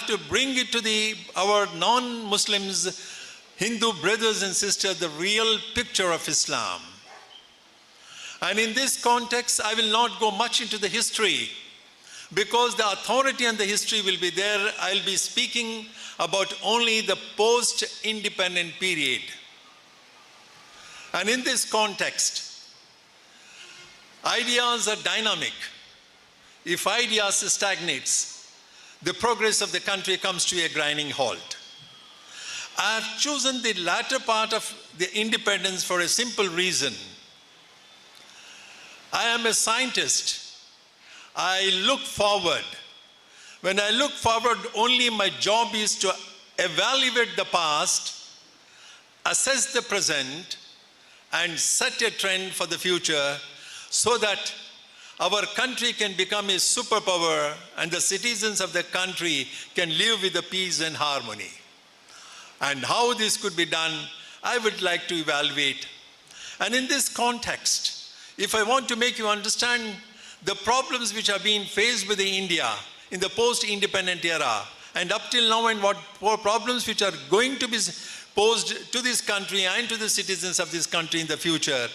to bring it to our non-Muslims, Hindu brothers and sisters, the real picture of Islam. And in this context, I will not go much into the history because the authority and the history will be there. I'll be speaking about only the post-independent period. And in this context, ideas are dynamic. If ideas stagnates, the progress of the country comes to a grinding halt. I have chosen the latter part of the independence for a simple reason. I am a scientist. I look forward. When I look forward, only my job is to evaluate the past, assess the present, and set a trend for the future so that our country can become a superpower and the citizens of the country can live with the peace and harmony. And how this could be done, I would like to evaluate. And in this context, if I want to make you understand the problems which are being faced with India in the post-independent era, and up till now, and what problems which are going to be posed to this country and to the citizens of this country in the future,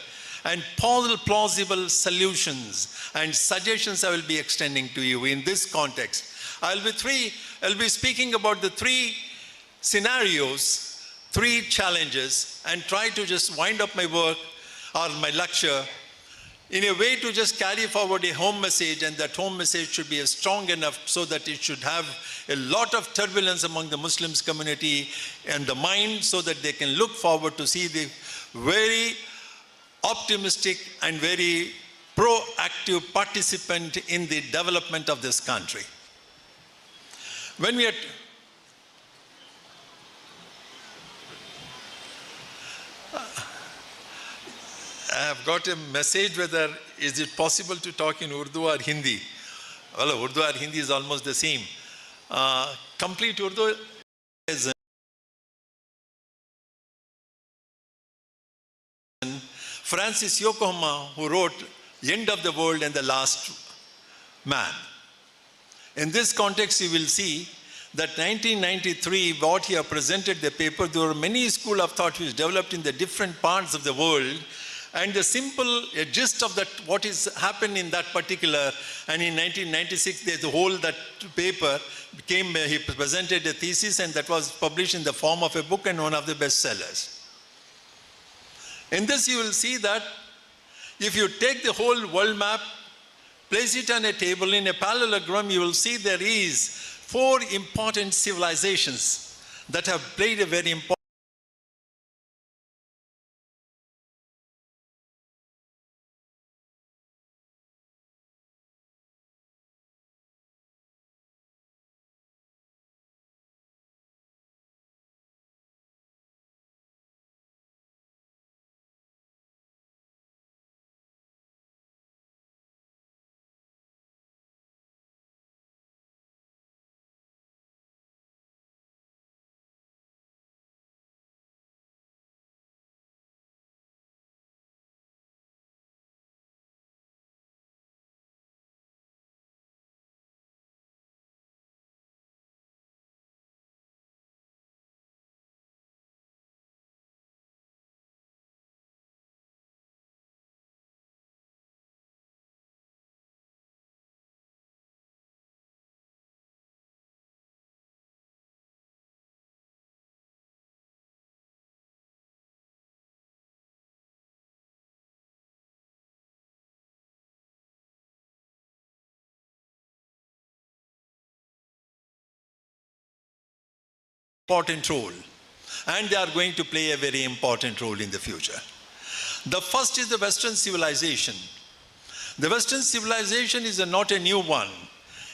and plausible solutions and suggestions I will be extending to you in this context. I'll be speaking about the three scenarios, three challenges, and try to just wind up my work or my lecture in a way to just carry forward a home message, and that home message should be strong enough so that it should have a lot of turbulence among the Muslims community and the mind so that they can look forward to see the very optimistic and very proactive participant in the development of this country. When we are I have got a message whether is it possible to talk in Urdu or Hindi. Well, Urdu or Hindi is almost the same. Complete Urdu is Francis Yokohama, who wrote End of the World and the Last Man. In this context, you will see that 1993, what he have presented the paper, there were many school of thought which developed in the different parts of the world. And the simple gist of that, what is happened in that particular, and in 1996, there's the whole that paper became, he presented a thesis, and that was published in the form of a book and one of the bestsellers. In this, you will see that if you take the whole world map, place it on a table in a parallelogram, you will see there is 4 important civilizations that have played a very important role, and they are going to play a very important role in the future. The first is the Western civilization. The Western civilization is not a new one.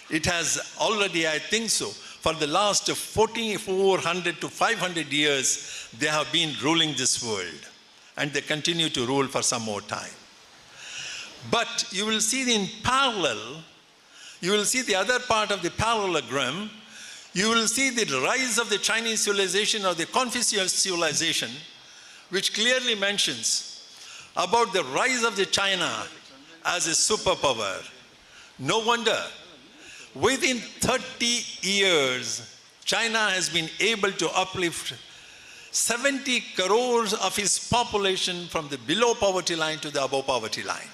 It has already, I think so, for the last 400 to 500 years, they have been ruling this world, and they continue to rule for some more time. But you will see in parallel, you will see the other part of the parallelogram. You will see the rise of the Chinese civilization or the Confucius civilization, which clearly mentions about the rise of the China as a superpower. No wonder, within 30 years, China has been able to uplift 70 crores of its population from the below poverty line to the above poverty line.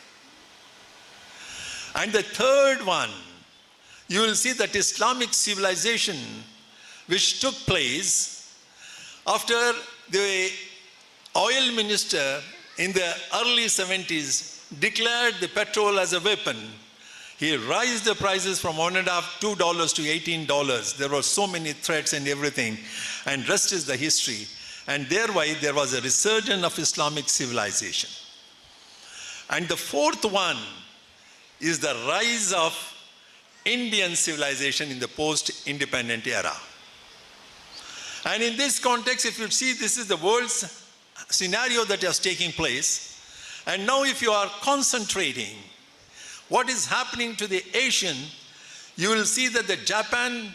And the third one, you will see that Islamic civilization which took place after the oil minister in the early 70s declared the petrol as a weapon. He raised the prices from $1.5, $2 to $18. There were so many threats and everything, and rest is the history. And thereby there was a resurgence of Islamic civilization. And the fourth one is the rise of Indian civilization in the post-independent era. And in this context, if you see, this is the world's scenario that is taking place. And now if you are concentrating what is happening to the Asian, you will see that the Japan,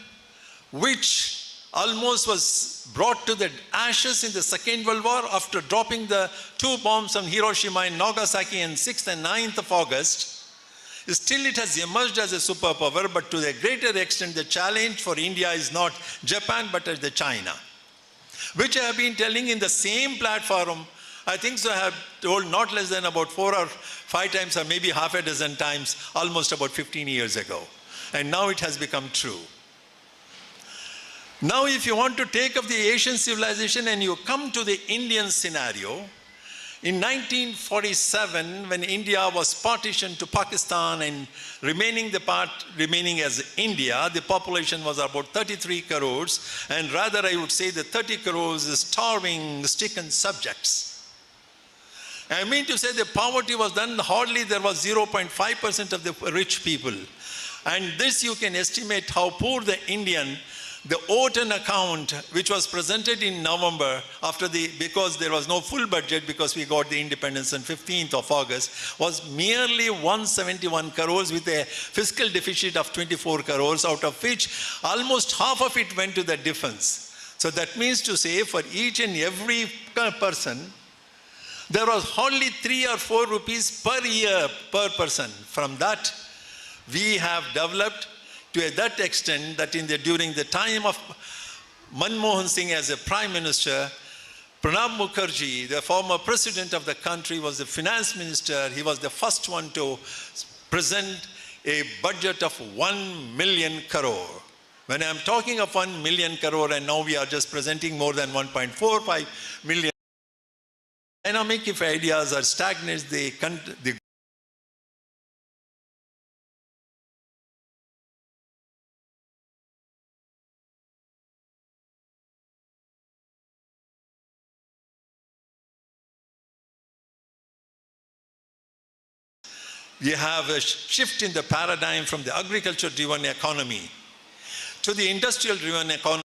which almost was brought to the ashes in the Second World War after dropping the 2 bombs on Hiroshima and Nagasaki on 6th and 9th of August, still it has emerged as a superpower, but to a greater extent the challenge for India is not Japan but the China, which I have been telling in the same platform. I think so I have told not less than about 4 or 5 times, or maybe half a dozen times, almost about 15 years ago. And now it has become true. Now if you want to take up the Asian civilization and you come to the Indian scenario, in 1947, when India was partitioned to Pakistan and remaining as India, the population was about 33 crores, and rather I would say the 30 crores is starving, stricken subjects. I mean to say the poverty was done, hardly there was 0.5% of the rich people. And this you can estimate how poor the Indian, the Otan account, which was presented in November because there was no full budget because we got the independence on 15th of August, was merely 171 crores with a fiscal deficit of 24 crores, out of which almost half of it went to the defense. So that means to say for each and every person, there was hardly 3 or 4 rupees per year per person. From that, we have developed to that extent that during the time of Manmohan Singh as a Prime Minister, Pranab Mukherjee, the former president of the country, was the finance minister. He was the first one to present a budget of 1 million crore. When I'm talking of 1 million crore, and now we are just presenting more than 1.45 million, dynamic if ideas are stagnant, the we have a shift in the paradigm from the agriculture-driven economy to the industrial-driven economy.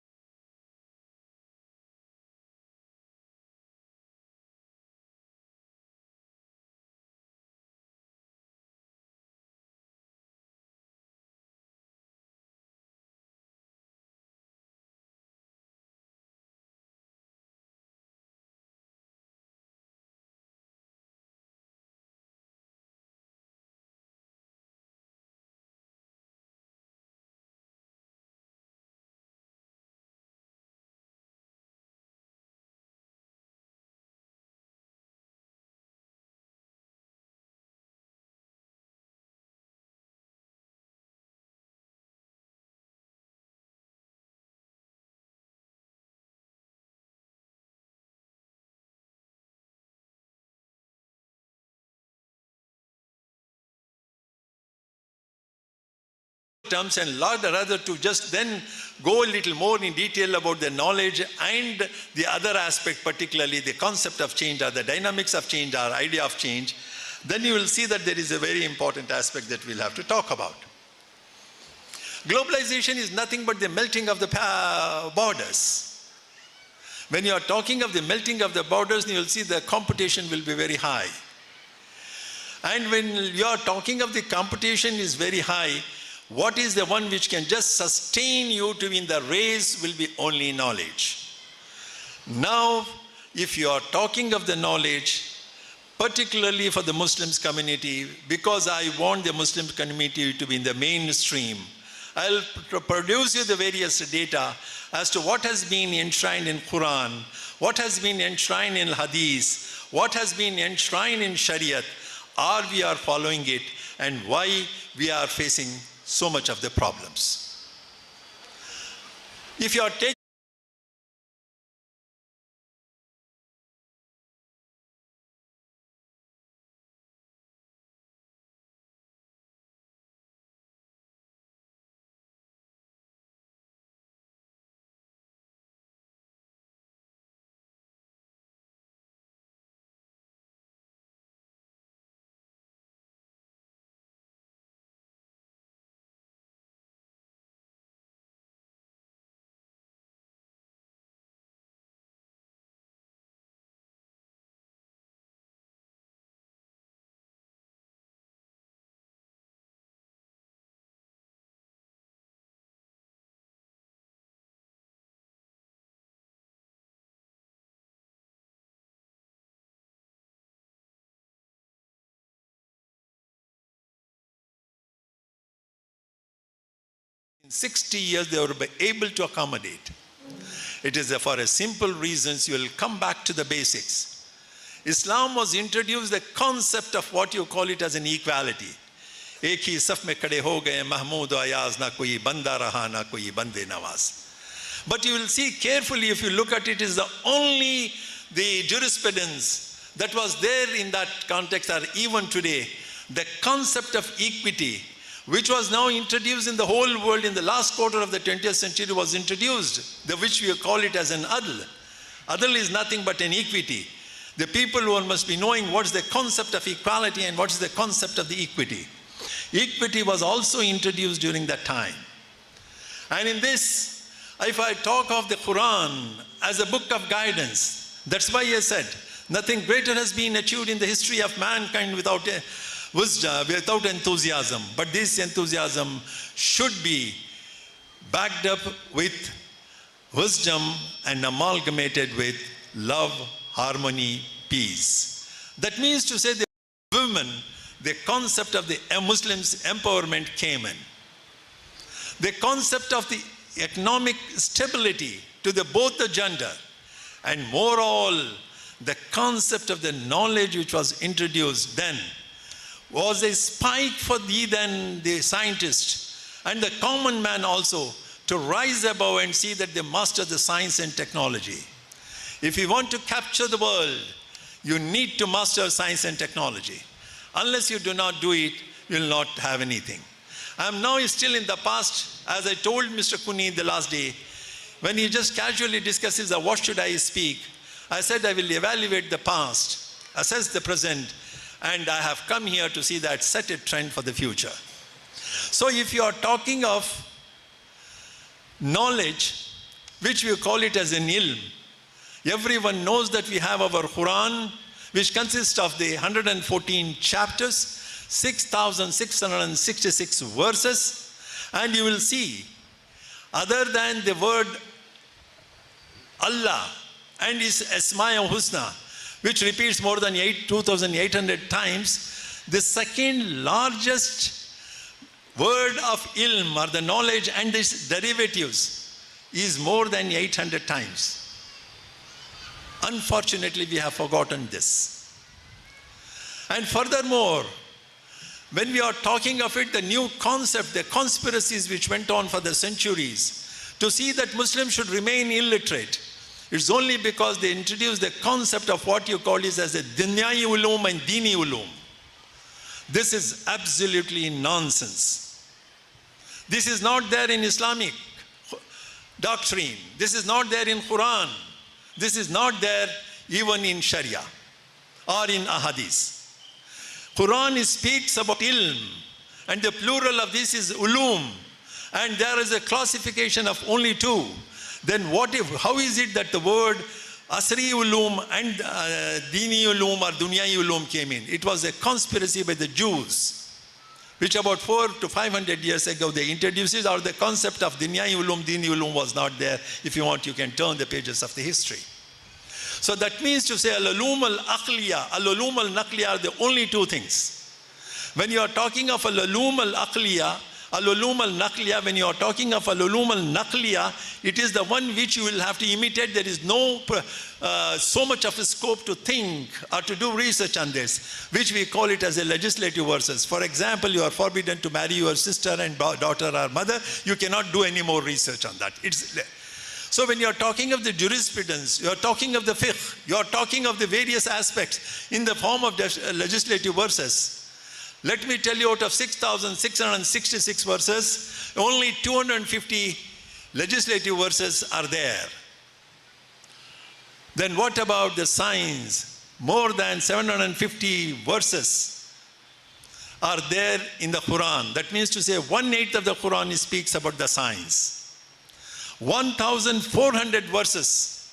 Terms and rather to just then go a little more in detail about the knowledge and the other aspect, particularly the concept of change or the dynamics of change or idea of change, then you will see that there is a very important aspect that we'll have to talk about. Globalization is nothing but the melting of the borders. When you are talking of the melting of the borders, you will see the competition will be very high. And when you are talking of the competition is very high, what is the one which can just sustain you to win the race will be only knowledge. Now, if you are talking of the knowledge, particularly for the Muslims community, because I want the Muslim community to be in the mainstream, I'll produce you the various data as to what has been enshrined in Quran, what has been enshrined in Hadith, what has been enshrined in Shariat, or we are following it, and why we are facing so much of the problems. If you are taking in 60 years, they will be able to accommodate. It is for a simple reason. You will come back to the basics. Islam was introduced the concept of what you call it as an equality. एक ही सफ में खड़े हो गए महमूद और अयाज ना कोई बंदा रहा ना कोई बंदे Nawaz. But you will see carefully, if you look at it, is the only the jurisprudence that was there in that context, or even today, the concept of equity, which was now introduced in the whole world in the last quarter of the 20th century, was introduced, which we call it as an adl. Adl is nothing but an equity. The people who must be knowing what's the concept of equality and what is the concept of the equity. Equity was also introduced during that time. And in this, if I talk of the Quran as a book of guidance, that's why I said, nothing greater has been achieved in the history of mankind without wisdom, without enthusiasm. But this enthusiasm should be backed up with wisdom and amalgamated with love, harmony, peace. That means to say the women, the concept of the Muslims' empowerment came in. The concept of the economic stability to both the gender, and more all, the concept of the knowledge which was introduced then was a spike for the scientist and the common man also to rise above and see that they master the science and technology. If you want to capture the world, you need to master science and technology. Unless you do not do it, you will not have anything. I am now still in the past, as I told Mr. Kuni the last day, when he just casually discusses what should I speak, I said I will evaluate the past, assess the present, and I have come here to see that set a trend for the future. So if you are talking of knowledge, which we call it as an ilm, everyone knows that we have our Quran, which consists of the 114 chapters, 6,666 verses, and you will see, other than the word Allah and His Asma' Husna, which repeats more than 2,800 times, the second largest word of ilm, or the knowledge and its derivatives, is more than 800 times. Unfortunately, we have forgotten this. And furthermore, when we are talking of it, the new concept, the conspiracies which went on for the centuries, to see that Muslims should remain illiterate, it's only because they introduced the concept of what you call is as a dunyai ulum and dini ulum. This is absolutely nonsense. This is not there in Islamic doctrine. This is not there in Quran. This is not there even in Sharia or in Ahadith. Quran speaks about ilm, and the plural of this is ulum, and there is a classification of only two. Then how is it that the word asri ulum and dini ulum or dunyai ulum came in? It was a conspiracy by the Jews, which about 400 to 500 years ago they introduced it, or the concept of dunyai ulum, dini ulum was not there. If you want, you can turn the pages of the history. So that means to say al-ulum al-aqliya, al-ulum al-naqliya are the only two things. When you are talking of al-ulum al-aqliya, Al-Ulum al-Naqliya, when you are talking of Al-Ulum al-Naqliya, it is the one which you will have to imitate. There is no so much of a scope to think or to do research on this, which we call it as a legislative verses. For example, you are forbidden to marry your sister and daughter or mother. You cannot do any more research on that. So when you are talking of the jurisprudence, you are talking of the fiqh, you are talking of the various aspects in the form of legislative verses. Let me tell you, out of 6,666 verses, only 250 legislative verses are there. Then what about the science? More than 750 verses are there in the Quran. That means to say 1/8 of the Quran speaks about the science. 1,400 verses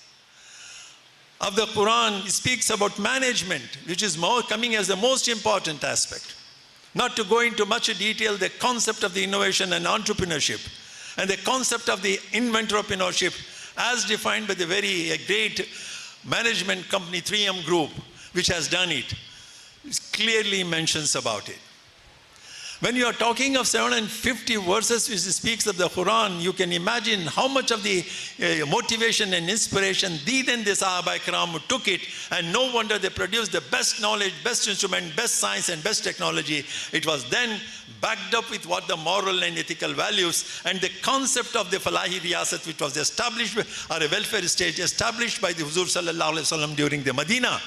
of the Quran speaks about management, which is coming as the most important aspect. Not to go into much detail, the concept of the innovation and entrepreneurship and the concept of the inventorpreneurship as defined by the very great management company 3M Group, which has done it, clearly mentions about it. When you are talking of 750 verses which speaks of the Quran, you can imagine how much of the motivation and inspiration the Sahaba Ikram took it, and no wonder they produced the best knowledge, best instrument, best science and best technology. It was then backed up with what the moral and ethical values and the concept of the Falahi Riyasat, which was established, or a welfare state established by the Huzur Sallallahu Alaihi Wasallam during the Medina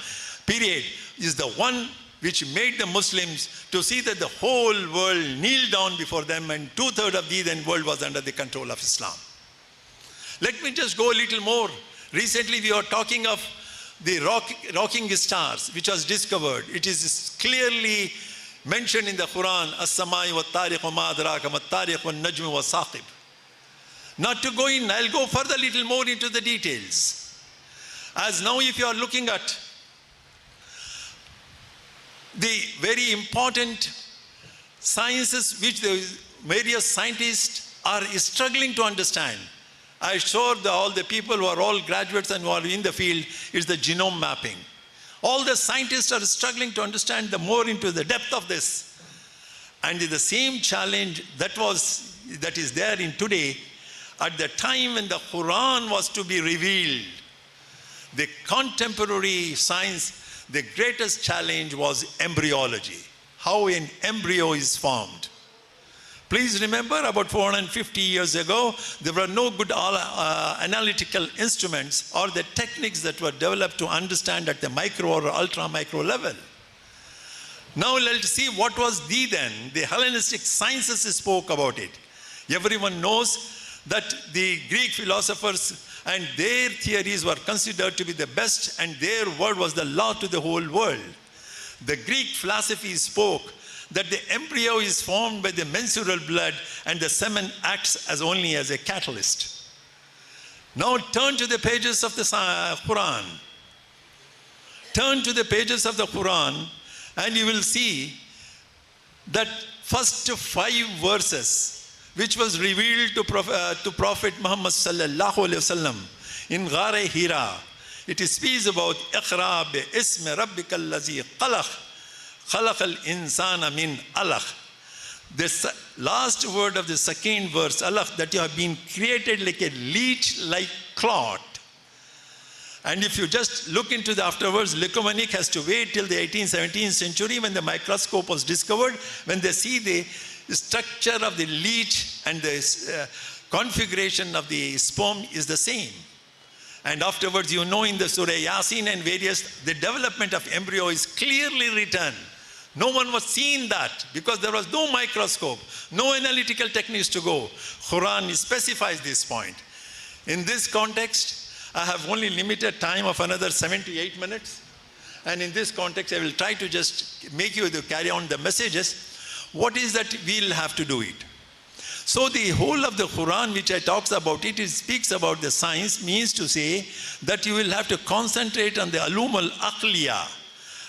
period, is the one which made the Muslims to see that the whole world kneeled down before them, and 2/3 of the then world was under the control of Islam. Let me just go a little more. Recently we are talking of the rocking stars, which was discovered. It is clearly mentioned in the Quran, As-samai wa tariq wa ma adraka ma tariq wa najmu wa saqib. Not to go in, I'll go further a little more into the details. As now if you are looking at the very important sciences which the various scientists are struggling to understand. I assure all the people who are all graduates and who are in the field is the genome mapping. All the scientists are struggling to understand the more into the depth of this. And the same challenge that is there in today, at the time when the Quran was to be revealed, the contemporary science, the greatest challenge was embryology, how an embryo is formed. Please remember, about 450 years ago, there were no good analytical instruments or the techniques that were developed to understand at the micro or ultra micro level. Now let's see what was the Hellenistic sciences spoke about it. Everyone knows that the Greek philosophers and their theories were considered to be the best, and their word was the law to the whole world. The Greek philosophy spoke that the embryo is formed by the menstrual blood and the semen acts as only as a catalyst. Now turn to the pages of the Quran. Turn to the pages of the Quran and you will see that first 5 verses which was revealed to Prophet Muhammad sallallahu alaihi wasallam in Ghar-e Hira. It speaks about Iqra bi ismi rabbikal ladzi khalaq, khalaqal insana min alaq. The last word of the second verse, alaq, that you have been created like a leech-like clot. And if you just look into the afterwards, Le Communique has to wait till the 18th, 17th century when the microscope was discovered, when they see the structure of the leech and the configuration of the sperm is the same. And afterwards, you know, in the Surah Yasin and various, the development of embryo is clearly written. No one was seeing that because there was no microscope, no analytical techniques to go. Quran specifies this point. In this context, I have only limited time of another 7 to 8 minutes. And in this context, I will try to just make you to carry on the messages. What is that we'll have to do it? So the whole of the Quran which I talks about it speaks about the science, means to say that you will have to concentrate on the Ulum al-Aqliya.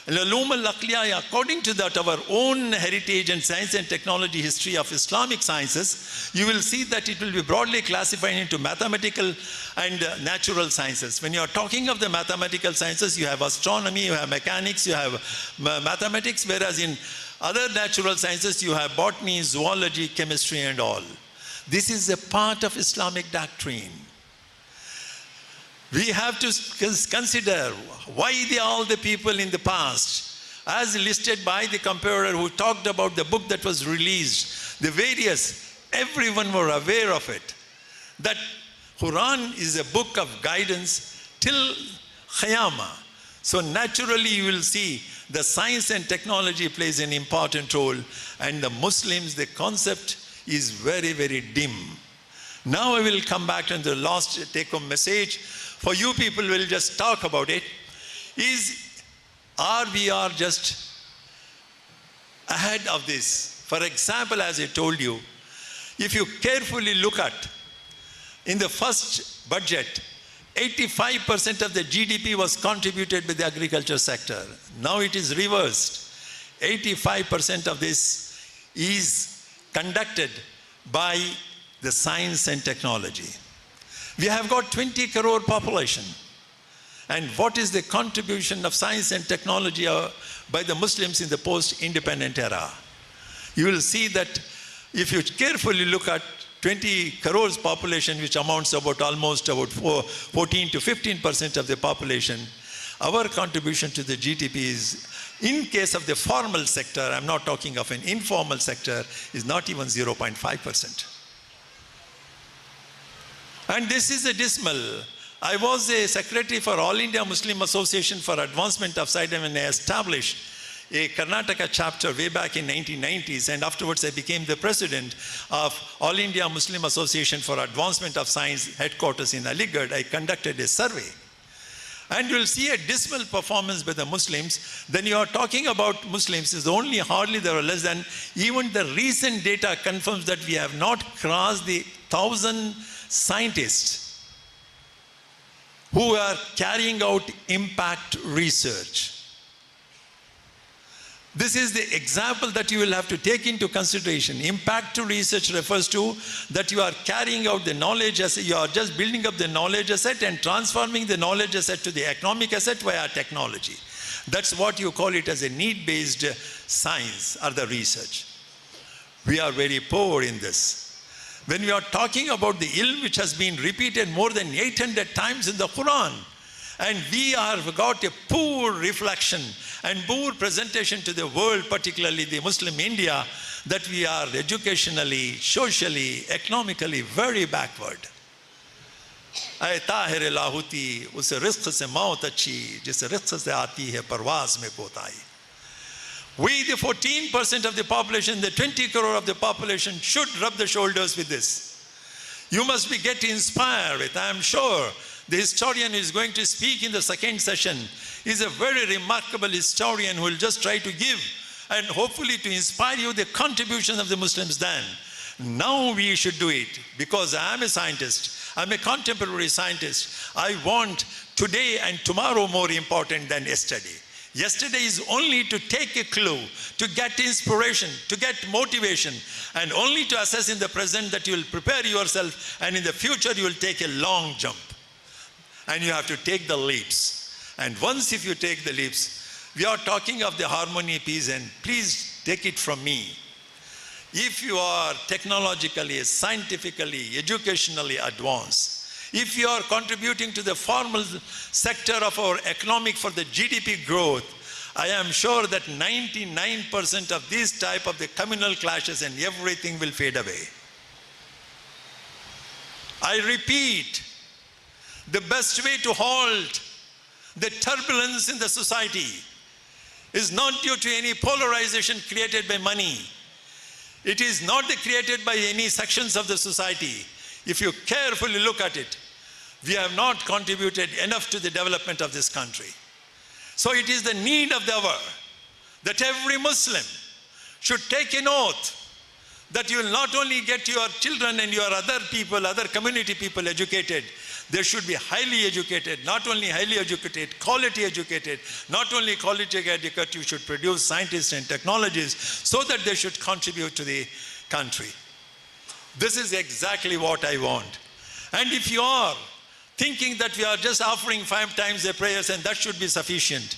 Ulum al-Aqliya, according to that our own heritage and science and technology history of Islamic sciences, you will see that it will be broadly classified into mathematical and natural sciences. When you are talking of the mathematical sciences, you have astronomy, you have mechanics, you have mathematics, whereas in Other natural sciences, you have botany, zoology, chemistry and all. This is a part of Islamic doctrine. We have to consider why all the people in the past, as listed by the comparer who talked about the book that was released, the various, everyone were aware of it. That Quran is a book of guidance till Qiyamah. So naturally you will see the science and technology plays an important role, and the Muslims, the concept is very, very dim. Now I will come back to the last take-home message. For you people, we'll just talk about it. We are just ahead of this. For example, as I told you, if you carefully look at, in the first budget, 85% of the GDP was contributed by the agriculture sector. Now it is reversed. 85% of this is conducted by the science and technology. We have got 20 crore population. And what is the contribution of science and technology by the Muslims in the post-independent era? You will see that if you carefully look at 20 crores population, which amounts to almost about 14 to 15% of the population, our contribution to the GDP is, in case of the formal sector, I'm not talking of an informal sector, is not even 0.5%. And this is a dismal. I was a secretary for All India Muslim Association for Advancement of Science when I established a Karnataka chapter way back in 1990s, and afterwards I became the president of All India Muslim Association for Advancement of Science headquarters in Aligarh. I conducted a survey. And you'll see a dismal performance by the Muslims. Then you are talking about Muslims is only hardly there are less than, even the recent data confirms that we have not crossed the 1,000 scientists who are carrying out impact research. This is the example that you will have to take into consideration. Impact research refers to that you are carrying out the knowledge asset, you are just building up the knowledge asset and transforming the knowledge asset to the economic asset via technology. That's what you call it as a need-based science or the research. We are very poor in this. When we are talking about the ilm which has been repeated more than 800 times in the Quran, and we have got a poor reflection and poor presentation to the world, particularly the Muslim India, that we are educationally, socially, economically very backward. Ay Tahir Lahuti, us rizq se maut achi, jis rizq se aati hai parwaz mein kotai. We, the 14% of the population, the 20 crore of the population, should rub the shoulders with this. You must get inspired with. I am sure the historian who is going to speak in the second session is a very remarkable historian who will just try to give and hopefully to inspire you the contribution of the Muslims then. Now we should do it, because I am a scientist. I am a contemporary scientist. I want today and tomorrow more important than yesterday. Yesterday is only to take a clue, to get inspiration, to get motivation, and only to assess in the present that you will prepare yourself, and in the future you will take a long jump. And you have to take the leaps. And once if you take the leaps, we are talking of the harmony, peace, and please take it from me. If you are technologically, scientifically, educationally advanced, if you are contributing to the formal sector of our economic for the GDP growth, I am sure that 99% of these type of the communal clashes and everything will fade away. I repeat, the best way to halt the turbulence in the society is not due to any polarization created by money. It is not created by any sections of the society. If you carefully look at it, we have not contributed enough to the development of this country. So it is the need of the hour that every Muslim should take an oath that you will not only get your children and your other people, other community people educated, they should be highly educated, not only highly educated, quality educated, not only quality educated, you should produce scientists and technologists so that they should contribute to the country. This is exactly what I want. And if you are thinking that we are just offering 5 times the prayers and that should be sufficient,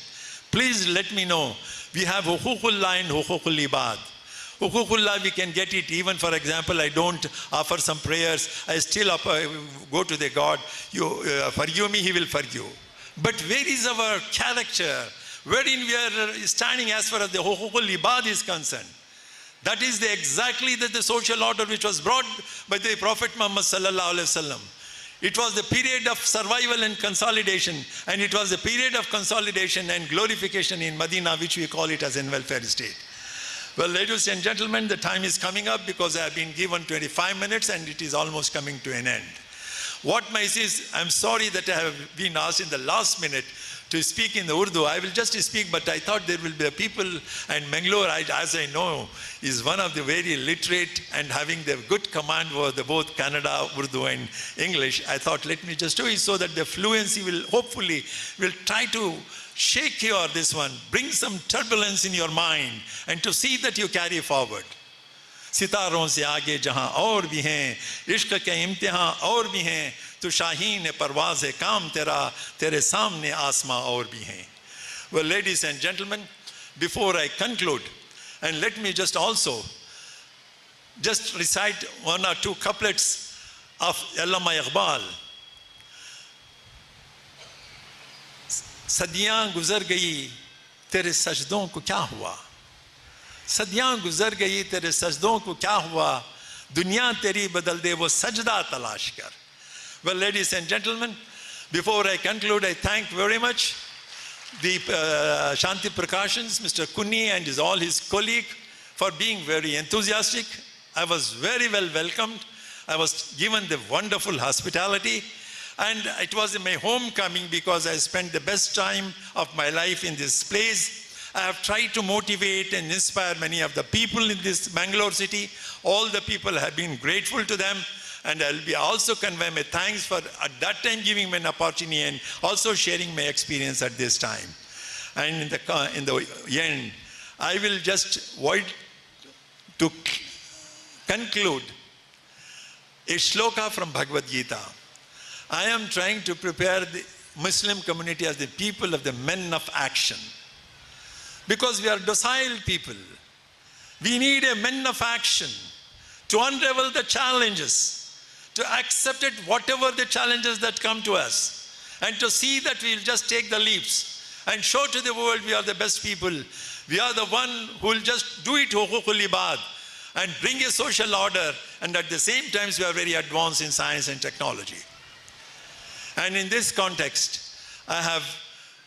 please let me know. We have huququllah and huququl ibad. Huququllah, we can get it. Even, for example, I don't offer some prayers. I still go to the God. You forgive me, He will forgive. But where is our character? Wherein we are standing as far as the huququl ibad is concerned? That is exactly the social order which was brought by the Prophet Muhammad sallallahu alaihi wasallam. It was the period of survival and consolidation, and it was the period of consolidation and glorification in Medina, which we call it as in welfare state. Well, ladies and gentlemen, the time is coming up because I have been given 25 minutes and it is almost coming to an end. What my is, I'm sorry that I have been asked in the last minute to speak in the Urdu. I will just speak, but I thought there will be a people, and Mangalore, as I know, is one of the very literate and having the good command over both Kannada, Urdu and English. I thought let me just do it so that the fluency will hopefully try to shake this one, bring some turbulence in your mind and to see that you carry forward. सितारों से आगे जहां और भी हैं, इश्क के इम्तिहान और भी हैं, तो शाहीन परवाज़ काम तेरा, तेरे सामने आसमां और भी हैं. Well, ladies and gentlemen, before I conclude, and let me just also just recite one or two couplets of Allama Iqbal. सदियां गुजर गई तेरे सजदों को क्या हुआ, सदियां गुजर गई तेरे सजदों को क्या हुआ, दुनिया तेरी बदल दे वो सजदा तलाश कर. Well, ladies and gentlemen, before I conclude, I thank very much the Shanti Prakashans, Mr. Kunni and all his colleague for being very enthusiastic. I was very well welcomed. I was given the wonderful hospitality, and it was my homecoming because I spent the best time of my life in this place. I have tried to motivate and inspire many of the people in this Bangalore city. All the people have been grateful to them, and I'll be also convey my thanks for at that time giving me an opportunity and also sharing my experience at this time. And in the end, I will just want to conclude a shloka from Bhagavad Gita. I am trying to prepare the Muslim community as the people of the men of action. Because we are docile people. We need a men of action to unravel the challenges, to accept it, whatever the challenges that come to us, and to see that we'll just take the leaps and show to the world we are the best people. We are the one who will just do it huququl ibad and bring a social order, and at the same time we are very advanced in science and technology. And in this context, I have,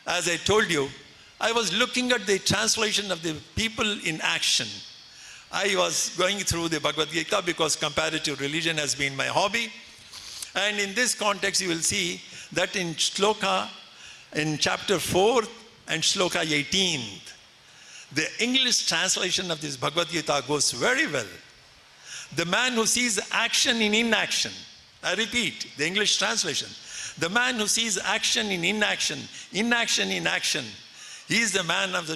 as I told you, I was looking at the translation of the people in action. I was going through the Bhagavad Gita because comparative religion has been my hobby. And in this context, you will see that in shloka, in chapter 4 and shloka 18, the English translation of this Bhagavad Gita goes very well. The man who sees action in inaction. I repeat, the English translation. The man who sees action in inaction, inaction in action, he is the man of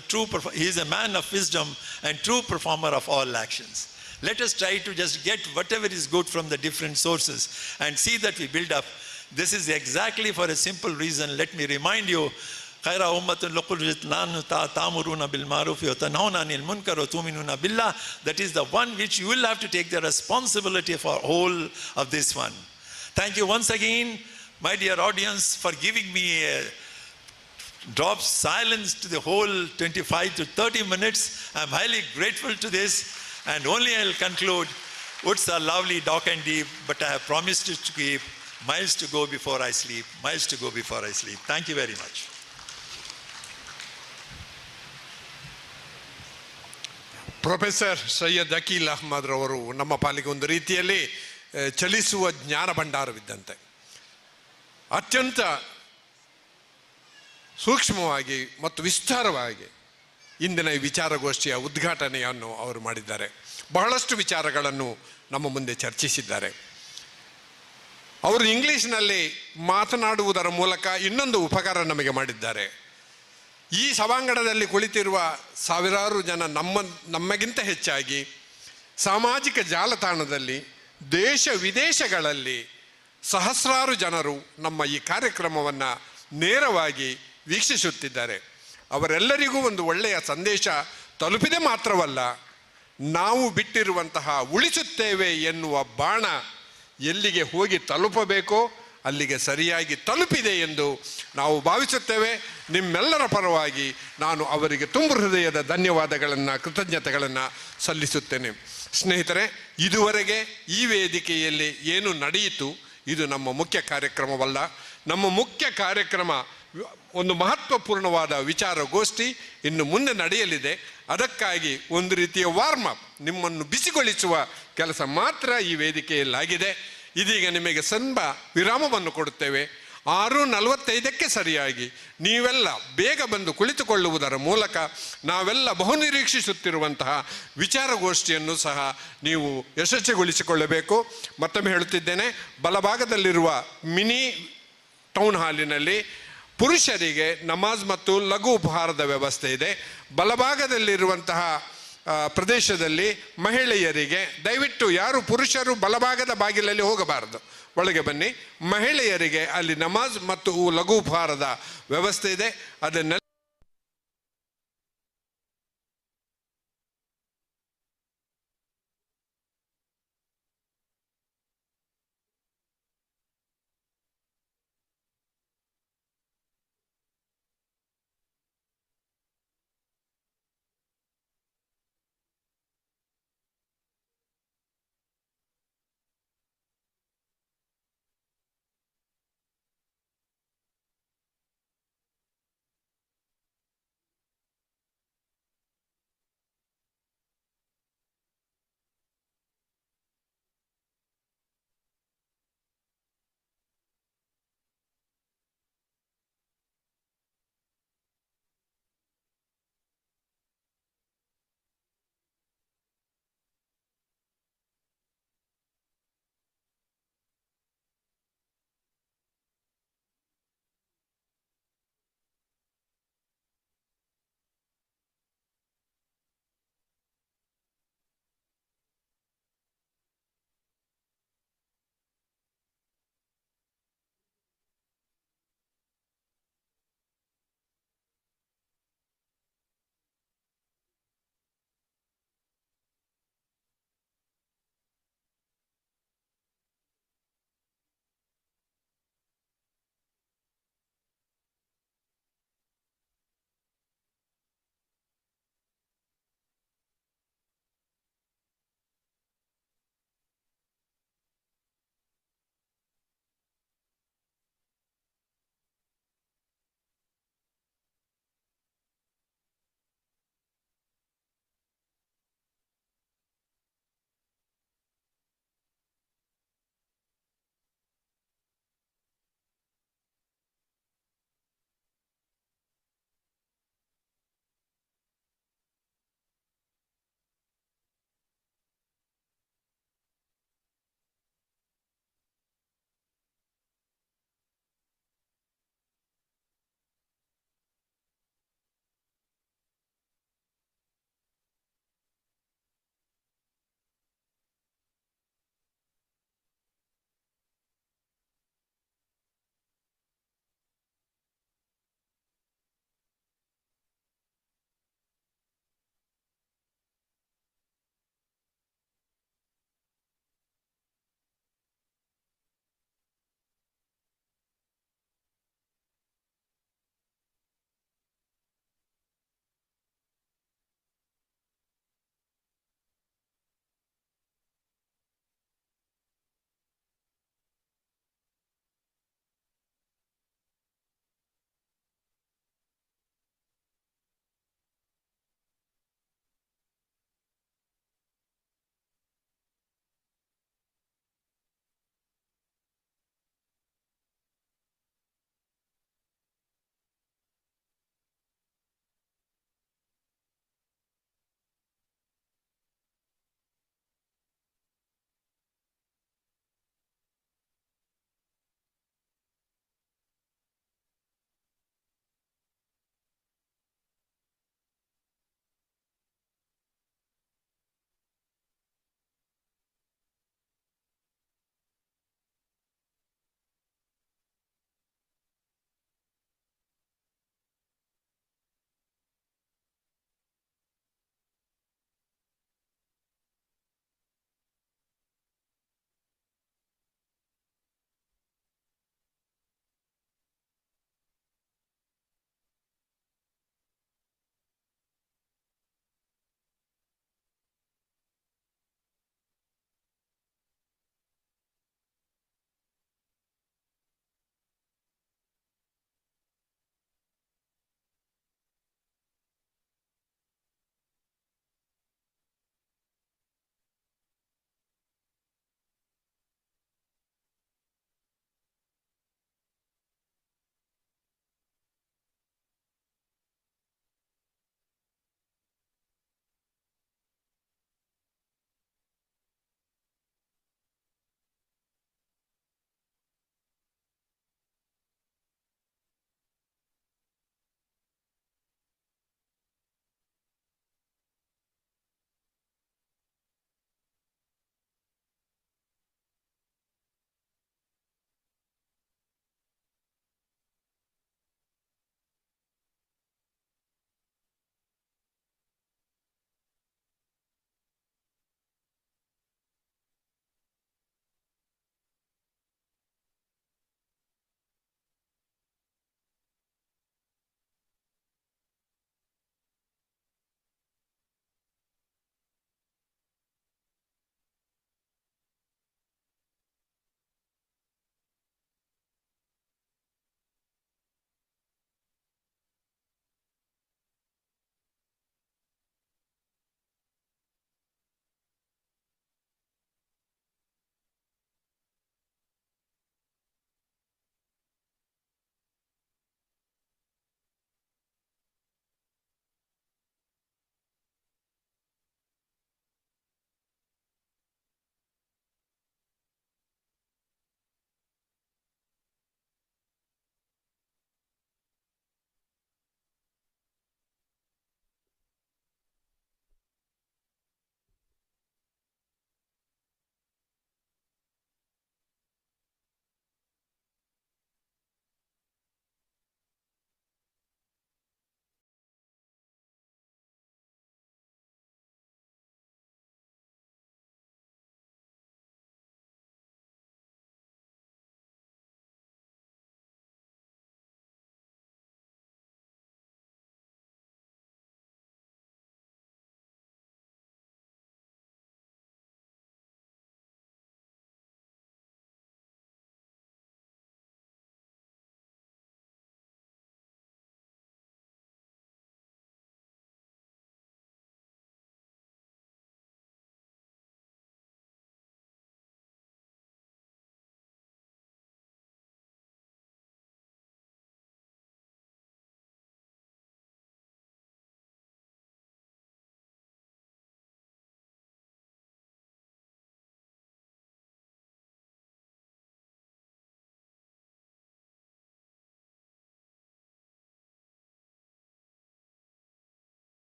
he is a man of wisdom and true performer of all actions. Let us try to just get whatever is good from the different sources and see that we build up. This is exactly for a simple reason. Let me remind you, that is the one which you will have to take the responsibility for all of this one. Thank you once again, my dear audience, for giving me a drop silence to the whole 25 to 30 minutes. I'm highly grateful to this, and only I'll conclude. Woods are lovely, dark and deep, but I have promised to keep miles to go before I sleep, miles to go before I sleep. Thank you very much. Professor Syed Akil Ahmad ravaru namma palige ಒಂದು ರೀತಿಯಲ್ಲಿ ಚಲಿಸುವ ಜ್ಞಾನ ಭಂಡಾರವಿದ್ದಂತೆ ಅತ್ಯಂತ ಸೂಕ್ಷ್ಮವಾಗಿ ಮತ್ತು ವಿಸ್ತಾರವಾಗಿ ಇಂದಿನ ಈ ವಿಚಾರಗೋಷ್ಠಿಯ ಉದ್ಘಾಟನೆಯನ್ನು ಅವರು ಮಾಡಿದ್ದಾರೆ. ಬಹಳಷ್ಟು ವಿಚಾರಗಳನ್ನು ನಮ್ಮ ಮುಂದೆ ಚರ್ಚಿಸಿದ್ದಾರೆ. ಅವರು ಇಂಗ್ಲಿಷ್ನಲ್ಲಿ ಮಾತನಾಡುವುದರ ಮೂಲಕ ಇನ್ನೊಂದು ಉಪಕಾರ ನಮಗೆ ಮಾಡಿದ್ದಾರೆ. ಈ ಸಭಾಂಗಣದಲ್ಲಿ ಕುಳಿತಿರುವ ಸಾವಿರಾರು ಜನ ನಮಗಿಂತ ಹೆಚ್ಚಾಗಿ ಸಾಮಾಜಿಕ ಜಾಲತಾಣದಲ್ಲಿ ದೇಶ ವಿದೇಶಗಳಲ್ಲಿ ಸಹಸ್ರಾರು ಜನರು ನಮ್ಮ ಈ ಕಾರ್ಯಕ್ರಮವನ್ನು ನೇರವಾಗಿ ವೀಕ್ಷಿಸುತ್ತಿದ್ದಾರೆ. ಅವರೆಲ್ಲರಿಗೂ ಒಂದು ಒಳ್ಳೆಯ ಸಂದೇಶ ತಲುಪಿದೆ ಮಾತ್ರವಲ್ಲ, ನಾವು ಬಿಟ್ಟಿರುವಂತಹ ಉಳಿಸುತ್ತೇವೆ ಎನ್ನುವ ಬಾಣ ಎಲ್ಲಿಗೆ ಹೋಗಿ ತಲುಪಬೇಕೋ ಅಲ್ಲಿಗೆ ಸರಿಯಾಗಿ ತಲುಪಿದೆ ಎಂದು ನಾವು ಭಾವಿಸುತ್ತೇವೆ. ನಿಮ್ಮೆಲ್ಲರ ಪರವಾಗಿ ನಾನು ಅವರಿಗೆ ತುಂಬ ಹೃದಯದ ಧನ್ಯವಾದಗಳನ್ನು, ಕೃತಜ್ಞತೆಗಳನ್ನು ಸಲ್ಲಿಸುತ್ತೇನೆ. ಸ್ನೇಹಿತರೆ, ಇದುವರೆಗೆ ಈ ವೇದಿಕೆಯಲ್ಲಿ ಏನು ನಡೆಯಿತು ಇದು ನಮ್ಮ ಮುಖ್ಯ ಕಾರ್ಯಕ್ರಮವಲ್ಲ. ನಮ್ಮ ಮುಖ್ಯ ಕಾರ್ಯಕ್ರಮ ಒಂದು ಮಹತ್ವಪೂರ್ಣವಾದ ವಿಚಾರಗೋಷ್ಠಿ ಇನ್ನು ಮುಂದೆ ನಡೆಯಲಿದೆ. ಅದಕ್ಕಾಗಿ ಒಂದು ರೀತಿಯ ವಾರ್ಮ್ ಅಪ್, ನಿಮ್ಮನ್ನು ಬಿಸಿಗೊಳಿಸುವ ಕೆಲಸ ಮಾತ್ರ ಈ ವೇದಿಕೆಯಲ್ಲಾಗಿದೆ. ಇದೀಗ ನಿಮಗೆ ಸ್ವಲ್ಪ ವಿರಾಮವನ್ನು ಕೊಡುತ್ತೇವೆ. 6:45ಕ್ಕೆ ಸರಿಯಾಗಿ ನೀವೆಲ್ಲ ಬೇಗ ಬಂದು ಕುಳಿತುಕೊಳ್ಳುವುದರ ಮೂಲಕ ನಾವೆಲ್ಲ ಬಹುನಿರೀಕ್ಷಿಸುತ್ತಿರುವಂತಹ ವಿಚಾರಗೋಷ್ಠಿಯನ್ನು ಸಹ ನೀವು ಯಶಸ್ವಿಗೊಳಿಸಿಕೊಳ್ಳಬೇಕು. ಮತ್ತೊಮ್ಮೆ ಹೇಳುತ್ತಿದ್ದೇನೆ, ಬಲಭಾಗದಲ್ಲಿರುವ ಮಿನಿ ಟೌನ್ ಹಾಲಿನಲ್ಲಿ ಪುರುಷರಿಗೆ ನಮಾಜ್ ಮತ್ತು ಲಘು ಉಪಹಾರದ ವ್ಯವಸ್ಥೆ ಇದೆ. ಬಲಭಾಗದಲ್ಲಿರುವಂತಹ ಪ್ರದೇಶದಲ್ಲಿ ಮಹಿಳೆಯರಿಗೆ, ದಯವಿಟ್ಟು ಯಾರು ಪುರುಷರು ಬಲಭಾಗದ ಬಾಗಿಲಲ್ಲಿ ಹೋಗಬಾರದು, ಒಳಗೆ ಬನ್ನಿ. ಮಹಿಳೆಯರಿಗೆ ಅಲ್ಲಿ ನಮಾಜ್ ಮತ್ತು ಲಘು ಉಪಹಾರದ ವ್ಯವಸ್ಥೆ ಇದೆ. ಅದನ್ನೆಲ್ಲ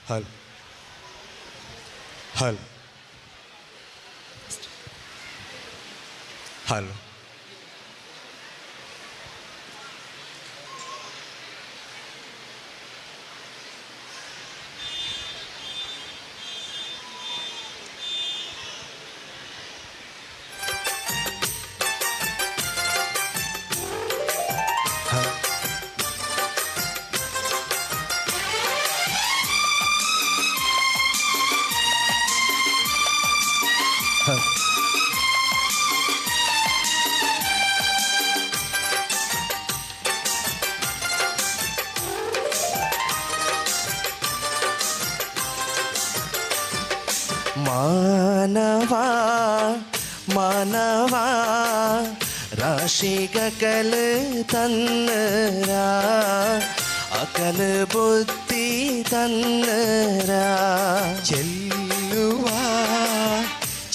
ಹಲ್ ಹಲ್ ಹಲ್ ಮಾನವಾ ಮಾನವಾ ರಾಶಿಗಕಲ್ ತನ್ನರ ಅಕಲ್ ಬುದ್ಧಿ ತನ್ನರ ಚೆಲ್ಲುವ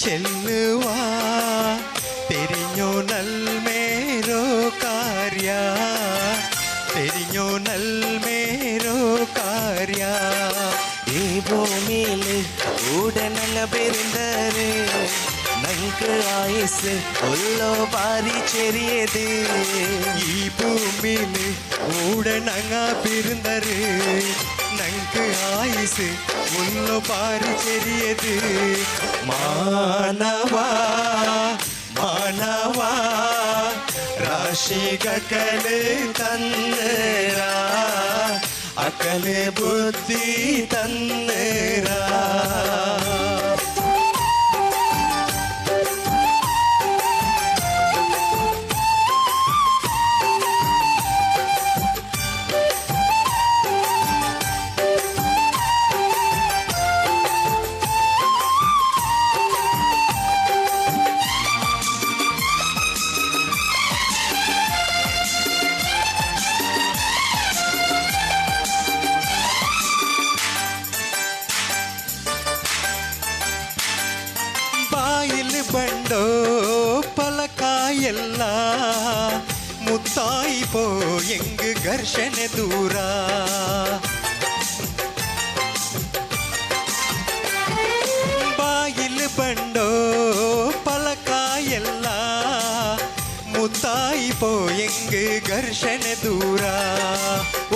ಚೆಲ್ಲುವ ತೆರಿഞ്ഞോ ನಲ್ಮೇರೋ ಕಾರ್ಯ ತೆರಿഞ്ഞോ ನಲ್ಮೇರೋ ಕಾರ್ಯ ഈ ഭൂമിയിൽ ഉടനങ്ങ പെരുന്തര് നങ്ക് ആയുസ് ഉള്ളോ പാരി ചെറിയത് ഈ ഭൂമിയിൽ ഊടനങ്ങ പെരുന്തര് നങ്ക് ആയുസ് ഉള്ളോ പാരി ചെറിയത് മാനവാ മാനവാ രാശികക്കല് തന്നരാ അകല് ബുദ്ധി തന്നരാ ಬಾಯಿಲ್ ಬಂಡೋ ಪಲಕಾಯೆಲ್ಲ ಮುತ್ತಾಯಿ ಪೋ ಎಂಗ್ ಘರ್ಷಣೆ ದೂರ ಬಾಯಿಲ್ ಬಂಡೋ ಪಲಕಾಯೆಲ್ಲ മുത്തായി പോയെങ്ക് ഘർഷണ ദൂര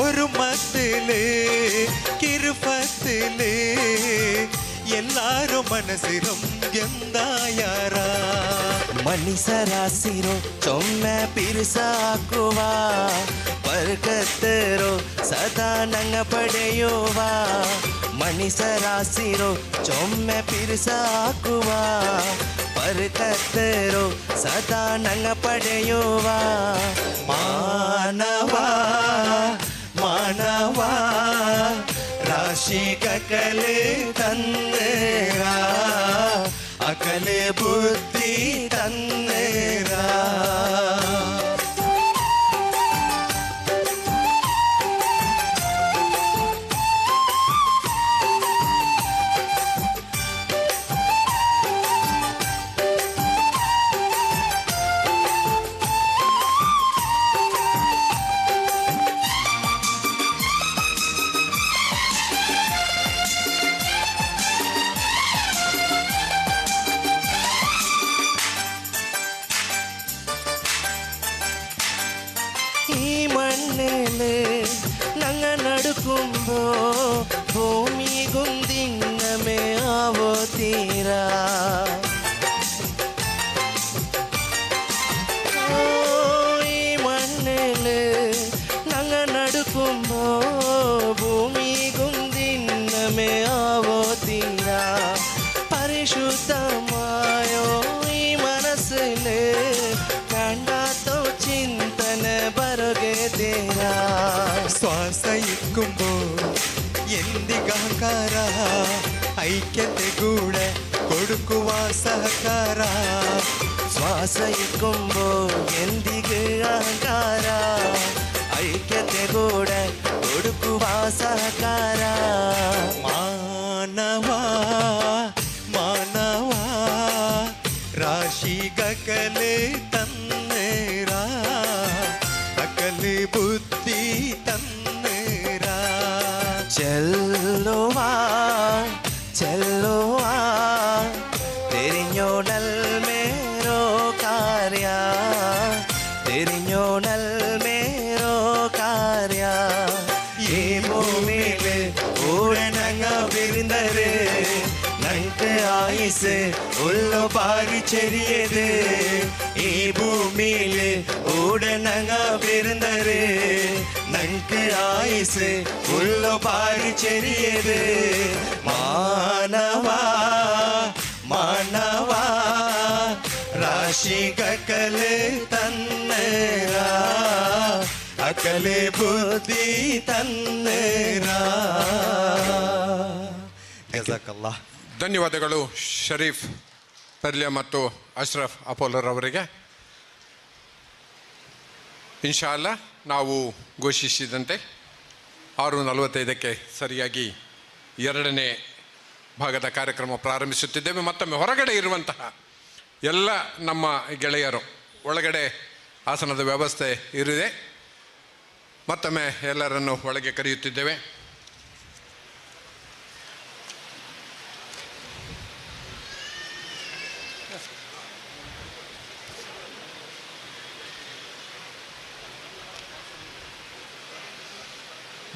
ഒരു മത്തില് കിരുപത്തില് എല്ലാരും മനസ്സിലും എന്തായാര മണിസരാസിരോ ചൊമ്മ പിരിസാക്കുവ പർക്കത്തരോ സദാ നങ്ങ പടയുവ മണിസരാസിരോ ചൊമ്മ പിരിസാക്കുವ പർക്കത്തരോ സദಾ നങ്ങ പടയുವ മാനവാ മാനവാ രാശികക്കല് തന്നരാ അകല് ബുദ്ധി തന്നരാ ഈ മണ്ണില് ഞങ്ങ നടക്കുമ്പോ ഭൂമി കുന്തിങ്ങമേ ആവോ തീരാ ഈ മണ്ണില് ഞങ്ങ നടക്കുമ്പോ ഭൂമി കുന്തിങ്ങമേ ആവോ തീരാ പരിശുദ്ധമായോ ഈ മനസ്സില് കണ്ടാത്തോ ചിന്തന ಬರಗೆ ದೇರ ಶ್ವಾಸ ಇಕ್ಕುಂಬೋ ಎಂದಿಗಾಕಾರ ಐಕ್ಯತೆ ಗೂಡ ಕೊಡುಕುವ ಸಹಕಾರ ಶ್ವಾಸ ಇಕ್ಕುಂಬೋ ಎಂದಿಗೆ ಅಹಂಕಾರ ಐಕ್ಯತೆ ಕೂಡ ಕೊಡುಕುವ ಸಹಕಾರ ಮಾನವ ಮಾನವ ರಾಶಿ ಗಕಲೆ ತನ್ನೇರ ಅಕಲೆ ಬುದ್ಧಿ ತನ್ನೇರ ಚೆಲ್ಲುವ എരിഞ്ഞോണൽ മേരോ കാര്യ ഈ ഭൂമിയില് ഊഴനങ്ങ വിരുന്നര് ഞങ്ങൾക്ക് ആയുസ് ഉള്ളു പാരി ചെറിയത് ഈ ഭൂമിയില് ഊടനങ്ങ വിരുന്നര് ഞങ്ങൾക്ക് ആയുസ് ഉള്ളു പാരി ചെറിയത് മാനവ മാനവ ರಾಶಿಗಕಲೆ ತನ್ನರ ಅಕಲೆ ಬುದ್ಧಿ ತನ್ನರ. ಜಜಾಕಲ್ಲಾ. ಧನ್ಯವಾದಗಳು ಶರೀಫ್ ಪರ್ಲಿಯ ಮತ್ತು ಅಶ್ರಫ್ ಅಪೋಲರವರಿಗೆ. ಇನ್ಶಾಲ್ಲ ನಾವು ಘೋಷಿಸಿದಂತೆ 6:45 ಸರಿಯಾಗಿ 2ನೇ ಭಾಗದ ಕಾರ್ಯಕ್ರಮ ಪ್ರಾರಂಭಿಸುತ್ತಿದ್ದೇವೆ. ಮತ್ತೊಮ್ಮೆ ಹೊರಗಡೆ ಇರುವಂತಹ ಎಲ್ಲ ನಮ್ಮ ಗೆಳೆಯರು, ಒಳಗಡೆ ಆಸನದ ವ್ಯವಸ್ಥೆ ಇರಿದೆ, ಮತ್ತೊಮ್ಮೆ ಎಲ್ಲರನ್ನು ಒಳಗೆ ಕರೆಯುತ್ತಿದ್ದೇವೆ.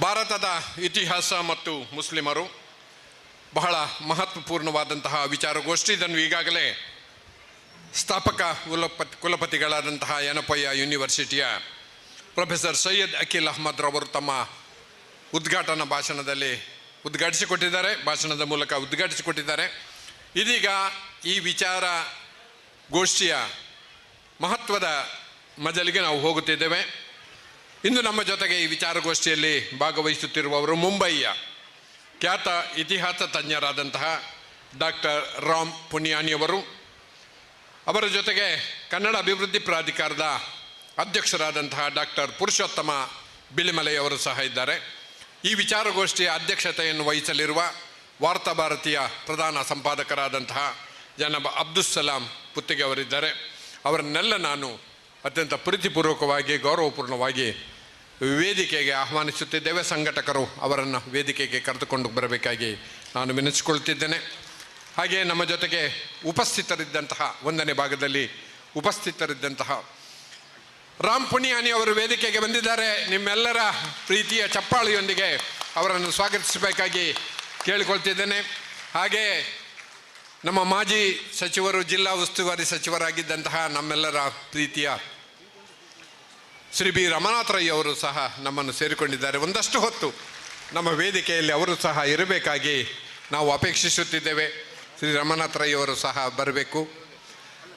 ಭಾರತದ ಇತಿಹಾಸ ಮತ್ತು ಮುಸ್ಲಿಮರು ಬಹಳ ಮಹತ್ವಪೂರ್ಣವಾದಂತಹ ವಿಚಾರಗೋಷ್ಠಿ. ಇದನ್ನು ಈಗಾಗಲೇ ಸ್ಥಾಪಕ ಕುಲಪತಿಗಳಾದಂತಹ ಯನಪಯ್ಯ ಯೂನಿವರ್ಸಿಟಿಯ ಪ್ರೊಫೆಸರ್ ಸೈಯದ್ ಅಖಿಲ್ ಅಹ್ಮದ್ ರವರು ತಮ್ಮ ಉದ್ಘಾಟನಾ ಭಾಷಣದಲ್ಲಿ ಭಾಷಣದ ಮೂಲಕ ಉದ್ಘಾಟಿಸಿಕೊಟ್ಟಿದ್ದಾರೆ. ಇದೀಗ ಈ ವಿಚಾರ ಗೋಷ್ಠಿಯ ಮಹತ್ವದ ಮಜಲಿಗೆ ನಾವು ಹೋಗುತ್ತಿದ್ದೇವೆ. ಇಂದು ನಮ್ಮ ಜೊತೆಗೆ ಈ ವಿಚಾರಗೋಷ್ಠಿಯಲ್ಲಿ ಭಾಗವಹಿಸುತ್ತಿರುವವರು ಮುಂಬಯಿಯ ಖ್ಯಾತ ಇತಿಹಾಸ ತಜ್ಞರಾದಂತಹ ಡಾಕ್ಟರ್ ರಾಮ್ ಪುನಿಯಾನಿಯವರು, ಅವರ ಜೊತೆಗೆ ಕನ್ನಡ ಅಭಿವೃದ್ಧಿ ಪ್ರಾಧಿಕಾರದ ಅಧ್ಯಕ್ಷರಾದಂತಹ ಡಾಕ್ಟರ್ ಪುರುಷೋತ್ತಮ ಬಿಳಿಮಲೆಯವರು ಸಹ ಇದ್ದಾರೆ. ಈ ವಿಚಾರಗೋಷ್ಠಿಯ ಅಧ್ಯಕ್ಷತೆಯನ್ನು ವಹಿಸಲಿರುವ ವಾರ್ತಾಭಾರತಿಯ ಪ್ರಧಾನ ಸಂಪಾದಕರಾದಂತಹ ಜನಾಬ್ ಅಬ್ದುಲ್ ಸಲಾಂ ಪುತ್ತಿಗೆ ಅವರಿದ್ದಾರೆ. ಅವರನ್ನೆಲ್ಲ ನಾನು ಅತ್ಯಂತ ಪ್ರೀತಿಪೂರ್ವಕವಾಗಿ ಗೌರವಪೂರ್ಣವಾಗಿ ವೇದಿಕೆಗೆ ಆಹ್ವಾನಿಸುತ್ತಿದ್ದೇವೆ. ಸಂಘಟಕರು ಅವರನ್ನು ವೇದಿಕೆಗೆ ಕರೆದುಕೊಂಡು ಬರಬೇಕಾಗಿ ನಾನು ವಿನಂತಿಸಿಕೊಳ್ಳುತ್ತಿದ್ದೇನೆ. ಹಾಗೆಯೇ ನಮ್ಮ ಜೊತೆಗೆ ಉಪಸ್ಥಿತರಿದ್ದಂತಹ 1ನೇ ಭಾಗದಲ್ಲಿ ಉಪಸ್ಥಿತರಿದ್ದಂತಹ ರಾಮ್ ಪುನಿಯಾನಿ ಅವರು ವೇದಿಕೆಗೆ ಬಂದಿದ್ದಾರೆ. ನಿಮ್ಮೆಲ್ಲರ ಪ್ರೀತಿಯ ಚಪ್ಪಾಳಿಯೊಂದಿಗೆ ಅವರನ್ನು ಸ್ವಾಗತಿಸಬೇಕಾಗಿ ಕೇಳಿಕೊಳ್ತಿದ್ದೇನೆ. ಹಾಗೆ ನಮ್ಮ ಮಾಜಿ ಸಚಿವರು, ಜಿಲ್ಲಾ ಉಸ್ತುವಾರಿ ಸಚಿವರಾಗಿದ್ದಂತಹ ನಮ್ಮೆಲ್ಲರ ಪ್ರೀತಿಯ ಶ್ರೀ ಬಿ ರಮನಾಥ್ ರೈ ಅವರು ಸಹ ನಮ್ಮನ್ನು ಸೇರಿಕೊಂಡಿದ್ದಾರೆ. ಒಂದಷ್ಟು ಹೊತ್ತು ನಮ್ಮ ವೇದಿಕೆಯಲ್ಲಿ ಅವರು ಸಹ ಇರಬೇಕಾಗಿ ನಾವು ಅಪೇಕ್ಷಿಸುತ್ತಿದ್ದೇವೆ. ಶ್ರೀ ರಮನಾಥ್ ರೈ ಅವರು ಸಹ ಬರಬೇಕು.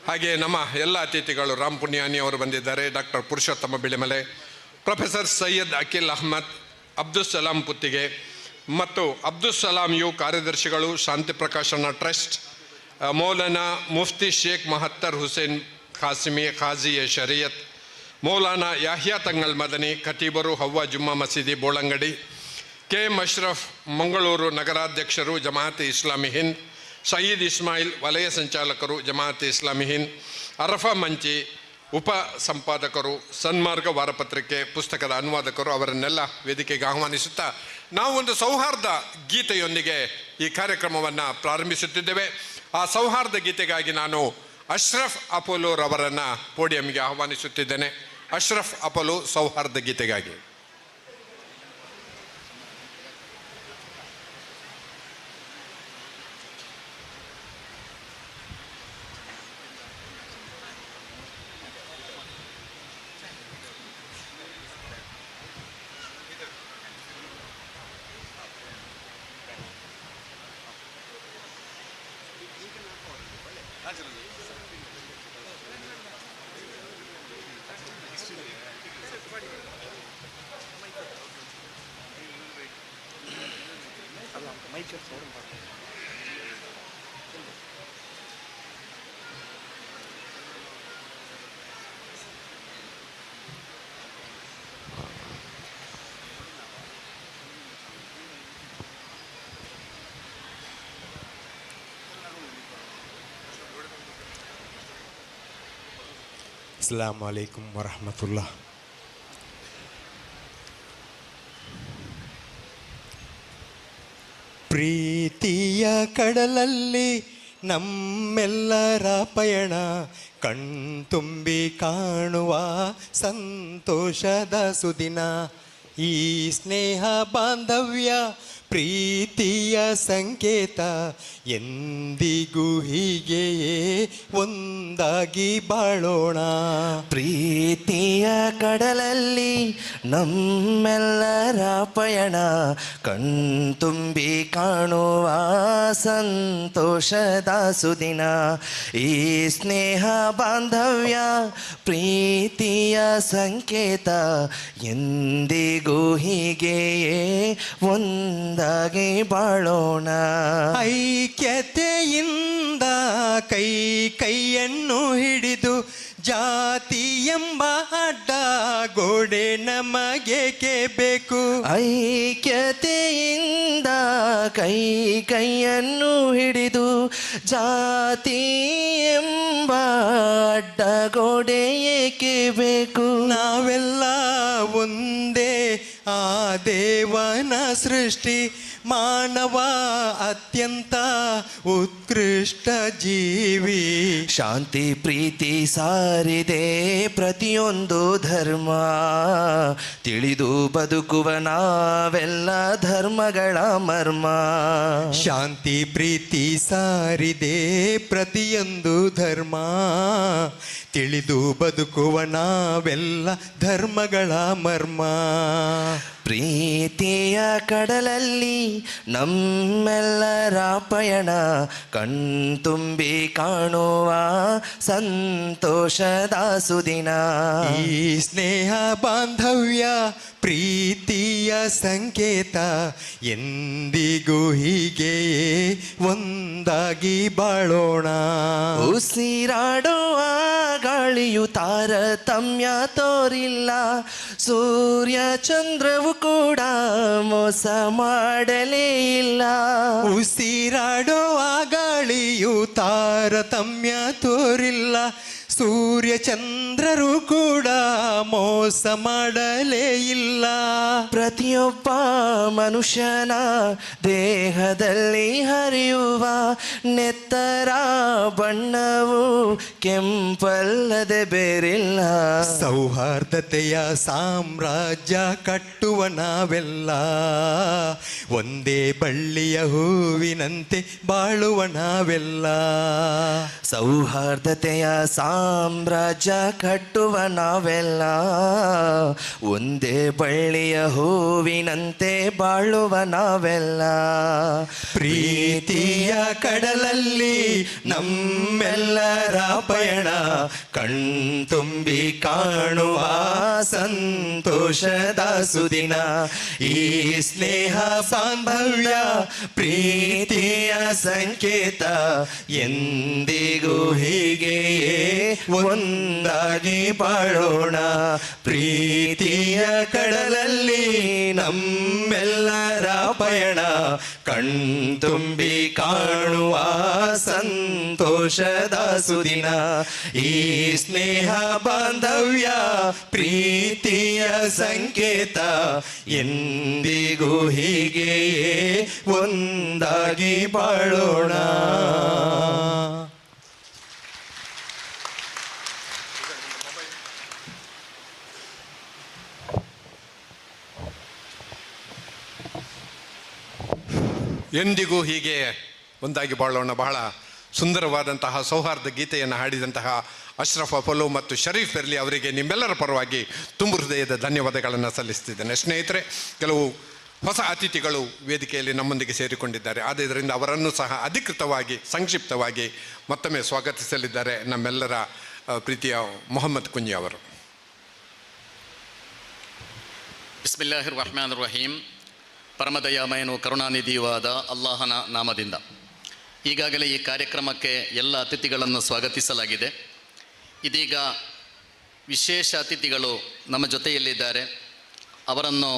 ಹಾಗೆ ನಮ್ಮ ಎಲ್ಲ ಅತಿಥಿಗಳು, ರಾಮ್ ಪುನಿಯಾನಿ ಅವರು ಬಂದಿದ್ದಾರೆ, ಡಾಕ್ಟರ್ ಪುರುಷೋತ್ತಮ ಬಿಳಿಮಲೆ, ಪ್ರೊಫೆಸರ್ ಸೈಯದ್ ಅಖಿಲ್ ಅಹ್ಮದ್, ಅಬ್ದುಲ್ ಸಲಾಂ ಪುತ್ತಿಗೆ ಮತ್ತು ಅಬ್ದುಲ್ ಸಲಾಂ ಯು ಕಾರ್ಯದರ್ಶಿಗಳು, ಶಾಂತಿ ಪ್ರಕಾಶನ ಟ್ರಸ್ಟ್, ಮೌಲಾನಾ ಮುಫ್ತಿ ಶೇಖ್ ಮಹತ್ತರ್ ಹುಸೇನ್ ಖಾಸಿಮಿ ಖಾಜಿ ಶರಿಯತ್, ಮೌಲಾನಾ ಯಾಹ್ಯಾ ತಂಗಲ್ ಮದನಿ, ಖತೀಬರು ಹವ್ವಾ ಜುಮ್ಮಾ ಮಸೀದಿ ಬೋಳಂಗಡಿ, ಕೆ ಎಂ ಅಶ್ರಫ್ ಮಂಗಳೂರು ನಗರಾಧ್ಯಕ್ಷರು ಜಮಾಅತ್ ಇಸ್ಲಾಮಿ ಹಿಂದ್, ಸಯೀದ್ ಇಸ್ಮಾಯಿಲ್ ವಲಯ ಸಂಚಾಲಕರು ಜಮಾಅತ್ ಇಸ್ಲಾಮಿ ಹಿಂದ್, ಅರಫಾ ಮಂಚಿ ಉಪ ಸಂಪಾದಕರು, ಸನ್ಮಾರ್ಗ ವಾರಪತ್ರಿಕೆ ಪುಸ್ತಕದ ಅನುವಾದಕರು, ಅವರನ್ನೆಲ್ಲ ವೇದಿಕೆಗೆ ಆಹ್ವಾನಿಸುತ್ತಾ ನಾವು ಒಂದು ಸೌಹಾರ್ದ ಗೀತೆಯೊಂದಿಗೆ ಈ ಕಾರ್ಯಕ್ರಮವನ್ನು ಪ್ರಾರಂಭಿಸುತ್ತಿದ್ದೇವೆ. ಆ ಸೌಹಾರ್ದ ಗೀತೆಗಾಗಿ ನಾನು ಅಶ್ರಫ್ ಅಪೋಲೋರವರನ್ನು ಪೋಡಿಯಂಗೆ ಆಹ್ವಾನಿಸುತ್ತಿದ್ದೇನೆ. ಅಶ್ರಫ್ ಅಪೋಲೋ ಸೌಹಾರ್ದ ಗೀತೆಗಾಗಿ. ಅಸ್ಸಲಾಮು ಅಲೈಕುಂ ವರಹಮತುಲ್ಲಾ. ಪ್ರೀತಿಯ ಕಡಲಲ್ಲಿ ನಮ್ಮೆಲ್ಲರ ಪಯಣ ಕಣ್ತುಂಬಿ ಕಾಣುವ ಸಂತೋಷದ ಸುದಿನ. ಈ ಸ್ನೇಹ ಬಾಂಧವ್ಯ ಪ್ರೀತಿಯ ಸಂಕೇತ, ಎಂದಿಗೂ ಹೀಗೆಯೇ ಒಂದಾಗಿ ಬಾಳೋಣ. ಪ್ರೀತಿಯ ಕಡಲಲ್ಲಿ ನಮ್ಮೆಲ್ಲರ ಪಯಣ ಕಣ್ತುಂಬಿ ಕಾಣುವ ಸಂತೋಷದ ಸುದಿನ. ಈ ಸ್ನೇಹ ಬಾಂಧವ್ಯ ಪ್ರೀತಿಯ ಸಂಕೇತ, ಎಂದಿಗೂ ಹೀಗೆಯೇ ಒಂದಾಗಿ ಬಾಳೋಣ. ಐಕ್ಯತೆಯಿಂದ ಕೈ ಕೈಯನ್ನು ಹಿಡಿದು ಜಾತಿ ಎಂಬ ಅಡ್ಡ ಗೋಡೆ ನಮಗೇಕೆ ಬೇಕು. ಐಕ್ಯತೆಯಿಂದ ಕೈ ಕೈಯನ್ನು ಹಿಡಿದು ಜಾತಿ ಎಂಬ ಅಡ್ಡಗೋಡೆ ಏಕೆ ಬೇಕು. ನಾವೆಲ್ಲ ಒಂದೇ, ಆ ದೇವನ ಸೃಷ್ಟಿ, ಮಾನವ ಅತ್ಯಂತ ಉತ್ಕೃಷ್ಟ ಜೀವಿ. ಶಾಂತಿ ಪ್ರೀತಿ ಸಾರಿದೆ ಪ್ರತಿಯೊಂದು ಧರ್ಮ, ತಿಳಿದು ಬದುಕುವ ನಾವೆಲ್ಲ ಧರ್ಮಗಳ ಮರ್ಮ. ಶಾಂತಿ ಪ್ರೀತಿ ಸಾರಿದೆ ಪ್ರತಿಯೊಂದು ಧರ್ಮ, ತಿಳಿದು ಬದುಕುವ ನಾವೆಲ್ಲ ಧರ್ಮಗಳ ಮರ್ಮ. ಪ್ರೀತಿಯ ಕಡಲಲ್ಲಿ ನಮ್ಮೆಲ್ಲರ ಪಯಣ ಕಣ್ತುಂಬಿ ಕಾಣುವ ಸಂತೋಷದ ಸುದಿನ. ಈ ಸ್ನೇಹ ಬಾಂಧವ್ಯ ಪ್ರೀತಿಯ ಸಂಕೇತ, ಎಂದಿಗೂ ಹೀಗೆಯೇ ಒಂದಾಗಿ ಬಾಳೋಣ. ಉಸಿರಾಡುವ ಗಾಳಿಯು ತಾರತಮ್ಯ ತೋರಿಲ್ಲ, ಸೂರ್ಯ ಚಂದ್ರವು ಕೂಡ ಮೋಸ ಮಾಡಲೇ ಇಲ್ಲ. ಉಸಿರಾಡುವ ಗಾಳಿಯು ತಾರತಮ್ಯ ತೋರಿಲ್ಲ, ಸೂರ್ಯ ಚಂದ್ರರು ಕೂಡ ಮೋಸ ಮಾಡಲೇ ಇಲ್ಲ. ಪ್ರತಿಯೊಬ್ಬ ಮನುಷ್ಯನ ದೇಹದಲ್ಲಿ ಹರಿಯುವ ನೆತ್ತರ ಬಣ್ಣವು ಕೆಂಪಲ್ಲದೆ ಬೇರಿಲ್ಲ. ಸೌಹಾರ್ದತೆಯ ಸಾಮ್ರಾಜ್ಯ ಕಟ್ಟುವ ನಾವೆಲ್ಲ, ಒಂದೇ ಬಳ್ಳಿಯ ಹೂವಿನಂತೆ ಬಾಳುವ ನಾವೆಲ್ಲ. ಸೌಹಾರ್ದತೆಯ ಸಾಮ್ರಾಜ್ಯ ಕಟ್ಟುವ ನಾವೆಲ್ಲ, ಒಂದೇ ಬಳ್ಳಿಯ ಹೂವಿನಂತೆ ಬಾಳುವ ನಾವೆಲ್ಲ. ಪ್ರೀತಿಯ ಕಡಲಲ್ಲಿ ನಮ್ಮೆಲ್ಲರ ಪಯಣ ಕಣ್ತುಂಬಿ ಕಾಣುವ ಸಂತೋಷದ ಸುದಿನ. ಈ ಸ್ನೇಹ ಬಾಂಧವ್ಯ ಪ್ರೀತಿಯ ಸಂಕೇತ, ಎಂದಿಗೂ ಹೀಗೆಯೇ ಒಂದಾಗಿ ಬಾಳೋಣ. ಪ್ರೀತಿಯ ಕಡಲಲ್ಲಿ ನಮ್ಮೆಲ್ಲರ ಪಯಣ ಕಣ್ತುಂಬಿ ಕಾಣುವ ಸಂತೋಷದ ಸುದಿನ. ಈ ಸ್ನೇಹ ಬಾಂಧವ್ಯ ಪ್ರೀತಿಯ ಸಂಕೇತ, ಎಂದಿಗೂ ಹೀಗೆಯೇ ಒಂದಾಗಿ ಬಾಳೋಣ. ಎಂದಿಗೂ ಹೀಗೆ ಒಂದಾಗಿ ಬಾಳೋಣ. ಬಹಳ ಸುಂದರವಾದಂತಹ ಸೌಹಾರ್ದ ಗೀತೆಯನ್ನು ಹಾಡಿದಂತಹ ಅಶ್ರಫ್ ಅಪಲು ಮತ್ತು ಶರೀಫ್ ಎರ್ಲಿ ಅವರಿಗೆ ನಿಮ್ಮೆಲ್ಲರ ಪರವಾಗಿ ತುಂಬು ಹೃದಯದ ಧನ್ಯವಾದಗಳನ್ನು ಸಲ್ಲಿಸ್ತಿದ್ದೇನೆ. ಸ್ನೇಹಿತರೆ, ಕೆಲವು ಹೊಸ ಅತಿಥಿಗಳು ವೇದಿಕೆಯಲ್ಲಿ ನಮ್ಮೊಂದಿಗೆ ಸೇರಿಕೊಂಡಿದ್ದಾರೆ. ಆದ್ದರಿಂದ ಅವರನ್ನು ಸಹ ಅಧಿಕೃತವಾಗಿ ಸಂಕ್ಷಿಪ್ತವಾಗಿ ಮತ್ತೊಮ್ಮೆ ಸ್ವಾಗತಿಸಲಿದ್ದಾರೆ ನಮ್ಮೆಲ್ಲರ ಪ್ರೀತಿಯ ಮೊಹಮ್ಮದ್ ಕುಂಜಿ ಅವರು. ಬಿಸ್ಮಿಲ್ಲಾಹಿರ್ ರಹ್ಮಾನ್ ರಹೀಂ. ಪರಮದಯಾಮಯನು ಕರುಣಾನಿಧಿಯೂ ಆದ ಅಲ್ಲಾಹನ ನಾಮದಿಂದ ಈಗಾಗಲೇ ಈ ಕಾರ್ಯಕ್ರಮಕ್ಕೆ ಎಲ್ಲ ಅತಿಥಿಗಳನ್ನು ಸ್ವಾಗತಿಸಲಾಗಿದೆ. ಇದೀಗ ವಿಶೇಷ ಅತಿಥಿಗಳು ನಮ್ಮ ಜೊತೆಯಲ್ಲಿದ್ದಾರೆ. ಅವರನ್ನು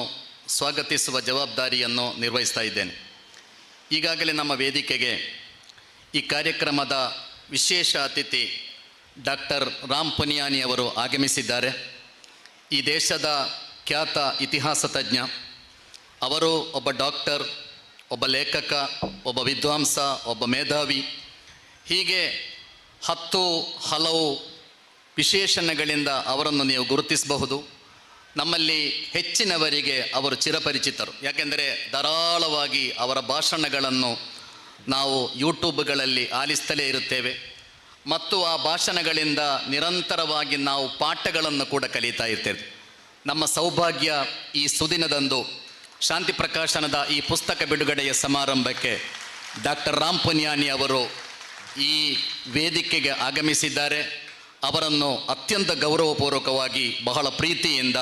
ಸ್ವಾಗತಿಸುವ ಜವಾಬ್ದಾರಿಯನ್ನು ನಿರ್ವಹಿಸ್ತಾ ಇದ್ದೇನೆ. ಈಗಾಗಲೇ ನಮ್ಮ ವೇದಿಕೆಗೆ ಈ ಕಾರ್ಯಕ್ರಮದ ವಿಶೇಷ ಅತಿಥಿ ಡಾಕ್ಟರ್ ರಾಮ್ ಪುನಿಯಾನಿ ಅವರು ಆಗಮಿಸಿದ್ದಾರೆ. ಈ ದೇಶದ ಖ್ಯಾತ ಇತಿಹಾಸ ತಜ್ಞ. ಅವರು ಒಬ್ಬ ಡಾಕ್ಟರ್, ಒಬ್ಬ ಲೇಖಕ, ಒಬ್ಬ ವಿದ್ವಾಂಸ, ಒಬ್ಬ ಮೇಧಾವಿ. ಹೀಗೆ ಹಲವು ವಿಶೇಷಣಗಳಿಂದ ಅವರನ್ನು ನೀವು ಗುರುತಿಸಬಹುದು. ನಮ್ಮಲ್ಲಿ ಹೆಚ್ಚಿನವರಿಗೆ ಅವರು ಚಿರಪರಿಚಿತರು. ಯಾಕೆಂದರೆ ಧಾರಾಳವಾಗಿ ಅವರ ಭಾಷಣಗಳನ್ನು ನಾವು ಯೂಟ್ಯೂಬ್ಗಳಲ್ಲಿ ಆಲಿಸ್ತಲೇ ಇರುತ್ತೇವೆ ಮತ್ತು ಆ ಭಾಷಣಗಳಿಂದ ನಿರಂತರವಾಗಿ ನಾವು ಪಾಠಗಳನ್ನು ಕೂಡ ಕಲಿತಾ ಇರ್ತೇವೆ. ನಮ್ಮ ಸೌಭಾಗ್ಯ ಈ ಸುದಿನದಂದು ಶಾಂತಿ ಪ್ರಕಾಶನದ ಈ ಪುಸ್ತಕ ಬಿಡುಗಡೆಯ ಸಮಾರಂಭಕ್ಕೆ ಡಾಕ್ಟರ್ ರಾಮ್ ಪುನ್ಯಾನಿ ಅವರು ಈ ವೇದಿಕೆಗೆ ಆಗಮಿಸಿದ್ದಾರೆ. ಅವರನ್ನು ಅತ್ಯಂತ ಗೌರವಪೂರ್ವಕವಾಗಿ ಬಹಳ ಪ್ರೀತಿಯಿಂದ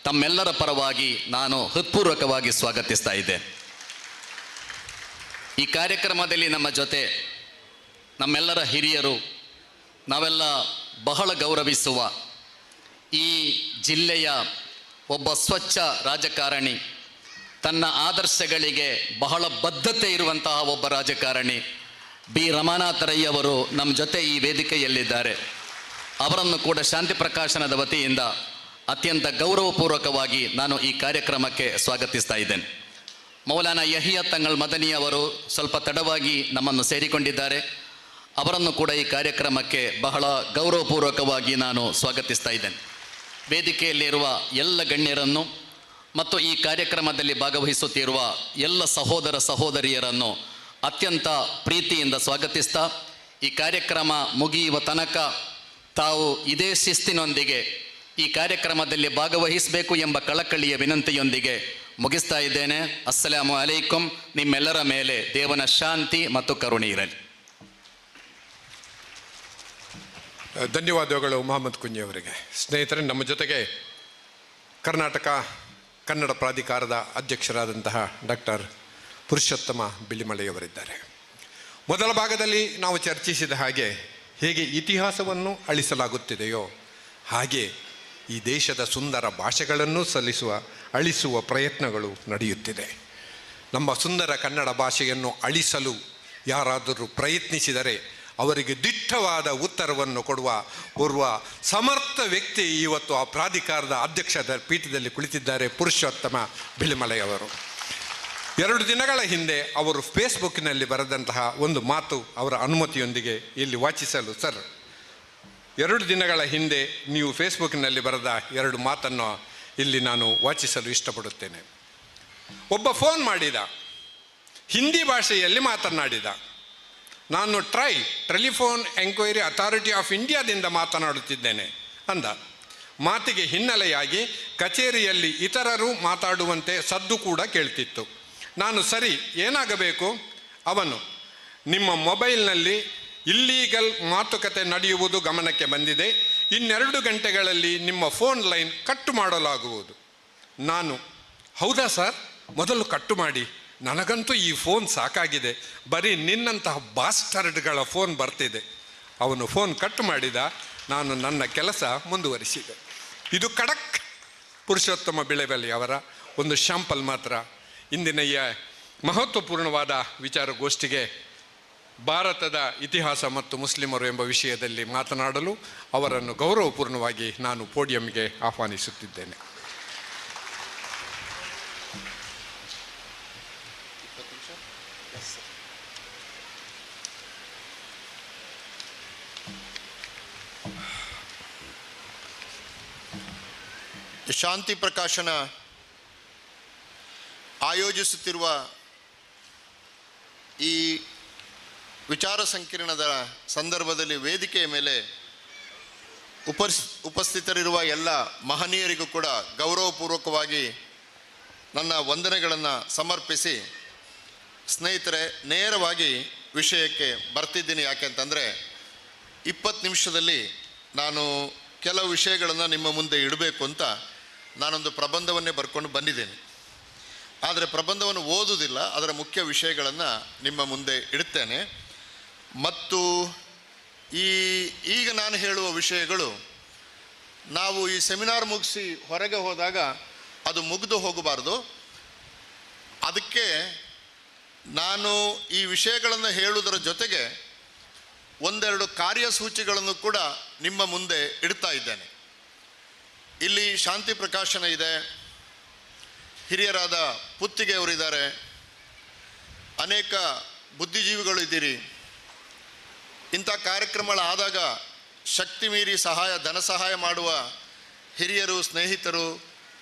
ತಮ್ಮೆಲ್ಲರ ಪರವಾಗಿ ನಾನು ಹೃತ್ಪೂರ್ವಕವಾಗಿ ಸ್ವಾಗತಿಸ್ತಾ ಇದ್ದೆ. ಈ ಕಾರ್ಯಕ್ರಮದಲ್ಲಿ ನಮ್ಮ ಜೊತೆ ನಮ್ಮೆಲ್ಲರ ಹಿರಿಯರು, ನಾವೆಲ್ಲ ಬಹಳ ಗೌರವಿಸುವ ಈ ಜಿಲ್ಲೆಯ ಒಬ್ಬ ಸ್ವಚ್ಛ ರಾಜಕಾರಣಿ, ತನ್ನ ಆದರ್ಶಗಳಿಗೆ ಬಹಳ ಬದ್ಧತೆ ಇರುವಂತಹ ಒಬ್ಬ ರಾಜಕಾರಣಿ ಬಿ ರಮಾನಾಥ ರೈ ಅವರು ನಮ್ಮ ಜೊತೆ ಈ ವೇದಿಕೆಯಲ್ಲಿದ್ದಾರೆ. ಅವರನ್ನು ಕೂಡ ಶಾಂತಿ ಪ್ರಕಾಶನದ ವತಿಯಿಂದ ಅತ್ಯಂತ ಗೌರವಪೂರ್ವಕವಾಗಿ ನಾನು ಈ ಕಾರ್ಯಕ್ರಮಕ್ಕೆ ಸ್ವಾಗತಿಸ್ತಾ ಇದ್ದೇನೆ. ಮೌಲಾನಾ ಯಹಿಯಾ ತಂಗಳ್ ಮದನಿ ಅವರು ಸ್ವಲ್ಪ ತಡವಾಗಿ ನಮ್ಮನ್ನು ಸೇರಿಕೊಂಡಿದ್ದಾರೆ. ಅವರನ್ನು ಕೂಡ ಈ ಕಾರ್ಯಕ್ರಮಕ್ಕೆ ಬಹಳ ಗೌರವಪೂರ್ವಕವಾಗಿ ನಾನು ಸ್ವಾಗತಿಸ್ತಾ ಇದ್ದೇನೆ. ವೇದಿಕೆಯಲ್ಲಿರುವ ಎಲ್ಲ ಗಣ್ಯರನ್ನು ಮತ್ತು ಈ ಕಾರ್ಯಕ್ರಮದಲ್ಲಿ ಭಾಗವಹಿಸುತ್ತಿರುವ ಎಲ್ಲ ಸಹೋದರ ಸಹೋದರಿಯರನ್ನು ಅತ್ಯಂತ ಪ್ರೀತಿಯಿಂದ ಸ್ವಾಗತಿಸ್ತಾ, ಈ ಕಾರ್ಯಕ್ರಮ ಮುಗಿಯುವ ತನಕ ತಾವು ಇದೇ ಶಿಸ್ತಿನೊಂದಿಗೆ ಈ ಕಾರ್ಯಕ್ರಮದಲ್ಲಿ ಭಾಗವಹಿಸಬೇಕು ಎಂಬ ಕಳಕಳಿಯ ವಿನಂತಿಯೊಂದಿಗೆ ಮುಗಿಸ್ತಾ ಇದ್ದೇನೆ. ಅಸ್ಸಲಾಮು ಅಲೈಕುಂ. ನಿಮ್ಮೆಲ್ಲರ ಮೇಲೆ ದೇವನ ಶಾಂತಿ ಮತ್ತು ಕರುಣೆ ಇರಲಿ. ಧನ್ಯವಾದಗಳು ಮೊಹಮ್ಮದ್ ಕುಂಜಿ ಅವರಿಗೆ. ಸ್ನೇಹಿತರೆ, ನಮ್ಮ ಜೊತೆಗೆ ಕರ್ನಾಟಕ ಕನ್ನಡ ಪ್ರಾಧಿಕಾರದ ಅಧ್ಯಕ್ಷರಾದಂತಹ ಡಾಕ್ಟರ್ ಪುರುಷೋತ್ತಮ ಬಿಳಿಮಲೆಯವರಿದ್ದಾರೆ. ಮೊದಲ ಭಾಗದಲ್ಲಿ ನಾವು ಚರ್ಚಿಸಿದ ಹಾಗೆ ಹೇಗೆ ಇತಿಹಾಸವನ್ನು ಅಳಿಸಲಾಗುತ್ತಿದೆಯೋ ಹಾಗೆ ಈ ದೇಶದ ಸುಂದರ ಭಾಷೆಗಳನ್ನು ಅಳಿಸುವ ಪ್ರಯತ್ನಗಳು ನಡೆಯುತ್ತಿದೆ. ನಮ್ಮ ಸುಂದರ ಕನ್ನಡ ಭಾಷೆಯನ್ನು ಅಳಿಸಲು ಯಾರಾದರೂ ಪ್ರಯತ್ನಿಸಿದರೆ ಅವರಿಗೆ ದಿಟ್ಟವಾದ ಉತ್ತರವನ್ನು ಕೊಡುವ ಓರ್ವ ಸಮರ್ಥ ವ್ಯಕ್ತಿ ಇವತ್ತು ಆ ಪ್ರಾಧಿಕಾರದ ಅಧ್ಯಕ್ಷದ ಪೀಠದಲ್ಲಿ ಕುಳಿತಿದ್ದಾರೆ, ಪುರುಷೋತ್ತಮ ಬಿಳಿಮಲೆಯವರು. 2 ದಿನಗಳ ಹಿಂದೆ ಅವರು ಫೇಸ್ಬುಕ್ಕಿನಲ್ಲಿ ಬರೆದಂತಹ ಒಂದು ಮಾತು ಅವರ ಅನುಮತಿಯೊಂದಿಗೆ ಇಲ್ಲಿ ವಾಚಿಸಲು. ಸರ್, 2 ದಿನಗಳ ಹಿಂದೆ ನೀವು ಫೇಸ್ಬುಕ್ಕಿನಲ್ಲಿ ಬರೆದ 2 ಮಾತನ್ನು ಇಲ್ಲಿ ನಾನು ವಾಚಿಸಲು ಇಷ್ಟಪಡುತ್ತೇನೆ. ಒಬ್ಬ ಫೋನ್ ಮಾಡಿದ, ಹಿಂದಿ ಭಾಷೆಯಲ್ಲಿ ಮಾತನಾಡಿದ. ನಾನು ಟೆಲಿಫೋನ್ ಎಂಕ್ವೈರಿ ಅಥಾರಿಟಿ ಆಫ್ ಇಂಡಿಯಾದಿಂದ ಮಾತನಾಡುತ್ತಿದ್ದೇನೆ ಅಂದ. ಮಾತಿಗೆ ಹಿನ್ನೆಲೆಯಾಗಿ ಕಚೇರಿಯಲ್ಲಿ ಇತರರು ಮಾತಾಡುವಂತೆ ಸದ್ದು ಕೂಡ ಕೇಳ್ತಿತ್ತು. ನಾನು ಸರಿ, ಏನಾಗಬೇಕು? ಅವನು, ನಿಮ್ಮ ಮೊಬೈಲ್ನಲ್ಲಿ ಇಲ್ಲೀಗಲ್ ಮಾತುಕತೆ ನಡೆಯುವುದು ಗಮನಕ್ಕೆ ಬಂದಿದೆ. 2 ಗಂಟೆಗಳಲ್ಲಿ ನಿಮ್ಮ ಫೋನ್ ಲೈನ್ ಕಟ್ಟು ಮಾಡಲಾಗುವುದು. ನಾನು, ಹೌದಾ ಸರ್? ಮೊದಲು ಕಟ್ಟು ಮಾಡಿ, ನನಗಂತೂ ಈ ಫೋನ್ ಸಾಕಾಗಿದೆ, ಬರೀ ನಿನ್ನಂತಹ ಬಾಸ್ಟರ್ಡ್ಗಳ ಫೋನ್ ಬರ್ತಿದೆ. ಅವನು ಫೋನ್ ಕಟ್ಟು ಮಾಡಿದ. ನಾನು ನನ್ನ ಕೆಲಸ ಮುಂದುವರಿಸಿದೆ. ಇದು ಖಡಕ್ ಪುರುಷೋತ್ತಮ ಬಿಳಿಮಲೆ ಅವರ ಒಂದು ಶಾಂಪಲ್ ಮಾತ್ರ. ಇಂದಿನ ಈ ಮಹತ್ವಪೂರ್ಣವಾದ ವಿಚಾರಗೋಷ್ಠಿಗೆ ಭಾರತದ ಇತಿಹಾಸ ಮತ್ತು ಮುಸ್ಲಿಮರು ಎಂಬ ವಿಷಯದಲ್ಲಿ ಮಾತನಾಡಲು ಅವರನ್ನು ಗೌರವಪೂರ್ಣವಾಗಿ ನಾನು ಪೋಡಿಯಂಗೆ ಆಹ್ವಾನಿಸುತ್ತಿದ್ದೇನೆ. ಶಾಂತಿ ಪ್ರಕಾಶನ ಆಯೋಜಿಸುತ್ತಿರುವ ಈ ವಿಚಾರ ಸಂಕಿರಣದ ಸಂದರ್ಭದಲ್ಲಿ ವೇದಿಕೆಯ ಮೇಲೆ ಉಪಸ್ಥಿತರಿರುವ ಎಲ್ಲ ಮಹನೀಯರಿಗೂ ಕೂಡ ಗೌರವಪೂರ್ವಕವಾಗಿ ನನ್ನ ವಂದನೆಗಳನ್ನು ಸಮರ್ಪಿಸಿ, ಸ್ನೇಹಿತರೆ, ನೇರವಾಗಿ ವಿಷಯಕ್ಕೆ ಬರ್ತಿದ್ದೀನಿ. ಯಾಕೆಂತಂದರೆ 20 ನಿಮಿಷದಲ್ಲಿ ನಾನು ಕೆಲವು ವಿಷಯಗಳನ್ನು ನಿಮ್ಮ ಮುಂದೆ ಇಡಬೇಕು ಅಂತ ನಾನೊಂದು ಪ್ರಬಂಧವನ್ನೇ ಬರ್ಕೊಂಡು ಬಂದಿದ್ದೇನೆ. ಆದರೆ ಪ್ರಬಂಧವನ್ನು ಓದುವುದಿಲ್ಲ, ಅದರ ಮುಖ್ಯ ವಿಷಯಗಳನ್ನು ನಿಮ್ಮ ಮುಂದೆ ಇಡುತ್ತೇನೆ. ಮತ್ತು ಈಗ ನಾನು ಹೇಳುವ ವಿಷಯಗಳು ನಾವು ಈ ಸೆಮಿನಾರ್ ಮುಗಿಸಿ ಹೊರಗೆ ಹೋದಾಗ ಅದು ಮುಗಿದು ಹೋಗಬಾರ್ದು. ಅದಕ್ಕೆ ನಾನು ಈ ವಿಷಯಗಳನ್ನು ಹೇಳುವುದರ ಜೊತೆಗೆ 1-2 ಕಾರ್ಯಸೂಚಿಗಳನ್ನು ಕೂಡ ನಿಮ್ಮ ಮುಂದೆ ಇಡ್ತಾ ಇದ್ದೇನೆ. ಇಲ್ಲಿ ಶಾಂತಿ ಪ್ರಕಾಶನ ಇದೆ, ಹಿರಿಯರಾದ ಪುತ್ತಿಗೆಯವರಿದ್ದಾರೆ, ಅನೇಕ ಬುದ್ಧಿಜೀವಿಗಳು ಇದ್ದೀರಿ. ಇಂಥ ಕಾರ್ಯಕ್ರಮಗಳಾದಾಗ ಶಕ್ತಿ ಮೀರಿ ಸಹಾಯ ಧನ ಸಹಾಯ ಮಾಡುವ ಹಿರಿಯರು ಸ್ನೇಹಿತರು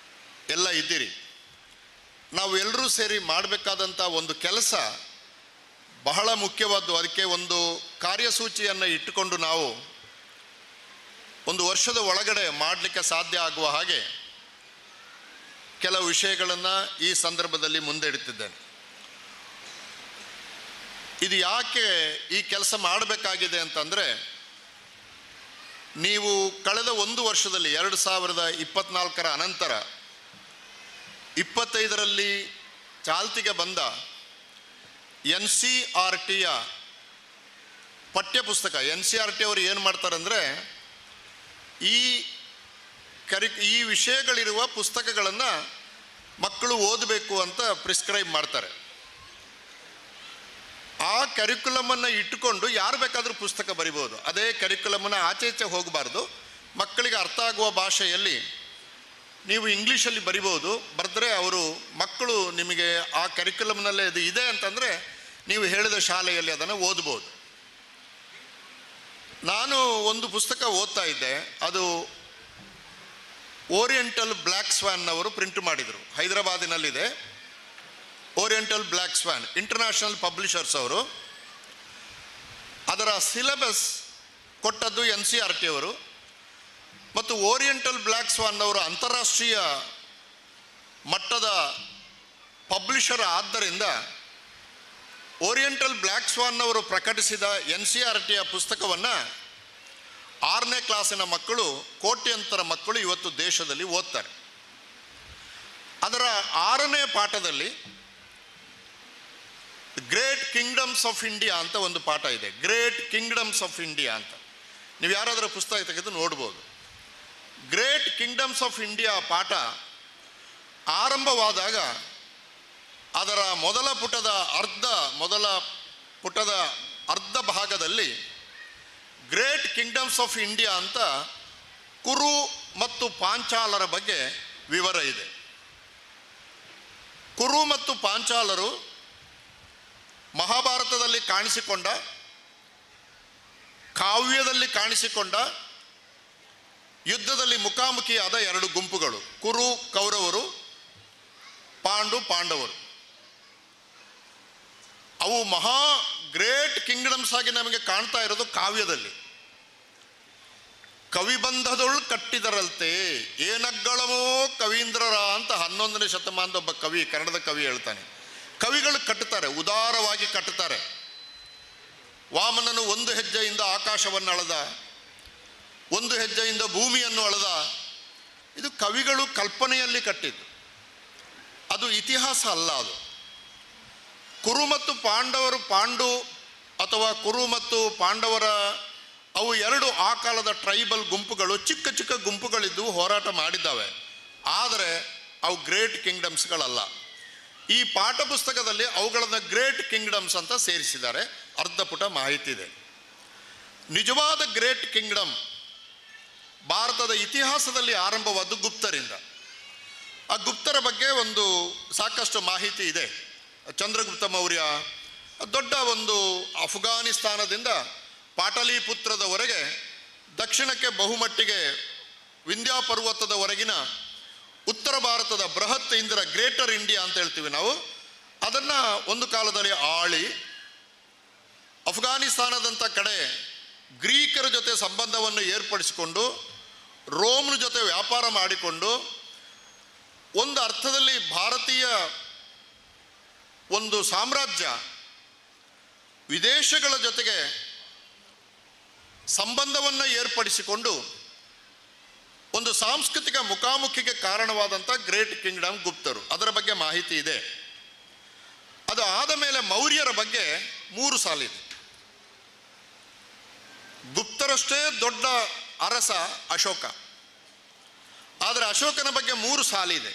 ಎಲ್ಲ ಇದ್ದೀರಿ. ನಾವು ಎಲ್ಲರೂ ಸೇರಿ ಮಾಡಬೇಕಾದಂಥ ಒಂದು ಕೆಲಸ ಬಹಳ ಮುಖ್ಯವಾದ್ದು. ಅದಕ್ಕೆ ಒಂದು ಕಾರ್ಯಸೂಚಿಯನ್ನು ಇಟ್ಟುಕೊಂಡು ನಾವು ಒಂದು ವರ್ಷದ ಒಳಗಡೆ ಮಾಡಲಿಕ್ಕೆ ಸಾಧ್ಯ ಆಗುವ ಹಾಗೆ ಕೆಲವು ವಿಷಯಗಳನ್ನು ಈ ಸಂದರ್ಭದಲ್ಲಿ ಮುಂದೆ ಇಡುತ್ತಿದ್ದೇನೆ. ಇದು ಯಾಕೆ ಈ ಕೆಲಸ ಮಾಡಬೇಕಾಗಿದೆ ಅಂತಂದರೆ, ನೀವು ಕಳೆದ ಒಂದು ವರ್ಷದಲ್ಲಿ 2024 ಅನಂತರ 25ರಲ್ಲಿ ಚಾಲ್ತಿಗೆ ಬಂದ NCERTಯ ಪಠ್ಯಪುಸ್ತಕ, NCERT ಅವರು ಏನು ಮಾಡ್ತಾರೆ ಅಂದರೆ ಈ ವಿಷಯಗಳಿರುವ ಪುಸ್ತಕಗಳನ್ನು ಮಕ್ಕಳು ಓದಬೇಕು ಅಂತ ಪ್ರಿಸ್ಕ್ರೈಬ್ ಮಾಡ್ತಾರೆ. ಆ ಕರಿಕ್ಯುಲಮನ್ನು ಇಟ್ಟುಕೊಂಡು ಯಾರು ಬೇಕಾದರೂ ಪುಸ್ತಕ ಬರಿಬೋದು. ಅದೇ ಕರಿಕ್ಯುಲಮನ್ನು ಆಚೆ ಈಚೆ ಹೋಗಬಾರ್ದು. ಮಕ್ಕಳಿಗೆ ಅರ್ಥ ಆಗುವ ಭಾಷೆಯಲ್ಲಿ ನೀವು ಇಂಗ್ಲೀಷಲ್ಲಿ ಬರಿಬೋದು. ಬರೆದ್ರೆ ಮಕ್ಕಳು ನಿಮಗೆ ಆ ಕರಿಕ್ಯುಲಮ್ನಲ್ಲೇ ಇದು ಇದೆ ಅಂತಂದರೆ ನೀವು ಹೇಳಿದ ಶಾಲೆಯಲ್ಲಿ ಅದನ್ನು ಓದ್ಬೋದು. ನಾನು ಒಂದು ಪುಸ್ತಕ ಓದ್ತಾ ಇದ್ದೆ, ಅದು ಓರಿಯೆಂಟಲ್ ಬ್ಲ್ಯಾಕ್ ಸ್ವ್ಯಾನ್ ಅವರು ಪ್ರಿಂಟ್ ಮಾಡಿದರು. ಹೈದರಾಬಾದಿನಲ್ಲಿದೆ Oriental Black Swan, international publishers ಅವರು. ಅದರ ಸಿಲೆಬಸ್ ಕೊಟ್ಟದ್ದು NCERT ಅವರು. ಮತ್ತು ಓರಿಯೆಂಟಲ್ ಬ್ಲ್ಯಾಕ್ ಸ್ವಾನ್ ಅವರು ಅಂತಾರಾಷ್ಟ್ರೀಯ ಮಟ್ಟದ ಪಬ್ಲಿಷರ್ ಆದ್ದರಿಂದ ಓರಿಯೆಂಟಲ್ ಬ್ಲ್ಯಾಕ್ ಸ್ವಾನ್ ಅವರು ಪ್ರಕಟಿಸಿದ NCERTಯ ಪುಸ್ತಕವನ್ನು 6ನೇ ಕ್ಲಾಸಿನ ಮಕ್ಕಳು, ಕೋಟ್ಯಂತರ ಮಕ್ಕಳು ಇವತ್ತು ದೇಶದಲ್ಲಿ ಓದ್ತಾರೆ. ಅದರ 6ನೇ ಪಾಠದಲ್ಲಿ ಗ್ರೇಟ್ ಕಿಂಗ್ಡಮ್ಸ್ ಆಫ್ ಇಂಡಿಯಾ ಅಂತ ಒಂದು ಪಾಠ ಇದೆ. ಗ್ರೇಟ್ ಕಿಂಗ್ಡಮ್ಸ್ ಆಫ್ ಇಂಡಿಯಾ ಅಂತ ನೀವು ಯಾರಾದರೂ ಪುಸ್ತಕ ತೆಗೆದು ನೋಡ್ಬೋದು. ಗ್ರೇಟ್ ಕಿಂಗ್ಡಮ್ಸ್ ಆಫ್ ಇಂಡಿಯಾ ಪಾಠ ಆರಂಭವಾದಾಗ ಅದರ ಮೊದಲ ಪುಟದ ಅರ್ಧ ಭಾಗದಲ್ಲಿ ಗ್ರೇಟ್ ಕಿಂಗ್ಡಮ್ಸ್ ಆಫ್ ಇಂಡಿಯಾ ಅಂತ ಕುರು ಮತ್ತು ಪಾಂಚಾಲರ ಬಗ್ಗೆ ವಿವರ ಇದೆ. ಕುರು ಮತ್ತು ಪಾಂಚಾಲರು ಮಹಾಭಾರತದಲ್ಲಿ ಕಾಣಿಸಿಕೊಂಡ, ಕಾವ್ಯದಲ್ಲಿ ಕಾಣಿಸಿಕೊಂಡ, ಯುದ್ಧದಲ್ಲಿ ಮುಖಾಮುಖಿಯಾದ 2 ಗುಂಪುಗಳು. ಕುರು ಕೌರವರು, ಪಾಂಡವರು. ಅವು ಮಹಾ ಗ್ರೇಟ್ ಕಿಂಗ್ಡಮ್ಸ್ ಆಗಿ ನಮಗೆ ಕಾಣ್ತಾ ಇರೋದು ಕಾವ್ಯದಲ್ಲಿ. ಕವಿಬಂಧದೊಳು ಕಟ್ಟಿದರಲ್ತೆ ಏನಗ್ಗಳಮೋ ಕವೀಂದ್ರರ ಅಂತ 11ನೇ ಶತಮಾನದ ಒಬ್ಬ ಕವಿ, ಕನ್ನಡದ ಕವಿ ಹೇಳ್ತಾನೆ. ಕವಿಗಳು ಕಟ್ಟುತ್ತಾರೆ, ಉದಾರವಾಗಿ ಕಟ್ಟುತ್ತಾರೆ. ವಾಮನನು 1 ಹೆಜ್ಜೆಯಿಂದ ಆಕಾಶವನ್ನು ಅಳೆದ, 1 ಹೆಜ್ಜೆಯಿಂದ ಭೂಮಿಯನ್ನು ಅಳೆದ. ಇದು ಕವಿಗಳು ಕಲ್ಪನೆಯಲ್ಲಿ ಕಟ್ಟಿದ್ದು, ಅದು ಇತಿಹಾಸ ಅಲ್ಲ. ಅದು ಕುರು ಮತ್ತು ಪಾಂಡವರು, ಕುರು ಮತ್ತು ಪಾಂಡವರ ಅವು 2 ಆ ಕಾಲದ ಟ್ರೈಬಲ್ ಗುಂಪುಗಳು, ಚಿಕ್ಕ ಚಿಕ್ಕ ಗುಂಪುಗಳಿದ್ದು ಹೋರಾಟ ಮಾಡಿದ್ದಾವೆ. ಆದರೆ ಅವು ಗ್ರೇಟ್ ಕಿಂಗ್ಡಮ್ಸ್ಗಳಲ್ಲ. ಈ ಪಾಠ ಪುಸ್ತಕದಲ್ಲಿ ಅವುಗಳನ್ನು ಗ್ರೇಟ್ ಕಿಂಗ್ಡಮ್ಸ್ ಅಂತ ಸೇರಿಸಿದ್ದಾರೆ. ಅರ್ಧ ಪುಟ ಮಾಹಿತಿ ಇದೆ. ನಿಜವಾದ ಗ್ರೇಟ್ ಕಿಂಗ್ಡಮ್ ಭಾರತದ ಇತಿಹಾಸದಲ್ಲಿ ಆರಂಭವಾದ್ದು ಗುಪ್ತರಿಂದ. ಆ ಗುಪ್ತರ ಬಗ್ಗೆ ಸಾಕಷ್ಟು ಮಾಹಿತಿ ಇದೆ. ಚಂದ್ರಗುಪ್ತ ಮೌರ್ಯ ದೊಡ್ಡ ಅಫ್ಘಾನಿಸ್ತಾನದಿಂದ ಪಾಟಲಿಪುತ್ರದವರೆಗೆ ದಕ್ಷಿಣಕ್ಕೆ ಬಹುಮಟ್ಟಿಗೆ ವಿಂಧ್ಯ ಪರ್ವತದವರೆಗಿನ ಉತ್ತರ ಭಾರತದ ಬೃಹತ್ ಇಂದ್ರ, ಗ್ರೇಟರ್ ಇಂಡಿಯಾ ಅಂತ ಹೇಳ್ತೀವಿ ನಾವು, ಅದನ್ನು ಒಂದು ಕಾಲದಲ್ಲಿ ಆಳಿ ಅಫ್ಘಾನಿಸ್ತಾನದಂಥ ಕಡೆ ಗ್ರೀಕರ ಜೊತೆ ಸಂಬಂಧವನ್ನು ಏರ್ಪಡಿಸಿಕೊಂಡು ರೋಮ್ನ ಜೊತೆ ವ್ಯಾಪಾರ ಮಾಡಿಕೊಂಡು ಒಂದು ಅರ್ಥದಲ್ಲಿ ಭಾರತೀಯ ಸಾಮ್ರಾಜ್ಯ ವಿದೇಶಗಳ ಜೊತೆಗೆ ಸಂಬಂಧವನ್ನು ಏರ್ಪಡಿಸಿಕೊಂಡು ಒಂದು ಸಾಂಸ್ಕೃತಿಕ ಮುಖಾಮುಖಿಗೆ ಕಾರಣವಾದಂಥ ಗ್ರೇಟ್ ಕಿಂಗ್ಡಮ್ ಗುಪ್ತರು. ಅದರ ಬಗ್ಗೆ ಮಾಹಿತಿ ಇದೆ. ಅದು ಆದ ಮೇಲೆ ಮೌರ್ಯರ ಬಗ್ಗೆ 3 ಸಾಲಿದೆ. ಗುಪ್ತರಷ್ಟೇ ದೊಡ್ಡ ಅರಸ ಅಶೋಕ, ಆದರೆ ಅಶೋಕನ ಬಗ್ಗೆ 3 ಸಾಲಿದೆ.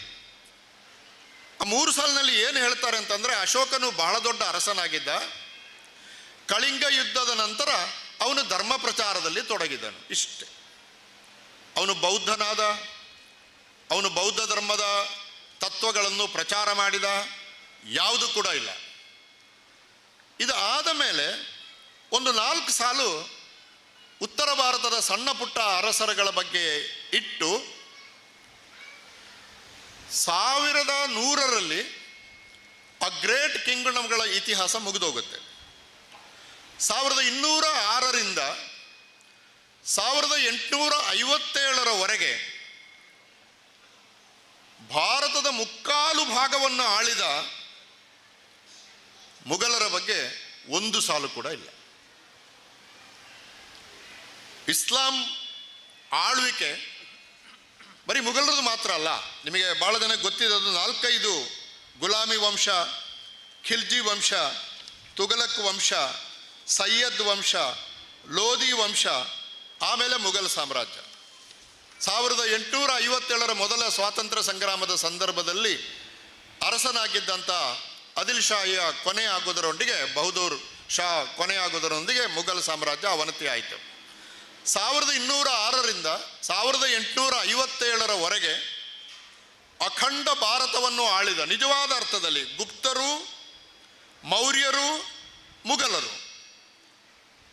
ಆ 3 ಸಾಲಿನಲ್ಲಿ ಏನು ಹೇಳ್ತಾರೆ ಅಂತಂದರೆ, ಅಶೋಕನು ಬಹಳ ದೊಡ್ಡ ಅರಸನಾಗಿದ್ದ. ಕಳಿಂಗ ಯುದ್ಧದ ನಂತರ ಅವನು ಧರ್ಮ ಪ್ರಚಾರದಲ್ಲಿ ತೊಡಗಿದನು. ಇಷ್ಟೇ. ಅವನು ಬೌದ್ಧನಾದ, ಅವನು ಬೌದ್ಧ ಧರ್ಮದ ತತ್ವಗಳನ್ನು ಪ್ರಚಾರ ಮಾಡಿದ, ಯಾವುದು ಕೂಡ ಇಲ್ಲ. ಇದು ಆದ ಮೇಲೆ ಒಂದು 4 ಸಾಲು ಉತ್ತರ ಭಾರತದ ಸಣ್ಣ ಪುಟ್ಟ ಅರಸರುಗಳ ಬಗ್ಗೆ ಇಟ್ಟು 1100ರಲ್ಲಿ ಆ ಗ್ರೇಟ್ ಕಿಂಗ್ಡಮ್ಗಳ ಇತಿಹಾಸ ಮುಗಿದೋಗುತ್ತೆ. 1206ರಿಂದ 1857ರವರೆಗೆ ಭಾರತದ ಮುಕ್ಕಾಲು ಭಾಗವನ್ನು ಆಳಿದ ಮುಘಲರ ಬಗ್ಗೆ ಒಂದು ಸಾಲು ಕೂಡ ಇಲ್ಲ. ಇಸ್ಲಾಂ ಆಳ್ವಿಕೆ ಬರೀ ಮುಘಲರದು ಮಾತ್ರ ಅಲ್ಲ. ನಿಮಗೆ ಬಹಳ ಜನ ಗೊತ್ತಿರೋದು 4-5 ಗುಲಾಮಿ ವಂಶ, ಖಿಲ್ಜಿ ವಂಶ, ತುಘಲಕ್ ವಂಶ, ಸಯ್ಯದ್ ವಂಶ, ಲೋಧಿ ವಂಶ, ಆಮೇಲೆ ಮುಘಲ್ ಸಾಮ್ರಾಜ್ಯ. 1857ರ ಮೊದಲ ಸ್ವಾತಂತ್ರ್ಯ ಸಂಗ್ರಾಮದ ಸಂದರ್ಭದಲ್ಲಿ ಅರಸನಾಗಿದ್ದಂಥ ಆದಿಲ್ ಶಾಹಿಯ ಕೊನೆ ಆಗೋದರೊಂದಿಗೆ, ಬಹದ್ದೂರ್ ಶಾ ಕೊನೆ ಆಗೋದರೊಂದಿಗೆ ಮುಘಲ್ ಸಾಮ್ರಾಜ್ಯ ಅವನತಿ ಆಯಿತು. 1206ರಿಂದ 1857ರವರೆಗೆ ಅಖಂಡ ಭಾರತವನ್ನು ಆಳಿದ, ನಿಜವಾದ ಅರ್ಥದಲ್ಲಿ ಗುಪ್ತರು, ಮೌರ್ಯರು, ಮುಘಲರು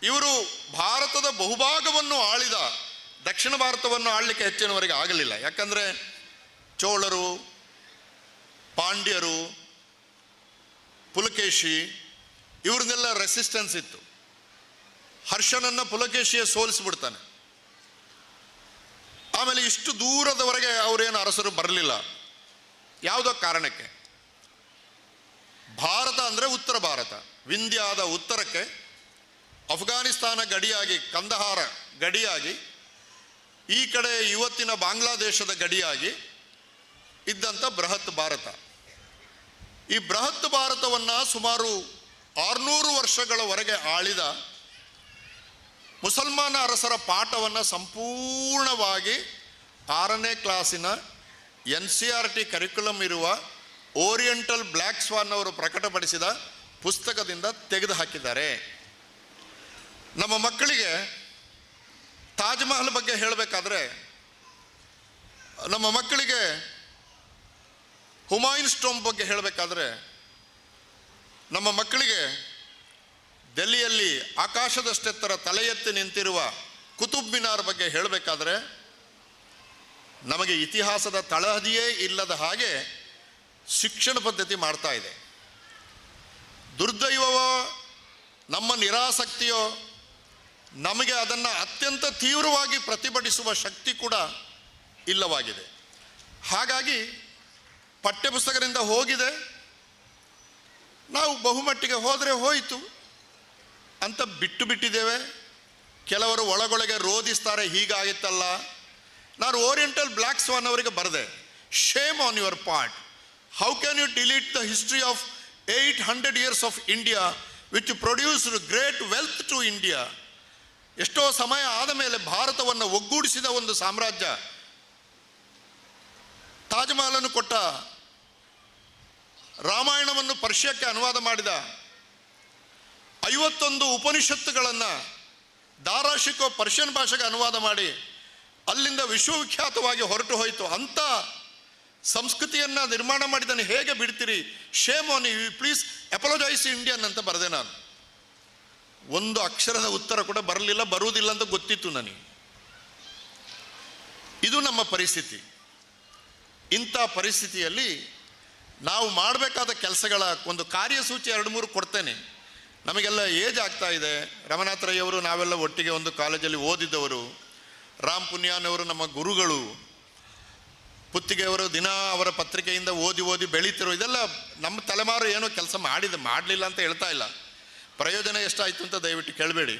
ಇವರು ಭಾರತದ ಬಹುಭಾಗವನ್ನು ಆಳಿದ. ದಕ್ಷಿಣ ಭಾರತವನ್ನು ಆಳಲಿಕ್ಕೆ ಹೆಚ್ಚಿನವರೆಗೆ ಆಗಲಿಲ್ಲ. ಯಾಕಂದರೆ ಚೋಳರು, ಪಾಂಡ್ಯರು, ಪುಲಕೇಶಿ ಇವ್ರನ್ನೆಲ್ಲ ರೆಸಿಸ್ಟೆನ್ಸ್ ಇತ್ತು. ಹರ್ಷನನ್ನು ಪುಲಕೇಶಿಯೇ ಸೋಲಿಸ್ಬಿಡ್ತಾನೆ. ಆಮೇಲೆ ಇಷ್ಟು ದೂರದವರೆಗೆ ಅವರೇನು ಅರಸರು ಬರಲಿಲ್ಲ. ಯಾವುದೋ ಕಾರಣಕ್ಕೆ. ಭಾರತ ಅಂದರೆ ಉತ್ತರ ಭಾರತ, ವಿಂಧ್ಯಾದ ಉತ್ತರಕ್ಕೆ ಅಫ್ಘಾನಿಸ್ತಾನ ಗಡಿಯಾಗಿ, ಕಂದಹಾರ ಗಡಿಯಾಗಿ, ಈ ಕಡೆ ಇವತ್ತಿನ ಬಾಂಗ್ಲಾದೇಶದ ಗಡಿಯಾಗಿ ಇದ್ದಂಥ ಬೃಹತ್ ಭಾರತ. ಈ ಬೃಹತ್ ಭಾರತವನ್ನು ಸುಮಾರು 600 ವರ್ಷಗಳವರೆಗೆ ಆಳಿದ ಮುಸಲ್ಮಾನ ಅರಸರ ಪಾಠವನ್ನು ಸಂಪೂರ್ಣವಾಗಿ 6ನೇ ಕ್ಲಾಸಿನ NCERT ಕರಿಕ್ಯುಲಮ್ ಇರುವ ಓರಿಯೆಂಟಲ್ ಬ್ಲ್ಯಾಕ್ ಸ್ವಾನ್ ಅವರು ಪ್ರಕಟಪಡಿಸಿದ ಪುಸ್ತಕದಿಂದ ತೆಗೆದು ಹಾಕಿದ್ದಾರೆ. ನಮ್ಮ ಮಕ್ಕಳಿಗೆ ತಾಜ್ ಮಹಲ್ ಬಗ್ಗೆ ಹೇಳಬೇಕಾದ್ರೆ, ನಮ್ಮ ಮಕ್ಕಳಿಗೆ ಹುಮಾಯೂನ್ ಸ್ಟೋಮ್ ಬಗ್ಗೆ ಹೇಳಬೇಕಾದ್ರೆ, ನಮ್ಮ ಮಕ್ಕಳಿಗೆ ದೆಹಲಿಯಲ್ಲಿ ಆಕಾಶದಷ್ಟೆತ್ತರ ತಲೆ ಎತ್ತಿ ನಿಂತಿರುವ ಕುತುಬ್ ಮಿನಾರ್ ಬಗ್ಗೆ ಹೇಳಬೇಕಾದ್ರೆ, ನಮಗೆ ಇತಿಹಾಸದ ತಳಹದಿಯೇ ಇಲ್ಲದ ಹಾಗೆ ಶಿಕ್ಷಣ ಪದ್ಧತಿ ಮಾಡ್ತಾ ಇದೆ. ದುರ್ದೈವವೋ ನಮ್ಮ ನಿರಾಸಕ್ತಿಯೋ ನಮಗೆ ಅದನ್ನು ಅತ್ಯಂತ ತೀವ್ರವಾಗಿ ಪ್ರತಿಭಟಿಸುವ ಶಕ್ತಿ ಕೂಡ ಇಲ್ಲವಾಗಿದೆ. ಹಾಗಾಗಿ ಪಠ್ಯಪುಸ್ತಕದಿಂದ ಹೋಗಿದೆ, ನಾವು ಬಹುಮಟ್ಟಿಗೆ ಹೋದರೆ ಹೋಯಿತು ಅಂತ ಬಿಟ್ಟಿದ್ದೇವೆ. ಕೆಲವರು ಒಳಗೊಳಗೆ ರೋಧಿಸ್ತಾರೆ, ಹೀಗಾಗಿತ್ತಲ್ಲ. ನಾನು ಓರಿಯೆಂಟಲ್ ಬ್ಲ್ಯಾಕ್ ಸ್ವಾನ್ ಅವರಿಗೆ ಬರೆದೆ, shame on your part. How can you delete the history of 800 years of India which produced great wealth to India. ಎಷ್ಟೋ ಸಮಯ ಆದ ಮೇಲೆ ಭಾರತವನ್ನು ಒಗ್ಗೂಡಿಸಿದ ಒಂದು ಸಾಮ್ರಾಜ್ಯ. ತಾಜ್ ಮಹಲನ್ನು ಕೊಟ್ಟ, ರಾಮಾಯಣವನ್ನು ಪರ್ಷಿಯಕ್ಕೆ ಅನುವಾದ ಮಾಡಿದ, 51 ಉಪನಿಷತ್ತುಗಳನ್ನು ದಾರಾಶಿಕೋ ಪರ್ಷಿಯನ್ ಭಾಷೆಗೆ ಅನುವಾದ ಮಾಡಿ ಅಲ್ಲಿಂದ ವಿಶ್ವವಿಖ್ಯಾತವಾಗಿ ಹೊರಟು ಹೋಯಿತು. ಅಂಥ ಸಂಸ್ಕೃತಿಯನ್ನು ನಿರ್ಮಾಣ ಮಾಡಿದ್ದನ್ನು ಹೇಗೆ ಬಿಡ್ತೀರಿ? Shame on you, please apologise Indian ಅಂತ ಬರೆದೆ ನಾನು. ಒಂದು ಅಕ್ಷರದ ಉತ್ತರ ಕೂಡ ಬರಲಿಲ್ಲ, ಬರುವುದಿಲ್ಲ ಅಂತ ಗೊತ್ತಿತ್ತು ನನಗೆ. ಇದು ನಮ್ಮ ಪರಿಸ್ಥಿತಿ. ಇಂಥ ಪರಿಸ್ಥಿತಿಯಲ್ಲಿ ನಾವು ಮಾಡಬೇಕಾದ ಕೆಲಸಗಳ ಒಂದು ಕಾರ್ಯಸೂಚಿ 2-3 ಕೊಡ್ತೇನೆ. ನಮಗೆಲ್ಲ ಏಜ್ ಆಗ್ತಾ ಇದೆ. ರಮನಾಥ್ ರೈ ಅವರು ನಾವೆಲ್ಲ ಒಟ್ಟಿಗೆ ಒಂದು ಕಾಲೇಜಲ್ಲಿ ಓದಿದ್ದವರು, ರಾಮ್ ಪುನ್ಯಾನವರು ನಮ್ಮ ಗುರುಗಳು, ಪುತ್ತಿಗೆಯವರು ದಿನ ಅವರ ಪತ್ರಿಕೆಯಿಂದ ಓದಿ ಬೆಳೀತಿರೋ, ಇದೆಲ್ಲ ನಮ್ಮ ತಲೆಮಾರು ಏನೋ ಕೆಲಸ ಮಾಡಲಿಲ್ಲ ಅಂತ ಹೇಳ್ತಾ ಇಲ್ಲ. ಪ್ರಯೋಜನ ಎಷ್ಟಾಯಿತು ಅಂತ ದಯವಿಟ್ಟು ಕೇಳಬೇಡಿ.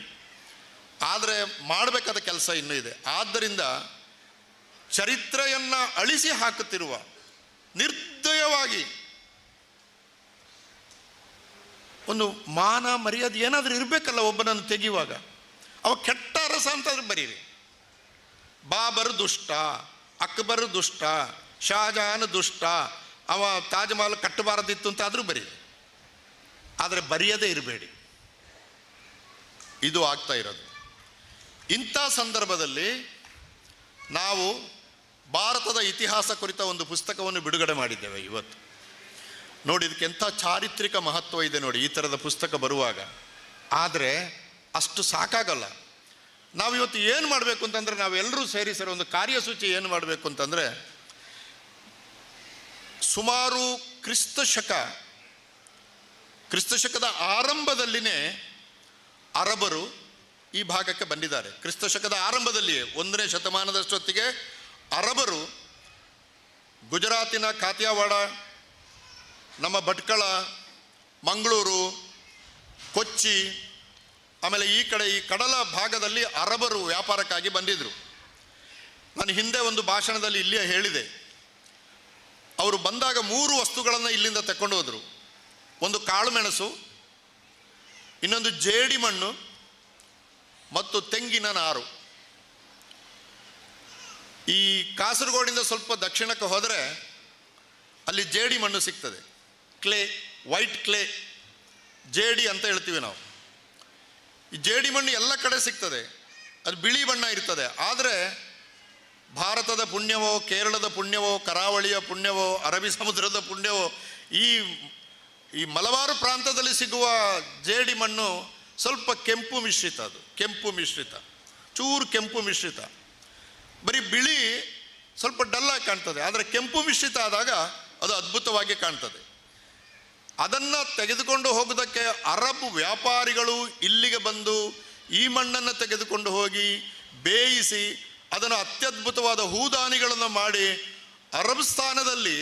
ಆದರೆ ಮಾಡಬೇಕಾದ ಕೆಲಸ ಇನ್ನೂ ಇದೆ. ಆದ್ದರಿಂದ ಚರಿತ್ರೆಯನ್ನು ಅಳಿಸಿ ಹಾಕುತ್ತಿರುವ, ನಿರ್ದಯವಾಗಿ ಒಂದು ಮಾನ ಮರ್ಯಾದೆ ಏನಾದರೂ ಇರಬೇಕಲ್ಲ ಒಬ್ಬನನ್ನು ತೆಗೆಯುವಾಗ. ಅವ ಕೆಟ್ಟ ಅರಸ ಅಂತಾದ್ರೂ ಬರೀರಿ. ಬಾಬರ್ ದುಷ್ಟ, ಅಕ್ಬರ್ ದುಷ್ಟ, ಶಾಜಹಾನ್ ದುಷ್ಟ, ಅವ ತಾಜ್ ಮಹಲ್ ಕಟ್ಟಬಾರದಿತ್ತು ಅಂತ ಆದರೂ ಬರೀರಿ. ಆದರೆ ಬರೆಯದೇ ಇರಬೇಡಿ. ಇದು ಆಗ್ತಾ ಇರೋದು. ಇಂಥ ಸಂದರ್ಭದಲ್ಲಿ ನಾವು ಭಾರತದ ಇತಿಹಾಸ ಕುರಿತ ಒಂದು ಪುಸ್ತಕವನ್ನು ಬಿಡುಗಡೆ ಮಾಡಿದ್ದೇವೆ ಇವತ್ತು. ನೋಡಿ, ಇದಕ್ಕೆ ಎಂಥ ಚಾರಿತ್ರಿಕ ಮಹತ್ವ ಇದೆ ನೋಡಿ ಈ ಥರದ ಪುಸ್ತಕ ಬರುವಾಗ. ಆದರೆ ಅಷ್ಟು ಸಾಕಾಗಲ್ಲ. ನಾವಿವತ್ತು ಏನು ಮಾಡಬೇಕು ಅಂತಂದರೆ, ನಾವೆಲ್ಲರೂ ಸೇರಿ ಸರಿ ಒಂದು ಕಾರ್ಯಸೂಚಿ ಏನು ಮಾಡಬೇಕು ಅಂತಂದರೆ, ಸುಮಾರು ಕ್ರಿಸ್ತಶಕದ ಆರಂಭದಲ್ಲಿನೇ ಅರಬರು ಈ ಭಾಗಕ್ಕೆ ಬಂದಿದ್ದಾರೆ. ಕ್ರಿಸ್ತಶಕದ ಆರಂಭದಲ್ಲಿಯೇ 1ನೇ ಶತಮಾನದಷ್ಟೊತ್ತಿಗೆ ಅರಬರು ಗುಜರಾತಿನ ಕಾತಿಯಾವಾಡ, ನಮ್ಮ ಭಟ್ಕಳ, ಮಂಗಳೂರು, ಕೊಚ್ಚಿ, ಆಮೇಲೆ ಈ ಕಡೆ ಈ ಕಡಲ ಭಾಗದಲ್ಲಿ ಅರಬರು ವ್ಯಾಪಾರಕ್ಕಾಗಿ ಬಂದಿದ್ದರು. ನಾನು ಹಿಂದೆ ಒಂದು ಭಾಷಣದಲ್ಲಿ ಇಲ್ಲಿಯೇ ಹೇಳಿದೆ, ಅವರು ಬಂದಾಗ 3 ವಸ್ತುಗಳನ್ನು ಇಲ್ಲಿಂದ ತಗೊಂಡು ಹೋದರು. ಒಂದು ಕಾಳುಮೆಣಸು, ಇನ್ನೊಂದು ಜೇಡಿ ಮಣ್ಣು ಮತ್ತು ತೆಂಗಿನ ನಾರು. ಈ ಕಾಸರಗೋಡಿಂದ ಸ್ವಲ್ಪ ದಕ್ಷಿಣಕ್ಕೆ ಹೋದರೆ ಅಲ್ಲಿ ಜೇಡಿ ಮಣ್ಣು ಸಿಗ್ತದೆ, ಕ್ಲೇ, ವೈಟ್ ಕ್ಲೇ, ಜೇಡಿ ಅಂತ ಹೇಳ್ತೀವಿ ನಾವು. ಈ ಜೇಡಿ ಮಣ್ಣು ಎಲ್ಲ ಕಡೆ ಸಿಗ್ತದೆ, ಅದು ಬಿಳಿ ಬಣ್ಣ ಇರ್ತದೆ. ಆದರೆ ಭಾರತದ ಪುಣ್ಯವೋ, ಕೇರಳದ ಪುಣ್ಯವೋ, ಕರಾವಳಿಯ ಪುಣ್ಯವೋ, ಅರಬ್ಬಿ ಸಮುದ್ರದ ಪುಣ್ಯವೋ, ಈ ಮಲಬಾರು ಪ್ರಾಂತದಲ್ಲಿ ಸಿಗುವ ಜೇಡಿ ಮಣ್ಣು ಸ್ವಲ್ಪ ಕೆಂಪು ಮಿಶ್ರಿತ, ಅದು ಕೆಂಪು ಮಿಶ್ರಿತ, ಚೂರು ಕೆಂಪು ಮಿಶ್ರಿತ. ಬರೀ ಬಿಳಿ ಸ್ವಲ್ಪ ಡಲ್ಲಾಗಿ ಕಾಣ್ತದೆ, ಆದರೆ ಕೆಂಪು ಮಿಶ್ರಿತ ಆದಾಗ ಅದು ಅದ್ಭುತವಾಗಿ ಕಾಣ್ತದೆ. ಅದನ್ನು ತೆಗೆದುಕೊಂಡು ಹೋಗೋದಕ್ಕೆ ಅರಬ್ ವ್ಯಾಪಾರಿಗಳು ಇಲ್ಲಿಗೆ ಬಂದು ಈ ಮಣ್ಣನ್ನು ತೆಗೆದುಕೊಂಡು ಹೋಗಿ ಬೇಯಿಸಿ ಅದನ್ನು ಅತ್ಯದ್ಭುತವಾದ ಹೂದಾನಿಗಳನ್ನು ಮಾಡಿ ಅರಬ್ಸ್ಥಾನದಲ್ಲಿ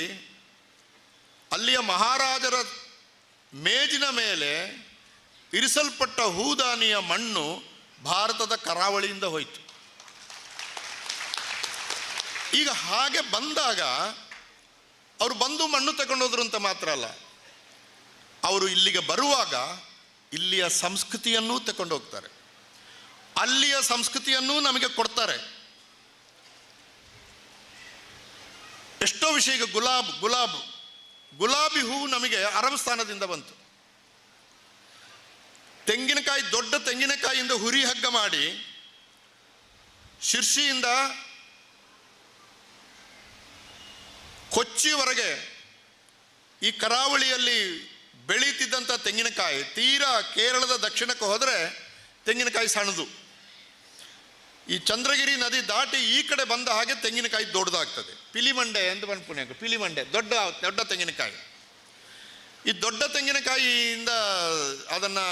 ಅಲ್ಲಿಯ ಮಹಾರಾಜರ ಮೇಜಿನ ಮೇಲೆ ಇರಿಸಲ್ಪಟ್ಟ ಹೂದಾನಿಯ ಮಣ್ಣು ಭಾರತದ ಕರಾವಳಿಯಿಂದ ಹೋಯಿತು. ಈಗ ಹಾಗೆ ಬಂದಾಗ ಅವರು ಬಂದು ಮಣ್ಣು ತಗೊಂಡೋದ್ರು ಅಂತ ಮಾತ್ರ ಅಲ್ಲ, ಅವರು ಇಲ್ಲಿಗೆ ಬರುವಾಗ ಇಲ್ಲಿಯ ಸಂಸ್ಕೃತಿಯನ್ನೂ ತಗೊಂಡು ಹೋಗ್ತಾರೆ, ಅಲ್ಲಿಯ ಸಂಸ್ಕೃತಿಯನ್ನೂ ನಮಗೆ ಕೊಡ್ತಾರೆ. ಎಷ್ಟೋ ವಿಷಯ, ಈಗ ಗುಲಾಬಿ ಹೂವು ನಮಗೆ ಅರಬ್ ಸ್ಥಾನದಿಂದ ಬಂತು. ತೆಂಗಿನಕಾಯಿ, ದೊಡ್ಡ ತೆಂಗಿನಕಾಯಿಯಿಂದ ಹುರಿ ಹಗ್ಗ ಮಾಡಿ ಶಿರ್ಷಿಯಿಂದ ಕೊಚ್ಚಿವರೆಗೆ ಈ ಕರಾವಳಿಯಲ್ಲಿ ಬೆಳೀತಿದ್ದಂಥ ತೆಂಗಿನಕಾಯಿ, ತೀರಾ ಕೇರಳದ ದಕ್ಷಿಣಕ್ಕೆ ಹೋದರೆ ತೆಂಗಿನಕಾಯಿ ಸಣ್ಣದು. ಈ ಚಂದ್ರಗಿರಿ ನದಿ ದಾಟಿ ಈ ಕಡೆ ಬಂದ ಹಾಗೆ ತೆಂಗಿನಕಾಯಿ ದೊಡ್ಡದಾಗ್ತದೆ. ಪಿಲಿಮಂಡೆ ಅಂತ ಬಂದು ಪುಣ್ಯಕ್ಕೆ, ಪಿಲಿಮಂಡೆ ದೊಡ್ಡ ದೊಡ್ಡ ತೆಂಗಿನಕಾಯಿ. ಈ ದೊಡ್ಡ ತೆಂಗಿನಕಾಯಿಯಿಂದ ಅದನ್ನು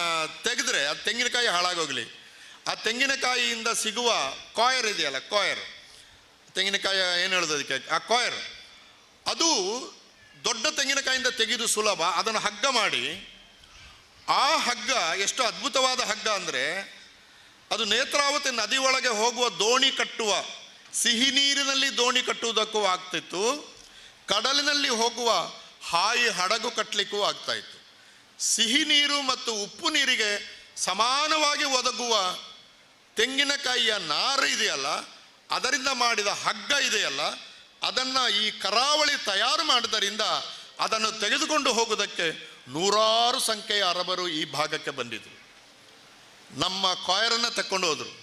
ತೆಗೆದ್ರೆ ಆ ತೆಂಗಿನಕಾಯಿ ಹಾಳಾಗೋಗಲಿ, ಆ ತೆಂಗಿನಕಾಯಿಯಿಂದ ಸಿಗುವ ಕಾಯರ್ ಇದೆಯಲ್ಲ, ಕಾಯರ್, ತೆಂಗಿನಕಾಯಿ ಏನು ಹೇಳೋದು ಅದಕ್ಕೆ, ಆ ಕಾಯರ್, ಅದು ದೊಡ್ಡ ತೆಂಗಿನಕಾಯಿಯಿಂದ ತೆಗೆದು ಸುಲಭ. ಅದನ್ನು ಹಗ್ಗ ಮಾಡಿ, ಆ ಹಗ್ಗ ಎಷ್ಟು ಅದ್ಭುತವಾದ ಹಗ್ಗ ಅಂದರೆ, ಅದು ನೇತ್ರಾವತಿ ನದಿ ಒಳಗೆ ಹೋಗುವ ದೋಣಿ ಕಟ್ಟುವ, ಸಿಹಿ ನೀರಿನಲ್ಲಿ ದೋಣಿ ಕಟ್ಟುವುದಕ್ಕೂ ಆಗ್ತಿತ್ತು, ಕಡಲಿನಲ್ಲಿ ಹೋಗುವ ಹಾಯಿ ಹಡಗು ಕಟ್ಟಲಿಕ್ಕೂ ಆಗ್ತಾಯಿತ್ತು. ಸಿಹಿ ನೀರು ಮತ್ತು ಉಪ್ಪು ನೀರಿಗೆ ಸಮಾನವಾಗಿ ಒದಗುವ ತೆಂಗಿನಕಾಯಿಯ ನಾರು ಇದೆಯಲ್ಲ, ಅದರಿಂದ ಮಾಡಿದ ಹಗ್ಗ ಇದೆಯಲ್ಲ, ಅದನ್ನು ಈ ಕರಾವಳಿ ತಯಾರು ಮಾಡಿದ್ದರಿಂದ ಅದನ್ನು ತೆಗೆದುಕೊಂಡು ಹೋಗೋದಕ್ಕೆ ನೂರಾರು ಸಂಖ್ಯೆಯ ಅರಬರು ಈ ಭಾಗಕ್ಕೆ ಬಂದಿದ್ದರು. ನಮ್ಮ ಕಾಯರನ್ನು ತಕ್ಕೊಂಡು ಹೋದರು.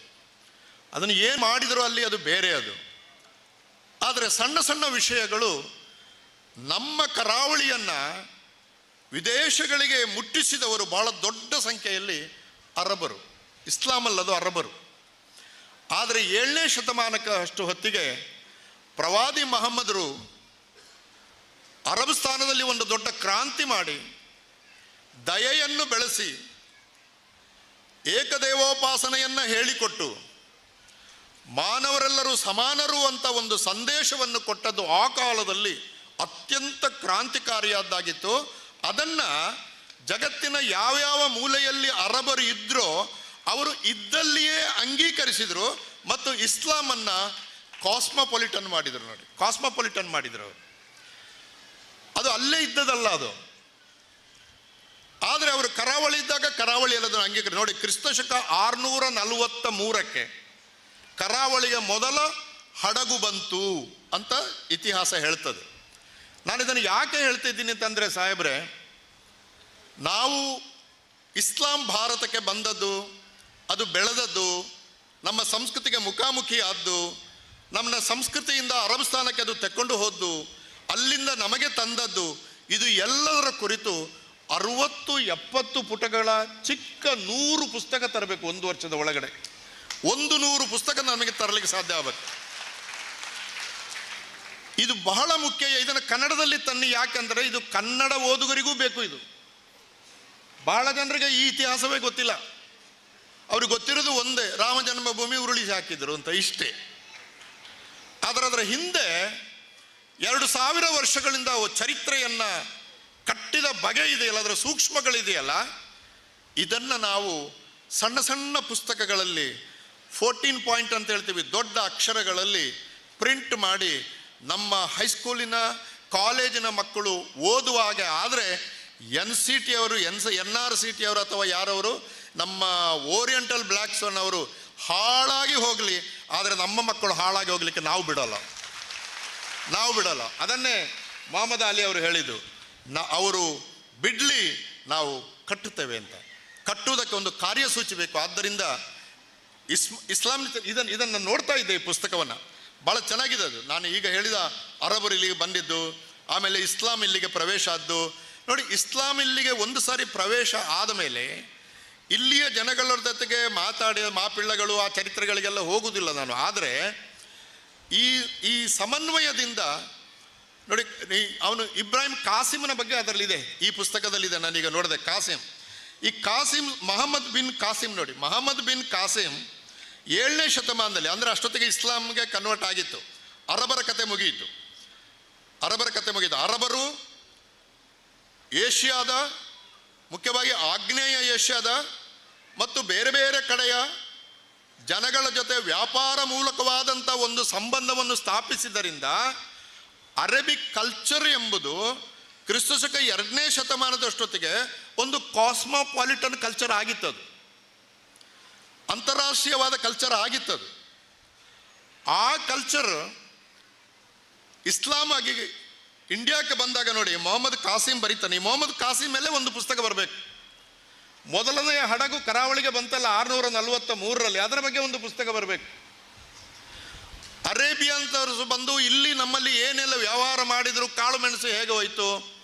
ಅದನ್ನು ಏನು ಮಾಡಿದರೂ ಅಲ್ಲಿ ಅದು ಬೇರೆ. ಅದು ಆದರೆ ಸಣ್ಣ ಸಣ್ಣ ವಿಷಯಗಳು ನಮ್ಮ ಕರಾವಳಿಯನ್ನು ವಿದೇಶಗಳಿಗೆ ಮುಟ್ಟಿಸಿದವರು ಬಹಳ ದೊಡ್ಡ ಸಂಖ್ಯೆಯಲ್ಲಿ ಅರಬರು, ಇಸ್ಲಾಮಲ್ಲದು ಅರಬರು. ಆದರೆ 7ನೇ ಶತಮಾನಕ್ಕೆ ಅಷ್ಟು ಹೊತ್ತಿಗೆ ಪ್ರವಾದಿ ಮಹಮ್ಮದರು ಅರಬ್ ಸ್ಥಾನದಲ್ಲಿ ಒಂದು ದೊಡ್ಡ ಕ್ರಾಂತಿ ಮಾಡಿ ದಯೆಯನ್ನು ಬೆಳೆಸಿ ಏಕದೇವೋಪಾಸನೆಯನ್ನು ಹೇಳಿಕೊಟ್ಟು ಮಾನವರೆಲ್ಲರೂ ಸಮಾನರು ಅಂತ ಒಂದು ಸಂದೇಶವನ್ನು ಕೊಟ್ಟದ್ದು ಆ ಕಾಲದಲ್ಲಿ ಅತ್ಯಂತ ಕ್ರಾಂತಿಕಾರಿಯಾದ್ದಾಗಿತ್ತು. ಅದನ್ನು ಜಗತ್ತಿನ ಯಾವ್ಯಾವ ಮೂಲೆಯಲ್ಲಿ ಅರಬರು ಇದ್ದರೋ ಅವರು ಇದ್ದಲ್ಲಿಯೇ ಅಂಗೀಕರಿಸಿದರು ಮತ್ತು ಇಸ್ಲಾಮನ್ನು ಕಾಸ್ಮೋಪಾಲಿಟನ್ ಮಾಡಿದರು. ನೋಡಿ, ಕಾಸ್ಮೋಪಾಲಿಟನ್ ಮಾಡಿದರು. ಅದು ಅಲ್ಲೇ ಇದ್ದದಲ್ಲ ಅದು. ಆದರೆ ಅವರು ಕರಾವಳಿ ಇದ್ದಾಗ ಕರಾವಳಿಯಲ್ಲಿ ಅದನ್ನು ಅಂಗೀಕರಿಸಿ. ನೋಡಿ, ಕ್ರಿಸ್ತಶಕ 643ಕ್ಕೆ ಕರಾವಳಿಯ ಮೊದಲ ಹಡಗು ಬಂತು ಅಂತ ಇತಿಹಾಸ ಹೇಳ್ತದೆ. ನಾನು ಇದನ್ನು ಯಾಕೆ ಹೇಳ್ತಿದ್ದೀನಿ ಅಂತಂದರೆ, ಸಾಹೇಬ್ರೆ, ನಾವು ಇಸ್ಲಾಂ ಭಾರತಕ್ಕೆ ಬಂದದ್ದು, ಅದು ಬೆಳೆದದ್ದು, ನಮ್ಮ ಸಂಸ್ಕೃತಿಗೆ ಮುಖಾಮುಖಿ ಆದ್ದು, ನಮ್ಮ ಸಂಸ್ಕೃತಿಯಿಂದ ಅರಬ್ ಸ್ಥಾನಕ್ಕೆ ಅದು ತೆಕ್ಕೊಂಡು ಹೋದ್ದು, ಅಲ್ಲಿಂದ ನಮಗೆ ತಂದದ್ದು, ಇದು ಎಲ್ಲದರ ಕುರಿತು 60-70 ಪುಟಗಳ ಚಿಕ್ಕ 100 ಪುಸ್ತಕ ತರಬೇಕು ಒಂದು ವರ್ಷದ ಒಳಗಡೆ. 100 ಪುಸ್ತಕ ನಮಗೆ ತರಲಿಕ್ಕೆ ಸಾಧ್ಯ ಆಗಬೇಕು. ಇದು ಬಹಳ ಮುಖ್ಯ. ಇದನ್ನು ಕನ್ನಡದಲ್ಲಿ ತನ್ನಿ. ಯಾಕಂದರೆ ಇದು ಕನ್ನಡ ಓದುಗರಿಗೂ ಬೇಕು. ಇದು ಬಹಳ ಜನರಿಗೆ ಈ ಇತಿಹಾಸವೇ ಗೊತ್ತಿಲ್ಲ. ಅವ್ರಿಗೆ ಗೊತ್ತಿರೋದು ಒಂದೇ, ರಾಮ ಜನ್ಮಭೂಮಿ ಉರುಳಿಸಿ ಹಾಕಿದ್ರು ಅಂತ, ಇಷ್ಟೇ. ಆದರೆ ಅದರ ಹಿಂದೆ 2000 ವರ್ಷಗಳಿಂದ ಚರಿತ್ರೆಯನ್ನು ಕಟ್ಟಿದ ಬಗೆ ಇದೆಯಲ್ಲ, ಅದರ ಸೂಕ್ಷ್ಮಗಳಿದೆಯಲ್ಲ, ಇದನ್ನು ನಾವು ಸಣ್ಣ ಸಣ್ಣ ಪುಸ್ತಕಗಳಲ್ಲಿ 14 ಪಾಯಿಂಟ್ ಅಂತ ಹೇಳ್ತೀವಿ, ದೊಡ್ಡ ಅಕ್ಷರಗಳಲ್ಲಿ ಪ್ರಿಂಟ್ ಮಾಡಿ ನಮ್ಮ ಹೈಸ್ಕೂಲಿನ ಕಾಲೇಜಿನ ಮಕ್ಕಳು ಓದುವ ಹಾಗೆ ಆದರೆ NCT ಅವರು NRCT ಅವರು ಅಥವಾ ಯಾರವರು ನಮ್ಮ ಓರಿಯೆಂಟಲ್ ಬ್ಲ್ಯಾಕ್ ಸೋನ್ ಅವರು ಹಾಳಾಗಿ ಹೋಗಲಿ, ಆದರೆ ನಮ್ಮ ಮಕ್ಕಳು ಹಾಳಾಗಿ ಹೋಗಲಿಕ್ಕೆ ನಾವು ಬಿಡೋಲ್ಲ. ಅದನ್ನೇ ಮೊಹಮ್ಮದ್ ಅಲಿ ಅವರು ಹೇಳಿದ್ದು, ಅವರು ಬಿಡಲಿ, ನಾವು ಕಟ್ಟುತ್ತೇವೆ ಅಂತ. ಕಟ್ಟುವುದಕ್ಕೆ ಒಂದು ಕಾರ್ಯಸೂಚಿ ಬೇಕು. ಆದ್ದರಿಂದ ಇಸ್ಲಾಂ ಇದನ್ನು ನೋಡ್ತಾ ಇದ್ದೆ, ಈ ಪುಸ್ತಕವನ್ನು ಭಾಳ ಚೆನ್ನಾಗಿದೆ. ಅದು ನಾನು ಈಗ ಹೇಳಿದ ಅರಬರು ಇಲ್ಲಿಗೆ ಬಂದಿದ್ದು, ಆಮೇಲೆ ಇಸ್ಲಾಂ ಇಲ್ಲಿಗೆ ಪ್ರವೇಶ ಆದ್ದು ನೋಡಿ. ಇಸ್ಲಾಂ ಇಲ್ಲಿಗೆ ಒಂದು ಸಾರಿ ಪ್ರವೇಶ ಆದ ಮೇಲೆ ಇಲ್ಲಿಯ ಜನಗಳ ಜೊತೆಗೆ ಮಾತಾಡಿದ ಮಾಪಿಳ್ಳಗಳು ಆ ಚರಿತ್ರೆಗಳಿಗೆಲ್ಲ ಹೋಗುವುದಿಲ್ಲ ನಾನು. ಆದರೆ ಈ ಸಮನ್ವಯದಿಂದ ನೋಡಿ, ಅವನು ಇಬ್ರಾಹಿಂ ಕಾಸಿಮನ ಬಗ್ಗೆ ಅದರಲ್ಲಿದೆ, ಈ ಪುಸ್ತಕದಲ್ಲಿದೆ. ನಾನೀಗ ನೋಡಿದೆ ಕಾಸಿಂ ಮೊಹಮ್ಮದ್ ಬಿನ್ ಕಾಸಿಂ. ನೋಡಿ, ಮೊಹಮ್ಮದ್ ಬಿನ್ ಕಾಸಿಂ 7ನೇ ಶತಮಾನದಲ್ಲಿ, ಅಂದರೆ ಅಷ್ಟೊತ್ತಿಗೆ ಇಸ್ಲಾಂಗೆ ಕನ್ವರ್ಟ್ ಆಗಿತ್ತು. ಅರಬರ ಕತೆ ಮುಗಿಯಿತು. ಅರಬರು ಏಷ್ಯಾದ, ಮುಖ್ಯವಾಗಿ ಆಗ್ನೇಯ ಏಷ್ಯಾದ ಮತ್ತು ಬೇರೆ ಬೇರೆ ಕಡೆಯ ಜನಗಳ ಜೊತೆ ವ್ಯಾಪಾರ ಮೂಲಕವಾದಂಥ ಒಂದು ಸಂಬಂಧವನ್ನು ಸ್ಥಾಪಿಸಿದ್ದರಿಂದ ಅರೇಬಿಕ್ ಕಲ್ಚರ್ ಎಂಬುದು ಕ್ರಿಸ್ತಶಕ 2ನೇ ಶತಮಾನದಷ್ಟೊತ್ತಿಗೆ ಒಂದು ಕಾಸ್ಮೋಪಾಲಿಟನ್ ಕಲ್ಚರ್ ಆಗಿತ್ತದು, ಅಂತಾರಾಷ್ಟ್ರೀಯವಾದ ಕಲ್ಚರ್ ಆಗಿತ್ತದು. ಆ ಕಲ್ಚರ್ ಇಸ್ಲಾಂ ಆಗಿ ಇಂಡಿಯಾಕ್ಕೆ ಬಂದಾಗ ನೋಡಿ, ಮೊಹಮ್ಮದ್ ಕಾಸಿಂ ಬರೀತಾನೆ. ಈ ಮೊಹಮ್ಮದ್ ಕಾಸಿಂ ಮೇಲೆ ಒಂದು ಪುಸ್ತಕ ಬರಬೇಕು. ಮೊದಲನೆಯ ಹಡಗು ಕರಾವಳಿಗೆ ಬಂತಲ್ಲ 643ರಲ್ಲಿ, ಅದರ ಬಗ್ಗೆ ಒಂದು ಪುಸ್ತಕ ಬರಬೇಕು. ಅರೇಬಿಯನ್ಸರು ಬಂದು ಇಲ್ಲಿ ನಮ್ಮಲ್ಲಿ ಏನೆಲ್ಲ ವ್ಯವಹಾರ ಮಾಡಿದ್ರು, ಕಾಳುಮೆಣಸು ಹೇಗೆ ಹೋಯ್ತು,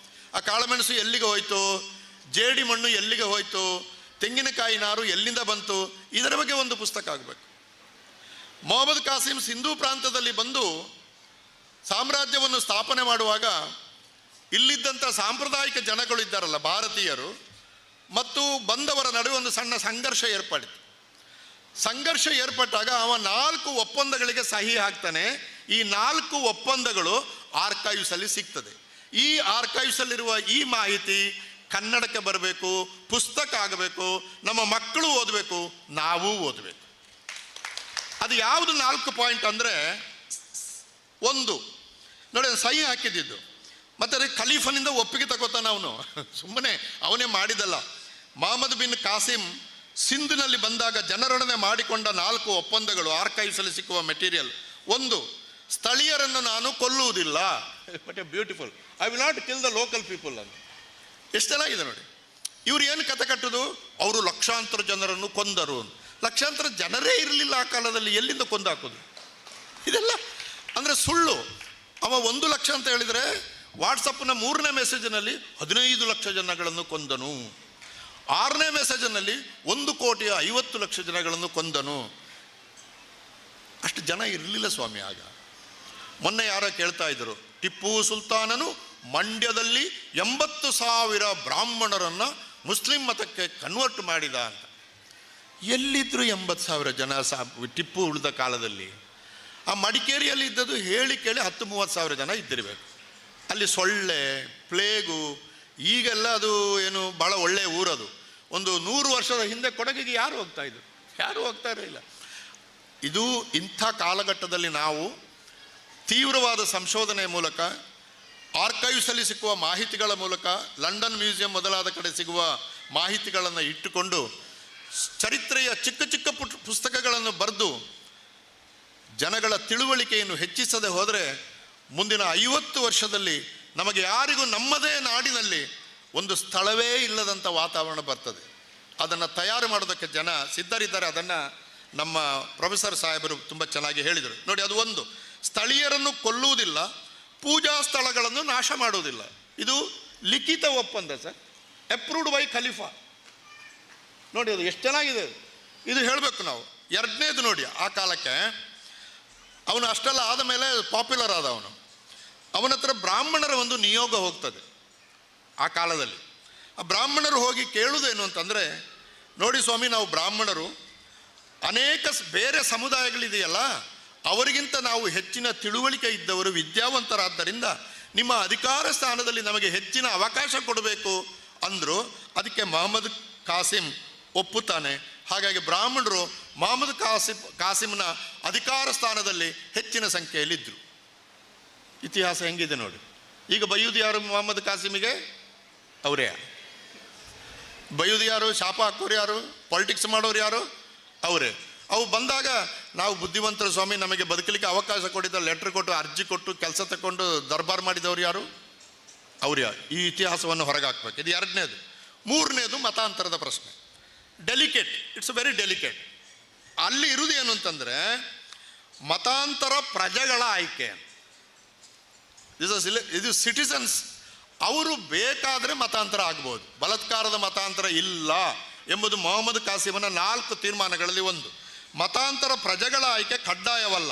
ಆ ಕಾಳುಮೆಣಸು ಎಲ್ಲಿಗೆ ಹೋಯ್ತು, ಜೇಡಿ ಮಣ್ಣು ಎಲ್ಲಿಗೆ ಹೋಯ್ತು, ತೆಂಗಿನಕಾಯಿ ನಾರು ಎಲ್ಲಿಂದ ಬಂತು, ಇದರ ಬಗ್ಗೆ ಒಂದು ಪುಸ್ತಕ ಆಗಬೇಕು. ಮೊಹಮ್ಮದ್ ಕಾಸಿಂ ಸಿಂಧೂ ಪ್ರಾಂತದಲ್ಲಿ ಬಂದು ಸಾಮ್ರಾಜ್ಯವನ್ನು ಸ್ಥಾಪನೆ ಮಾಡುವಾಗ ಇಲ್ಲಿದ್ದಂಥ ಸಾಂಪ್ರದಾಯಿಕ ಜನಗಳು ಇದ್ದಾರಲ್ಲ, ಭಾರತೀಯರು ಮತ್ತು ಬಂದವರ ನಡುವೆ ಒಂದು ಸಣ್ಣ ಸಂಘರ್ಷ ಏರ್ಪಟ್ಟಾಗ ಅವ 4 ಒಪ್ಪಂದಗಳಿಗೆ ಸಹಿ ಹಾಕ್ತಾನೆ. ಈ 4 ಒಪ್ಪಂದಗಳು ಆರ್ಕೈವ್ಸಲ್ಲಿ ಸಿಗ್ತದೆ. ಈ ಆರ್ಕೈವ್ಸಲ್ಲಿರುವ ಈ ಮಾಹಿತಿ ಕನ್ನಡಕ್ಕೆ ಬರಬೇಕು, ಪುಸ್ತಕ ಆಗಬೇಕು, ನಮ್ಮ ಮಕ್ಕಳು ಓದಬೇಕು, ನಾವು ಓದಬೇಕು. ಅದು ಯಾವುದು 4 ಪಾಯಿಂಟ್ ಅಂದರೆ, ಒಂದು ನೋಡಿ, ಸಹಿ ಹಾಕಿದ್ದು ಮತ್ತು ಖಲೀಫನಿಂದ ಒಪ್ಪಿಗೆ ತಗೋತಾನೆ ಅವನು, ಸುಮ್ಮನೆ ಅವನೇ ಮಾಡಿದಲ್ಲ. ಮೊಹಮ್ಮದ್ ಬಿನ್ ಕಾಸಿಂ ಸಿಂಧಿನಲ್ಲಿ ಬಂದಾಗ ಜನರೊಡನೆ ಮಾಡಿಕೊಂಡ 4 ಒಪ್ಪಂದಗಳು ಆರ್ಕೈವ್ಸಲ್ಲಿ ಸಿಕ್ಕುವ ಮೆಟೀರಿಯಲ್. ಒಂದು, ಸ್ಥಳೀಯರನ್ನು ನಾನು ಕೊಲ್ಲುವುದಿಲ್ಲ. But beautiful, I will not kill the local people ಅಂತ. ಎಷ್ಟು ಚೆನ್ನಾಗಿದೆ ನೋಡಿ. ಇವ್ರು ಏನು ಕತೆ ಕಟ್ಟುದು, ಅವರು ಲಕ್ಷಾಂತರ ಜನರನ್ನು ಕೊಂದರು. ಲಕ್ಷಾಂತರ ಜನರೇ ಇರಲಿಲ್ಲ ಆ ಕಾಲದಲ್ಲಿ, ಎಲ್ಲಿಂದ ಕೊಂದು ಹಾಕೋದು? ಇದೆಲ್ಲ ಅಂದರೆ ಸುಳ್ಳು. ಅವ 1 ಲಕ್ಷ ಅಂತ ಹೇಳಿದರೆ ವಾಟ್ಸಪ್ನ 3ನೇ ಮೆಸೇಜಿನಲ್ಲಿ 15 ಲಕ್ಷ ಜನಗಳನ್ನು ಕೊಂದನು, 6ನೇ ಮೆಸೇಜಿನಲ್ಲಿ 1,50,00,000 ಜನಗಳನ್ನು ಕೊಂದನು. ಅಷ್ಟು ಜನ ಇರಲಿಲ್ಲ ಸ್ವಾಮಿ ಆಗ. ಮೊನ್ನೆ ಯಾರೋ ಕೇಳ್ತಾ ಇದ್ರು, ಟಿಪ್ಪು ಸುಲ್ತಾನನು ಮಂಡ್ಯದಲ್ಲಿ 80,000 ಬ್ರಾಹ್ಮಣರನ್ನು ಮುಸ್ಲಿಂ ಮತಕ್ಕೆ ಕನ್ವರ್ಟ್ ಮಾಡಿದ ಅಂತ. ಎಲ್ಲಿದ್ರು 80,000 ಜನ ಟಿಪ್ಪು ಉಳಿದ ಕಾಲದಲ್ಲಿ? ಆ ಮಡಿಕೇರಿಯಲ್ಲಿ ಇದ್ದದ್ದು ಹೇಳಿ ಕೇಳಿ 10-30,000 ಜನ ಇದ್ದಿರಬೇಕು. ಅಲ್ಲಿ ಸೊಳ್ಳೆ, ಪ್ಲೇಗು, ಈಗೆಲ್ಲ ಅದು ಏನು ಭಾಳ ಒಳ್ಳೆಯ ಊರದು. ಒಂದು 100 ವರ್ಷದ ಹಿಂದೆ ಕೊಡಗಿಗೆ ಯಾರು ಹೋಗ್ತಾ ಇರಲಿಲ್ಲ. ಇದು ಇಂಥ ಕಾಲಘಟ್ಟದಲ್ಲಿ ನಾವು ತೀವ್ರವಾದ ಸಂಶೋಧನೆಯ ಮೂಲಕ, ಆರ್ಕೈವ್ಸಲ್ಲಿ ಸಿಕ್ಕುವ ಮಾಹಿತಿಗಳ ಮೂಲಕ, ಲಂಡನ್ ಮ್ಯೂಸಿಯಂ ಮೊದಲಾದ ಕಡೆ ಸಿಗುವ ಮಾಹಿತಿಗಳನ್ನು ಇಟ್ಟುಕೊಂಡು ಚರಿತ್ರೆಯ ಚಿಕ್ಕ ಚಿಕ್ಕ ಪುಸ್ತಕಗಳನ್ನು ಬರೆದು ಜನಗಳ ತಿಳುವಳಿಕೆಯನ್ನು ಹೆಚ್ಚಿಸದೆ ಹೋದರೆ ಮುಂದಿನ 50 ವರ್ಷದಲ್ಲಿ ನಮಗೆ ಯಾರಿಗೂ ನಮ್ಮದೇ ನಾಡಿನಲ್ಲಿ ಒಂದು ಸ್ಥಳವೇ ಇಲ್ಲದಂಥ ವಾತಾವರಣ ಬರ್ತದೆ. ಅದನ್ನು ತಯಾರು ಮಾಡೋದಕ್ಕೆ ಜನ ಸಿದ್ಧರಿದ್ದಾರೆ. ಅದನ್ನು ನಮ್ಮ ಪ್ರೊಫೆಸರ್ ಸಾಹೇಬರು ತುಂಬ ಚೆನ್ನಾಗಿ ಹೇಳಿದರು ನೋಡಿ. ಅದು ಒಂದು, ಸ್ಥಳೀಯರನ್ನು ಕೊಲ್ಲುವುದಿಲ್ಲ, ಪೂಜಾ ಸ್ಥಳಗಳನ್ನು ನಾಶ ಮಾಡುವುದಿಲ್ಲ. ಇದು ಲಿಖಿತ ಒಪ್ಪಂದ ಸರ್. Approved by Khalifa. ನೋಡಿ ಅದು ಎಷ್ಟು ಚೆನ್ನಾಗಿದೆ, ಇದು ಹೇಳಬೇಕು ನಾವು. ಎರಡನೇದು ನೋಡಿ, ಆ ಕಾಲಕ್ಕೆ ಅವನು ಅಷ್ಟೆಲ್ಲ ಆದ ಮೇಲೆ ಪಾಪ್ಯುಲರ್ ಆದ ಅವನ ಹತ್ರ ಬ್ರಾಹ್ಮಣರ ಒಂದು ನಿಯೋಗ ಹೋಗ್ತದೆ ಆ ಕಾಲದಲ್ಲಿ. ಆ ಬ್ರಾಹ್ಮಣರು ಹೋಗಿ ಕೇಳುವುದೇನು ಅಂತಂದರೆ, ನೋಡಿ ಸ್ವಾಮಿ, ನಾವು ಬ್ರಾಹ್ಮಣರು ಅನೇಕ ಬೇರೆ ಸಮುದಾಯಗಳಿದೆಯಲ್ಲ, ಅವರಿಗಿಂತ ನಾವು ಹೆಚ್ಚಿನ ತಿಳುವಳಿಕೆ ಇದ್ದವರು, ವಿದ್ಯಾವಂತರಾದ್ದರಿಂದ ನಿಮ್ಮ ಅಧಿಕಾರ ಸ್ಥಾನದಲ್ಲಿ ನಮಗೆ ಹೆಚ್ಚಿನ ಅವಕಾಶ ಕೊಡಬೇಕು ಅಂದರು. ಅದಕ್ಕೆ ಮೊಹಮ್ಮದ್ ಕಾಸಿಂ ಒಪ್ಪುತ್ತಾನೆ. ಹಾಗಾಗಿ ಬ್ರಾಹ್ಮಣರು ಮೊಹಮ್ಮದ್ ಕಾಸಿಂನ ಅಧಿಕಾರ ಸ್ಥಾನದಲ್ಲಿ ಹೆಚ್ಚಿನ ಸಂಖ್ಯೆಯಲ್ಲಿದ್ದರು. ಇತಿಹಾಸ ಹೆಂಗಿದೆ ನೋಡಿ. ಈಗ ಬೈಯುವುದು ಯಾರು ಮೊಹಮ್ಮದ್ ಕಾಸಿಮಿಗೆ? ಅವರೇ. ಬೈಯುವುದು ಯಾರು? ಶಾಪ ಹಾಕೋರು ಯಾರು? ಪಾಲಿಟಿಕ್ಸ್ ಮಾಡೋರು ಯಾರು? ಅವರೇ. ಅವು ಬಂದಾಗ ನಾವು ಬುದ್ಧಿವಂತರು ಸ್ವಾಮಿ, ನಮಗೆ ಬದುಕಲಿಕ್ಕೆ ಅವಕಾಶ ಕೊಟ್ಟಿದ್ದ, ಲೆಟ್ರ್ ಕೊಟ್ಟು, ಅರ್ಜಿ ಕೊಟ್ಟು, ಕೆಲಸ ತಗೊಂಡು ದರ್ಬಾರ್ ಮಾಡಿದವರು ಯಾರು? ಅವ್ರು ಯಾರು? ಈ ಇತಿಹಾಸವನ್ನು ಹೊರಗೆ ಹಾಕ್ಬೇಕು. ಇದು ಎರಡನೇದು. ಮೂರನೇದು ಮತಾಂತರದ ಪ್ರಶ್ನೆ. Delicate, it's very delicate. ಅಲ್ಲಿ ಇರುವುದು ಏನು ಅಂತಂದರೆ, ಮತಾಂತರ ಪ್ರಜೆಗಳ ಆಯ್ಕೆ. ಇದು ಸಿಟಿಸನ್ಸ್, ಅವರು ಬೇಕಾದರೆ ಮತಾಂತರ ಆಗ್ಬೋದು, ಬಲಾತ್ಕಾರದ ಮತಾಂತರ ಇಲ್ಲ ಎಂಬುದು ಮೊಹಮ್ಮದ್ ಕಾಸಿಮನ 4 ತೀರ್ಮಾನಗಳಲ್ಲಿ ಒಂದು. ಮತಾಂತರ ಪ್ರಜೆಗಳ ಆಯ್ಕೆ ಕಡ್ಡಾಯವಲ್ಲ.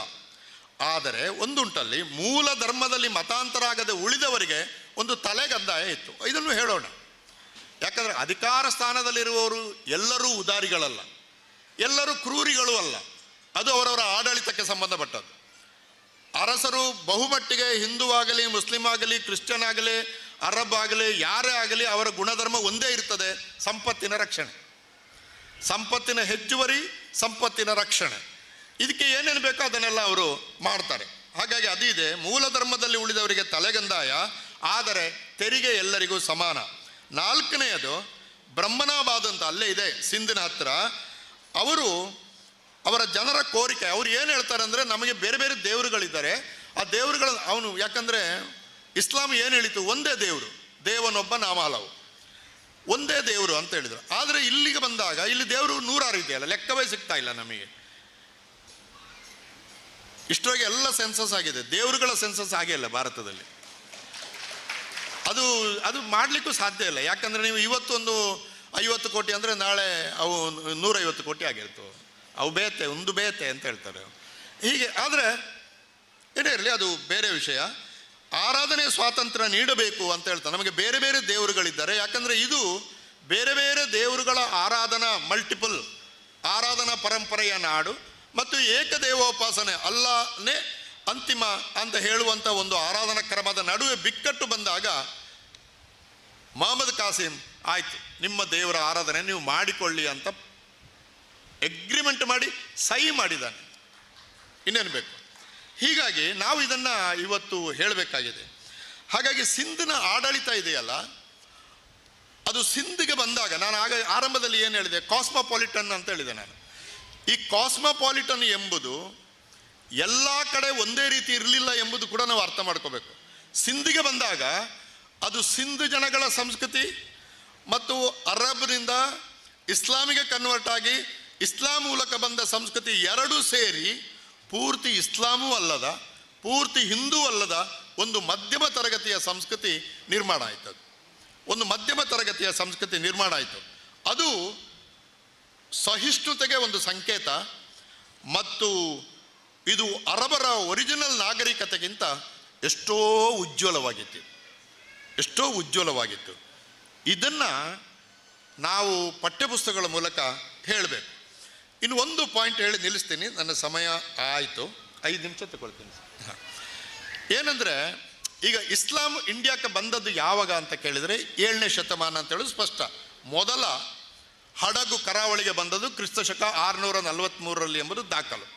ಆದರೆ ಒಂದುಂಟಲ್ಲಿ, ಮೂಲ ಧರ್ಮದಲ್ಲಿ ಮತಾಂತರ ಆಗದೆ ಉಳಿದವರಿಗೆ ಒಂದು ತಲೆಗದ್ದಾಯ ಇತ್ತು. ಇದನ್ನು ಹೇಳೋಣ. ಯಾಕಂದರೆ ಅಧಿಕಾರ ಸ್ಥಾನದಲ್ಲಿರುವವರು ಎಲ್ಲರೂ ಉದಾರಿಗಳಲ್ಲ, ಎಲ್ಲರೂ ಕ್ರೂರಿಗಳೂ ಅಲ್ಲ. ಅದು ಅವರವರ ಆಡಳಿತಕ್ಕೆ ಸಂಬಂಧಪಟ್ಟದ್ದು. ಅರಸರು ಬಹುಮಟ್ಟಿಗೆ ಹಿಂದೂ ಆಗಲಿ, ಮುಸ್ಲಿಂ ಆಗಲಿ, ಕ್ರಿಶ್ಚಿಯನ್ ಆಗಲಿ, ಅರಬ್ ಆಗಲಿ, ಯಾರೇ ಆಗಲಿ, ಅವರ ಗುಣಧರ್ಮ ಒಂದೇ ಇರ್ತದೆ: ಸಂಪತ್ತಿನ ರಕ್ಷಣೆ, ಸಂಪತ್ತಿನ ಹೆಚ್ಚುವರಿ, ಸಂಪತ್ತಿನ ರಕ್ಷಣೆ. ಇದಕ್ಕೆ ಏನೇನು ಬೇಕೋ ಅದನ್ನೆಲ್ಲ ಅವರು ಮಾಡ್ತಾರೆ. ಹಾಗಾಗಿ ಅದು ಇದೆ. ಮೂಲ ಧರ್ಮದಲ್ಲಿ ಉಳಿದವರಿಗೆ ತಲೆಗಂದಾಯ, ಆದರೆ ತೆರಿಗೆ ಎಲ್ಲರಿಗೂ ಸಮಾನ. 4ನೇದು ಬ್ರಹ್ಮನಾಬಾದ್ ಅಂತ ಅಲ್ಲೇ ಇದೆ, ಸಿಂಧಿನ ಹತ್ರ. ಅವರ ಜನರ ಕೋರಿಕೆ, ಅವ್ರು ಏನು ಹೇಳ್ತಾರೆ ಅಂದರೆ, ನಮಗೆ ಬೇರೆ ಬೇರೆ ದೇವರುಗಳಿದ್ದಾರೆ, ಆ ದೇವರುಗಳ ಅವನು, ಯಾಕಂದರೆ ಇಸ್ಲಾಂ ಏನು ಹೇಳಿತು? ಒಂದೇ ದೇವರು, ದೇವನೊಬ್ಬ ನಾಮಾಲವು, ಒಂದೇ ದೇವರು ಅಂತ ಹೇಳಿದರು. ಆದರೆ ಇಲ್ಲಿಗೆ ಬಂದಾಗ ಇಲ್ಲಿ ದೇವರು 106 ಇದೆಯಲ್ಲ, ಲೆಕ್ಕವೇ ಸಿಗ್ತಾ ಇಲ್ಲ ನಮಗೆ. ಇಷ್ಟೊಳಗೆ ಎಲ್ಲ ಸೆನ್ಸಸ್ ಆಗಿದೆ, ದೇವರುಗಳ ಸೆನ್ಸಸ್ ಆಗಿಲ್ಲ ಭಾರತದಲ್ಲಿ. ಅದು ಮಾಡಲಿಕ್ಕೂ ಸಾಧ್ಯ ಇಲ್ಲ. ಯಾಕಂದರೆ ನೀವು ಇವತ್ತೊಂದು 50 ಕೋಟಿ ಅಂದರೆ ನಾಳೆ ಅವು 150 ಕೋಟಿ ಆಗಿರ್ತವೆ. ಅವು ಬೇತೆ, ಒಂದು ಬೇತೆ ಅಂತ ಹೇಳ್ತಾರೆ ಹೀಗೆ. ಆದರೆ ಏನೇ ಇರಲಿ, ಅದು ಬೇರೆ ವಿಷಯ. ಆರಾಧನೆ ಸ್ವಾತಂತ್ರ್ಯ ನೀಡಬೇಕು ಅಂತ ಹೇಳ್ತಾರೆ. ನಮಗೆ ಬೇರೆ ಬೇರೆ ದೇವರುಗಳಿದ್ದಾರೆ, ಯಾಕಂದರೆ ಇದು ಬೇರೆ ಬೇರೆ ದೇವರುಗಳ ಆರಾಧನಾ, ಮಲ್ಟಿಪಲ್ ಆರಾಧನಾ ಪರಂಪರೆಯ ನಾಡು ಮತ್ತು ಏಕದೇವೋಪಾಸನೆ, ಅಲ್ಲಾನೇ ಅಂತಿಮ ಅಂತ ಹೇಳುವಂಥ ಒಂದು ಆರಾಧನಾ ಕ್ರಮದ ನಡುವೆ ಬಿಕ್ಕಟ್ಟು ಬಂದಾಗ ಮೊಹಮ್ಮದ್ ಕಾಸಿಂ, ಆಯಿತು ನಿಮ್ಮ ದೇವರ ಆರಾಧನೆ ನೀವು ಮಾಡಿಕೊಳ್ಳಿ ಅಂತ ಎಗ್ರಿಮೆಂಟ್ ಮಾಡಿ ಸಹಿ ಮಾಡಿದ್ದಾನೆ. ಇನ್ನೇನು ಬೇಕು? ಹೀಗಾಗಿ ನಾವು ಇದನ್ನು ಇವತ್ತು ಹೇಳಬೇಕಾಗಿದೆ. ಹಾಗಾಗಿ ಸಿಂಧಿನ ಆಡಳಿತ ಇದೆಯಲ್ಲ, ಅದು ಸಿಂಧಿಗೆ ಬಂದಾಗ, ನಾನು ಆಗ ಆರಂಭದಲ್ಲಿ ಏನು ಹೇಳಿದೆ, ಕಾಸ್ಮೋಪಾಲಿಟನ್ ಅಂತ ಹೇಳಿದೆ ನಾನು. ಈ ಕಾಸ್ಮೋಪಾಲಿಟನ್ ಎಂಬುದು ಎಲ್ಲ ಕಡೆ ಒಂದೇ ರೀತಿ ಇರಲಿಲ್ಲ ಎಂಬುದು ಕೂಡ ನಾವು ಅರ್ಥ ಮಾಡ್ಕೋಬೇಕು. ಸಿಂಧಿಗೆ ಬಂದಾಗ ಅದು ಸಿಂಧ್ ಜನಗಳ ಸಂಸ್ಕೃತಿ ಮತ್ತು ಅರಬ್ನಿಂದ ಇಸ್ಲಾಮಿಗೆ ಕನ್ವರ್ಟ್ ಆಗಿ ಇಸ್ಲಾಂ ಮೂಲಕ ಬಂದ ಸಂಸ್ಕೃತಿ ಎರಡೂ ಸೇರಿ ಪೂರ್ತಿ ಇಸ್ಲಾಮೂ ಅಲ್ಲದ, ಪೂರ್ತಿ ಹಿಂದೂ ಅಲ್ಲದ ಒಂದು ಮಧ್ಯಮ ತರಗತಿಯ ಸಂಸ್ಕೃತಿ ನಿರ್ಮಾಣ ಆಯಿತು. ಒಂದು ಮಧ್ಯಮ ತರಗತಿಯ ಸಂಸ್ಕೃತಿ ನಿರ್ಮಾಣ ಆಯಿತು. ಅದು ಸಹಿಷ್ಣುತೆಗೆ ಒಂದು ಸಂಕೇತ ಮತ್ತು ಇದು ಅರಬರ ಒರಿಜಿನಲ್ ನಾಗರಿಕತೆಗಿಂತ ಎಷ್ಟೋ ಉಜ್ವಲವಾಗಿತ್ತು, ಎಷ್ಟೋ ಉಜ್ವಲವಾಗಿತ್ತು. ಇದನ್ನು ನಾವು ಪಠ್ಯಪುಸ್ತಕಗಳ ಮೂಲಕ ಹೇಳಬೇಕು. ಇನ್ನು ಒಂದು ಪಾಯಿಂಟ್ ಹೇಳಿ ನಿಲ್ಲಿಸ್ತೀನಿ, ನನ್ನ ಸಮಯ ಆಯಿತು, 5 ನಿಮಿಷ ತಗೊಳ್ತೀನಿ. ಏನಂದರೆ, ಈಗ ಇಸ್ಲಾಂ ಇಂಡಿಯಾಕ್ಕೆ ಬಂದದ್ದು ಯಾವಾಗ ಅಂತ ಕೇಳಿದರೆ 7ನೇ ಶತಮಾನ ಅಂತ ಹೇಳೋದು ಸ್ಪಷ್ಟ. ಮೊದಲ ಹಡಗು ಕರಾವಳಿಗೆ ಬಂದದ್ದು ಕ್ರಿಸ್ತಶಕ 643 ಎಂಬುದು ದಾಖಲು.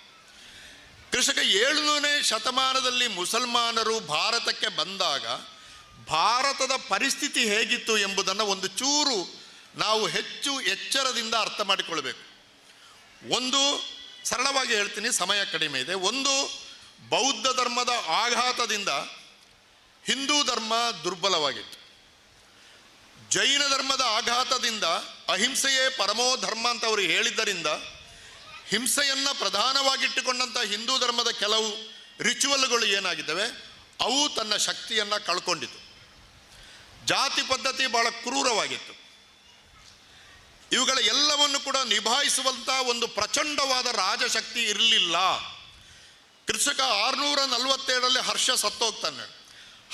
ಕ್ರಿಸ್ತಶಕ 7ನೇ ಶತಮಾನದಲ್ಲಿ ಮುಸಲ್ಮಾನರು ಭಾರತಕ್ಕೆ ಬಂದಾಗ ಭಾರತದ ಪರಿಸ್ಥಿತಿ ಹೇಗಿತ್ತು ಎಂಬುದನ್ನು ಒಂದು ಚೂರು ನಾವು ಹೆಚ್ಚು ಎಚ್ಚರದಿಂದ ಅರ್ಥ ಮಾಡಿಕೊಳ್ಬೇಕು. ಒಂದು, ಸರಳವಾಗಿ ಹೇಳ್ತೀನಿ, ಸಮಯ ಕಡಿಮೆ ಇದೆ. ಒಂದು, ಬೌದ್ಧ ಧರ್ಮದ ಆಘಾತದಿಂದ ಹಿಂದೂ ಧರ್ಮ ದುರ್ಬಲವಾಗಿತ್ತು. ಜೈನ ಧರ್ಮದ ಆಘಾತದಿಂದ ಅಹಿಂಸೆಯೇ ಪರಮೋ ಧರ್ಮ ಅಂತ ಅವರು ಹೇಳಿದ್ದರಿಂದ ಹಿಂಸೆಯನ್ನು ಪ್ರಧಾನವಾಗಿಟ್ಟುಕೊಂಡಂಥ ಹಿಂದೂ ಧರ್ಮದ ಕೆಲವು ರಿಚುವಲ್ಗಳು ಏನಾಗಿದ್ದಾವೆ, ಅವು ತನ್ನ ಶಕ್ತಿಯನ್ನು ಕಳ್ಕೊಂಡಿತು. ಜಾತಿ ಪದ್ಧತಿ ಬಹಳ ಕ್ರೂರವಾಗಿತ್ತು. ಇವುಗಳ ಎಲ್ಲವನ್ನು ಕೂಡ ನಿಭಾಯಿಸುವಂಥ ಒಂದು ಪ್ರಚಂಡವಾದ ರಾಜಶಕ್ತಿ ಇರಲಿಲ್ಲ. ಕೃಷಕ 647ರಲ್ಲಿ ಹರ್ಷ ಸತ್ತೋಗ್ತಾನೆ.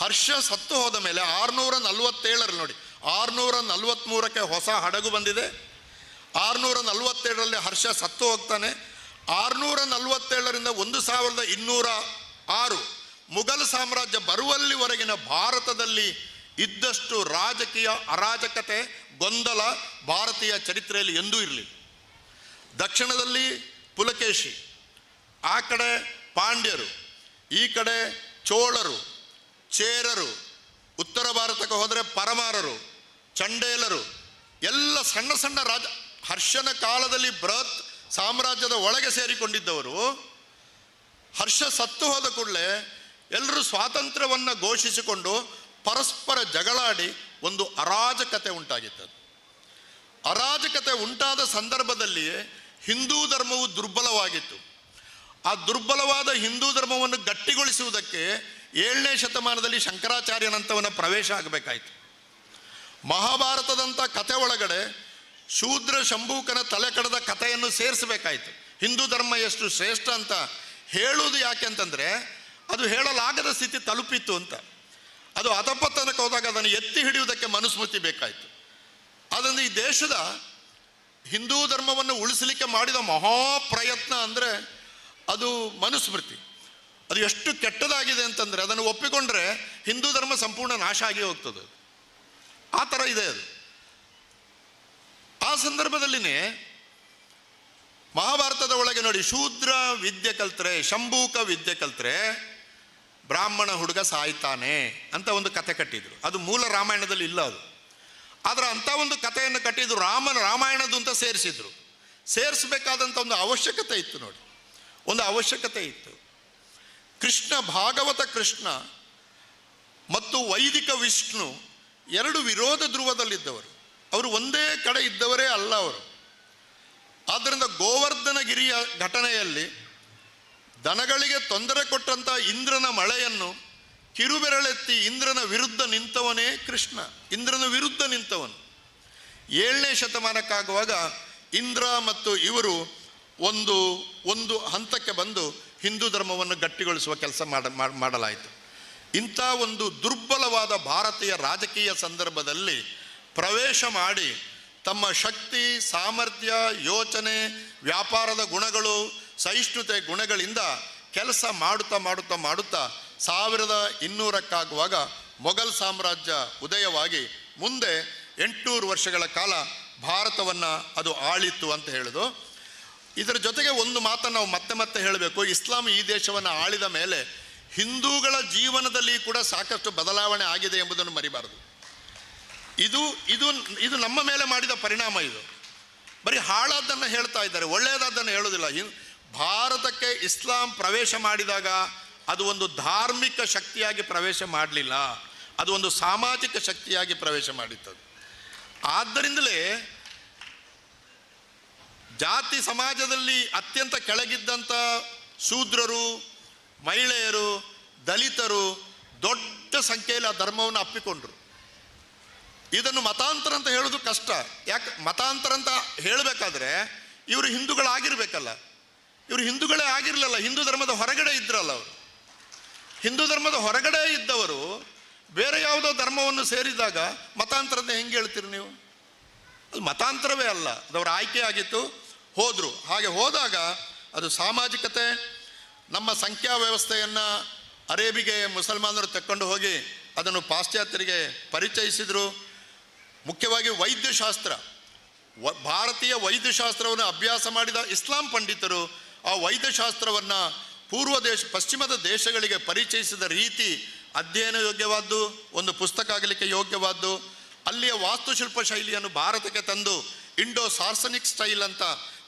ಹರ್ಷ ಸತ್ತು ಹೋದ ಮೇಲೆ 647ರಲ್ಲಿ ನೋಡಿ, 643ಕ್ಕೆ ಹೊಸ ಹಡಗು ಬಂದಿದೆ. 647ರಲ್ಲಿ ಹರ್ಷ ಸತ್ತು ಹೋಗ್ತಾನೆ. 647ರಿಂದ 1206 ಮುಘಲ್ ಸಾಮ್ರಾಜ್ಯ ಬರುವಲ್ಲಿವರೆಗಿನ ಭಾರತದಲ್ಲಿ ಇದ್ದಷ್ಟು ರಾಜಕೀಯ ಅರಾಜಕತೆ, ಗೊಂದಲ ಭಾರತೀಯ ಚರಿತ್ರೆಯಲ್ಲಿ ಎಂದೂ ಇರಲಿಲ್ಲ. ದಕ್ಷಿಣದಲ್ಲಿ ಪುಲಕೇಶಿ, ಆ ಕಡೆ ಪಾಂಡ್ಯರು, ಈ ಕಡೆ ಚೋಳರು, ಚೇರರು, ಉತ್ತರ ಭಾರತಕ್ಕೆ ಹೋದರೆ ಪರಮಾರರು, ಚಂಡೇಲರು, ಎಲ್ಲ ಸಣ್ಣ ಸಣ್ಣ ರಾಜ. ಹರ್ಷನ ಕಾಲದಲ್ಲಿ ಬೃಹತ್ ಸಾಮ್ರಾಜ್ಯದ ಒಳಗೆ ಸೇರಿಕೊಂಡಿದ್ದವರು ಹರ್ಷ ಸತ್ತು ಹೋದ ಕೂಡಲೇ ಎಲ್ಲರೂ ಸ್ವಾತಂತ್ರ್ಯವನ್ನು ಘೋಷಿಸಿಕೊಂಡು ಪರಸ್ಪರ ಜಗಳಾಡಿ ಒಂದು ಅರಾಜಕತೆ ಉಂಟಾಗಿತ್ತು. ಅರಾಜಕತೆ ಉಂಟಾದ ಸಂದರ್ಭದಲ್ಲಿಯೇ ಹಿಂದೂ ಧರ್ಮವು ದುರ್ಬಲವಾಗಿತ್ತು. ಆ ದುರ್ಬಲವಾದ ಹಿಂದೂ ಧರ್ಮವನ್ನು ಗಟ್ಟಿಗೊಳಿಸುವುದಕ್ಕೆ 7ನೇ ಶತಮಾನದಲ್ಲಿ ಶಂಕರಾಚಾರ್ಯನಂತವನ ಪ್ರವೇಶ ಆಗಬೇಕಾಯಿತು. ಮಹಾಭಾರತದಂಥ ಕಥೆ ಒಳಗಡೆ ಶೂದ್ರ ಶಂಭೂಕನ ತಲೆ ಕಡದ ಕಥೆಯನ್ನು ಸೇರಿಸಬೇಕಾಯಿತು. ಹಿಂದೂ ಧರ್ಮ ಎಷ್ಟು ಶ್ರೇಷ್ಠ ಅಂತ ಹೇಳುವುದು ಯಾಕೆ ಅಂತಂದರೆ ಅದು ಹೇಳಲಾಗದ ಸ್ಥಿತಿ ತಲುಪಿತ್ತು ಅಂತ. ಅದು ಅಧಪತನಕ್ಕೆ ಹೋದಾಗ ಅದನ್ನು ಎತ್ತಿ ಹಿಡಿಯುವುದಕ್ಕೆ ಮನುಸ್ಮೃತಿ ಬೇಕಾಯಿತು. ಅದರಿಂದ ಈ ದೇಶದ ಹಿಂದೂ ಧರ್ಮವನ್ನು ಉಳಿಸಲಿಕ್ಕೆ ಮಾಡಿದ ಮಹಾಪ್ರಯತ್ನ ಅಂದರೆ ಅದು ಮನುಸ್ಮೃತಿ. ಅದು ಎಷ್ಟು ಕೆಟ್ಟದಾಗಿದೆ ಅಂತಂದರೆ ಅದನ್ನು ಒಪ್ಪಿಕೊಂಡ್ರೆ ಹಿಂದೂ ಧರ್ಮ ಸಂಪೂರ್ಣ ನಾಶ ಆಗಿ ಹೋಗ್ತದೆ. ಆ ಥರ ಇದೆ ಅದು. ಆ ಸಂದರ್ಭದಲ್ಲಿನೇ ಮಹಾಭಾರತದ ಒಳಗೆ ನೋಡಿ, ಶೂದ್ರ ವಿದ್ಯೆ ಕಲ್ತ್ರೆ, ಶಂಭೂಕ ವಿದ್ಯೆ ಕಲ್ತ್ರೆ ಬ್ರಾಹ್ಮಣ ಹುಡುಗ ಸಾಯ್ತಾನೆ ಅಂತ ಒಂದು ಕತೆ ಕಟ್ಟಿದ್ರು. ಅದು ಮೂಲ ರಾಮಾಯಣದಲ್ಲಿ ಇಲ್ಲ ಅದು. ಆದರೆ ಅಂಥ ಒಂದು ಕಥೆಯನ್ನು ಕಟ್ಟಿದ್ರು, ರಾಮಾಯಣದ್ದು ಅಂತ ಸೇರಿಸಿದ್ರು. ಸೇರಿಸಬೇಕಾದಂಥ ಒಂದು ಅವಶ್ಯಕತೆ ಇತ್ತು ನೋಡಿ, ಒಂದು ಅವಶ್ಯಕತೆ ಇತ್ತು. ಕೃಷ್ಣ, ಭಾಗವತ ಕೃಷ್ಣ ಮತ್ತು ವೈದಿಕ ವಿಷ್ಣು ಎರಡು ವಿರೋಧ ಧ್ರುವದಲ್ಲಿದ್ದವರು. ಅವರು ಒಂದೇ ಕಡೆ ಇದ್ದವರೇ ಅಲ್ಲ ಅವರು. ಆದ್ದರಿಂದ ಗೋವರ್ಧನಗಿರಿಯ ಘಟನೆಯಲ್ಲಿ ದನಗಳಿಗೆ ತೊಂದರೆ ಕೊಟ್ಟಂಥ ಇಂದ್ರನ ಮಳೆಯನ್ನು ಕಿರುಬೆರಳೆತ್ತಿ ಇಂದ್ರನ ವಿರುದ್ಧ ನಿಂತವನೇ ಕೃಷ್ಣ. ಇಂದ್ರನ ವಿರುದ್ಧ ನಿಂತವನು. 7ನೇ ಶತಮಾನಕ್ಕಾಗುವಾಗ ಇಂದ್ರ ಮತ್ತು ಇವರು ಒಂದು ಹಂತಕ್ಕೆ ಬಂದು ಹಿಂದೂ ಧರ್ಮವನ್ನು ಗಟ್ಟಿಗೊಳಿಸುವ ಕೆಲಸ ಮಾಡಲಾಯಿತು. ಇಂಥ ಒಂದು ದುರ್ಬಲವಾದ ಭಾರತೀಯ ರಾಜಕೀಯ ಸಂದರ್ಭದಲ್ಲಿ ಪ್ರವೇಶ ಮಾಡಿ ತಮ್ಮ ಶಕ್ತಿ, ಸಾಮರ್ಥ್ಯ, ಯೋಚನೆ, ವ್ಯಾಪಾರದ ಗುಣಗಳು, ಸಹಿಷ್ಣುತೆ ಗುಣಗಳಿಂದ ಕೆಲಸ ಮಾಡುತ್ತಾ 1200ಕ್ಕಾಗುವಾಗ ಮೊಘಲ್ ಸಾಮ್ರಾಜ್ಯ ಉದಯವಾಗಿ ಮುಂದೆ 800 ವರ್ಷಗಳ ಕಾಲ ಭಾರತವನ್ನು ಅದು ಆಳಿತು ಅಂತ ಹೇಳೋದು. ಇದರ ಜೊತೆಗೆ ಒಂದು ಮಾತನ್ನು ನಾವು ಮತ್ತೆ ಹೇಳಬೇಕು. ಇಸ್ಲಾಂ ಈ ದೇಶವನ್ನು ಆಳಿದ ಮೇಲೆ ಹಿಂದೂಗಳ ಜೀವನದಲ್ಲಿ ಕೂಡ ಸಾಕಷ್ಟು ಬದಲಾವಣೆ ಆಗಿದೆ ಎಂಬುದನ್ನು ಮರಿಬಾರದು. ಇದು ನಮ್ಮ ಮೇಲೆ ಮಾಡಿದ ಪರಿಣಾಮ. ಇದು ಬರೀ ಹಾಳಾದ್ದನ್ನು ಹೇಳ್ತಾ ಇದ್ದಾರೆ, ಒಳ್ಳೆಯದಾದ್ದನ್ನು ಹೇಳೋದಿಲ್ಲ. ಭಾರತಕ್ಕೆ ಇಸ್ಲಾಂ ಪ್ರವೇಶ ಮಾಡಿದಾಗ ಅದು ಒಂದು ಧಾರ್ಮಿಕ ಶಕ್ತಿಯಾಗಿ ಪ್ರವೇಶ ಮಾಡಲಿಲ್ಲ, ಅದು ಒಂದು ಸಾಮಾಜಿಕ ಶಕ್ತಿಯಾಗಿ ಪ್ರವೇಶ ಮಾಡಿತ್ತು. ಆದ್ದರಿಂದಲೇ ಜಾತಿ ಸಮಾಜದಲ್ಲಿ ಅತ್ಯಂತ ಕೆಳಗಿದ್ದಂಥ ಶೂದ್ರರು, ಮಹಿಳೆಯರು, ದಲಿತರು ದೊಡ್ಡ ಸಂಖ್ಯೆಯಲ್ಲಿ ಆ ಧರ್ಮವನ್ನು ಅಪ್ಪಿಕೊಂಡ್ರು. ಇದನ್ನು ಮತಾಂತರ ಅಂತ ಹೇಳೋದು ಕಷ್ಟ. ಯಾಕೆ ಮತಾಂತರ ಅಂತ ಹೇಳಬೇಕಾದ್ರೆ ಇವರು ಹಿಂದೂಗಳಾಗಿರ್ಬೇಕಲ್ಲ. ಇವರು ಹಿಂದೂಗಳೇ ಆಗಿರಲಿಲ್ಲ, ಹಿಂದೂ ಧರ್ಮದ ಹೊರಗಡೆ ಇದ್ರಲ್ಲ ಅವರು. ಹಿಂದೂ ಧರ್ಮದ ಹೊರಗಡೆ ಇದ್ದವರು ಬೇರೆ ಯಾವುದೋ ಧರ್ಮವನ್ನು ಸೇರಿದಾಗ ಮತಾಂತರ ಅಂತ ಹೆಂಗೆ ಹೇಳ್ತೀರಿ ನೀವು? ಅದು ಮತಾಂತರವೇ ಅಲ್ಲ, ಅದವರ ಆಯ್ಕೆ ಆಗಿತ್ತು, ಹೋದರು. ಹಾಗೆ ಹೋದಾಗ ಅದು ಸಾಮಾಜಿಕತೆ, ನಮ್ಮ ಸಂಖ್ಯಾ ವ್ಯವಸ್ಥೆಯನ್ನು ಅರೇಬಿಗೆ ಮುಸಲ್ಮಾನರು ತೆಕ್ಕೊಂಡು ಹೋಗಿ ಅದನ್ನು ಪಾಶ್ಚಾತ್ಯರಿಗೆ ಪರಿಚಯಿಸಿದರು. ಮುಖ್ಯವಾಗಿ ವೈದ್ಯಶಾಸ್ತ್ರ, ಭಾರತೀಯ ವೈದ್ಯಶಾಸ್ತ್ರವನ್ನು ಅಭ್ಯಾಸ ಮಾಡಿದ ಇಸ್ಲಾಂ ಪಂಡಿತರು ಆ ವೈದ್ಯಶಾಸ್ತ್ರವನ್ನು ಪಶ್ಚಿಮದ ದೇಶಗಳಿಗೆ ಪರಿಚಯಿಸಿದ ರೀತಿ ಅಧ್ಯಯನ ಯೋಗ್ಯವಾದ್ದು, ಒಂದು ಪುಸ್ತಕ ಆಗಲಿಕ್ಕೆ ಯೋಗ್ಯವಾದ್ದು. ಅಲ್ಲಿಯ ವಾಸ್ತುಶಿಲ್ಪ ಶೈಲಿಯನ್ನು ಭಾರತಕ್ಕೆ ತಂದು ಇಂಡೋ ಸಾರ್ಸನಿಕ್ ಸ್ಟೈಲ್ ಅಂತ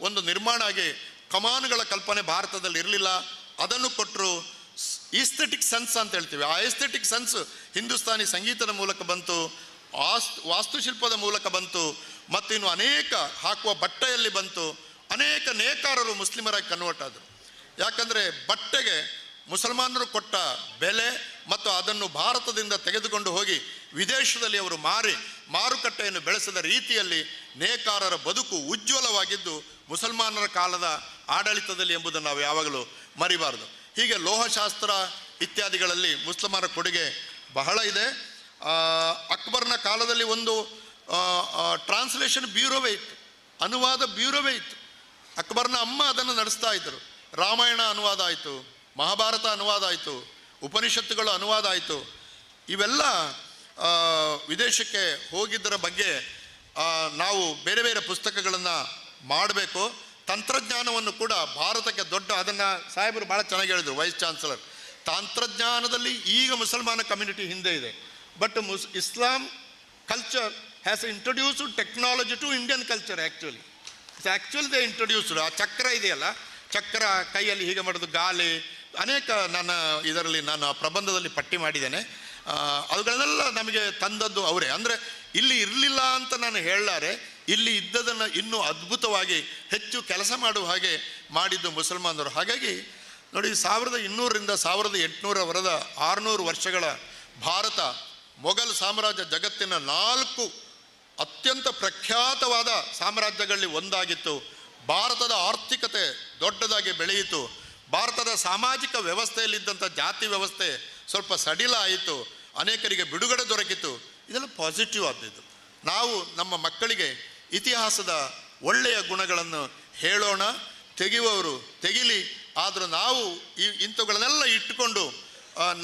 ಒಂದು ನಿರ್ಮಾಣ ಆಗಿ, ಕಮಾನುಗಳ ಕಲ್ಪನೆ ಭಾರತದಲ್ಲಿ ಇರಲಿಲ್ಲ, ಅದನ್ನು ಕೊಟ್ಟರು. ಈಸ್ಥೆಟಿಕ್ ಸೆನ್ಸ್ ಅಂತ ಹೇಳ್ತೀವಿ, ಆ ಎಸ್ಥೆಟಿಕ್ ಸೆನ್ಸ್ ಹಿಂದೂಸ್ತಾನಿ ಸಂಗೀತದ ಮೂಲಕ ಬಂತು, ವಾಸ್ತುಶಿಲ್ಪದ ಮೂಲಕ ಬಂತು, ಮತ್ತು ಇನ್ನು ಅನೇಕ ಹಾಕುವ ಬಟ್ಟೆಯಲ್ಲಿ ಬಂತು. ಅನೇಕ ನೇಕಾರರು ಮುಸ್ಲಿಮರಾಗಿ ಕನ್ವರ್ಟ್ ಆದರು. ಯಾಕಂದರೆ ಬಟ್ಟೆಗೆ ಮುಸಲ್ಮಾನರು ಕೊಟ್ಟ ಬೆಲೆ ಮತ್ತು ಅದನ್ನು ಭಾರತದಿಂದ ತೆಗೆದುಕೊಂಡು ಹೋಗಿ ವಿದೇಶದಲ್ಲಿ ಅವರು ಮಾರುಕಟ್ಟೆಯನ್ನು ಬೆಳೆಸಿದ ರೀತಿಯಲ್ಲಿ ನೇಕಾರರ ಬದುಕು ಉಜ್ವಲವಾಗಿದ್ದು ಮುಸಲ್ಮಾನರ ಕಾಲದ ಆಡಳಿತದಲ್ಲಿ ಎಂಬುದನ್ನು ನಾವು ಯಾವಾಗಲೂ ಮರಿಬಾರದು. ಹೀಗೆ ಲೋಹಶಾಸ್ತ್ರ ಇತ್ಯಾದಿಗಳಲ್ಲಿ ಮುಸಲ್ಮಾನರ ಕೊಡುಗೆ ಬಹಳ ಇದೆ. ಅಕ್ಬರ್ನ ಕಾಲದಲ್ಲಿ ಒಂದು ಟ್ರಾನ್ಸ್ಲೇಷನ್ ಬ್ಯೂರೋವೇ ಇತ್ತು, ಅನುವಾದ ಬ್ಯೂರೋವೇ ಇತ್ತು. ಅಕ್ಬರ್ನ ಅಮ್ಮ ಅದನ್ನು ನಡೆಸ್ತಾ ಇದ್ದರು. ರಾಮಾಯಣ ಅನುವಾದ ಆಯಿತು, ಮಹಾಭಾರತ ಅನುವಾದ ಆಯಿತು, ಉಪನಿಷತ್ತುಗಳು ಅನುವಾದ ಆಯಿತು. ಇವೆಲ್ಲ ವಿದೇಶಕ್ಕೆ ಹೋಗಿದ್ದರ ಬಗ್ಗೆ ನಾವು ಬೇರೆ ಬೇರೆ ಪುಸ್ತಕಗಳನ್ನು ಮಾಡಬೇಕು. ತಂತ್ರಜ್ಞಾನವನ್ನು ಕೂಡ ಭಾರತಕ್ಕೆ ದೊಡ್ಡ, ಅದನ್ನು ಸಾಹೇಬರು ಭಾಳ ಚೆನ್ನಾಗಿ ಹೇಳಿದರು, ವೈಸ್ ಚಾನ್ಸಲರ್. ತಂತ್ರಜ್ಞಾನದಲ್ಲಿ ಈಗ ಮುಸಲ್ಮಾನ ಕಮ್ಯುನಿಟಿ ಹಿಂದೆ ಇದೆ, but Islam culture has introduced technology to Indian culture. Actually they introduced. ಆ ಚಕ್ರ ಇದೆಯಲ್ಲ, ಚಕ್ರ ಕೈಯಲ್ಲಿ ಹೀಗೆ ಮಾಡೋದು, ಗಾಲಿ, ಅನೇಕ ನಾನು ಪ್ರಬಂಧದಲ್ಲಿ ಪಟ್ಟಿ ಮಾಡಿದ್ದೇನೆ. ಅವುಗಳನ್ನೆಲ್ಲ ನಮಗೆ ತಂದದ್ದು ಅವರೇ. ಅಂದರೆ ಇಲ್ಲಿ ಇರಲಿಲ್ಲ ಅಂತ ನಾನು ಹೇಳಲಾರೆ, ಇಲ್ಲಿ ಇದ್ದದನ್ನು ಇನ್ನೂ ಅದ್ಭುತವಾಗಿ ಹೆಚ್ಚು ಕೆಲಸ ಮಾಡುವ ಹಾಗೆ ಮಾಡಿದ್ದು ಮುಸಲ್ಮಾನರು. ಹಾಗಾಗಿ ನೋಡಿ, 1200ರಿಂದ 1800 600 ವರ್ಷಗಳ ಭಾರತ ಮೊಘಲ್ ಸಾಮ್ರಾಜ್ಯ ಜಗತ್ತಿನ 4 ಅತ್ಯಂತ ಪ್ರಖ್ಯಾತವಾದ ಸಾಮ್ರಾಜ್ಯಗಳಲ್ಲಿ ಒಂದಾಗಿತ್ತು. ಭಾರತದ ಆರ್ಥಿಕತೆ ದೊಡ್ಡದಾಗಿ ಬೆಳೆಯಿತು. ಭಾರತದ ಸಾಮಾಜಿಕ ವ್ಯವಸ್ಥೆಯಲ್ಲಿದ್ದಂಥ ಜಾತಿ ವ್ಯವಸ್ಥೆ ಸ್ವಲ್ಪ ಸಡಿಲ ಆಯಿತು. ಅನೇಕರಿಗೆ ಬಿಡುಗಡೆ ದೊರಕಿತು. ಇದೆಲ್ಲ ಪಾಸಿಟಿವ್ ಆದದ್ದು. ನಾವು ನಮ್ಮ ಮಕ್ಕಳಿಗೆ ಇತಿಹಾಸದ ಒಳ್ಳೆಯ ಗುಣಗಳನ್ನು ಹೇಳೋಣ. ತೆಗೆಯುವವರು ತೆಗಿಲಿ, ಆದರೂ ನಾವು ಇಂಥವುಗಳನ್ನೆಲ್ಲ ಇಟ್ಟುಕೊಂಡು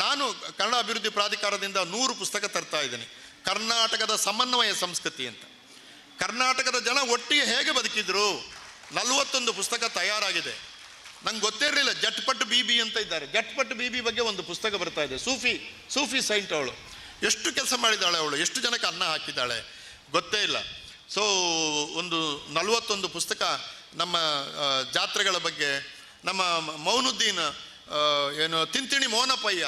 ನಾನು ಕನ್ನಡ ಅಭಿವೃದ್ಧಿ ಪ್ರಾಧಿಕಾರದಿಂದ 100 ಪುಸ್ತಕ ತರ್ತಾ ಇದ್ದೀನಿ. ಕರ್ನಾಟಕದ ಸಮನ್ವಯ ಸಂಸ್ಕೃತಿ ಅಂತ. ಕರ್ನಾಟಕದ ಜನ ಒಟ್ಟಿಗೆ ಹೇಗೆ ಬದುಕಿದ್ರು, 41 ಪುಸ್ತಕ ತಯಾರಾಗಿದೆ. ನಂಗೆ ಗೊತ್ತೇ ಇರಲಿಲ್ಲ. ಜಟ್ಪಟ್ ಬೀಬಿ ಅಂತ ಇದ್ದಾರೆ. ಜಟ್ಪಟ್ ಬೀಬಿ ಬಗ್ಗೆ ಒಂದು ಪುಸ್ತಕ ಬರ್ತಾ ಇದೆ. ಸೂಫಿ ಸೈಂಟ್ ಅವಳು. ಎಷ್ಟು ಕೆಲಸ ಮಾಡಿದ್ದಾಳೆ ಅವಳು, ಎಷ್ಟು ಜನಕ್ಕೆ ಅನ್ನ ಹಾಕಿದ್ದಾಳೆ ಗೊತ್ತೇ ಇಲ್ಲ. ಸೊ ಒಂದು 41 ಪುಸ್ತಕ ನಮ್ಮ ಜಾತ್ರೆಗಳ ಬಗ್ಗೆ. ನಮ್ಮ ಮೌನುದ್ದೀನ್ ತಿಂತಿಣಿ ಮೌನಪಯ್ಯ,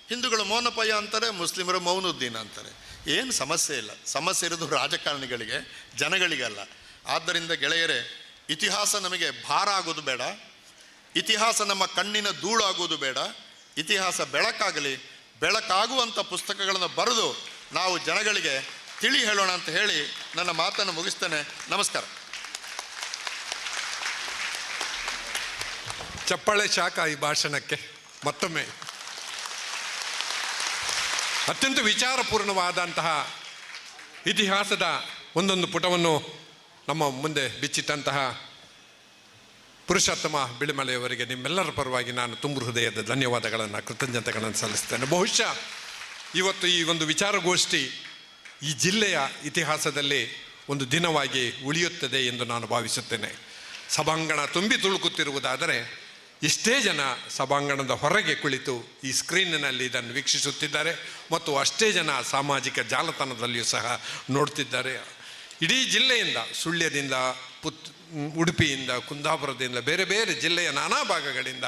ಹಿಂದೂಗಳು ಮೌನಪಯ್ಯ ಅಂತಾರೆ, ಮುಸ್ಲಿಮರು ಮೌನುದ್ದೀನ್ ಅಂತಾರೆ. ಏನು ಸಮಸ್ಯೆ ಇಲ್ಲ. ಸಮಸ್ಯೆ ಇರೋದು ರಾಜಕಾರಣಿಗಳಿಗೆ, ಜನಗಳಿಗಲ್ಲ. ಆದ್ದರಿಂದ ಗೆಳೆಯರೇ, ಇತಿಹಾಸ ನಮಗೆ ಭಾರ ಆಗೋದು ಬೇಡ. ಇತಿಹಾಸ ನಮ್ಮ ಕಣ್ಣಿನ ಧೂಳಾಗೋದು ಬೇಡ. ಇತಿಹಾಸ ಬೆಳಕಾಗಲಿ. ಬೆಳಕಾಗುವಂಥ ಪುಸ್ತಕಗಳನ್ನು ಬರೆದು ನಾವು ಜನಗಳಿಗೆ ತಿಳಿ ಹೇಳೋಣ ಅಂತ ಹೇಳಿ ನನ್ನ ಮಾತನ್ನು ಮುಗಿಸ್ತೇನೆ. ನಮಸ್ಕಾರ. ಚಪ್ಪಾಳೆ ಶಾಖ ಈ ಭಾಷಣಕ್ಕೆ ಮತ್ತೊಮ್ಮೆ. ಅತ್ಯಂತ ವಿಚಾರಪೂರ್ಣವಾದಂತಹ ಇತಿಹಾಸದ ಒಂದೊಂದು ಪುಟವನ್ನು ನಮ್ಮ ಮುಂದೆ ಬಿಚ್ಚಿಟ್ಟಂತಹ ಪುರುಷೋತ್ತಮ ಬಿಳಿಮಲೆಯವರಿಗೆ ನಿಮ್ಮೆಲ್ಲರ ಪರವಾಗಿ ನಾನು ತುಂಬ ಹೃದಯದ ಧನ್ಯವಾದಗಳನ್ನು, ಕೃತಜ್ಞತೆಗಳನ್ನು ಸಲ್ಲಿಸ್ತೇನೆ. ಬಹುಶಃ ಇವತ್ತು ಈ ಒಂದು ವಿಚಾರಗೋಷ್ಠಿ ಈ ಜಿಲ್ಲೆಯ ಇತಿಹಾಸದಲ್ಲಿ ಒಂದು ದಿನವಾಗಿ ಉಳಿಯುತ್ತದೆ ಎಂದು ನಾನು ಭಾವಿಸುತ್ತೇನೆ. ಸಭಾಂಗಣ ತುಂಬಿ ತುಳುಕುತ್ತಿರುವುದಾದರೆ ಇಷ್ಟೇ ಜನ ಸಭಾಂಗಣದ ಹೊರಗೆ ಕುಳಿತು ಈ ಸ್ಕ್ರೀನಿನಲ್ಲಿ ಇದನ್ನು ವೀಕ್ಷಿಸುತ್ತಿದ್ದಾರೆ ಮತ್ತು ಅಷ್ಟೇ ಜನ ಸಾಮಾಜಿಕ ಜಾಲತಾಣದಲ್ಲಿಯೂ ಸಹ ನೋಡ್ತಿದ್ದಾರೆ. ಇಡೀ ಜಿಲ್ಲೆಯಿಂದ, ಸುಳ್ಯದಿಂದ, ಉಡುಪಿಯಿಂದ, ಕುಂದಾಪುರದಿಂದ, ಬೇರೆ ಬೇರೆ ಜಿಲ್ಲೆಯ ನಾನಾ ಭಾಗಗಳಿಂದ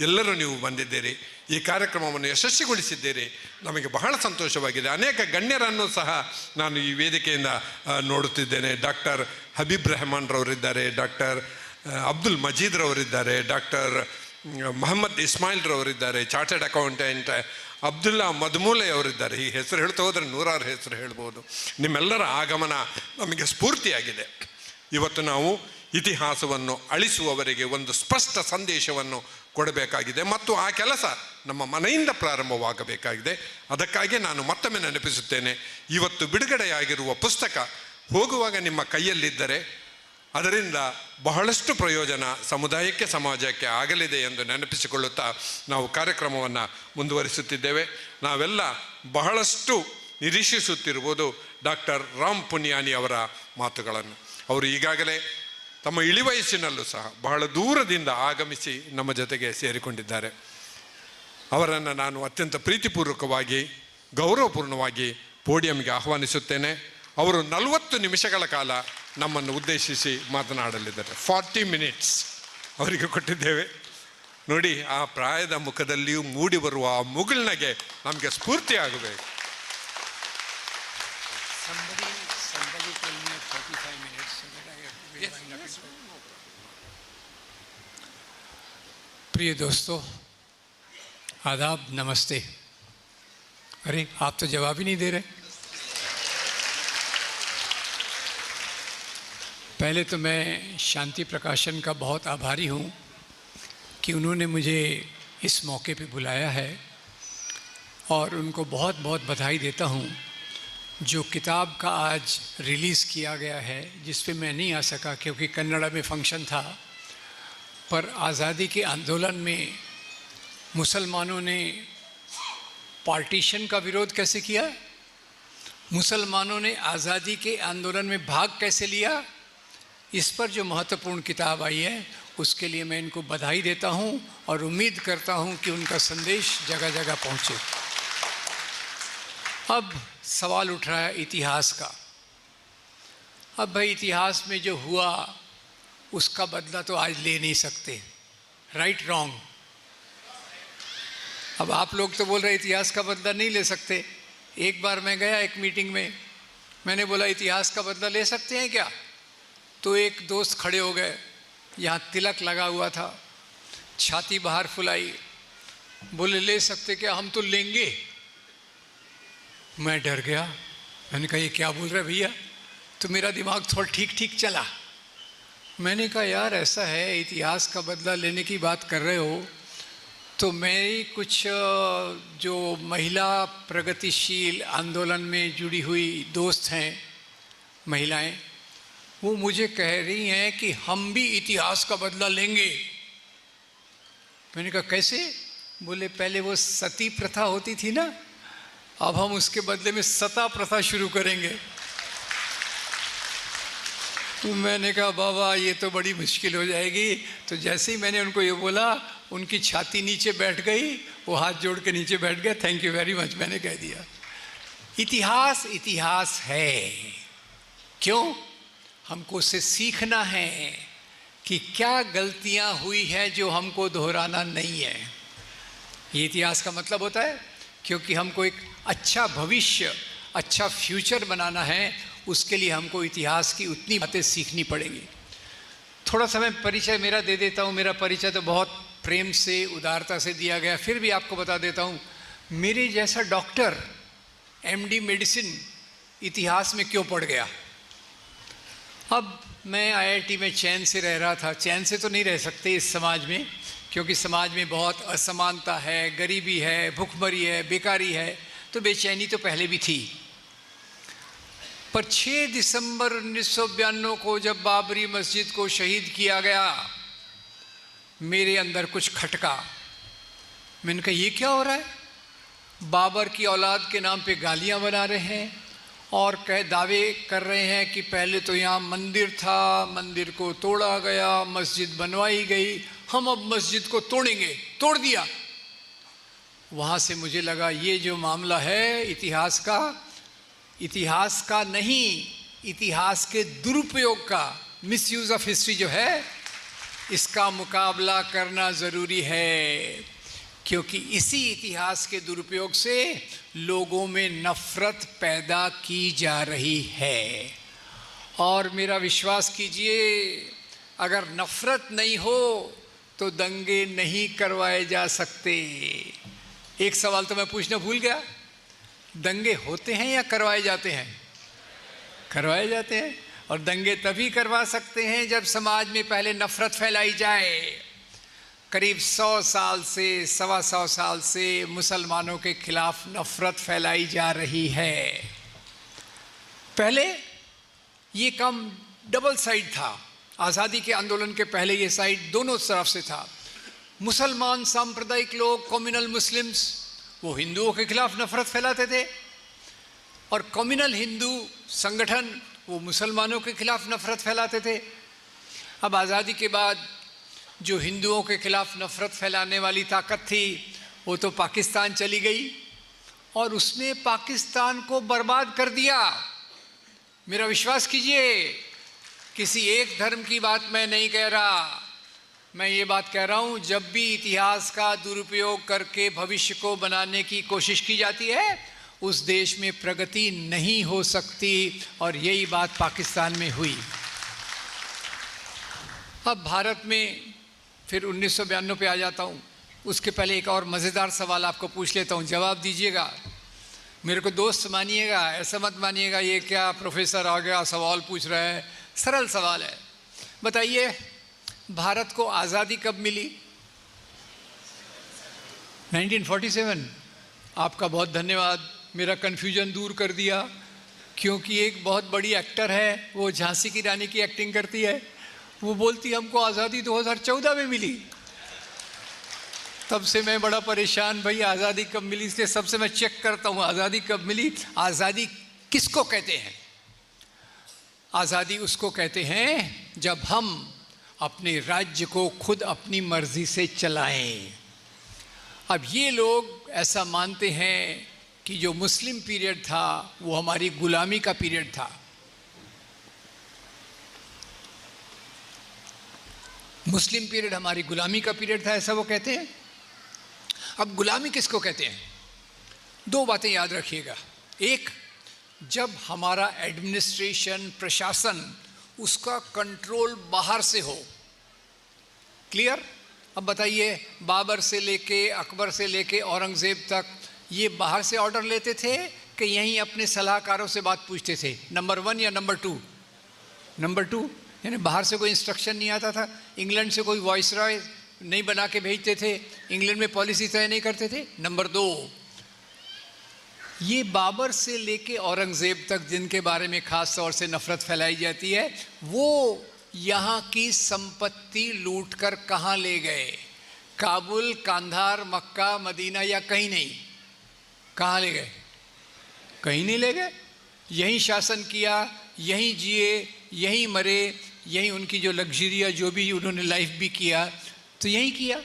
ಎಲ್ಲರೂ ನೀವು ಬಂದಿದ್ದೀರಿ. ಈ ಕಾರ್ಯಕ್ರಮವನ್ನು ಯಶಸ್ವಿಗೊಳಿಸಿದ್ದೀರಿ. ನಮಗೆ ಬಹಳ ಸಂತೋಷವಾಗಿದೆ. ಅನೇಕ ಗಣ್ಯರನ್ನು ಸಹ ನಾನು ಈ ವೇದಿಕೆಯಿಂದ ನೋಡುತ್ತಿದ್ದೇನೆ. ಡಾಕ್ಟರ್ ಹಬೀಬ್ ರೆಹಮಾನ್ರವರಿದ್ದಾರೆ, ಡಾಕ್ಟರ್ ಅಬ್ದುಲ್ ಮಜೀದ್ರವರಿದ್ದಾರೆ, ಡಾಕ್ಟರ್ ಮೊಹಮ್ಮದ್ ಇಸ್ಮಾಯಿಲ್ರವರಿದ್ದಾರೆ, ಚಾರ್ಟರ್ಡ್ ಅಕೌಂಟೆಂಟ್ ಅಬ್ದುಲ್ಲಾ ಮದ್ಮೂಲೆ ಅವರಿದ್ದಾರೆ. ಈ ಹೆಸರು ಹೇಳ್ತಾ ಹೋದರೆ 100 ಹೆಸರು ಹೇಳ್ಬೋದು. ನಿಮ್ಮೆಲ್ಲರ ಆಗಮನ ನಮಗೆ ಸ್ಫೂರ್ತಿಯಾಗಿದೆ. ಇವತ್ತು ನಾವು ಇತಿಹಾಸವನ್ನು ಅಳಿಸುವವರಿಗೆ ಒಂದು ಸ್ಪಷ್ಟ ಸಂದೇಶವನ್ನು ಕೊಡಬೇಕಾಗಿದೆ ಮತ್ತು ಆ ಕೆಲಸ ನಮ್ಮ ಮನೆಯಿಂದ ಪ್ರಾರಂಭವಾಗಬೇಕಾಗಿದೆ. ಅದಕ್ಕಾಗಿ ನಾನು ಮತ್ತೊಮ್ಮೆ ನೆನಪಿಸುತ್ತೇನೆ, ಇವತ್ತು ಬಿಡುಗಡೆಯಾಗಿರುವ ಪುಸ್ತಕ ಹೋಗುವಾಗ ನಿಮ್ಮ ಕೈಯಲ್ಲಿದ್ದರೆ ಅದರಿಂದ ಬಹಳಷ್ಟು ಪ್ರಯೋಜನ ಸಮುದಾಯಕ್ಕೆ, ಸಮಾಜಕ್ಕೆ ಆಗಲಿದೆ ಎಂದು ನೆನಪಿಸಿಕೊಳ್ಳುತ್ತಾ ನಾವು ಕಾರ್ಯಕ್ರಮವನ್ನು ಮುಂದುವರಿಸುತ್ತಿದ್ದೇವೆ. ನಾವೆಲ್ಲ ಬಹಳಷ್ಟು ನಿರೀಕ್ಷಿಸುತ್ತಿರುವುದು ಡಾಕ್ಟರ್ ರಾಮ್ ಪುನಿಯಾನಿ ಅವರ ಮಾತುಗಳನ್ನು. ಅವರು ಈಗಾಗಲೇ ತಮ್ಮ ಇಳಿವಯಸ್ಸಿನಲ್ಲೂ ಸಹ ಬಹಳ ದೂರದಿಂದ ಆಗಮಿಸಿ ನಮ್ಮ ಜೊತೆಗೆ ಸೇರಿಕೊಂಡಿದ್ದಾರೆ. ಅವರನ್ನು ನಾನು ಅತ್ಯಂತ ಪ್ರೀತಿಪೂರ್ವಕವಾಗಿ, ಗೌರವಪೂರ್ಣವಾಗಿ ಪೋಡಿಯಂಗೆ ಆಹ್ವಾನಿಸುತ್ತೇನೆ. ಅವರು 40 ನಿಮಿಷಗಳ ಕಾಲ ನಮ್ಮನ್ನು ಉದ್ದೇಶಿಸಿ ಮಾತನಾಡಲಿದ್ದಾರೆ. 40 ಮಿನಿಟ್ಸ್ ಅವರಿಗೆ ಕೊಟ್ಟಿದ್ದೇವೆ. ನೋಡಿ, ಆ ಪ್ರಾಯದ ಮುಖದಲ್ಲಿಯೂ ಮೂಡಿ ಬರುವ ಆ ಮುಗುಳ್ನಗೆ ನಮಗೆ ಸ್ಫೂರ್ತಿ ಆಗಬೇಕು. प्रिय दोस्तों, आदाब, नमस्ते। अरे आप तो जवाब ही नहीं दे रहे। पहले तो मैं शांति प्रकाशन का बहुत आभारी हूँ कि उन्होंने मुझे इस मौके पे बुलाया है, और उनको बहुत बहुत बधाई देता हूँ। जो किताब का आज रिलीज़ किया गया है, जिस पे मैं नहीं आ सका क्योंकि कन्नड़ा में फंक्शन था, पर आज़ादी के आंदोलन में मुसलमानों ने पार्टीशन का विरोध कैसे किया, मुसलमानों ने आज़ादी के आंदोलन में भाग कैसे लिया, इस पर जो महत्वपूर्ण किताब आई है उसके लिए मैं इनको बधाई देता हूँ और उम्मीद करता हूँ कि उनका संदेश जगह जगह पहुँचे। अब सवाल उठ रहा है इतिहास का। अब भाई इतिहास में जो हुआ उसका बदला तो आज ले नहीं सकते, राइट रॉन्ग। अब आप लोग तो बोल रहे इतिहास का बदला नहीं ले सकते। एक बार मैं गया एक मीटिंग में, मैंने बोला इतिहास का बदला ले सकते हैं क्या, तो एक दोस्त खड़े हो गए, यहाँ तिलक लगा हुआ था, छाती बाहर फुलाई, बोले ले सकते क्या, हम तो लेंगे। मैं डर गया, मैंने कहा ये क्या बोल रहे भैया, तो मेरा दिमाग थोड़ा ठीक ठीक चला। मैंने कहा यार ऐसा है, इतिहास का बदला लेने की बात कर रहे हो, तो मेरी कुछ जो महिला प्रगतिशील आंदोलन में जुड़ी हुई दोस्त हैं महिलाएं, वो मुझे कह रही हैं कि हम भी इतिहास का बदला लेंगे। मैंने कहा कैसे, बोले पहले वो सती प्रथा होती थी ना, अब हम उसके बदले में सता प्रथा शुरू करेंगे। तो मैंने कहा बाबा ये तो बड़ी मुश्किल हो जाएगी। तो जैसे ही मैंने उनको ये बोला, उनकी छाती नीचे बैठ गई, वो हाथ जोड़ के नीचे बैठ गया, थैंक यू वेरी मच मैंने कह दिया। इतिहास इतिहास है, क्यों, हमको उससे सीखना है कि क्या गलतियां हुई हैं जो हमको दोहराना नहीं है। ये इतिहास का मतलब होता है, क्योंकि हमको एक अच्छा भविष्य, अच्छा फ्यूचर बनाना है, उसके लिए हमको इतिहास की उतनी बातें सीखनी पड़ेंगी। थोड़ा सा मैं परिचय मेरा दे देता हूँ। मेरा परिचय तो बहुत प्रेम से, उदारता से दिया गया, फिर भी आपको बता देता हूँ। मेरे जैसा डॉक्टर MD मेडिसिन इतिहास में क्यों पढ़ गया। अब मैं IIT में चैन से रह रहा था, चैन से तो नहीं रह सकते इस समाज में, क्योंकि समाज में बहुत असमानता है, गरीबी है, भूखमरी है, बेकारी है, तो बेचैनी तो पहले भी थी। पर 6 दिसंबर 1992 को जब बाबरी मस्जिद को शहीद किया गया, मेरे अंदर कुछ खटका। मैंने कहा ये क्या हो रहा है, बाबर की औलाद के नाम पे गालियां बना रहे हैं और दावे कर रहे हैं कि पहले तो यहाँ मंदिर था, मंदिर को तोड़ा गया, मस्जिद बनवाई गई, हम अब मस्जिद को तोड़ेंगे, तोड़ दिया। वहाँ से मुझे लगा ये जो मामला है इतिहास का नहीं, इतिहास के दुरुपयोग का, मिसयूज ऑफ हिस्ट्री जो है, इसका मुकाबला करना ज़रूरी है, क्योंकि इसी इतिहास के दुरुपयोग से लोगों में नफ़रत पैदा की जा रही है। और मेरा विश्वास कीजिए, अगर नफ़रत नहीं हो तो दंगे नहीं करवाए जा सकते। एक सवाल तो मैं पूछना भूल गया, दंगे होते हैं या करवाए जाते हैं? करवाए जाते हैं। और दंगे तभी करवा सकते हैं जब समाज में पहले नफ़रत फैलाई जाए। करीब 100 साल से, 125 साल से मुसलमानों के खिलाफ नफ़रत फैलाई जा रही है। पहले ये काम डबल साइड था, आज़ादी के आंदोलन के पहले ये साइड दोनों तरफ से था। मुसलमान सांप्रदायिक लोग, कम्युनल मुस्लिम्स, वो हिंदुओं के खिलाफ नफ़रत फैलाते थे, और कम्युनल हिंदू संगठन वो मुसलमानों के खिलाफ नफ़रत फैलाते थे। अब आज़ादी के बाद जो हिंदुओं के खिलाफ नफ़रत फैलाने वाली ताकत थी वो तो पाकिस्तान चली गई, और उसने पाकिस्तान को बर्बाद कर दिया। मेरा विश्वास कीजिए, किसी एक धर्म की बात मैं नहीं कह रहा, मैं ये बात कह रहा हूँ, जब भी इतिहास का दुरुपयोग करके भविष्य को बनाने की कोशिश की जाती है, उस देश में प्रगति नहीं हो सकती, और यही बात पाकिस्तान में हुई। अब भारत में फिर 1992 पे आ जाता हूँ। उसके पहले एक और मज़ेदार सवाल आपको पूछ लेता हूँ, जवाब दीजिएगा। मेरे को दोस्त मानिएगा, ऐसा मत मानिएगा ये क्या प्रोफेसर आ गया सवाल पूछ रहा है। सरल सवाल है, बताइए भारत को आज़ादी कब मिली? 1947। आपका बहुत धन्यवाद, मेरा कन्फ्यूजन दूर कर दिया, क्योंकि एक बहुत बड़ी एक्टर है, वो झांसी की रानी की एक्टिंग करती है, वो बोलती हमको आज़ादी 2014 में मिली। तब से मैं बड़ा परेशान, भाई आज़ादी कब मिली, इसलिए सबसे मैं चेक करता हूँ आज़ादी कब मिली। आज़ादी किसको कहते हैं? आज़ादी उसको कहते हैं जब हम अपने राज्य को खुद अपनी मर्जी से चलाएं। अब ये लोग ऐसा मानते हैं कि जो मुस्लिम पीरियड था वो हमारी गुलामी का पीरियड था। मुस्लिम पीरियड हमारी गुलामी का पीरियड था, ऐसा वो कहते हैं। अब गुलामी किसको कहते हैं? दो बातें याद रखिएगा। एक, जब हमारा एडमिनिस्ट्रेशन, प्रशासन, उसका कंट्रोल बाहर से हो। क्लियर? अब बताइए, बाबर से लेके, अकबर से लेके औरंगज़ेब तक ये बाहर से ऑर्डर लेते थे कि यहीं अपने सलाहकारों से बात पूछते थे? नंबर 1 या नंबर 2? नंबर 2, यानी बाहर से कोई इंस्ट्रक्शन नहीं आता था। इंग्लैंड से कोई वॉइसरॉय नहीं बना के भेजते थे, इंग्लैंड में पॉलिसी तय नहीं करते थे। नंबर 2, ये बाबर से लेके औरंगज़ेब तक जिनके बारे में ख़ास तौर से नफ़रत फैलाई जाती है, वो यहाँ की संपत्ति लूट कर कहाँ ले गए? काबुल, कांधार, मक्का, मदीना या कहीं नहीं? कहाँ ले गए? कहीं नहीं ले गए। यहीं शासन किया, यहीं जिए, यहीं मरे, यहीं उनकी जो लग्जरिया, जो भी उन्होंने लाइफ भी किया, तो यहीं किया।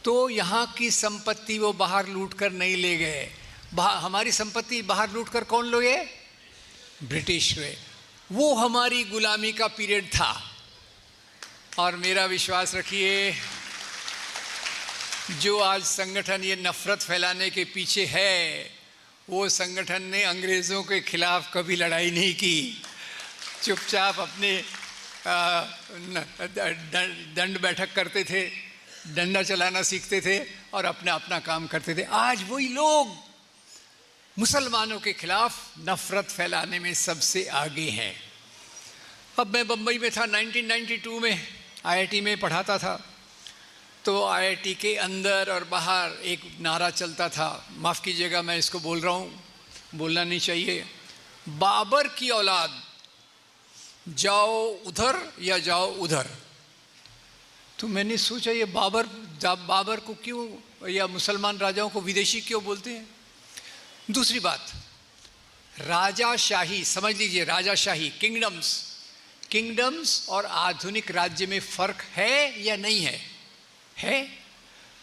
तो यहाँ की संपत्ति वो बाहर लूट कर नहीं ले गए। हमारी संपत्ति बाहर लूट कर कौन ले गए? ब्रिटिश हुए। वो हमारी गुलामी का पीरियड था। और मेरा विश्वास रखिए, जो आज संगठन ये नफ़रत फैलाने के पीछे है, वो संगठन ने अंग्रेज़ों के खिलाफ कभी लड़ाई नहीं की। चुपचाप अपने दंड बैठक करते थे, डंडा चलाना सीखते थे और अपना अपना काम करते थे। आज वही लोग मुसलमानों के खिलाफ नफ़रत फैलाने में सबसे आगे हैं। अब मैं बम्बई में था 1992 में, आईआईटी में पढ़ाता था। तो आईआईटी के अंदर और बाहर एक नारा चलता था, माफ़ कीजिएगा मैं इसको बोल रहा हूँ, बोलना नहीं चाहिए, बाबर की औलाद जाओ उधर या जाओ उधर। तो मैंने सोचा ये बाबर को क्यों, या मुसलमान राजाओं को विदेशी क्यों बोलते हैं? दूसरी बात, राजाशाही, समझ लीजिए, राजाशाही, किंगडम्स और आधुनिक राज्य में फ़र्क है या नहीं है? है।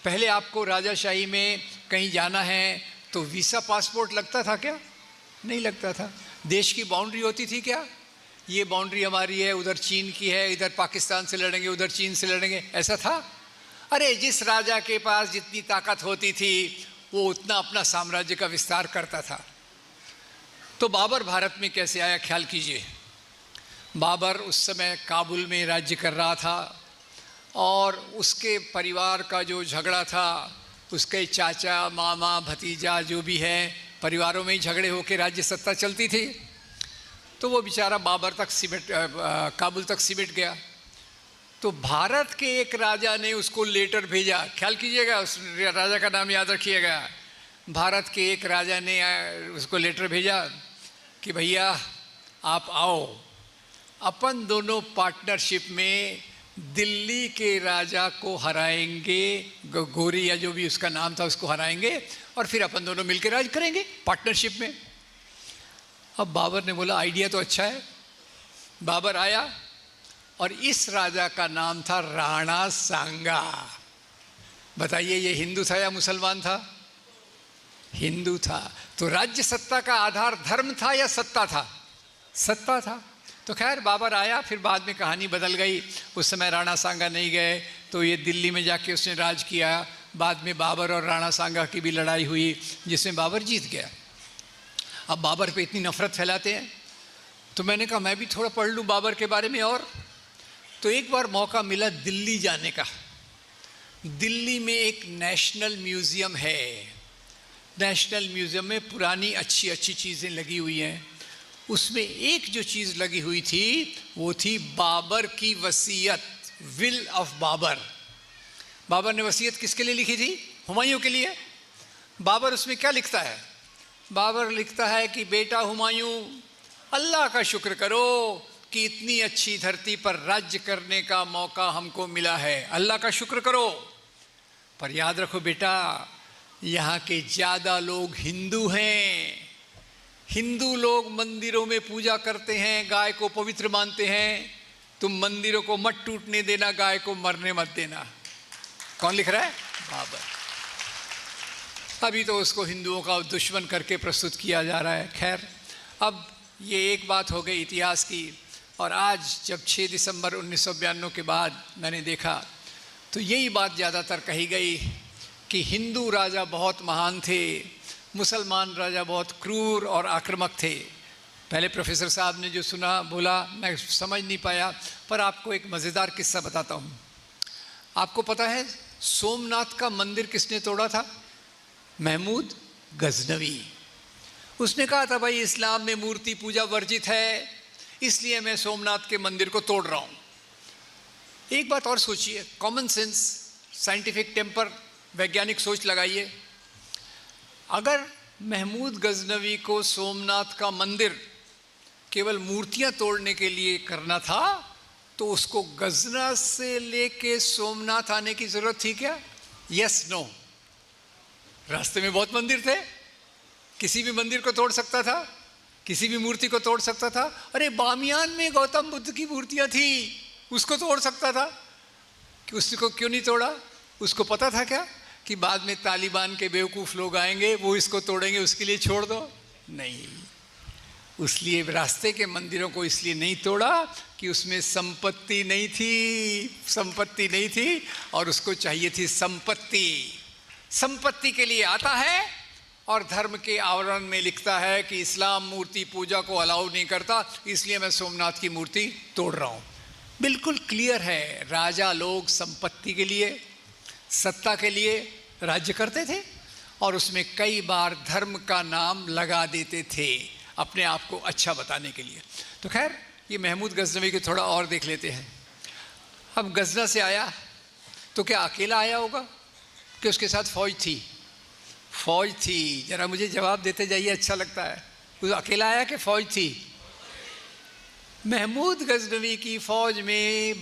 पहले आपको राजाशाही में कहीं जाना है तो वीसा पासपोर्ट लगता था क्या? नहीं लगता था। देश की बाउंड्री होती थी क्या? ये बाउंड्री हमारी है, उधर चीन की है, इधर पाकिस्तान से लड़ेंगे, उधर चीन से लड़ेंगे, ऐसा था? अरे जिस राजा के पास जितनी ताकत होती थी वो उतना अपना साम्राज्य का विस्तार करता था। तो बाबर भारत में कैसे आया, ख्याल कीजिए। बाबर उस समय काबुल में राज्य कर रहा था और उसके परिवार का जो झगड़ा था, उसके चाचा, मामा, भतीजा जो भी है, परिवारों में ही झगड़े होकर राज्य सत्ता चलती थी। तो वो बेचारा बाबर तक काबुल तक सिमट गया। तो भारत के एक राजा ने उसको लेटर भेजा, ख्याल कीजिएगा, उस राजा का नाम याद रखिएगा। भारत के एक राजा ने उसको लेटर भेजा कि भैया आप आओ, अपन दोनों पार्टनरशिप में दिल्ली के राजा को हराएंगे, गोरी या जो भी उसका नाम था उसको हराएंगे और फिर अपन दोनों मिलकर राज करेंगे पार्टनरशिप में। अब बाबर ने बोला आइडिया तो अच्छा है। बाबर आया और इस राजा का नाम था राणा सांगा। बताइए ये हिंदू था या मुसलमान था? हिंदू था। तो राज्य सत्ता का आधार धर्म था या सत्ता था? सत्ता था। तो खैर बाबर आया, फिर बाद में कहानी बदल गई। उस समय राणा सांगा नहीं गए तो ये दिल्ली में जाके उसने राज किया। बाद में बाबर और राणा सांगा की भी लड़ाई हुई जिसमें बाबर जीत गया। अब बाबर पे इतनी नफ़रत फैलाते हैं तो मैंने कहा मैं भी थोड़ा पढ़ लूँ बाबर के बारे में। और तो एक बार मौका मिला दिल्ली जाने का। दिल्ली में एक नेशनल म्यूज़ियम है, नेशनल म्यूज़ियम में पुरानी अच्छी अच्छी चीज़ें लगी हुई हैं। उसमें एक जो चीज़ लगी हुई थी वो थी बाबर की वसीयत, विल ऑफ बाबर। बाबर ने वसीयत किसके लिए लिखी थी? हुमायूं के लिए। बाबर उसमें क्या लिखता है? बाबर लिखता है कि बेटा हुमायूं, अल्लाह का शुक्र करो कि इतनी अच्छी धरती पर राज्य करने का मौका हमको मिला है, अल्लाह का शुक्र करो। पर याद रखो बेटा, यहाँ के ज़्यादा लोग हिंदू हैं। हिंदू लोग मंदिरों में पूजा करते हैं, गाय को पवित्र मानते हैं। तुम मंदिरों को मत टूटने देना, गाय को मरने मत देना। कौन लिख रहा है? बाबर। अभी तो उसको हिंदुओं का दुश्मन करके प्रस्तुत किया जा रहा है। खैर, अब ये एक बात हो गई इतिहास की। और आज जब 6 दिसंबर 1992 के बाद मैंने देखा तो यही बात ज़्यादातर कही गई कि हिंदू राजा बहुत महान थे, मुसलमान राजा बहुत क्रूर और आक्रामक थे। पहले प्रोफेसर साहब ने जो सुना बोला मैं समझ नहीं पाया, पर आपको एक मज़ेदार किस्सा बताता हूँ। आपको पता है सोमनाथ का मंदिर किसने तोड़ा था? महमूद गजनवी। उसने कहा था भाई इस्लाम में मूर्ति पूजा वर्जित है, इसलिए मैं सोमनाथ के मंदिर को तोड़ रहा हूँ। एक बात और सोचिए, कॉमन सेंस, साइंटिफिक टेम्पर, वैज्ञानिक सोच लगाइए। अगर महमूद गजनवी को सोमनाथ का मंदिर केवल मूर्तियां तोड़ने के लिए करना था तो उसको गजना से लेके सोमनाथ आने की जरूरत थी क्या? Yes no. रास्ते में बहुत मंदिर थे, किसी भी मंदिर को तोड़ सकता था, किसी भी मूर्ति को तोड़ सकता था। अरे बामियान में गौतम बुद्ध की मूर्तियां थी, उसको तोड़ सकता था, कि उसको क्यों नहीं तोड़ा? उसको पता था क्या कि बाद में तालिबान के बेवकूफ़ लोग आएंगे, वो इसको तोड़ेंगे, उसके लिए छोड़ दो? नहीं, उसलिए रास्ते के मंदिरों को इसलिए नहीं तोड़ा कि उसमें संपत्ति नहीं थी, संपत्ति नहीं थी, और उसको चाहिए थी संपत्ति। संपत्ति के लिए आता है और धर्म के आवरण में लिखता है कि इस्लाम मूर्ति पूजा को अलाउ नहीं करता, इसलिए मैं सोमनाथ की मूर्ति तोड़ रहा हूँ। बिल्कुल क्लियर है, राजा लोग संपत्ति के लिए, सत्ता के लिए राज्य करते थे और उसमें कई बार धर्म का नाम लगा देते थे अपने आप को अच्छा बताने के लिए। तो खैर, ये महमूद गजनवी को थोड़ा और देख लेते हैं। अब गजना से आया तो क्या अकेला आया होगा कि उसके साथ फौज थी? फौज थी। जरा मुझे जवाब देते जाइए, अच्छा लगता है। वो अकेला आया कि फौज थी? महमूद गजनवी की फौज में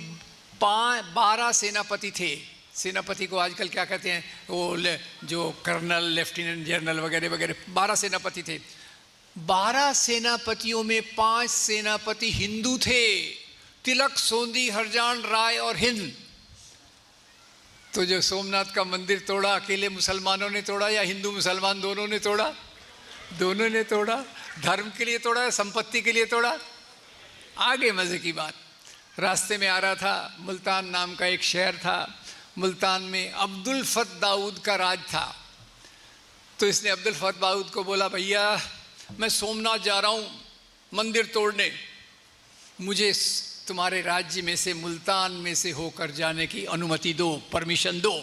12 सेनापति थे। सेनापति को आजकल क्या कहते हैं, वो जो कर्नल, लेफ्टिनेंट जनरल वगैरह वगैरह, 12 सेनापति थे। 12 सेनापतियों में 5 सेनापति हिंदू थे, तिलक, सोंदी, हरजान, राय और हिंद। तो जो सोमनाथ का मंदिर तोड़ा, अकेले मुसलमानों ने तोड़ा या हिंदू मुसलमान दोनों ने तोड़ा? दोनों ने तोड़ा। धर्म के लिए तोड़ा, संपत्ति के लिए तोड़ा? आगे मजे की बात, रास्ते में आ रहा था, मुल्तान नाम का एक शहर था, मुल्तान में अब्दुल फत दाऊद का राज था। तो इसने अब्दुल फत दाऊद को बोला, भैया मैं सोमनाथ जा रहा हूँ मंदिर तोड़ने, मुझे तुम्हारे राज्य में से, मुल्तान में से होकर जाने की अनुमति दो, परमिशन दो।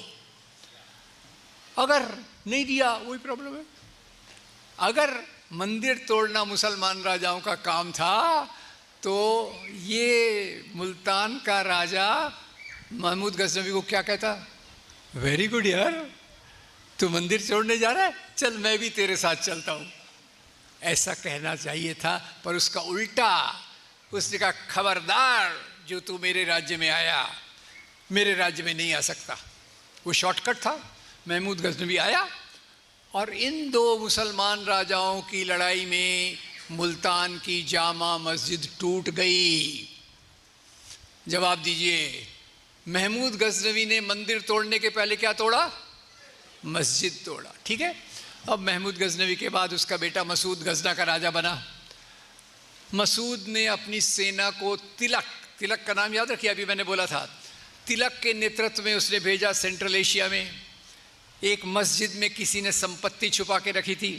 अगर नहीं दिया वही प्रॉब्लम है। अगर मंदिर तोड़ना मुसलमान राजाओं का काम था तो ये मुल्तान का राजा महमूद गजनवी को क्या कहता? वेरी गुड यार, तू मंदिर तोड़ने जा रहा है, चल मैं भी तेरे साथ चलता हूँ। ऐसा कहना चाहिए था, पर उसका उल्टा, उसने कहा खबरदार, जो तू मेरे राज्य में आया मेरे राज्य में नहीं आ सकता। वो शॉर्टकट था। महमूद गजनवी आया और इन 2 मुसलमान राजाओं की लड़ाई में मुल्तान की जामा मस्जिद टूट गई। जवाब दीजिए, महमूद गजनवी ने मंदिर तोड़ने के पहले क्या तोड़ा? मस्जिद तोड़ा। ठीक है। अब महमूद गजनवी के बाद उसका बेटा मसूद गजना का राजा बना। मसूद ने अपनी सेना को तिलक का नाम याद रखिए, अभी मैंने बोला था, तिलक के नेतृत्व में उसने भेजा सेंट्रल एशिया में। एक मस्जिद में किसी ने संपत्ति छुपा के रखी थी,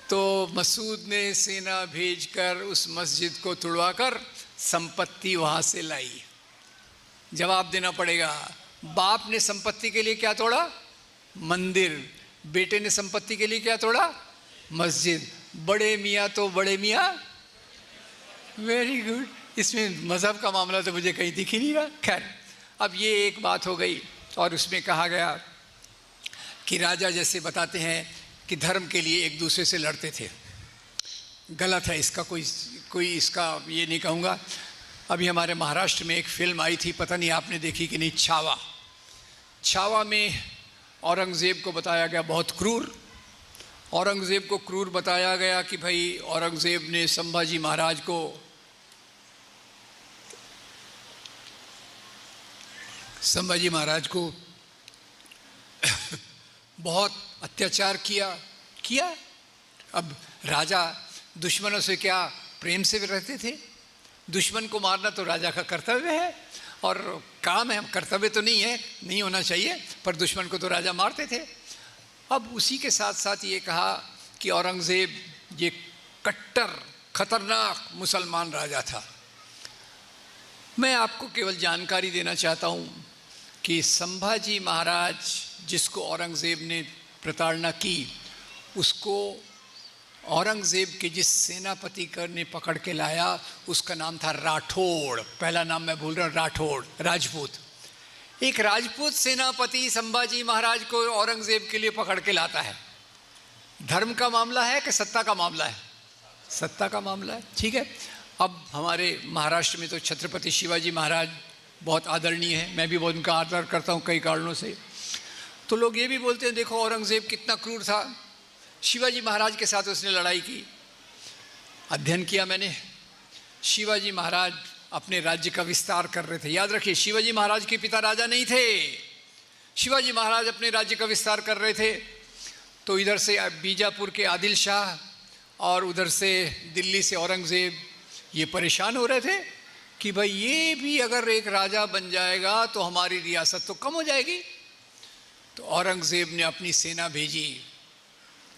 तो मसूद ने सेना भेजकर उस मस्जिद को तुड़वाकर संपत्ति वहाँ से लाई। जवाब देना पड़ेगा, बाप ने संपत्ति के लिए क्या तोड़ा? मंदिर। बेटे ने संपत्ति के लिए क्या तोड़ा? मस्जिद। बड़े मियाँ तो बड़े मियाँ। Very good. इसमें मज़हब का मामला तो मुझे कहीं दिख ही नहीं रहा। खैर, अब ये एक बात हो गई। और उसमें कहा गया कि राजा जैसे बताते हैं कि धर्म के लिए एक दूसरे से लड़ते थे। गलत है, इसका कोई इसका ये नहीं कहूँगा। अभी हमारे महाराष्ट्र में एक फिल्म आई थी, पता नहीं आपने देखी कि नहीं, छावा। छावा में औरंगज़ेब को बताया गया बहुत क्रूर। औरंगज़ेब को क्रूर बताया गया कि भाई औरंगज़ेब ने संभाजी महाराज को बहुत अत्याचार किया। अब राजा दुश्मनों से क्या प्रेम से रहते थे? दुश्मन को मारना तो राजा का कर्तव्य है और काम है, कर्तव्य तो नहीं है, नहीं होना चाहिए, पर दुश्मन को तो राजा मारते थे। अब उसी के साथ साथ ये कहा कि औरंगज़ेब ये कट्टर खतरनाक मुसलमान राजा था। मैं आपको केवल जानकारी देना चाहता हूँ कि संभाजी महाराज जिसको औरंगज़ेब ने प्रताड़ना की, उसको औरंगज़ेब के जिस सेनापति ने पकड़ के लाया उसका नाम था राठौड़। पहला नाम मैं भूल रहा हूँ, राठौड़, राजपूत। एक राजपूत सेनापति संभाजी महाराज को औरंगज़ेब के लिए पकड़ के लाता है। धर्म का मामला है कि सत्ता का मामला है? सत्ता का मामला है, ठीक है। अब हमारे महाराष्ट्र में तो छत्रपति शिवाजी महाराज बहुत आदरणीय है, मैं भी बहुत उनका आदर करता हूँ कई कारणों से। तो लोग ये भी बोलते हैं देखो औरंगज़ेब कितना क्रूर था, शिवाजी महाराज के साथ उसने लड़ाई की। अध्ययन किया मैंने, शिवाजी महाराज अपने राज्य का विस्तार कर रहे थे। याद रखिए, शिवाजी महाराज के पिता राजा नहीं थे, शिवाजी महाराज अपने राज्य का विस्तार कर रहे थे। तो इधर से बीजापुर के आदिल शाह और उधर से दिल्ली से औरंगज़ेब ये परेशान हो रहे थे कि भाई ये भी अगर एक राजा बन जाएगा तो हमारी रियासत तो कम हो जाएगी। तो औरंगज़ेब ने अपनी सेना भेजी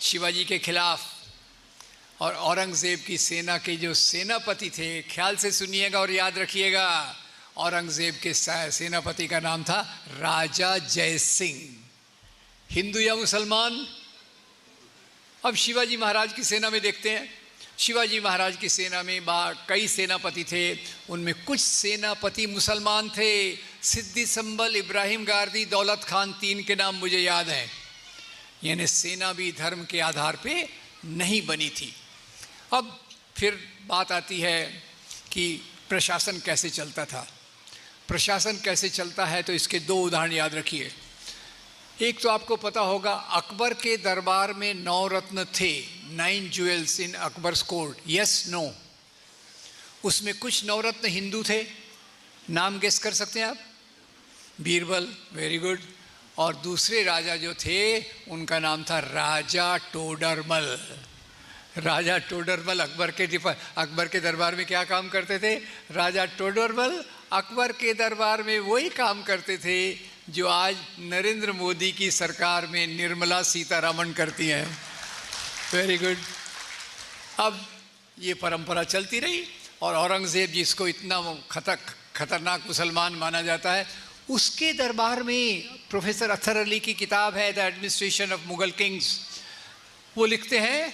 शिवाजी के खिलाफ, और औरंगज़ेब की सेना के जो सेनापति थे, ख्याल से सुनिएगा और याद रखिएगा, औरंगज़ेब के सेनापति का नाम था राजा जय सिंह। हिंदू या मुसलमान? अब शिवाजी महाराज की सेना में देखते हैं, शिवाजी महाराज की सेना में कई सेनापति थे, उनमें कुछ सेनापति मुसलमान थे। सिद्दी संबल, इब्राहिम गारदी, दौलत खान, 3 के नाम मुझे याद हैं। यानी सेना भी धर्म के आधार पे नहीं बनी थी। अब फिर बात आती है कि प्रशासन कैसे चलता था। प्रशासन कैसे चलता है तो इसके 2 उदाहरण याद रखिए। एक तो आपको पता होगा अकबर के दरबार में 9 रत्न थे, 9 ज्वेल्स इन अकबर्स कोर्ट, यस नो। उसमें कुछ 9 रत्न हिंदू थे, नाम गेस कर सकते हैं आप? Birbal, very good. और दूसरे राजा जो थे उनका नाम था राजा टोडरमल। राजा टोडरमल अकबर के दरबार में क्या काम करते थे? राजा टोडरमल अकबर के दरबार में वही काम करते थे जो आज नरेंद्र मोदी की सरकार में निर्मला सीतारामन करती हैं। Very good. अब ये परंपरा चलती रही और औरंगज़ेब जिसको इतना खतरनाक मुसलमान माना जाता है, उसके दरबार में प्रोफेसर अत्तर अली की किताब है the administration of Mughal Kings, वो लिखते हैं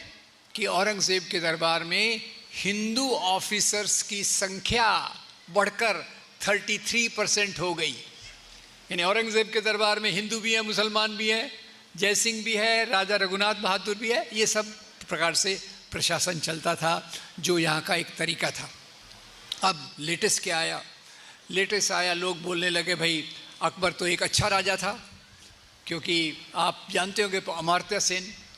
कि औरंगज़ेब के दरबार में हिंदू ऑफिसर्स की संख्या बढ़कर 33% हो गई। यानी औरंगज़ेब के दरबार में हिंदू भी हैं, मुसलमान भी हैं, जय सिंह भी है, राजा रघुनाथ बहादुर भी है। ये सब प्रकार से प्रशासन चलता था, जो यहाँ का एक तरीका था। अब लेटेस्ट क्या आया? लेटेस्ट आया, लोग बोलने लगे भाई अकबर तो एक अच्छा राजा था, क्योंकि आप जानते होंगे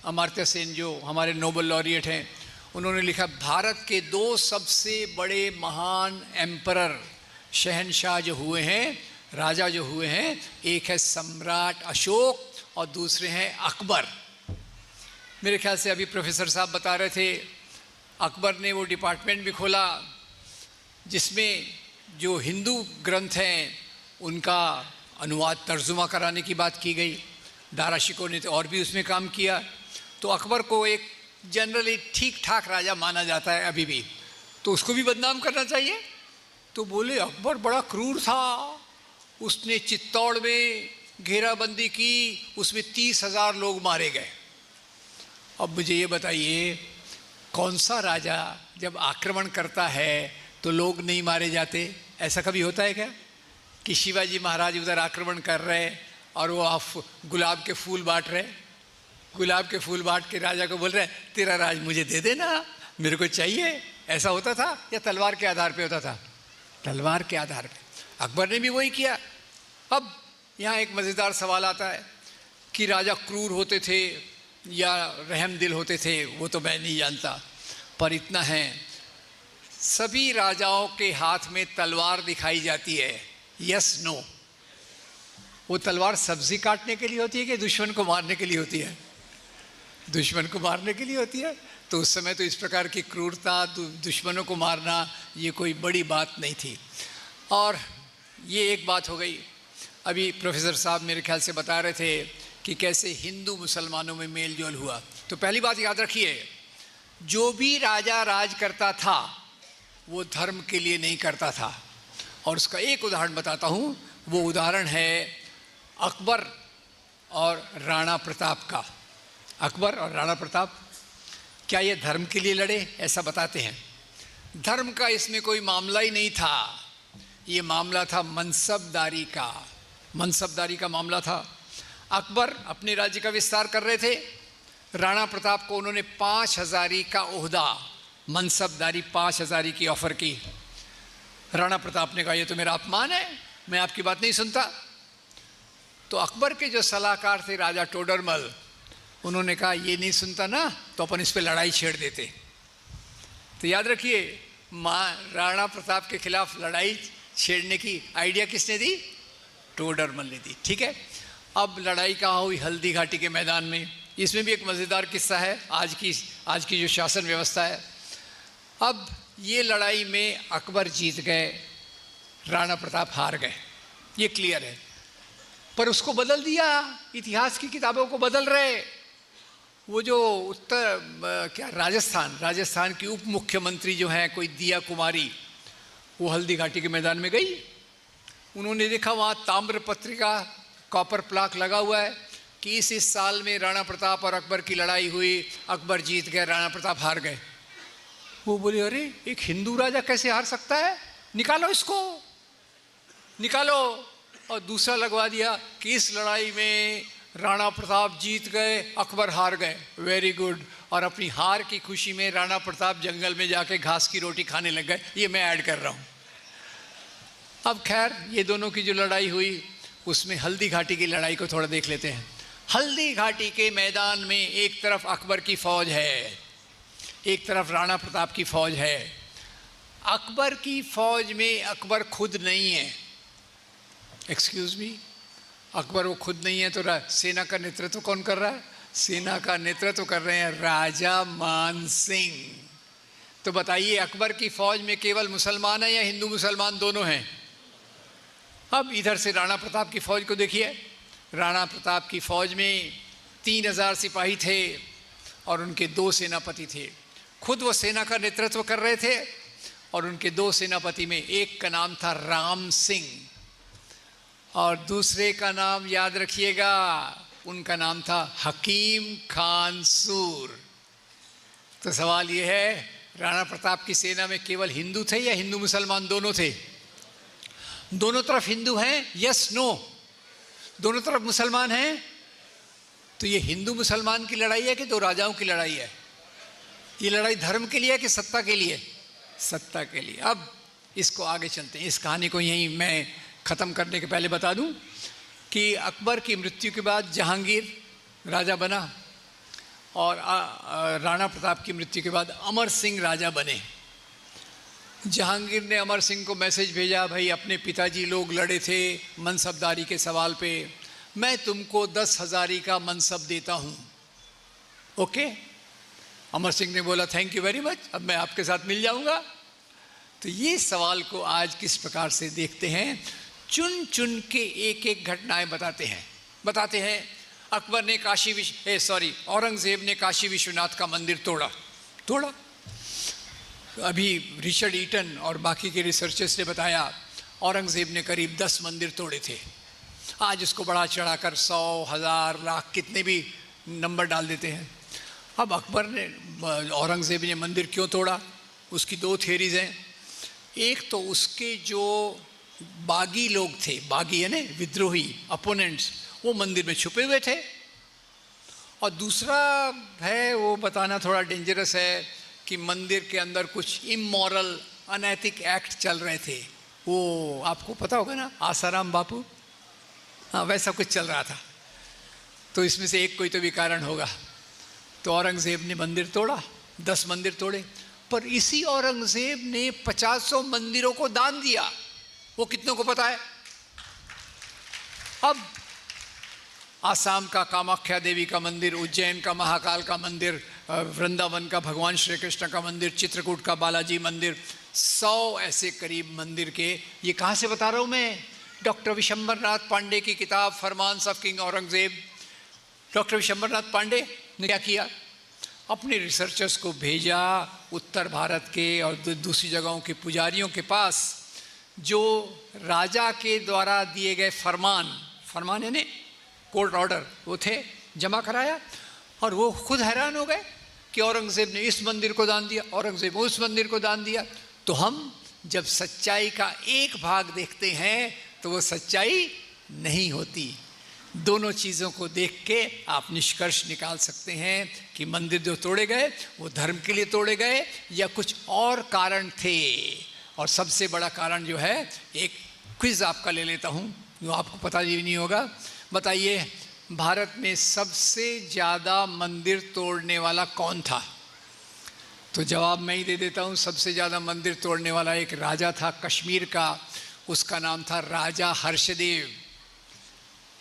अमर्त्य सेन जो हमारे नोबेल लॉरिएट हैं, उन्होंने लिखा भारत के 2 सबसे बड़े महान एम्परर, शहनशाह जो हुए हैं, राजा जो हुए हैं, एक है सम्राट अशोक और दूसरे हैं अकबर। मेरे ख्याल से अभी प्रोफेसर साहब बता रहे थे अकबर ने वो डिपार्टमेंट भी खोला जिसमें जो हिंदू ग्रंथ हैं उनका अनुवाद तर्जुमा कराने की बात की गई। दारा शिकोह ने तो और भी उसमें काम किया। तो अकबर को एक जनरली ठीक ठाक राजा माना जाता है अभी भी, तो उसको भी बदनाम करना चाहिए। तो बोले अकबर बड़ा क्रूर था, उसने चित्तौड़ में घेराबंदी की, उसमें 30,000 लोग मारे गए। अब मुझे ये बताइए, कौन सा राजा जब आक्रमण करता है तो लोग नहीं मारे जाते? ऐसा कभी होता है क्या कि शिवाजी महाराज उधर आक्रमण कर रहे और वो आप गुलाब के फूल बांट रहे, गुलाब के फूल बांट के राजा को बोल रहे तेरा राज मुझे दे देना, मेरे को चाहिए? ऐसा होता था या तलवार के आधार पे होता था? तलवार के आधार पे। अकबर ने भी वही किया। अब यहाँ एक मज़ेदार सवाल आता है कि राजा क्रूर होते थे या रहम दिल होते थे, वो तो मैं नहीं जानता, पर इतना है सभी राजाओं के हाथ में तलवार दिखाई जाती है, यस नो? वो तलवार सब्जी काटने के लिए होती है कि दुश्मन को मारने के लिए होती है? दुश्मन को मारने के लिए होती है। तो उस समय तो इस प्रकार की क्रूरता, दुश्मनों को मारना, ये कोई बड़ी बात नहीं थी। और ये एक बात हो गई। अभी प्रोफेसर साहब मेरे ख्याल से बता रहे थे कि कैसे हिंदू मुसलमानों में मेल जोल हुआ। तो पहली बात याद रखिए, जो भी राजा राज करता था वो धर्म के लिए नहीं करता था। और उसका एक उदाहरण बताता हूँ, वो उदाहरण है अकबर और राणा प्रताप का। अकबर और राणा प्रताप क्या ये धर्म के लिए लड़े? ऐसा बताते हैं। धर्म का इसमें कोई मामला ही नहीं था, ये मामला था मनसबदारी का। मनसबदारी का मामला था। अकबर अपने राज्य का विस्तार कर रहे थे, राणा प्रताप को उन्होंने 5,000 का ओहदा, मनसबदारी 5,000 की ऑफर की। राणा प्रताप ने कहा ये तो मेरा अपमान है, मैं आपकी बात नहीं सुनता। तो अकबर के जो सलाहकार थे राजा टोडरमल, उन्होंने कहा ये नहीं सुनता ना तो अपन इस पे लड़ाई छेड़ देते। तो याद रखिए, राणा प्रताप के खिलाफ लड़ाई छेड़ने की आइडिया किसने दी? टोडरमल ने दी। ठीक है, अब लड़ाई कहाँ हुई? हल्दी घाटी के मैदान में। इसमें भी एक मज़ेदार किस्सा है आज की जो शासन व्यवस्था है। अब ये लड़ाई में अकबर जीत गए, राणा प्रताप हार गए, ये क्लियर है। पर उसको बदल दिया, इतिहास की किताबों को बदल रहे। वो जो राजस्थान की उप मुख्यमंत्री जो हैं कोई दिया कुमारी, वो हल्दी घाटी के मैदान में गई। उन्होंने देखा वहाँ ताम्र पत्रिका, कॉपर प्लाक लगा हुआ है कि इस साल में राणा प्रताप और अकबर की लड़ाई हुई, अकबर जीत गए, राणा प्रताप हार गए। वो बोले अरे एक हिंदू राजा कैसे हार सकता है, निकालो इसको, निकालो। और दूसरा लगवा दिया कि इस लड़ाई में राणा प्रताप जीत गए, अकबर हार गए। Very good. और अपनी हार की खुशी में राणा प्रताप जंगल में जाके घास की रोटी खाने लग गए। ये मैं ऐड कर रहा हूँ। अब खैर ये दोनों की जो लड़ाई हुई, उसमें हल्दी घाटी की लड़ाई को थोड़ा देख लेते हैं। हल्दी घाटी के मैदान में एक तरफ अकबर की फौज है, एक तरफ राणा प्रताप की फौज है। अकबर की फौज में अकबर खुद नहीं है। एक्सक्यूज मी, अकबर वो खुद नहीं है तो सेना का नेतृत्व कौन कर रहा है? सेना का नेतृत्व कर रहे हैं राजा मान सिंह। तो बताइए अकबर की फौज में केवल मुसलमान है या हिंदू मुसलमान दोनों हैं? अब इधर से राणा प्रताप की फौज को देखिए। राणा प्रताप की फौज में 3,000 सिपाही थे और उनके 2 सेनापति थे। खुद वो सेना का नेतृत्व कर रहे थे और उनके 2 सेनापति में एक का नाम था राम सिंह और दूसरे का नाम याद रखिएगा, उनका नाम था हकीम खान सूर। तो सवाल ये है, राणा प्रताप की सेना में केवल हिंदू थे या हिंदू मुसलमान दोनों थे? दोनों तरफ हिंदू हैं, यस नो? दोनों तरफ मुसलमान हैं। तो ये हिंदू मुसलमान की लड़ाई है कि 2 राजाओं की लड़ाई है? ये लड़ाई धर्म के लिए है कि सत्ता के लिए? सत्ता के लिए। अब इसको आगे चलते हैं। इस कहानी को यहीं मैं ख़त्म करने के पहले बता दूं कि अकबर की मृत्यु के बाद जहांगीर राजा बना और राणा प्रताप की मृत्यु के बाद अमर सिंह राजा बने। जहांगीर ने अमर सिंह को मैसेज भेजा, भाई अपने पिताजी लोग लड़े थे मनसबदारी के सवाल पे, मैं तुमको 10,000 का मनसब देता हूँ। ओके? अमर सिंह ने बोला थैंक यू वेरी मच, अब मैं आपके साथ मिल जाऊँगा। तो ये सवाल को आज किस प्रकार से देखते हैं, चुन चुन के एक एक घटनाएं बताते हैं। अकबर ने औरंगजेब ने काशी विश्वनाथ का मंदिर तोड़ा। अभी रिचर्ड ईटन और बाकी के रिसर्चर्स ने बताया औरंगजेब ने करीब 10 मंदिर तोड़े थे। आज उसको बढ़ा चढ़ाकर 100, 1000, लाख कितने भी नंबर डाल देते हैं। अब अकबर ने, औरंगज़ेब ने मंदिर क्यों तोड़ा, उसकी दो थियरीज हैं। एक तो उसके जो बागी लोग थे, बागी यानी विद्रोही, अपोनेंट्स, वो मंदिर में छुपे हुए थे। और दूसरा है, वो बताना थोड़ा डेंजरस है, कि मंदिर के अंदर कुछ इमोरल, अनैतिक एक्ट चल रहे थे। वो आपको पता होगा ना, आसाराम बापू, हाँ वैसा कुछ चल रहा था। तो इसमें से एक कोई तो भी कारण होगा। तो औरंगज़ेब ने मंदिर तोड़ा, 10 मंदिर तोड़े। पर इसी औरंगज़ेब ने 50 मंदिरों को दान दिया। वो कितनों को पता है? अब आसाम का कामाख्या देवी का मंदिर, उज्जैन का महाकाल का मंदिर, वृंदावन का भगवान श्री कृष्ण का मंदिर, चित्रकूट का बालाजी मंदिर, 100 ऐसे करीब मंदिर के। ये कहाँ से बता रहा हूँ मैं? डॉक्टर विशंबर नाथ पांडे की किताब farmans of king Aurangzeb. Doctor Vishambhar Nath Pandey ने क्या किया, अपने रिसर्चर्स को भेजा उत्तर भारत के और दूसरी जगहों के पुजारियों के पास, जो राजा के द्वारा दिए गए फरमान यानी कोर्ट ऑर्डर वो थे, जमा कराया। और वो खुद हैरान हो गए कि औरंगज़ेब ने इस मंदिर को दान दिया, औरंगज़ेब उस मंदिर को दान दिया। तो हम जब सच्चाई का एक भाग देखते हैं तो वो सच्चाई नहीं होती। दोनों चीज़ों को देख के आप निष्कर्ष निकाल सकते हैं कि मंदिर जो तोड़े गए वो धर्म के लिए तोड़े गए या कुछ और कारण थे। और सबसे बड़ा कारण जो है, एक क्विज आपका ले लेता हूँ, जो आपको पता ही नहीं होगा। बताइए, भारत में सबसे ज़्यादा मंदिर तोड़ने वाला कौन था? तो जवाब मैं ही दे देता हूँ। सबसे ज़्यादा मंदिर तोड़ने वाला एक राजा था कश्मीर का, उसका नाम था राजा हर्षदेव।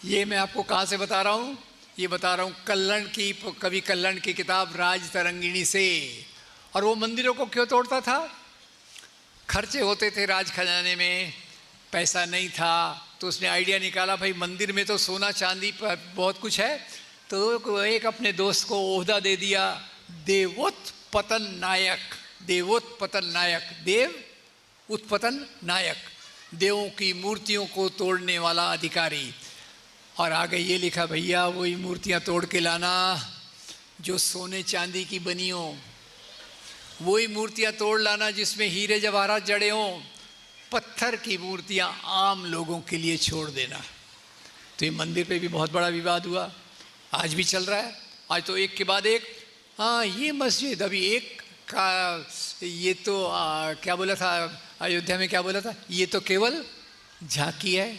ये मैं आपको कहाँ से बता रहा हूँ? ये बता रहा हूँ कवि कल्लण की किताब राज तरंगिणी से। और वो मंदिरों को क्यों तोड़ता था? खर्चे होते थे राज खजाने में, पैसा नहीं था, तो उसने आइडिया निकाला, भाई मंदिर में तो सोना चांदी पर बहुत कुछ है, तो एक अपने दोस्त को ओहदा दे दिया, देवोत्पतन नायक। देवोत्पतन नायक, देव उत्पतन नायक, देवों की मूर्तियों को तोड़ने वाला अधिकारी। और आगे ये लिखा, भैया वही मूर्तियाँ तोड़ के लाना जो सोने चांदी की बनी हो, वही मूर्तियाँ तोड़ लाना जिसमें हीरे जवाहरात जड़े हों, पत्थर की मूर्तियाँ आम लोगों के लिए छोड़ देना। तो ये मंदिर पे भी बहुत बड़ा विवाद हुआ, आज भी चल रहा है। आज तो एक के बाद एक, हाँ ये मस्जिद, अभी एक का ये तो क्या बोला था अयोध्या में, क्या बोला था, ये तो केवल झांकी है,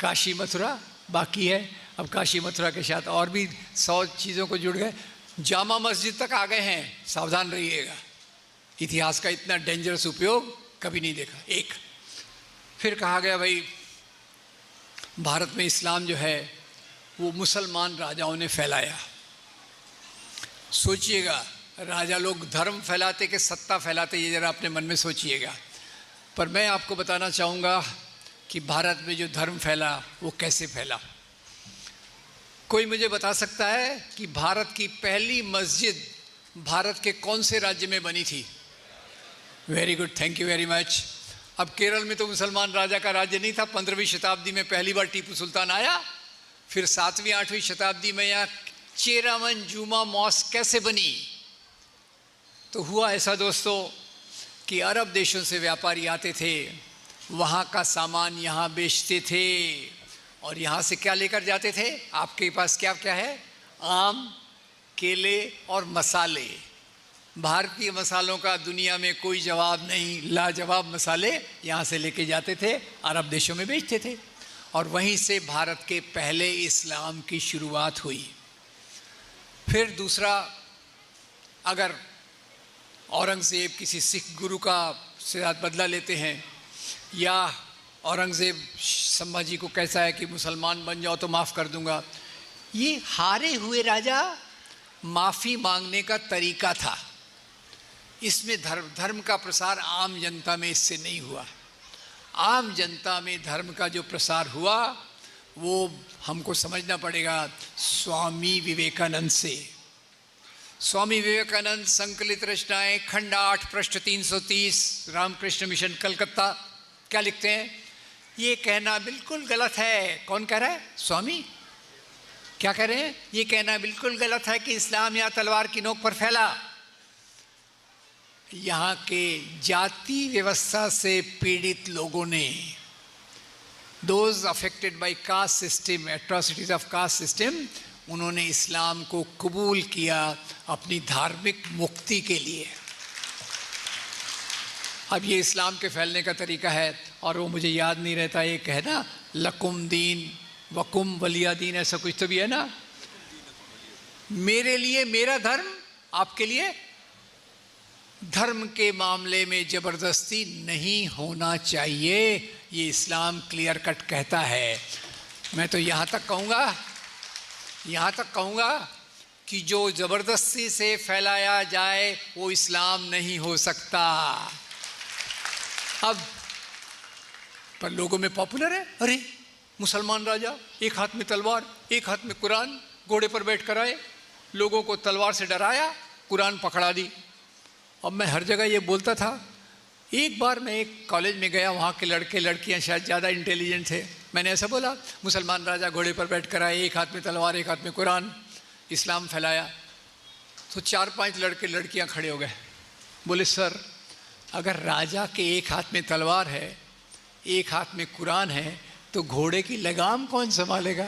काशी मथुरा बाकी है। अब काशी मथुरा के साथ और भी 100 चीज़ों को जुड़ गए, जामा मस्जिद तक आ गए हैं। सावधान रहिएगा, इतिहास का इतना डेंजरस उपयोग कभी नहीं देखा। एक फिर कहा गया, भाई भारत में इस्लाम जो है वो मुसलमान राजाओं ने फैलाया। सोचिएगा, राजा लोग धर्म फैलाते कि सत्ता फैलाते, ये जरा अपने मन में सोचिएगा। पर मैं आपको बताना चाहूँगा कि भारत में जो धर्म फैला वो कैसे फैला। कोई मुझे बता सकता है कि भारत की पहली मस्जिद भारत के कौन से राज्य में बनी थी? Very good, thank you very much. अब केरल में तो मुसलमान राजा का राज्य नहीं था। 15वीं शताब्दी में पहली बार टीपू सुल्तान आया, फिर 7वीं 8वीं शताब्दी में यहाँ चेरामन जुमा मॉस्क कैसे बनी? तो हुआ ऐसा दोस्तों कि अरब देशों से व्यापारी आते थे, वहाँ का सामान यहाँ बेचते थे, और यहाँ से क्या लेकर जाते थे? आपके पास क्या क्या है? आम, केले और मसाले। भारतीय मसालों का दुनिया में कोई जवाब नहीं, लाजवाब मसाले यहाँ से लेके जाते थे, अरब देशों में बेचते थे, और वहीं से भारत के पहले इस्लाम की शुरुआत हुई। फिर दूसरा, अगर औरंगज़ेब किसी सिख गुरु का से बदला लेते हैं, या औरंगज़ेब संभाजी को कैसा है कि मुसलमान बन जाओ तो माफ़ कर दूंगा, ये हारे हुए राजा माफ़ी मांगने का तरीका था। इसमें धर्म का प्रसार आम जनता में इससे नहीं हुआ। आम जनता में धर्म का जो प्रसार हुआ वो हमको समझना पड़ेगा स्वामी विवेकानंद से। स्वामी विवेकानंद संकलित रचनाएं, खंड 8 पृष्ठ 330, रामकृष्ण मिशन कलकत्ता, क्या लिखते हैं ये कहना बिल्कुल गलत है। कौन कह रहा है? स्वामी क्या कह रहे हैं? ये कहना बिल्कुल गलत है कि इस्लाम यहाँ तलवार की नोक पर फैला। यहाँ के जाति व्यवस्था से पीड़ित लोगों ने, those affected by caste system, atrocities of caste system, उन्होंने इस्लाम को कबूल किया अपनी धार्मिक मुक्ति के लिए। अब ये इस्लाम के फैलने का तरीका है, और वो मुझे याद नहीं रहता, एक है ना लकुम दीन वकुम वलिया दीन, ऐसा कुछ तो भी है ना। मेरे लिए मेरा धर्म, आपके लिए। धर्म के मामले में जबरदस्ती नहीं होना चाहिए, ये इस्लाम क्लियर कट कहता है। मैं तो यहाँ तक कहूँगा कि जो जबरदस्ती से फैलाया जाए वो इस्लाम नहीं हो सकता। अब पर लोगों में पॉपुलर है, अरे मुसलमान राजा, एक हाथ में तलवार एक हाथ में कुरान, घोड़े पर बैठ कर आए, लोगों को तलवार से डराया, कुरान पकड़ा दी। अब मैं हर जगह ये बोलता था। एक बार मैं एक कॉलेज में गया, वहाँ के लड़के लड़कियाँ शायद ज़्यादा इंटेलिजेंट थे। मैंने ऐसा बोला, मुसलमान राजा घोड़े पर बैठ कर आए, एक हाथ में तलवार एक हाथ में कुरान, इस्लाम फैलाया। तो 4-5 लड़के लड़कियाँ खड़े हो गए, बोले सर अगर राजा के एक हाथ में तलवार है एक हाथ में कुरान है तो घोड़े की लगाम कौन संभालेगा?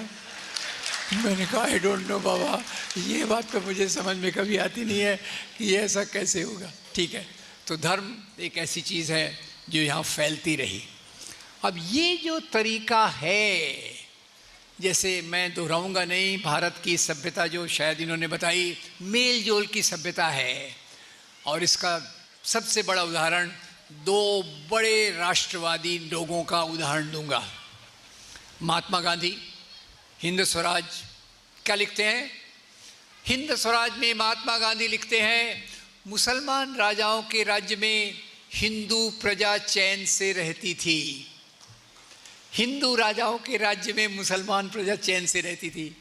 मैंने कहा आई डोंट नो बाबा, ये बात तो मुझे समझ में कभी आती नहीं है कि ये ऐसा कैसे होगा। ठीक है, तो धर्म एक ऐसी चीज़ है जो यहाँ फैलती रही। अब ये जो तरीका है, जैसे मैं दोहराऊंगा नहीं, भारत की सभ्यता जो शायद इन्होंने बताई मेल जोल की सभ्यता है, और इसका सबसे बड़ा उदाहरण 2 बड़े राष्ट्रवादी लोगों का उदाहरण दूंगा। महात्मा गांधी, हिंद स्वराज, क्या लिखते हैं? हिंद स्वराज में महात्मा गांधी लिखते हैं, मुसलमान राजाओं के राज्य में हिंदू प्रजा चैन से रहती थी। हिंदू राजाओं के राज्य में मुसलमान प्रजा चैन से रहती थी,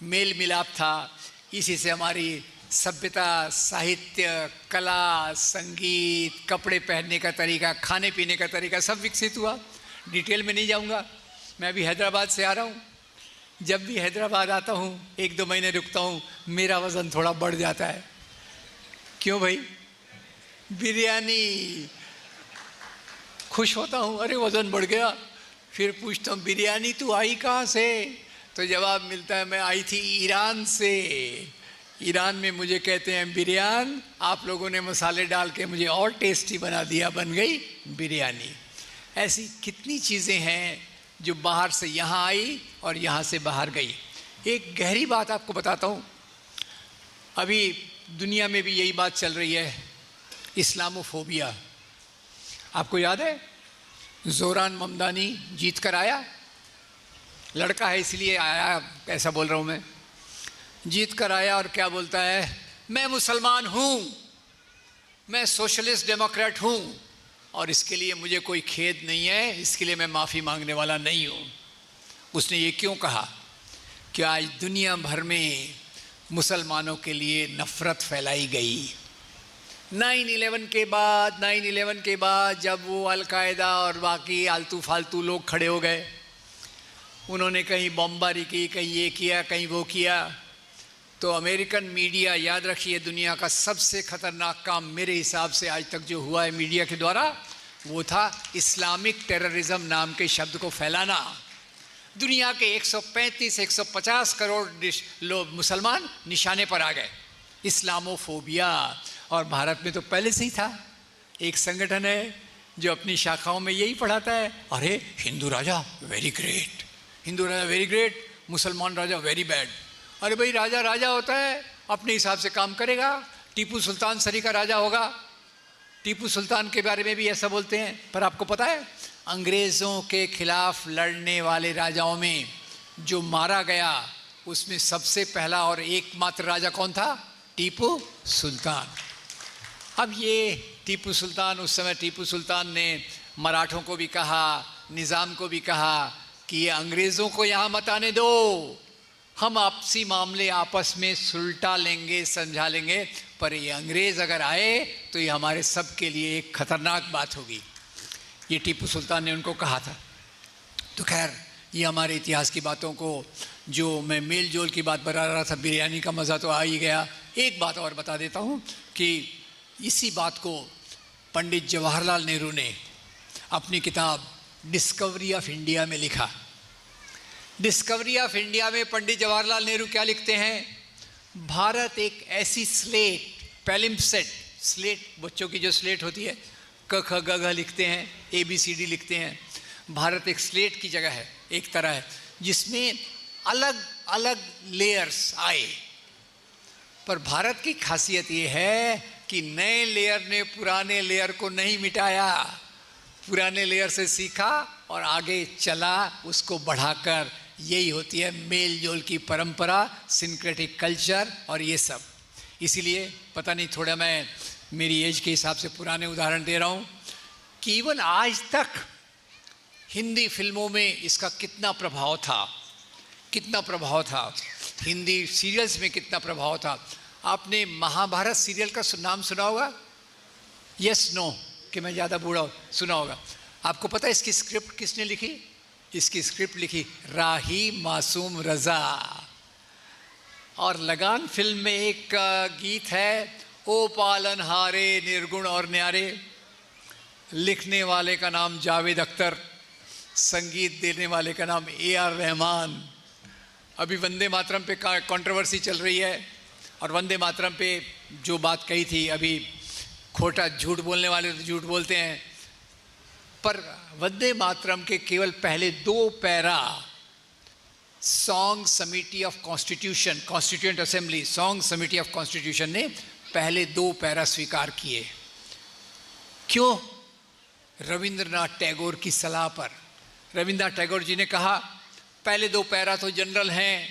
मेल मिलाप था। इसी से हमारी सभ्यता, साहित्य, कला, संगीत, कपड़े पहनने का तरीका, खाने पीने का तरीका सब विकसित हुआ। डिटेल में नहीं जाऊंगा, मैं अभी हैदराबाद से आ रहा हूँ। जब भी हैदराबाद आता हूँ 1-2 महीने रुकता हूँ, मेरा वज़न थोड़ा बढ़ जाता है। क्यों भाई? बिरयानी। खुश होता हूँ, अरे वज़न बढ़ गया। फिर पूछता हूँ बिरयानी तू आई कहाँ से? तो जवाब मिलता है मैं आई थी ईरान से। ईरान में मुझे कहते हैं बिरयान, आप लोगों ने मसाले डाल के मुझे और टेस्टी बना दिया, बन गई बिरयानी। ऐसी कितनी चीज़ें हैं जो बाहर से यहाँ आई और यहाँ से बाहर गई। एक गहरी बात आपको बताता हूँ, अभी दुनिया में भी यही बात चल रही है, इस्लामोफोबिया। आपको याद है जोरान ममदानी जीत कर आया, लड़का है इसलिए आया, ऐसा बोल रहा हूँ मैं। जीत कर आया और क्या बोलता है, मैं मुसलमान हूँ, मैं सोशलिस्ट डेमोक्रेट हूँ, और इसके लिए मुझे कोई खेद नहीं है, इसके लिए मैं माफ़ी मांगने वाला नहीं हूँ। उसने ये क्यों कहा कि आज दुनिया भर में मुसलमानों के लिए नफ़रत फैलाई गई। 9/11 के बाद जब वो अलकायदा और बाकी आलतू फालतू लोग खड़े हो गए, उन्होंने कहीं बमबारी की, कहीं ये किया, कहीं वो किया, तो अमेरिकन मीडिया, याद रखिए दुनिया का सबसे ख़तरनाक काम मेरे हिसाब से आज तक जो हुआ है मीडिया के द्वारा, वो था इस्लामिक टेररिज्म नाम के शब्द को फैलाना। दुनिया के 135-150 करोड़ लोग मुसलमान निशाने पर आ गए, इस्लामोफोबिया। और भारत में तो पहले से ही था। एक संगठन है जो अपनी शाखाओं में यही पढ़ाता है, अरे हिंदू राजा वेरी ग्रेट, हिंदू राजा वेरी ग्रेट, मुसलमान राजा वेरी बैड। अरे भाई राजा राजा होता है, अपने हिसाब से काम करेगा। टीपू सुल्तान सरी का राजा होगा, टीपू सुल्तान के बारे में भी ऐसा बोलते हैं। पर आपको पता है अंग्रेज़ों के खिलाफ लड़ने वाले राजाओं में जो मारा गया, उसमें सबसे पहला और एकमात्र राजा कौन था? टीपू सुल्तान। अब ये टीपू सुल्तान, उस समय टीपू सुल्तान ने मराठों को भी कहा, निज़ाम को भी कहा कि ये अंग्रेज़ों को यहाँ मत आने दो, हम आपसी मामले आपस में सुलटा लेंगे, समझा लेंगे, पर ये अंग्रेज़ अगर आए तो ये हमारे सब के लिए एक ख़तरनाक बात होगी। ये टीपू सुल्तान ने उनको कहा था। तो खैर ये हमारे इतिहास की बातों को, जो मैं मेल जोल की बात बता रहा था, बिरयानी का मज़ा तो आ ही गया। एक बात और बता देता हूँ कि इसी बात को पंडित जवाहरलाल नेहरू ने अपनी किताब डिस्कवरी ऑफ इंडिया में लिखा। डिस्कवरी ऑफ इंडिया में पंडित जवाहरलाल नेहरू क्या लिखते हैं? भारत एक ऐसी स्लेट, पैलिम्पसेट स्लेट, बच्चों की जो स्लेट होती है, क ख ग घ लिखते हैं, ABCD लिखते हैं। भारत एक स्लेट की जगह है, एक तरह है, जिसमें अलग अलग लेयर्स आए। पर भारत की खासियत ये है कि नए लेयर ने पुराने लेयर को नहीं मिटाया, पुराने लेयर से सीखा और आगे चला, उसको बढ़ाकर। यही होती है मेल जोल की परंपरा, सिंक्रेटिक कल्चर और ये सब। इसीलिए पता नहीं, थोड़ा मैं मेरी एज के हिसाब से पुराने उदाहरण दे रहा हूँ कि इवन आज तक हिंदी फिल्मों में इसका कितना प्रभाव था, कितना प्रभाव था, हिंदी सीरियल्स में कितना प्रभाव था। आपने महाभारत सीरियल का नाम सुना होगा? यस नो कि मैं ज़्यादा बूढ़ा हूँ? सुना होगा। आपको पता है इसकी स्क्रिप्ट किसने लिखी? इसकी स्क्रिप्ट लिखी राही मासूम रज़ा। और लगान फिल्म में एक गीत है, ओ पालनहारे निर्गुण और न्यारे, लिखने वाले का नाम जावेद अख्तर, संगीत देने वाले का नाम AR रहमान। अभी वंदे मातरम पे कंट्रोवर्सी चल रही है, और वंदे मातरम पे जो बात कही थी, अभी खोटा झूठ बोलने वाले तो झूठ बोलते हैं, पर वंदे मातरम के केवल पहले 2 पैरा सॉन्ग समिति of constitution, constituent assembly, song समिति ऑफ कॉन्स्टिट्यूशन ने पहले 2 पैरा स्वीकार किए। क्यों? रविंद्रनाथ टैगोर की सलाह पर। रविंद्रनाथ टैगोर जी ने कहा पहले 2 पैरा तो जनरल हैं,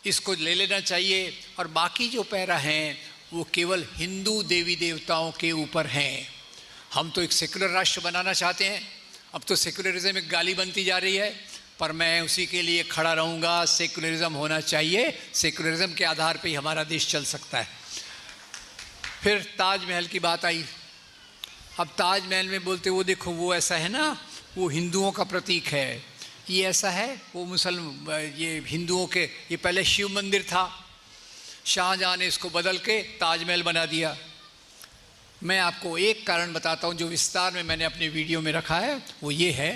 इसको ले लेना चाहिए, और बाकी जो पैरा हैं वो केवल हिंदू देवी देवताओं के ऊपर हैं। हम तो एक सेकुलर राष्ट्र बनाना चाहते हैं, अब तो सेकुलरिज्म एक गाली बनती जा रही है, पर मैं उसी के लिए खड़ा रहूँगा। सेकुलरिज्म होना चाहिए, सेकुलरिज्म के आधार पे ही हमारा देश चल सकता है। फिर ताजमहल की बात आई। अब ताजमहल में बोलते वो देखो वो ऐसा है ना, वो हिंदुओं का प्रतीक है, ये ऐसा है, वो ये हिंदुओं के, ये पहले शिव मंदिर था, शाहजहां ने इसको बदल के ताजमहल बना दिया। मैं आपको एक कारण बताता हूँ जो विस्तार में मैंने अपने वीडियो में रखा है, वो ये है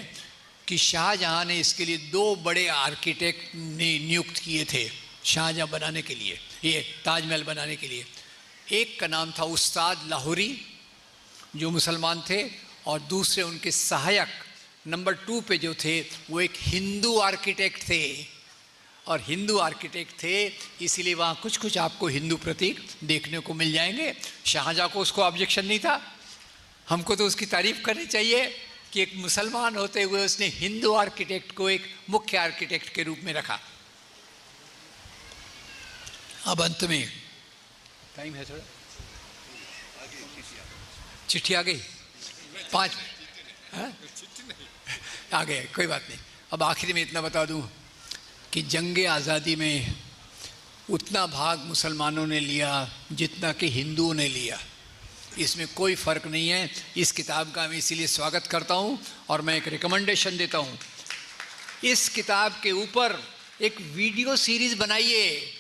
कि शाहजहां ने इसके लिए 2 बड़े आर्किटेक्ट नियुक्त किए थे शाहजहां बनाने के लिए, ये ताजमहल बनाने के लिए। एक का नाम था उस्ताद लाहौरी जो मुसलमान थे, और दूसरे उनके सहायक नंबर 2 पे जो थे वो एक हिंदू आर्किटेक्ट थे, और हिंदू आर्किटेक्ट थे इसीलिए वहाँ कुछ कुछ आपको हिंदू प्रतीक देखने को मिल जाएंगे। शाहजहां को उसको ऑब्जेक्शन नहीं था, हमको तो उसकी तारीफ करनी चाहिए कि एक मुसलमान होते हुए उसने हिंदू आर्किटेक्ट को एक मुख्य आर्किटेक्ट के रूप में रखा। अब अंत में टाइम है थोड़ा, चिट्ठी आ गई 5 आ गए, कोई बात नहीं। अब आखिरी में इतना बता दूं कि जंग आज़ादी में उतना भाग मुसलमानों ने लिया जितना कि हिंदुओं ने लिया, इसमें कोई फ़र्क नहीं है। इस किताब का मैं इसीलिए स्वागत करता हूं, और मैं एक रिकमेंडेशन देता हूं, इस किताब के ऊपर एक वीडियो सीरीज़ बनाइए,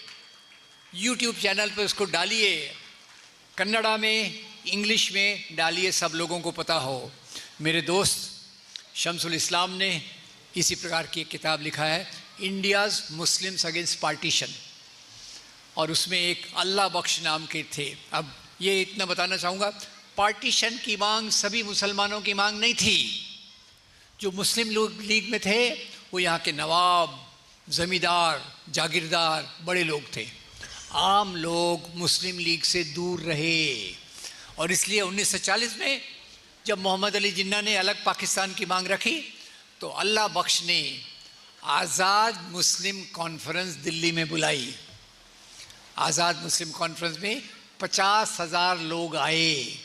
यूट्यूब चैनल पर उसको डालिए, कन्नड़ा में, इंग्लिश में डालिए, सब लोगों को पता हो। मेरे दोस्त शमसुल इस्लाम ने इसी प्रकार की एक किताब लिखा है, इंडियाज़ मुस्लिम्स अगेंस्ट पार्टीशन, और उसमें एक अल्लाह बख्श नाम के थे। अब ये इतना बताना चाहूँगा, पार्टीशन की मांग सभी मुसलमानों की मांग नहीं थी। जो मुस्लिम लोग लीग में थे वो यहाँ के नवाब, ज़मींदार, जागीरदार, बड़े लोग थे। आम लोग मुस्लिम लीग से दूर रहे, और इसलिए 1940 में जब मोहम्मद अली जिन्ना ने अलग पाकिस्तान की मांग रखी तो अल्लाह बख्श ने आज़ाद मुस्लिम कॉन्फ्रेंस दिल्ली में बुलाई। आज़ाद मुस्लिम कॉन्फ्रेंस में 50,000 लोग आए,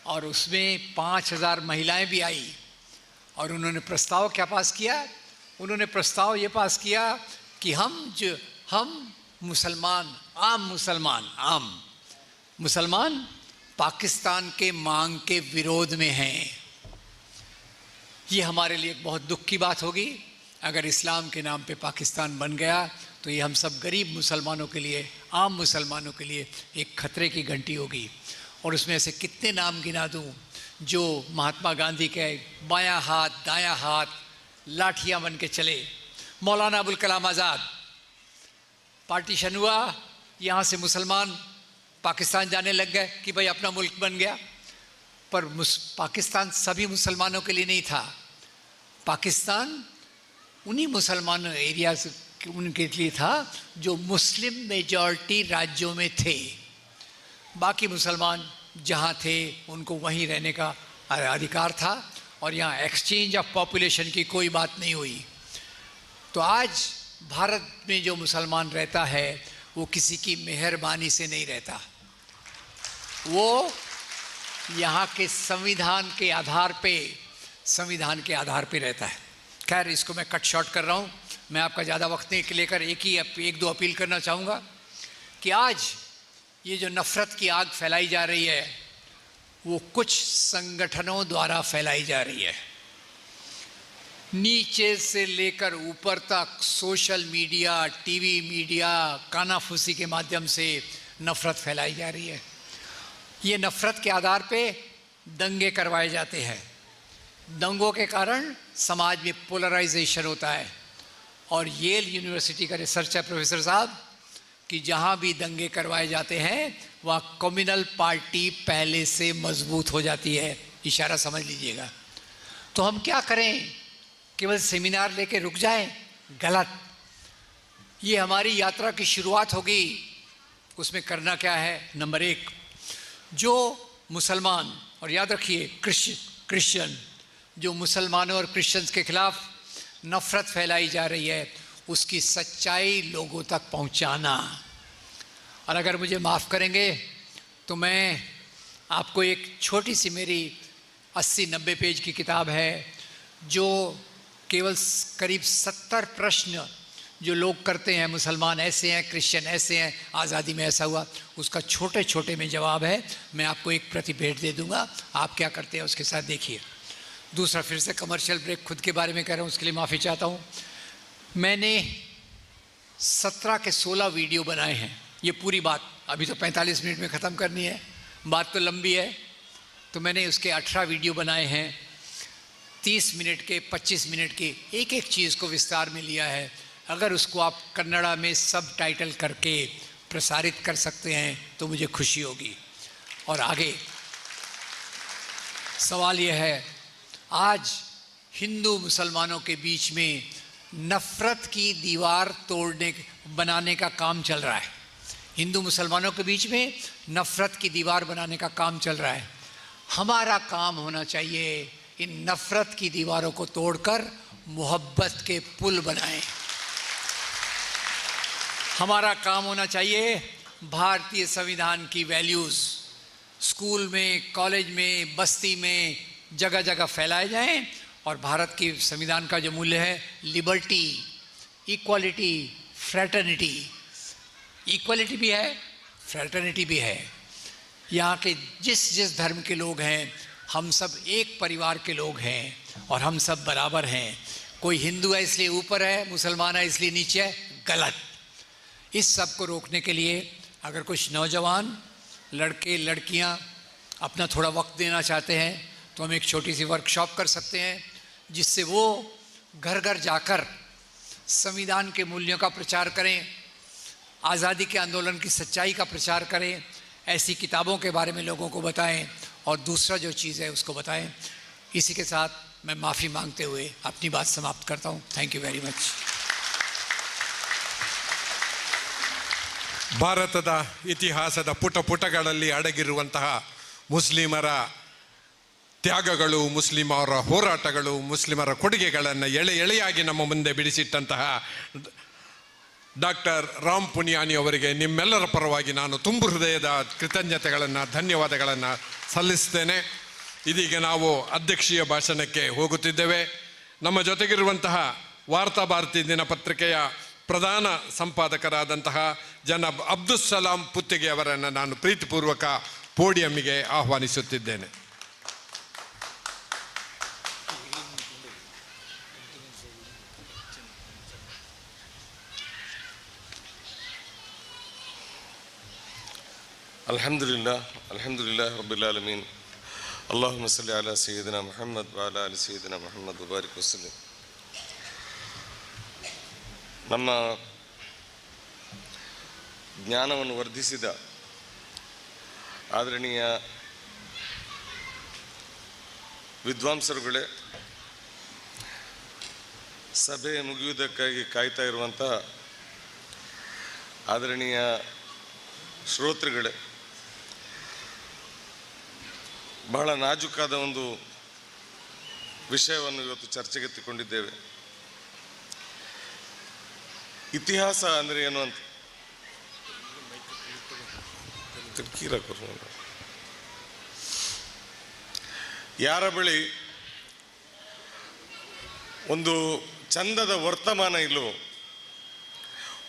और उसमें 5,000 महिलाएं भी आई, और उन्होंने प्रस्ताव क्या पास किया? उन्होंने प्रस्ताव ये पास किया कि हम मुसलमान, आम मुसलमान पाकिस्तान के मांग के विरोध में हैं। ये हमारे लिए एक बहुत दुख की बात होगी अगर इस्लाम के नाम पे पाकिस्तान बन गया तो ये हम सब गरीब मुसलमानों के लिए, आम मुसलमानों के लिए एक खतरे की घंटी होगी। और उसमें ऐसे कितने नाम गिना दूँ जो महात्मा गांधी के बायां हाथ दायां हाथ लाठियाँ बन के चले। मौलाना अबुल कलाम आज़ाद, पार्टीशन हुआ, यहाँ से मुसलमान पाकिस्तान जाने लग गए कि भाई अपना मुल्क बन गया, पर पाकिस्तान सभी मुसलमानों के लिए नहीं था। पाकिस्तान उन्हीं मुसलमान एरिया से उनके लिए था जो मुस्लिम मेजॉरिटी राज्यों में थे। बाकी मुसलमान जहाँ थे उनको वहीं रहने का अधिकार था और यहाँ एक्सचेंज ऑफ पॉपुलेशन की कोई बात नहीं हुई। तो आज भारत में जो मुसलमान रहता है वो किसी की मेहरबानी से नहीं रहता, वो यहाँ के संविधान के आधार पे रहता है। खैर, इसको मैं कट शॉर्ट कर रहा हूँ। मैं आपका ज़्यादा वक्त नहीं लेकर एक दो अपील करना चाहूँगा कि आज ये जो नफ़रत की आग फैलाई जा रही है वो कुछ संगठनों द्वारा फैलाई जा रही है। नीचे से लेकर ऊपर तक सोशल मीडिया, टीवी मीडिया, कानाफूसी के माध्यम से नफ़रत फैलाई जा रही है। ये नफ़रत के आधार पे दंगे करवाए जाते हैं। दंगों के कारण समाज में पोलराइजेशन होता है। और येल यूनिवर्सिटी का रिसर्च है प्रोफेसर साहब कि जहाँ भी दंगे करवाए जाते हैं वहाँ कम्युनल पार्टी पहले से मजबूत हो जाती है। इशारा समझ लीजिएगा। तो हम क्या करें, केवल सेमिनार लेके रुक जाएं? गलत। ये हमारी यात्रा की शुरुआत होगी। उसमें करना क्या है? नंबर 1, जो मुसलमान, और याद रखिए क्रिश्चियन, जो मुसलमानों और क्रिश्चियंस के खिलाफ नफ़रत फैलाई जा रही है उसकी सच्चाई लोगों तक पहुंचाना। और अगर मुझे माफ़ करेंगे तो मैं आपको एक छोटी सी मेरी 80-90 पेज की किताब है जो केवल करीब 70 प्रश्न जो लोग करते हैं, मुसलमान ऐसे हैं, क्रिश्चियन ऐसे हैं, आज़ादी में ऐसा हुआ, उसका छोटे छोटे में जवाब है। मैं आपको एक प्रति भेंट दे दूंगा, आप क्या करते हैं उसके साथ देखिए। दूसरा, फिर से कमर्शियल ब्रेक, खुद के बारे में कह रहा हूँ, उसके लिए माफ़ी चाहता हूँ। मैंने 17 के 16 वीडियो बनाए हैं। ये पूरी बात अभी तो 45 मिनट में ख़त्म करनी है, बात तो लंबी है, तो मैंने उसके 18 वीडियो बनाए हैं। 30 मिनट के, 25 मिनट के, एक एक चीज़ को विस्तार में लिया है। अगर उसको आप कन्नड़ा में सब टाइटल करके प्रसारित कर सकते हैं तो मुझे खुशी होगी। और आगे सवाल यह है, आज हिंदू मुसलमानों के बीच में नफ़रत की दीवार बनाने का काम चल रहा है। हिंदू मुसलमानों के बीच में नफ़रत की दीवार बनाने का काम चल रहा है। हमारा काम होना चाहिए इन नफ़रत की दीवारों को तोड़कर मोहब्बत के पुल बनाएं। हमारा काम होना चाहिए भारतीय संविधान की वैल्यूज़ स्कूल में, कॉलेज में, बस्ती में, जगह जगह फैलाए जाएं। और भारत की संविधान का जो मूल्य है, लिबर्टी, इक्वालिटी, फ्रेटर्निटी, इक्वालिटी भी है, फ्रेटर्निटी भी है। यहाँ के जिस जिस धर्म के लोग हैं, हम सब एक परिवार के लोग हैं और हम सब बराबर हैं। कोई हिंदू है इसलिए ऊपर है, मुसलमान है इसलिए नीचे है, गलत। इस सब को रोकने के लिए अगर कुछ नौजवान लड़के लड़कियाँ अपना थोड़ा वक्त देना चाहते हैं तो हम एक छोटी सी वर्कशॉप कर सकते हैं, जिससे वो घर घर जाकर संविधान के मूल्यों का प्रचार करें, आज़ादी के आंदोलन की सच्चाई का प्रचार करें, ऐसी किताबों के बारे में लोगों को बताएं और दूसरा जो चीज़ है उसको बताएं। इसी के साथ मैं माफ़ी मांगते हुए अपनी बात समाप्त करता हूँ। Thank you very much. ಭಾರತದ ಇತಿಹಾಸದ ಪುಟ ಪುಟಗಳಲ್ಲಿ ಅಡಗಿರುವಂತಹ ಮುಸ್ಲಿಮರ ತ್ಯಾಗಗಳು, ಮುಸ್ಲಿಮರ ಹೋರಾಟಗಳು, ಮುಸ್ಲಿಮರ ಕೊಡುಗೆಗಳನ್ನು ಎಳೆಯಾಗಿ ನಮ್ಮ ಮುಂದೆ ಬಿಡಿಸಿಟ್ಟಂತಹ ಡಾಕ್ಟರ್ ರಾಮ್ ಪುನಿಯಾನಿ ಅವರಿಗೆ ನಿಮ್ಮೆಲ್ಲರ ಪರವಾಗಿ ನಾನು ತುಂಬು ಹೃದಯದ ಕೃತಜ್ಞತೆಗಳನ್ನು, ಧನ್ಯವಾದಗಳನ್ನು ಸಲ್ಲಿಸ್ತೇನೆ. ಇದೀಗ ನಾವು ಅಧ್ಯಕ್ಷೀಯ ಭಾಷಣಕ್ಕೆ ಹೋಗುತ್ತಿದ್ದೇವೆ. ನಮ್ಮ ಜೊತೆಗಿರುವಂತಹ ವಾರ್ತಾಭಾರತಿ ದಿನಪತ್ರಿಕೆಯ ಪ್ರಧಾನ ಸಂಪಾದಕರಾದಂತಹ ಜನಾಬ್ ಅಬ್ದುಲ್ ಸಲಾಂ ಪುತ್ತಿಗೆ ಅವರನ್ನು ನಾನು ಪ್ರೀತಿಪೂರ್ವಕ ಪೋಡಿಯಮ್ಮಿಗೆ ಆಹ್ವಾನಿಸುತ್ತಿದ್ದೇನೆ. ಅಲ್ಹಮ್ದುಲಿಲ್ಲಾಹ್ ರಬ್ಬಿಲ್ ಆಲಮೀನ್. ಅಲ್ಲಾಹುಮ್ಮ ಸಲ್ಲಿ ಅಲಾ ಸಯ್ಯಿದಿನಾ ಮುಹಮ್ಮದ್ ವ ಅಲಾ ಆಲಿ ಸಯ್ಯಿದಿನಾ ಮುಹಮ್ಮದ್ ವ ಬಾರಿಕ್ ವಸಲ್ಲಂ. ನಮ್ಮ ಜ್ಞಾನವನ್ನು ವರ್ಧಿಸಿದ ಆದರಣೀಯ ವಿದ್ವಾಂಸರುಗಳೇ, ಸಭೆ ಮುಗಿಯುವುದಕ್ಕಾಗಿ ಕಾಯ್ತಾ ಇರುವಂತಹ ಆದರಣೀಯ ಶ್ರೋತೃಗಳೇ, ಬಹಳ ನಾಜೂಕಾದ ಒಂದು ವಿಷಯವನ್ನು ಇವತ್ತು ಚರ್ಚೆಗೆತ್ತಿಕೊಂಡಿದ್ದೇವೆ. ಇತಿಹಾಸ ಅಂದರೆ ಏನು ಅಂತ ಯಾರ ಬಳಿ ಒಂದು ಚಂದದ ವರ್ತಮಾನ ಇಲ್ಲವೋ,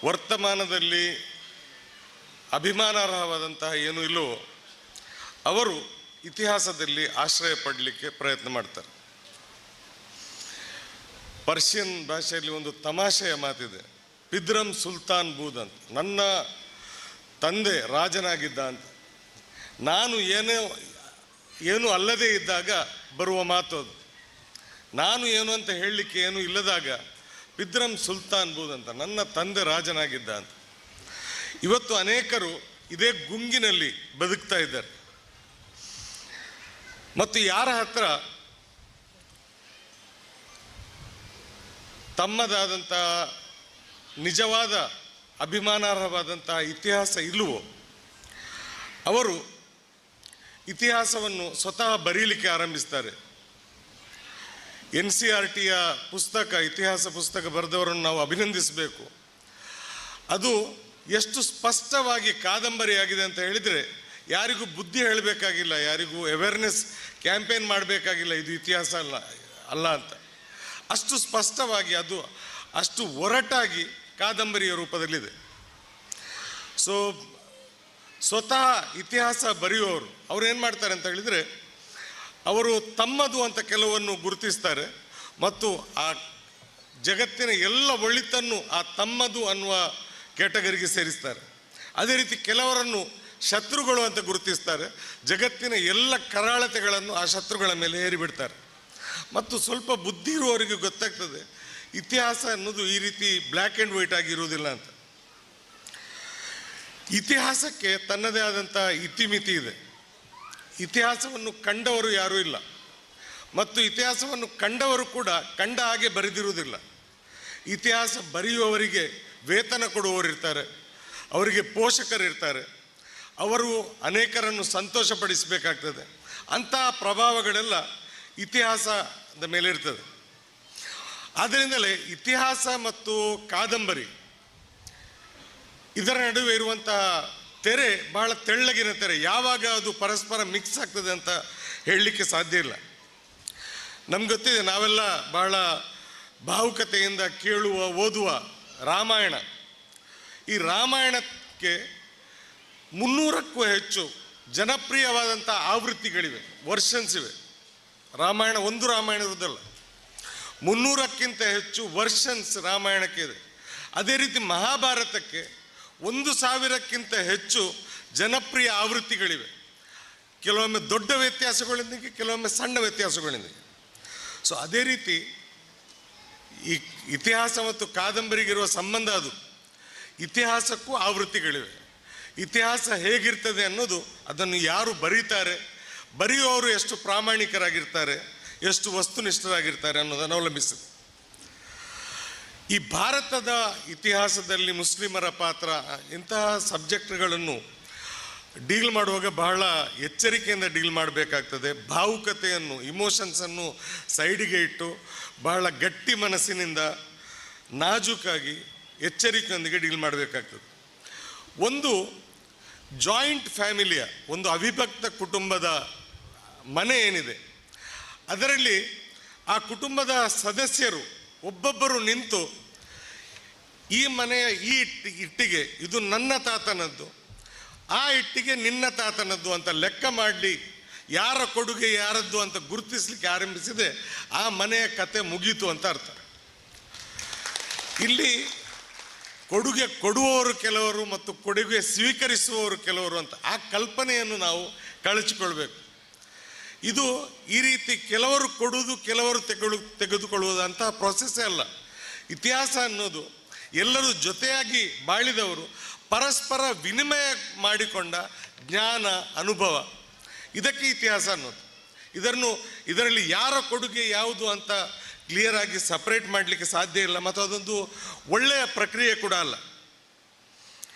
ವರ್ತಮಾನದಲ್ಲಿ ಅಭಿಮಾನಾರ್ಹವಾದಂತಹ ಏನು ಇಲ್ಲವೋ, ಅವರು ಇತಿಹಾಸದಲ್ಲಿ ಆಶ್ರಯ ಪಡಲಿಕ್ಕೆ ಪ್ರಯತ್ನ ಮಾಡ್ತಾರೆ. ಪರ್ಷಿಯನ್ ಭಾಷೆಯಲ್ಲಿ ಒಂದು ತಮಾಷೆಯ ಮಾತಿದೆ, ಪಿದ್ರಂ ಸುಲ್ತಾನ್ ಬೂದ್ ಅಂತ. ನನ್ನ ತಂದೆ ರಾಜನಾಗಿದ್ದ ಅಂತ. ನಾನು ಏನು ಅಲ್ಲದೇ ಇದ್ದಾಗ ಬರುವ ಮಾತು ಅದು. ನಾನು ಏನು ಅಂತ ಹೇಳಲಿಕ್ಕೆ ಏನು ಇಲ್ಲದಾಗ ಪಿದ್ರಂ ಸುಲ್ತಾನ್ ಬೂದ್ ಅಂತ, ನನ್ನ ತಂದೆ ರಾಜನಾಗಿದ್ದ ಅಂತ. ಇವತ್ತು ಅನೇಕರು ಇದೇ ಗುಂಗಿನಲ್ಲಿ ಬದುಕ್ತಾ ಇದ್ದಾರೆ. ಮತ್ತು ಯಾರ ಹತ್ರ ತಮ್ಮದಾದಂತಹ ನಿಜವಾದ ಅಭಿಮಾನಾರ್ಹವಾದಂತಹ ಇತಿಹಾಸ ಇಲ್ಲವೋ, ಅವರು ಇತಿಹಾಸವನ್ನು ಸ್ವತಃ ಬರೀಲಿಕ್ಕೆ ಆರಂಭಿಸ್ತಾರೆ. NCERTಯ ಪುಸ್ತಕ, ಇತಿಹಾಸ ಪುಸ್ತಕ ಬರೆದವರನ್ನು ನಾವು ಅಭಿನಂದಿಸಬೇಕು. ಅದು ಎಷ್ಟು ಸ್ಪಷ್ಟವಾಗಿ ಕಾದಂಬರಿಯಾಗಿದೆ ಅಂತ ಹೇಳಿದರೆ, ಯಾರಿಗೂ ಬುದ್ಧಿ ಹೇಳಬೇಕಾಗಿಲ್ಲ, ಯಾರಿಗೂ ಅವೇರ್ನೆಸ್ ಕ್ಯಾಂಪೇನ್ ಮಾಡಬೇಕಾಗಿಲ್ಲ, ಇದು ಇತಿಹಾಸ ಅಲ್ಲ ಅಂತ. ಅಷ್ಟು ಸ್ಪಷ್ಟವಾಗಿ, ಅದು ಅಷ್ಟು ಒರಟಾಗಿ ಕಾದಂಬರಿಯ ರೂಪದಲ್ಲಿದೆ. ಸೊ ಸ್ವತಃ ಇತಿಹಾಸ ಬರೆಯುವವರು ಅವ್ರು ಏನು ಮಾಡ್ತಾರೆ ಅಂತ ಹೇಳಿದರೆ, ಅವರು ತಮ್ಮದು ಅಂತ ಕೆಲವನ್ನು ಗುರುತಿಸ್ತಾರೆ ಮತ್ತು ಆ ಜಗತ್ತಿನ ಎಲ್ಲ ಒಳಿತನ್ನು ಆ ತಮ್ಮದು ಅನ್ನುವ ಕ್ಯಾಟಗರಿಗೆ ಸೇರಿಸ್ತಾರೆ. ಅದೇ ರೀತಿ ಕೆಲವರನ್ನು ಶತ್ರುಗಳು ಅಂತ ಗುರುತಿಸ್ತಾರೆ, ಜಗತ್ತಿನ ಎಲ್ಲ ಕರಾಳತೆಗಳನ್ನು ಆ ಶತ್ರುಗಳ ಮೇಲೆ ಹೇರಿಬಿಡ್ತಾರೆ. ಮತ್ತು ಸ್ವಲ್ಪ ಬುದ್ಧಿ ಇರುವವರಿಗೆ ಗೊತ್ತಾಗ್ತದೆ ಇತಿಹಾಸ ಅನ್ನೋದು ಈ ರೀತಿ ಬ್ಲ್ಯಾಕ್ ಆ್ಯಂಡ್ ವೈಟ್ ಆಗಿರುವುದಿಲ್ಲ ಅಂತ. ಇತಿಹಾಸಕ್ಕೆ ತನ್ನದೇ ಆದಂಥ ಇತಿಮಿತಿ ಇದೆ. ಇತಿಹಾಸವನ್ನು ಕಂಡವರು ಯಾರೂ ಇಲ್ಲ, ಮತ್ತು ಇತಿಹಾಸವನ್ನು ಕಂಡವರು ಕೂಡ ಕಂಡ ಹಾಗೆ ಬರೆದಿರುವುದಿಲ್ಲ. ಇತಿಹಾಸ ಬರೆಯುವವರಿಗೆ ವೇತನ ಕೊಡುವವರಿರ್ತಾರೆ, ಅವರಿಗೆ ಪೋಷಕರಿರ್ತಾರೆ, ಅವರು ಅನೇಕರನ್ನು ಸಂತೋಷಪಡಿಸಬೇಕಾಗ್ತದೆ. ಅಂತಹ ಪ್ರಭಾವಗಳೆಲ್ಲ ಇತಿಹಾಸದ ಮೇಲೆ ಇರ್ತದೆ. ಆದ್ದರಿಂದಲೇ ಇತಿಹಾಸ ಮತ್ತು ಕಾದಂಬರಿ ಇದರ ನಡುವೆ ಇರುವಂತಹ ತೆರೆ ಬಹಳ ತೆಳ್ಳಗಿನ ತೆರೆ. ಯಾವಾಗ ಅದು ಪರಸ್ಪರ ಮಿಕ್ಸ್ ಆಗ್ತದೆ ಅಂತ ಹೇಳಲಿಕ್ಕೆ ಸಾಧ್ಯ ಇಲ್ಲ. ನಮ್ಗೆ ಗೊತ್ತಿದೆ, ನಾವೆಲ್ಲ ಬಹಳ ಭಾವುಕತೆಯಿಂದ ಕೇಳುವ, ಓದುವ ರಾಮಾಯಣ. ಈ ರಾಮಾಯಣಕ್ಕೆ 300ಕ್ಕೂ ಹೆಚ್ಚು ಜನಪ್ರಿಯವಾದಂಥ ಆವೃತ್ತಿಗಳಿವೆ, ವರ್ಷನ್ಸ್ ಇವೆ. ರಾಮಾಯಣ ಒಂದು ರಾಮಾಯಣ ಇರೋದಲ್ಲ, 300ಕ್ಕಿಂತ ಹೆಚ್ಚು ವರ್ಷನ್ಸ್ ರಾಮಾಯಣಕ್ಕೆ ಇದೆ. ಅದೇ ರೀತಿ ಮಹಾಭಾರತಕ್ಕೆ 1000ಕ್ಕಿಂತ ಹೆಚ್ಚು ಜನಪ್ರಿಯ ಆವೃತ್ತಿಗಳಿವೆ. ಕೆಲವೊಮ್ಮೆ ದೊಡ್ಡ ವ್ಯತ್ಯಾಸಗಳೊಂದಿಗೆ, ಕೆಲವೊಮ್ಮೆ ಸಣ್ಣ ವ್ಯತ್ಯಾಸಗಳೊಂದಿಗೆ. ಸೊ ಅದೇ ರೀತಿ ಈ ಇತಿಹಾಸ ಮತ್ತು ಕಾದಂಬರಿಗಿರುವ ಸಂಬಂಧ ಅದು. ಇತಿಹಾಸಕ್ಕೂ ಆವೃತ್ತಿಗಳಿವೆ. ಇತಿಹಾಸ ಹೇಗಿರ್ತದೆ ಅನ್ನೋದು ಅದನ್ನು ಯಾರು ಬರೀತಾರೆ, ಬರೆಯುವವರು ಎಷ್ಟು ಪ್ರಾಮಾಣಿಕರಾಗಿರ್ತಾರೆ, ಎಷ್ಟು ವಸ್ತುನಿಷ್ಠರಾಗಿರ್ತಾರೆ ಅನ್ನೋದನ್ನು ಅವಲಂಬಿಸಿದೆ. ಈ ಭಾರತದ ಇತಿಹಾಸದಲ್ಲಿ ಮುಸ್ಲಿಮರ ಪಾತ್ರ, ಇಂತಹ ಸಬ್ಜೆಕ್ಟ್ಗಳನ್ನು ಡೀಲ್ ಮಾಡುವಾಗ ಬಹಳ ಎಚ್ಚರಿಕೆಯಿಂದ ಡೀಲ್ ಮಾಡಬೇಕಾಗ್ತದೆ. ಭಾವುಕತೆಯನ್ನು, ಇಮೋಷನ್ಸನ್ನು ಸೈಡಿಗೆ ಇಟ್ಟು ಬಹಳ ಗಟ್ಟಿ ಮನಸ್ಸಿನಿಂದ ನಾಜೂಕಾಗಿ ಎಚ್ಚರಿಕೆಯೊಂದಿಗೆ ಡೀಲ್ ಮಾಡಬೇಕಾಗ್ತದೆ. ಒಂದು ಜಾಯಿಂಟ್ ಫ್ಯಾಮಿಲಿಯ, ಒಂದು ಅವಿಭಕ್ತ ಕುಟುಂಬದ ಮನೆ ಏನಿದೆ, ಅದರಲ್ಲಿ ಆ ಕುಟುಂಬದ ಸದಸ್ಯರು ಒಬ್ಬೊಬ್ಬರು ನಿಂತು ಈ ಮನೆಯ ಈ ಇಟ್ಟಿಗೆ ಇದು ನನ್ನ ತಾತನದ್ದು, ಆ ಇಟ್ಟಿಗೆ ನಿನ್ನ ತಾತನದ್ದು ಅಂತ ಲೆಕ್ಕ ಮಾಡಲಿ, ಯಾರ ಕೊಡುಗೆ ಯಾರದ್ದು ಅಂತ ಗುರುತಿಸ್ಲಿಕ್ಕೆ ಆರಂಭಿಸಿದೆ, ಆ ಮನೆಯ ಕತೆ ಮುಗೀತು ಅಂತ ಅರ್ಥ. ಇಲ್ಲಿ ಕೊಡುಗೆ ಕೊಡುವವರು ಕೆಲವರು ಮತ್ತು ಕೊಡುಗೆ ಸ್ವೀಕರಿಸುವವರು ಕೆಲವರು ಅಂತ ಆ ಕಲ್ಪನೆಯನ್ನು ನಾವು ಕಳಚಿಕೊಳ್ಬೇಕು. ಇದು ಈ ರೀತಿ ಕೆಲವರು ಕೊಡುವುದು ಕೆಲವರು ತೆಗೆದುಕೊಳ್ಳುವುದು ಅಂತಹ ಪ್ರೊಸೆಸ್ಸೇ ಅಲ್ಲ. ಇತಿಹಾಸ ಅನ್ನೋದು ಎಲ್ಲರೂ ಜೊತೆಯಾಗಿ ಬಾಳಿದವರು ಪರಸ್ಪರ ವಿನಿಮಯ ಮಾಡಿಕೊಂಡ ಜ್ಞಾನ ಅನುಭವ, ಇದಕ್ಕೆ ಇತಿಹಾಸ ಅನ್ನೋದು. ಇದರಲ್ಲಿ ಯಾರ ಕೊಡುಗೆ ಯಾವುದು ಅಂತ ಕ್ಲಿಯರ್ ಆಗಿ ಸಪ್ರೇಟ್ ಮಾಡಲಿಕ್ಕೆ ಸಾಧ್ಯ ಇಲ್ಲ, ಮತ್ತು ಅದೊಂದು ಒಳ್ಳೆಯ ಪ್ರಕ್ರಿಯೆ ಕೂಡ ಅಲ್ಲ.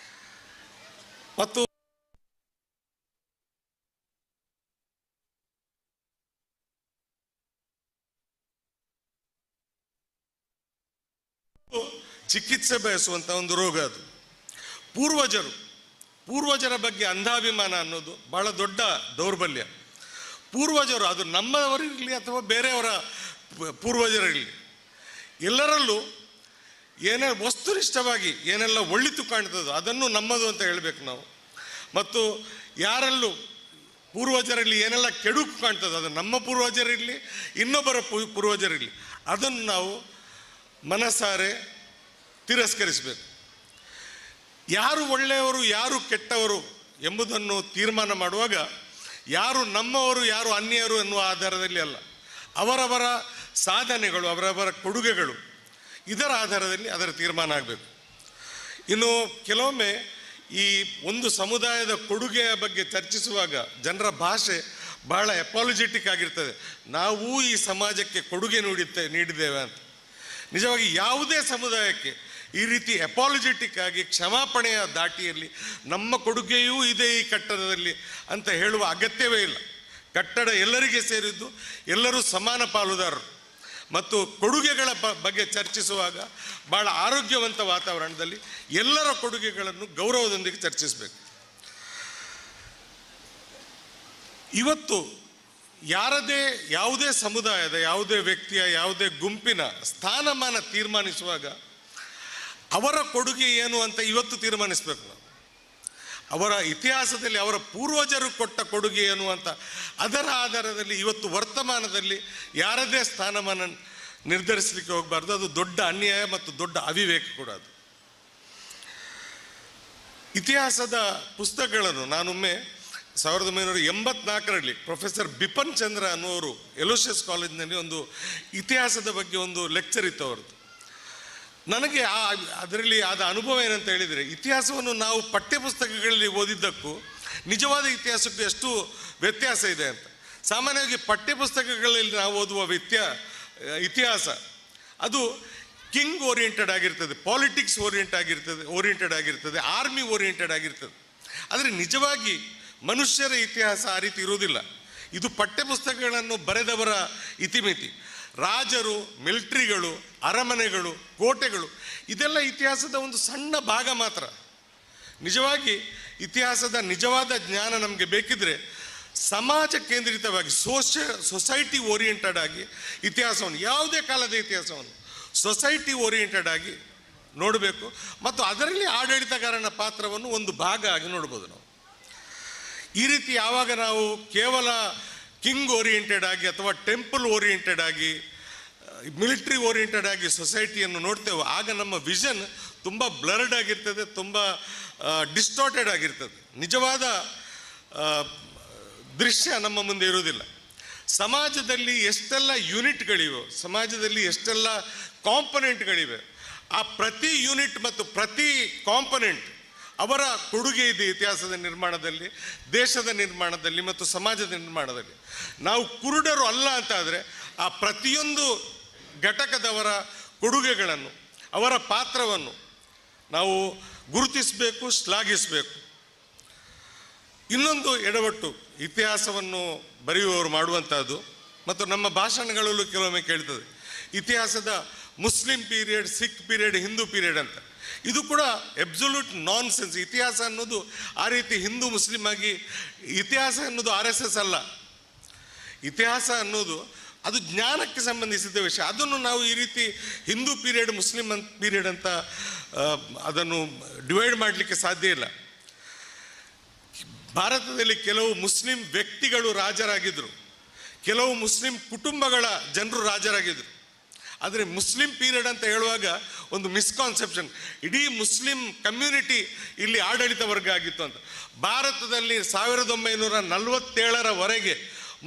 ಮತ್ತು ಚಿಕಿತ್ಸೆ ಬಯಸುವಂಥ ಒಂದು ರೋಗ ಅದು. ಪೂರ್ವಜರ ಬಗ್ಗೆ ಅಂಧಾಭಿಮಾನ ಅನ್ನೋದು ಬಹಳ ದೊಡ್ಡ ದೌರ್ಬಲ್ಯ. ಪೂರ್ವಜರು, ಅದು ನಮ್ಮವರಿರಲಿ ಅಥವಾ ಬೇರೆಯವರ ಪೂರ್ವಜರಿರಲಿ, ಎಲ್ಲರಲ್ಲೂ ವಸ್ತುನಿಷ್ಠವಾಗಿ ಏನೆಲ್ಲ ಒಳಿತು ಕಾಣ್ತದೋ ಅದನ್ನು ನಮ್ಮದು ಅಂತ ಹೇಳಬೇಕು ನಾವು. ಮತ್ತು ಯಾರಲ್ಲೂ ಪೂರ್ವಜರಲ್ಲಿ ಏನೆಲ್ಲ ಕೆಡುಕು ಕಾಣ್ತದೋ ಅದು ನಮ್ಮ ಪೂರ್ವಜರಿರಲಿ ಇನ್ನೊಬ್ಬರ ಪೂರ್ವಜರಿರಲಿ ಅದನ್ನು ನಾವು ಮನಸಾರೆ ತಿರಸ್ಕರಿಸಬೇಕು. ಯಾರು ಒಳ್ಳೆಯವರು ಯಾರು ಕೆಟ್ಟವರು ಎಂಬುದನ್ನು ತೀರ್ಮಾನ ಮಾಡುವಾಗ ಯಾರು ನಮ್ಮವರು ಯಾರು ಅನ್ಯರು ಎನ್ನುವ ಆಧಾರದಲ್ಲಿ ಅಲ್ಲ, ಅವರವರ ಸಾಧನೆಗಳು ಅವರವರ ಕೊಡುಗೆಗಳು ಇದರ ಆಧಾರದಲ್ಲಿ ಅದರ ತೀರ್ಮಾನ ಆಗಬೇಕು. ಇನ್ನು ಕೆಲವೊಮ್ಮೆ ಈ ಒಂದು ಸಮುದಾಯದ ಕೊಡುಗೆಯ ಬಗ್ಗೆ ಚರ್ಚಿಸುವಾಗ ಜನರ ಭಾಷೆ ಬಹಳ ಎಪಾಲಜೆಟಿಕ್ ಆಗಿರ್ತದೆ. ನಾವು ಈ ಸಮಾಜಕ್ಕೆ ಕೊಡುಗೆ ನೀಡಿದ್ದೇವೆ ಅಂತ. ನಿಜವಾಗಿ ಯಾವುದೇ ಸಮುದಾಯಕ್ಕೆ ಈ ರೀತಿ ಎಪಾಲಜೆಟಿಕ್ ಆಗಿ ಕ್ಷಮಾಪಣೆಯ ದಾಟಿಯಲ್ಲಿ ನಮ್ಮ ಕೊಡುಗೆಯೂ ಇದೆ ಈ ಕಟ್ಟಡದಲ್ಲಿ ಅಂತ ಹೇಳುವ ಅಗತ್ಯವೇ ಇಲ್ಲ. ಕಟ್ಟಡ ಎಲ್ಲರಿಗೆ ಸೇರಿದ್ದು, ಎಲ್ಲರೂ ಸಮಾನ ಪಾಲುದಾರರು. ಮತ್ತು ಕೊಡುಗೆಗಳ ಬಗ್ಗೆ ಚರ್ಚಿಸುವಾಗ ಭಾಳ ಆರೋಗ್ಯವಂತ ವಾತಾವರಣದಲ್ಲಿ ಎಲ್ಲರ ಕೊಡುಗೆಗಳನ್ನು ಗೌರವದೊಂದಿಗೆ ಚರ್ಚಿಸಬೇಕು. ಇವತ್ತು ಯಾವುದೇ ಸಮುದಾಯದ ಯಾವುದೇ ವ್ಯಕ್ತಿಯ ಯಾವುದೇ ಗುಂಪಿನ ಸ್ಥಾನಮಾನ ತೀರ್ಮಾನಿಸುವಾಗ ಅವರ ಕೊಡುಗೆ ಏನು ಅಂತ ಇವತ್ತು ತೀರ್ಮಾನಿಸಬೇಕು ನಾವು. ಅವರ ಇತಿಹಾಸದಲ್ಲಿ ಅವರ ಪೂರ್ವಜರು ಕೊಟ್ಟ ಕೊಡುಗೆ ಏನು ಅಂತ ಅದರ ಆಧಾರದಲ್ಲಿ ಇವತ್ತು ವರ್ತಮಾನದಲ್ಲಿ ಯಾರದೇ ಸ್ಥಾನಮಾನ ನಿರ್ಧರಿಸಲಿಕ್ಕೆ ಹೋಗಬಾರ್ದು. ಅದು ದೊಡ್ಡ ಅನ್ಯಾಯ ಮತ್ತು ದೊಡ್ಡ ಅವಿವೇಕ ಕೂಡ. ಅದು ಇತಿಹಾಸದ ಪುಸ್ತಕಗಳನ್ನು ನಾನೊಮ್ಮೆ 1984ರಲ್ಲಿ ಪ್ರೊಫೆಸರ್ ಬಿಪನ್ ಚಂದ್ರ ಅನ್ನುವರು ಎಲೋಷಿಯಸ್ ಕಾಲೇಜಿನಲ್ಲಿ ಒಂದು ಇತಿಹಾಸದ ಬಗ್ಗೆ ಒಂದು ಲೆಕ್ಚರ್ ಇತ್ತು ಅವ್ರದ್ದು. ನನಗೆ ಅದರಲ್ಲಿ ಆದ ಅನುಭವ ಏನಂತ ಹೇಳಿದರೆ, ಇತಿಹಾಸವನ್ನು ನಾವು ಪಠ್ಯಪುಸ್ತಕಗಳಲ್ಲಿ ಓದಿದ್ದಕ್ಕೂ ನಿಜವಾದ ಇತಿಹಾಸಕ್ಕೂ ಎಷ್ಟು ವ್ಯತ್ಯಾಸ ಇದೆ ಅಂತ. ಸಾಮಾನ್ಯವಾಗಿ ಪಠ್ಯಪುಸ್ತಕಗಳಲ್ಲಿ ನಾವು ಓದುವ ಇತಿಹಾಸ ಅದು ಕಿಂಗ್ ಓರಿಯೆಂಟೆಡ್ ಆಗಿರ್ತದೆ, ಪಾಲಿಟಿಕ್ಸ್ ಓರಿಯೆಂಟೆಡ್ ಆಗಿರ್ತದೆ, ಆರ್ಮಿ ಓರಿಯೆಂಟೆಡ್ ಆಗಿರ್ತದೆ. ಆದರೆ ನಿಜವಾಗಿ ಮನುಷ್ಯರ ಇತಿಹಾಸ ಆ ರೀತಿ ಇರುವುದಿಲ್ಲ. ಇದು ಪಠ್ಯಪುಸ್ತಕಗಳನ್ನು ಬರೆದವರ ಇತಿಮಿತಿ. ರಾಜರು, ಮಿಲಿಟರಿಗಳು, ಅರಮನೆಗಳು, ಕೋಟೆಗಳು ಇದೆಲ್ಲ ಇತಿಹಾಸದ ಒಂದು ಸಣ್ಣ ಭಾಗ ಮಾತ್ರ. ನಿಜವಾಗಿ ಇತಿಹಾಸದ ನಿಜವಾದ ಜ್ಞಾನ ನಮಗೆ ಬೇಕಿದ್ರೆ ಸಮಾಜ ಕೇಂದ್ರಿತವಾಗಿ ಸೊಸೈಟಿ ಓರಿಯೆಂಟೆಡ್ ಆಗಿ ಇತಿಹಾಸವನ್ನು, ಯಾವುದೇ ಕಾಲದ ಇತಿಹಾಸವನ್ನು ಸೊಸೈಟಿ ಓರಿಯೆಂಟೆಡ್ ಆಗಿ ನೋಡಬೇಕು. ಮತ್ತು ಅದರಲ್ಲಿ ಆಡಳಿತಗಾರನ ಪಾತ್ರವನ್ನು ಒಂದು ಭಾಗ ಆಗಿ ನೋಡ್ಬೋದು ನಾವು. ಈ ರೀತಿ ಯಾವಾಗ ನಾವು ಕೇವಲ ಕಿಂಗ್ ಓರಿಯೆಂಟೆಡ್ ಆಗಿ ಅಥವಾ ಟೆಂಪಲ್ ಓರಿಯೆಂಟೆಡ್ ಆಗಿ ಮಿಲಿಟ್ರಿ ಓರಿಯೆಂಟೆಡ್ ಆಗಿ ಸೊಸೈಟಿಯನ್ನು ನೋಡ್ತೇವೆ, ಆಗ ನಮ್ಮ ವಿಷನ್ ತುಂಬ ಬ್ಲರ್ಡ್ ಆಗಿರ್ತದೆ, ತುಂಬ ಡಿಸ್ಟಾರ್ಟೆಡ್ ಆಗಿರ್ತದೆ. ನಿಜವಾದ ದೃಶ್ಯ ನಮ್ಮ ಮುಂದೆ ಇರುವುದಿಲ್ಲ. ಸಮಾಜದಲ್ಲಿ ಎಷ್ಟೆಲ್ಲ ಯೂನಿಟ್ಗಳಿವೆ, ಸಮಾಜದಲ್ಲಿ ಎಷ್ಟೆಲ್ಲ ಕಾಂಪೊನೆಂಟ್ಗಳಿವೆ, ಆ ಪ್ರತಿ ಯೂನಿಟ್ ಮತ್ತು ಪ್ರತಿ ಕಾಂಪೊನೆಂಟ್ ಅವರ ಕೊಡುಗೆ ಇದೆ ಇತಿಹಾಸದ ನಿರ್ಮಾಣದಲ್ಲಿ, ದೇಶದ ನಿರ್ಮಾಣದಲ್ಲಿ ಮತ್ತು ಸಮಾಜದ ನಿರ್ಮಾಣದಲ್ಲಿ. ನಾವು ಕುರುಡರು ಅಲ್ಲ ಅಂತ ಆದರೆ ಆ ಪ್ರತಿಯೊಂದು ಘಟಕದವರ ಕೊಡುಗೆಗಳನ್ನು, ಅವರ ಪಾತ್ರವನ್ನು ನಾವು ಗುರುತಿಸಬೇಕು, ಶ್ಲಾಘಿಸಬೇಕು. ಇನ್ನೊಂದು ಎಡವಟ್ಟು ಇತಿಹಾಸವನ್ನು ಬರೆಯುವವರು ಮಾಡುವಂಥದ್ದು, ಮತ್ತು ನಮ್ಮ ಭಾಷಣಗಳಲ್ಲೂ ಕೆಲವೊಮ್ಮೆ ಕೇಳ್ತದೆ, ಇತಿಹಾಸದ Muslim period, Sikh period, Hindu period ಅಂತ. ಇದು ಕೂಡ ಅಬ್ಸಲ್ಯೂಟ್ ನಾನ್ ಸೆನ್ಸ್. ಇತಿಹಾಸ ಅನ್ನೋದು ಆ ರೀತಿ ಹಿಂದೂ ಮುಸ್ಲಿಂ ಆಗಿ, ಇತಿಹಾಸ ಅನ್ನೋದು RSS ಅಲ್ಲ. ಇತಿಹಾಸ ಅನ್ನೋದು ಅದು ಜ್ಞಾನಕ್ಕೆ ಸಂಬಂಧಿಸಿದ ವಿಷಯ. ಅದನ್ನು ನಾವು ಈ ರೀತಿ ಹಿಂದೂ ಪೀರಿಯಡ್, ಮುಸ್ಲಿಂ ಪೀರಿಯಡ್ ಅಂತ ಅದನ್ನು ಡಿವೈಡ್ ಮಾಡಲಿಕ್ಕೆ ಸಾಧ್ಯ ಇಲ್ಲ. ಭಾರತದಲ್ಲಿ ಕೆಲವು ಮುಸ್ಲಿಂ ವ್ಯಕ್ತಿಗಳು ರಾಜರಾಗಿದ್ದರು, ಕೆಲವು ಮುಸ್ಲಿಂ ಕುಟುಂಬಗಳ ಜನರು ರಾಜರಾಗಿದ್ದರು. ಆದರೆ ಮುಸ್ಲಿಂ ಪೀರಿಯಡ್ ಅಂತ ಹೇಳುವಾಗ ಒಂದು ಮಿಸ್ಕಾನ್ಸೆಪ್ಷನ್. ಇಡೀ ಮುಸ್ಲಿಂ ಕಮ್ಯುನಿಟಿ ಇಲ್ಲಿ ಆಡಳಿತ ವರ್ಗ ಆಗಿತ್ತು ಅಂತ. ಭಾರತದಲ್ಲಿ 1947ರವರೆಗೆ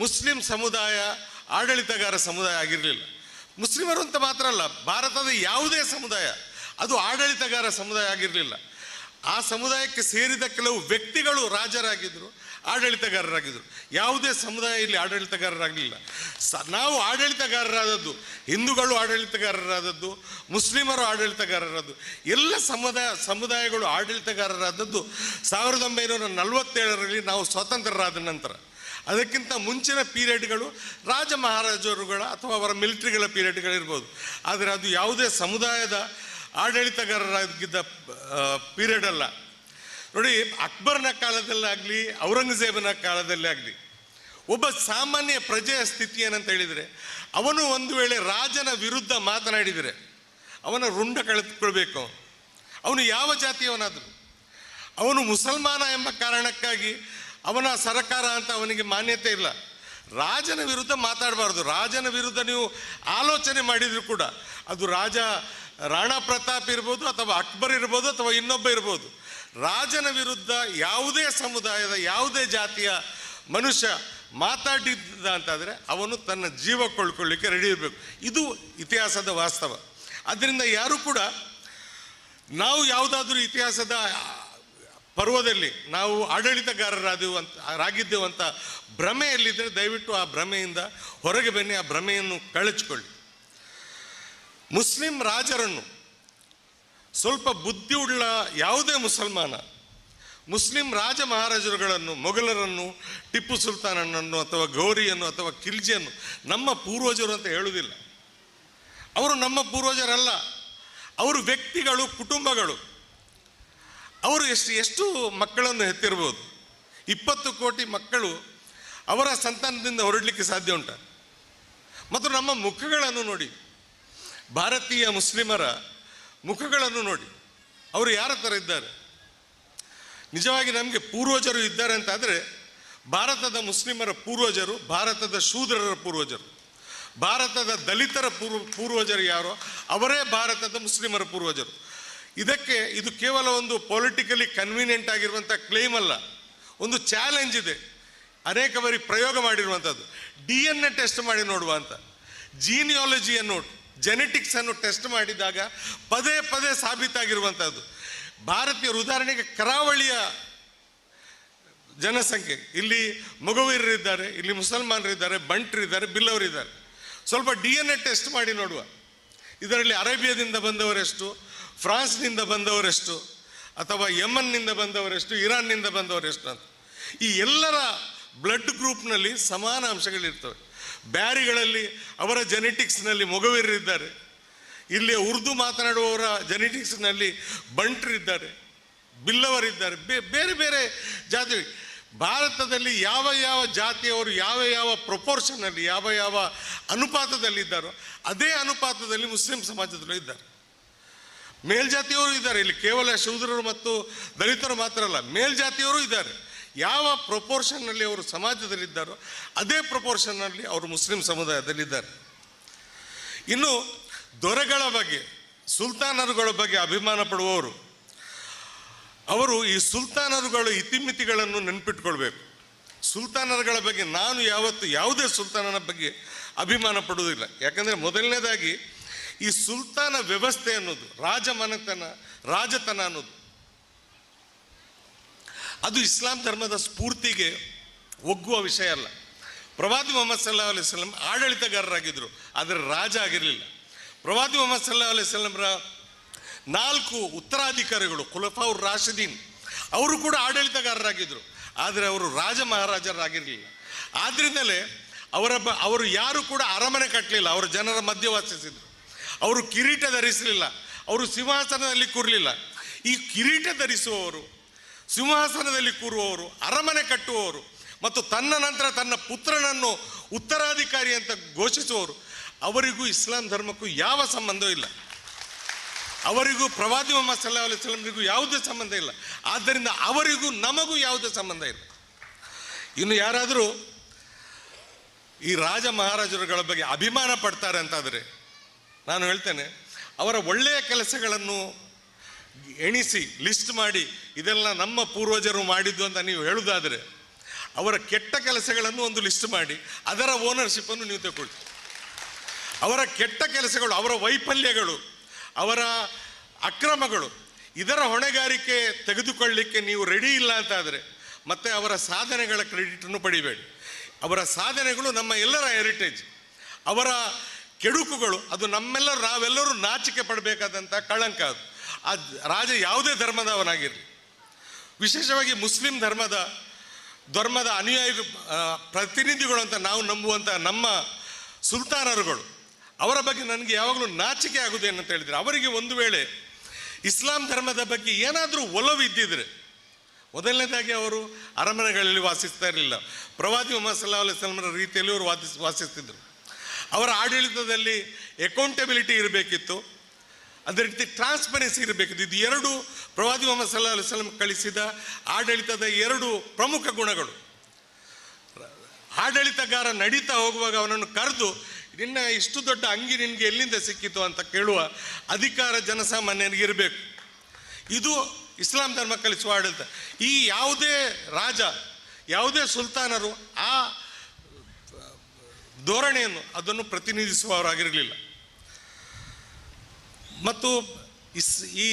ಮುಸ್ಲಿಂ ಸಮುದಾಯ ಆಡಳಿತಗಾರ ಸಮುದಾಯ ಆಗಿರಲಿಲ್ಲ. ಮುಸ್ಲಿಮರು ಅಂತ ಮಾತ್ರ ಅಲ್ಲ, ಭಾರತದ ಯಾವುದೇ ಸಮುದಾಯ ಅದು ಆಡಳಿತಗಾರ ಸಮುದಾಯ ಆಗಿರಲಿಲ್ಲ. ಆ ಸಮುದಾಯಕ್ಕೆ ಸೇರಿದ ಕೆಲವು ವ್ಯಕ್ತಿಗಳು ರಾಜರಾಗಿದ್ದರು, ಆಡಳಿತಗಾರರಾಗಿದ್ದರು. ಯಾವುದೇ ಸಮುದಾಯ ಇಲ್ಲಿ ಆಡಳಿತಗಾರರಾಗಲಿಲ್ಲ. ನಾವು ಆಡಳಿತಗಾರರಾದದ್ದು, ಹಿಂದೂಗಳು ಆಡಳಿತಗಾರರಾದದ್ದು, ಮುಸ್ಲಿಮರು ಆಡಳಿತಗಾರರಾದದ್ದು, ಎಲ್ಲ ಸಮುದಾಯಗಳು ಆಡಳಿತಗಾರರಾದದ್ದು 1947ರಲ್ಲಿ ನಾವು ಸ್ವತಂತ್ರರಾದ ನಂತರ. ಅದಕ್ಕಿಂತ ಮುಂಚಿನ ಪೀರಿಯಡ್ಗಳು ರಾಜ ಮಹಾರಾಜರುಗಳ ಅಥವಾ ಅವರ ಮಿಲಿಟರಿಗಳ ಪೀರಿಯಡ್ಗಳಿರ್ಬೋದು. ಆದರೆ ಅದು ಯಾವುದೇ ಸಮುದಾಯದ ಆಡಳಿತಗಾರರಾಗಿದ್ದ ಪೀರಿಯಡ್ ಅಲ್ಲ. ನೋಡಿ, ಅಕ್ಬರ್ನ ಕಾಲದಲ್ಲಾಗಲಿ ಔರಂಗಜೇಬನ ಕಾಲದಲ್ಲೇ ಆಗಲಿ ಒಬ್ಬ ಸಾಮಾನ್ಯ ಪ್ರಜೆಯ ಸ್ಥಿತಿ ಏನಂತ ಹೇಳಿದರೆ, ಅವನು ಒಂದು ವೇಳೆ ರಾಜನ ವಿರುದ್ಧ ಮಾತನಾಡಿದರೆ ಅವನ ರುಂಡ ಕಳೆದುಕೊಳ್ಬೇಕು. ಅವನು ಯಾವ ಜಾತಿಯವನಾದರೂ, ಅವನು ಮುಸಲ್ಮಾನ ಎಂಬ ಕಾರಣಕ್ಕಾಗಿ ಅವನ ಸರಕಾರ ಅಂತ ಅವನಿಗೆ ಮಾನ್ಯತೆ ಇಲ್ಲ. ರಾಜನ ವಿರುದ್ಧ ಮಾತಾಡಬಾರ್ದು. ರಾಜನ ವಿರುದ್ಧ ನೀವು ಆಲೋಚನೆ ಮಾಡಿದರೂ ಕೂಡ ಅದು ರಾಣಾ ಪ್ರತಾಪ್ ಇರ್ಬೋದು, ಅಥವಾ ಅಕ್ಬರ್ ಇರ್ಬೋದು, ಅಥವಾ ಇನ್ನೊಬ್ಬ ಇರ್ಬೋದು, ರಾಜನ ವಿರುದ್ಧ ಯಾವುದೇ ಸಮುದಾಯದ ಯಾವುದೇ ಜಾತಿಯ ಮನುಷ್ಯ ಮಾತಾಡಿದ್ದ ಅಂತಾದರೆ ಅವನು ತನ್ನ ಜೀವ ಕೊಳ್ಳಿಕ್ಕೆ ರೆಡಿ ಇರಬೇಕು. ಇದು ಇತಿಹಾಸದ ವಾಸ್ತವ. ಆದ್ದರಿಂದ ಯಾರು ಕೂಡ ನಾವು ಯಾವುದಾದ್ರೂ ಇತಿಹಾಸದ ಪರ್ವದಲ್ಲಿ ನಾವು ಆಡಳಿತಗಾರರಾಗಿದ್ದೆವು ಅಂತ ಭ್ರಮೆಯಲ್ಲಿದ್ದರೆ ದಯವಿಟ್ಟು ಆ ಭ್ರಮೆಯಿಂದ ಹೊರಗೆ ಬನ್ನಿ, ಆ ಭ್ರಮೆಯನ್ನು ಕಳಚಿಕೊಳ್ಳಿ. ಮುಸ್ಲಿಂ ರಾಜರನ್ನು, ಸ್ವಲ್ಪ ಬುದ್ಧಿ ಉಳ್ಳ ಯಾವುದೇ ಮುಸಲ್ಮಾನ ಮುಸ್ಲಿಂ ರಾಜ ಮಹಾರಾಜರುಗಳನ್ನು, ಮೊಘಲರನ್ನು, ಟಿಪ್ಪು ಸುಲ್ತಾನನನ್ನು ಅಥವಾ ಗೌರಿಯನ್ನು ಅಥವಾ ಖಿಲ್ಜಿಯನ್ನು ನಮ್ಮ ಪೂರ್ವಜರು ಅಂತ ಹೇಳುವುದಿಲ್ಲ. ಅವರು ನಮ್ಮ ಪೂರ್ವಜರಲ್ಲ, ಅವರು ವ್ಯಕ್ತಿಗಳು, ಕುಟುಂಬಗಳು. ಅವರು ಎಷ್ಟು ಮಕ್ಕಳನ್ನು ಹೆತ್ತಿರ್ಬೋದು. 20 ಕೋಟಿ ಮಕ್ಕಳು ಅವರ ಸಂತಾನದಿಂದ ಹೊರಡಲಿಕ್ಕೆ ಸಾಧ್ಯ ಉಂಟ? ಮತ್ತು ನಮ್ಮ ಮುಖಗಳನ್ನು ನೋಡಿ, ಭಾರತೀಯ ಮುಸ್ಲಿಮರ ಮುಖಗಳನ್ನು ನೋಡಿ, ಅವರು ಯಾರ ಥರ ಇದ್ದಾರೆ? ನಿಜವಾಗಿ ನಮಗೆ ಪೂರ್ವಜರು ಇದ್ದಾರೆ ಅಂತಾದರೆ ಭಾರತದ ಮುಸ್ಲಿಮರ ಪೂರ್ವಜರು ಭಾರತದ ಶೂದ್ರರ ಪೂರ್ವಜರು, ಭಾರತದ ದಲಿತರ ಪೂರ್ವಜರು ಯಾರೋ ಅವರೇ ಭಾರತದ ಮುಸ್ಲಿಮರ ಪೂರ್ವಜರು. ಇದು ಕೇವಲ ಒಂದು ಪೊಲಿಟಿಕಲಿ ಕನ್ವೀನಿಯೆಂಟ್ ಆಗಿರುವಂಥ ಕ್ಲೇಮ್ ಅಲ್ಲ, ಒಂದು ಚಾಲೆಂಜ್ ಇದೆ. ಅನೇಕ ಬಾರಿ ಪ್ರಯೋಗ ಮಾಡಿರುವಂಥದ್ದು. DNA ಟೆಸ್ಟ್ ಮಾಡಿ ನೋಡುವ ಅಂತ, ಜೀನಿಯಾಲಜಿಯನ್ನು, ಜೆನೆಟಿಕ್ಸನ್ನು ಟೆಸ್ಟ್ ಮಾಡಿದಾಗ ಪದೇ ಪದೇ ಸಾಬೀತಾಗಿರುವಂಥದ್ದು. ಭಾರತೀಯರು, ಉದಾಹರಣೆಗೆ ಕರಾವಳಿಯ ಜನಸಂಖ್ಯೆ, ಇಲ್ಲಿ ಮೊಗವೀರರಿದ್ದಾರೆ, ಇಲ್ಲಿ ಮುಸಲ್ಮಾನರಿದ್ದಾರೆ, ಬಂಟರಿದ್ದಾರೆ, ಬಿಲ್ಲವರಿದ್ದಾರೆ. ಸ್ವಲ್ಪ DNA ಟೆಸ್ಟ್ ಮಾಡಿ ನೋಡುವ. ಇದರಲ್ಲಿ ಅರೇಬಿಯಾದಿಂದ ಬಂದವರೆಷ್ಟು, ಫ್ರಾನ್ಸ್ನಿಂದ ಬಂದವರೆಷ್ಟು, ಅಥವಾ ಯಮನ್ನಿಂದ ಬಂದವರೆಷ್ಟು, ಇರಾನ್ನಿಂದ ಬಂದವರೆಷ್ಟು ಅಂತ. ಈ ಎಲ್ಲರ ಬ್ಲಡ್ ಗ್ರೂಪ್ನಲ್ಲಿ ಸಮಾನ ಅಂಶಗಳಿರ್ತವೆ. ಬ್ಯಾರಿಗಳಲ್ಲಿ ಅವರ ಜೆನೆಟಿಕ್ಸ್ನಲ್ಲಿ ಮೊಗವೀರರಿದ್ದಾರೆ, ಇಲ್ಲಿ ಉರ್ದು ಮಾತನಾಡುವವರ ಜೆನೆಟಿಕ್ಸ್ನಲ್ಲಿ ಬಂಟರಿದ್ದಾರೆ, ಬಿಲ್ಲವರಿದ್ದಾರೆ, ಬೇರೆ ಬೇರೆ ಜಾತಿ. ಭಾರತದಲ್ಲಿ ಯಾವ ಯಾವ ಜಾತಿಯವರು ಯಾವ ಪ್ರೊಪೋರ್ಷನಲ್ಲಿ ಯಾವ ಅನುಪಾತದಲ್ಲಿದ್ದಾರೋ ಅದೇ ಅನುಪಾತದಲ್ಲಿ ಮುಸ್ಲಿಂ ಸಮಾಜದಲ್ಲೂ ಇದ್ದಾರೆ. ಮೇಲ್ಜಾತಿಯವರು ಇದ್ದಾರೆ. ಇಲ್ಲಿ ಕೇವಲ ಶೂದ್ರರು ಮತ್ತು ದಲಿತರು ಮಾತ್ರ ಅಲ್ಲ, ಮೇಲ್ಜಾತಿಯವರು ಇದ್ದಾರೆ. ಯಾವ ಪ್ರೊಪೋರ್ಷನ್ನಲ್ಲಿ ಅವರು ಸಮಾಜದಲ್ಲಿದ್ದಾರೋ ಅದೇ ಪ್ರೊಪೋರ್ಷನ್ನಲ್ಲಿ ಅವರು ಮುಸ್ಲಿಂ ಸಮುದಾಯದಲ್ಲಿದ್ದಾರೆ. ಇನ್ನು ದೊರೆಗಳ ಬಗ್ಗೆ, ಸುಲ್ತಾನರುಗಳ ಬಗ್ಗೆ ಅಭಿಮಾನ ಪಡುವವರು, ಅವರು ಈ ಸುಲ್ತಾನರುಗಳ ಇತಿಮಿತಿಗಳನ್ನು ನೆನಪಿಟ್ಕೊಳ್ಬೇಕು. ಸುಲ್ತಾನರುಗಳ ಬಗ್ಗೆ ನಾನು ಯಾವುದೇ ಸುಲ್ತಾನನ ಬಗ್ಗೆ ಅಭಿಮಾನ ಪಡುವುದಿಲ್ಲ. ಯಾಕಂದರೆ ಮೊದಲನೇದಾಗಿ ಈ ಸುಲ್ತಾನ ವ್ಯವಸ್ಥೆ ಅನ್ನೋದು, ರಾಜತನ ಅನ್ನೋದು, ಅದು ಇಸ್ಲಾಂ ಧರ್ಮದ ಸ್ಫೂರ್ತಿಗೆ ಒಗ್ಗುವ ವಿಷಯ ಅಲ್ಲ. ಪ್ರವಾದಿ ಮೊಹಮ್ಮದ್ ಸಲ್ಲಲ್ಲಾಹು ಅಲೈಹಿ ವಸಲ್ಲಂ ಆಡಳಿತಗಾರರಾಗಿದ್ದರು, ಆದರೆ ರಾಜ ಆಗಿರಲಿಲ್ಲ. ಪ್ರವಾದಿ ಮೊಹಮ್ಮದ್ ಸಲ್ಲಲ್ಲಾಹು ಅಲೈಹಿ ವಸಲ್ಲಂರ 4 ಉತ್ತರಾಧಿಕಾರಿಗಳು, ಖುಲಫಾಉರ್ ರಾಶಿದೀನ್, ಅವರು ಕೂಡ ಆಡಳಿತಗಾರರಾಗಿದ್ದರು, ಆದರೆ ಅವರು ರಾಜ ಮಹಾರಾಜರಾಗಿರಲಿಲ್ಲ. ಆದ್ದರಿಂದಲೇ ಅವರು ಯಾರು ಕೂಡ ಅರಮನೆ ಕಟ್ಟಲಿಲ್ಲ, ಅವರು ಜನರ ಮಧ್ಯೆ ವಾಸಿಸಿದರು. ಅವರು ಕಿರೀಟ ಧರಿಸಲಿಲ್ಲ, ಅವರು ಸಿಂಹಾಸನದಲ್ಲಿ ಕೂರಲಿಲ್ಲ. ಈ ಕಿರೀಟ ಧರಿಸುವವರು, ಸಿಂಹಾಸನದಲ್ಲಿ ಕೂರುವವರು, ಅರಮನೆ ಕಟ್ಟುವವರು ಮತ್ತು ತನ್ನ ನಂತರ ತನ್ನ ಪುತ್ರನನ್ನು ಉತ್ತರಾಧಿಕಾರಿ ಅಂತ ಘೋಷಿಸುವವರು, ಅವರಿಗೂ ಇಸ್ಲಾಂ ಧರ್ಮಕ್ಕೂ ಯಾವ ಸಂಬಂಧವೂ ಇಲ್ಲ. ಅವರಿಗೂ ಪ್ರವಾದಿ ಮೊಹಮ್ಮದ್ ಸಲ್ಲಲ್ಲಾಹು ಅಲೈಹಿ ವಸಲ್ಲಂರಿಗೂ ಯಾವುದೇ ಸಂಬಂಧ ಇಲ್ಲ. ಆದ್ದರಿಂದ ಅವರಿಗೂ ನಮಗೂ ಯಾವುದೇ ಸಂಬಂಧ ಇಲ್ಲ. ಇನ್ನು ಯಾರಾದರೂ ಈ ರಾಜ ಮಹಾರಾಜರುಗಳ ಬಗ್ಗೆ ಅಭಿಮಾನ ಪಡ್ತಾರೆ ಅಂತಾದರೆ ನಾನು ಹೇಳ್ತೇನೆ, ಅವರ ಒಳ್ಳೆಯ ಕೆಲಸಗಳನ್ನು ಎಣಿಸಿ ಲಿಸ್ಟ್ ಮಾಡಿ ಇದೆಲ್ಲ ನಮ್ಮ ಪೂರ್ವಜರು ಮಾಡಿದ್ದು ಅಂತ ನೀವು ಹೇಳುವುದಾದರೆ, ಅವರ ಕೆಟ್ಟ ಕೆಲಸಗಳನ್ನು ಒಂದು ಲಿಸ್ಟ್ ಮಾಡಿ ಅದರ ಓನರ್ಶಿಪ್ಪನ್ನು ನೀವು ತಗೊಳ್ಳಿ. ಅವರ ಕೆಟ್ಟ ಕೆಲಸಗಳು, ಅವರ ವೈಫಲ್ಯಗಳು, ಅವರ ಅಕ್ರಮಗಳು, ಇದರ ಹೊಣೆಗಾರಿಕೆ ತೆಗೆದುಕೊಳ್ಳಲಿಕ್ಕೆ ನೀವು ರೆಡಿ ಇಲ್ಲ ಅಂತಾದರೆ ಮತ್ತೆ ಅವರ ಸಾಧನೆಗಳ ಕ್ರೆಡಿಟನ್ನು ಪಡಿಬೇಡಿ. ಅವರ ಸಾಧನೆಗಳು ನಮ್ಮ ಎಲ್ಲರ ಹೆರಿಟೇಜ್. ಅವರ ಕೆಡುಕುಗಳು ಅದು ನಾವೆಲ್ಲರೂ ನಾಚಿಕೆ ಪಡಬೇಕಾದಂಥ ಕಳಂಕ. ಅದು ಆ ರಾಜ ಯಾವುದೇ ಧರ್ಮದವನಾಗಿರಲಿ, ವಿಶೇಷವಾಗಿ ಮುಸ್ಲಿಂ ಧರ್ಮದ ಅನುಯಾಯಿ ಪ್ರತಿನಿಧಿಗಳು ಅಂತ ನಾವು ನಂಬುವಂಥ ನಮ್ಮ ಸುಲ್ತಾನರುಗಳು, ಅವರ ಬಗ್ಗೆ ನನಗೆ ಯಾವಾಗಲೂ ನಾಚಿಕೆ ಆಗುವುದೇನಂತ ಹೇಳಿದರೆ, ಅವರಿಗೆ ಒಂದು ವೇಳೆ ಇಸ್ಲಾಂ ಧರ್ಮದ ಬಗ್ಗೆ ಏನಾದರೂ ಒಲವು ಇದ್ದಿದ್ರೆ, ಮೊದಲನೇದಾಗಿ ಅವರು ಅರಮನೆಗಳಲ್ಲಿ ವಾಸಿಸ್ತಾ ಇರಲಿಲ್ಲ. ಪ್ರವಾದಿ ಮುಹಮ್ಮದ್ ಸಲ್ಲಲ್ಲಾಹು ಅಲೈಹಿ ವಸಲ್ಲಮರ ರೀತಿಯಲ್ಲಿ ಅವರು ವಾಸಿಸ್ತಿದ್ರು. ಅವರ ಆಡಳಿತದಲ್ಲಿ ಅಕೌಂಟಬಿಲಿಟಿ ಇರಬೇಕಿತ್ತು, ಅದೇ ರೀತಿ ಟ್ರಾನ್ಸ್ಪರೆನ್ಸಿ ಇರಬೇಕಿತ್ತು. ಇದು ಎರಡು ಪ್ರವಾದಿ ಮುಹಮ್ಮದ್ ಸಲ್ಲಲ್ಲಾಹು ಅಲೈಹಿ ವಸಲ್ಲಂ ಕಳಿಸಿದ ಆಡಳಿತದ ಎರಡು ಪ್ರಮುಖ ಗುಣಗಳು. ಆಡಳಿತಗಾರ ನಡೀತಾ ಹೋಗುವಾಗ ಅವನನ್ನು ಕರೆದು, ನಿನ್ನ ಇಷ್ಟು ದೊಡ್ಡ ಅಂಗಿ ನಿನಗೆ ಎಲ್ಲಿಂದ ಸಿಕ್ಕಿತು ಅಂತ ಕೇಳುವ ಅಧಿಕಾರ ಜನಸಾಮಾನ್ಯನಿಗೆ ಇರಬೇಕು. ಇದು ಇಸ್ಲಾಂ ಧರ್ಮ ಕಲಿಸುವ ಆಡಳಿತ. ಈ ಯಾವುದೇ ರಾಜ, ಯಾವುದೇ ಸುಲ್ತಾನರು ಆ ಧೋರಣೆಯನ್ನು ಅದನ್ನು ಪ್ರತಿನಿಧಿಸುವವರಾಗಿರಲಿಲ್ಲ. ಮತ್ತು ಈ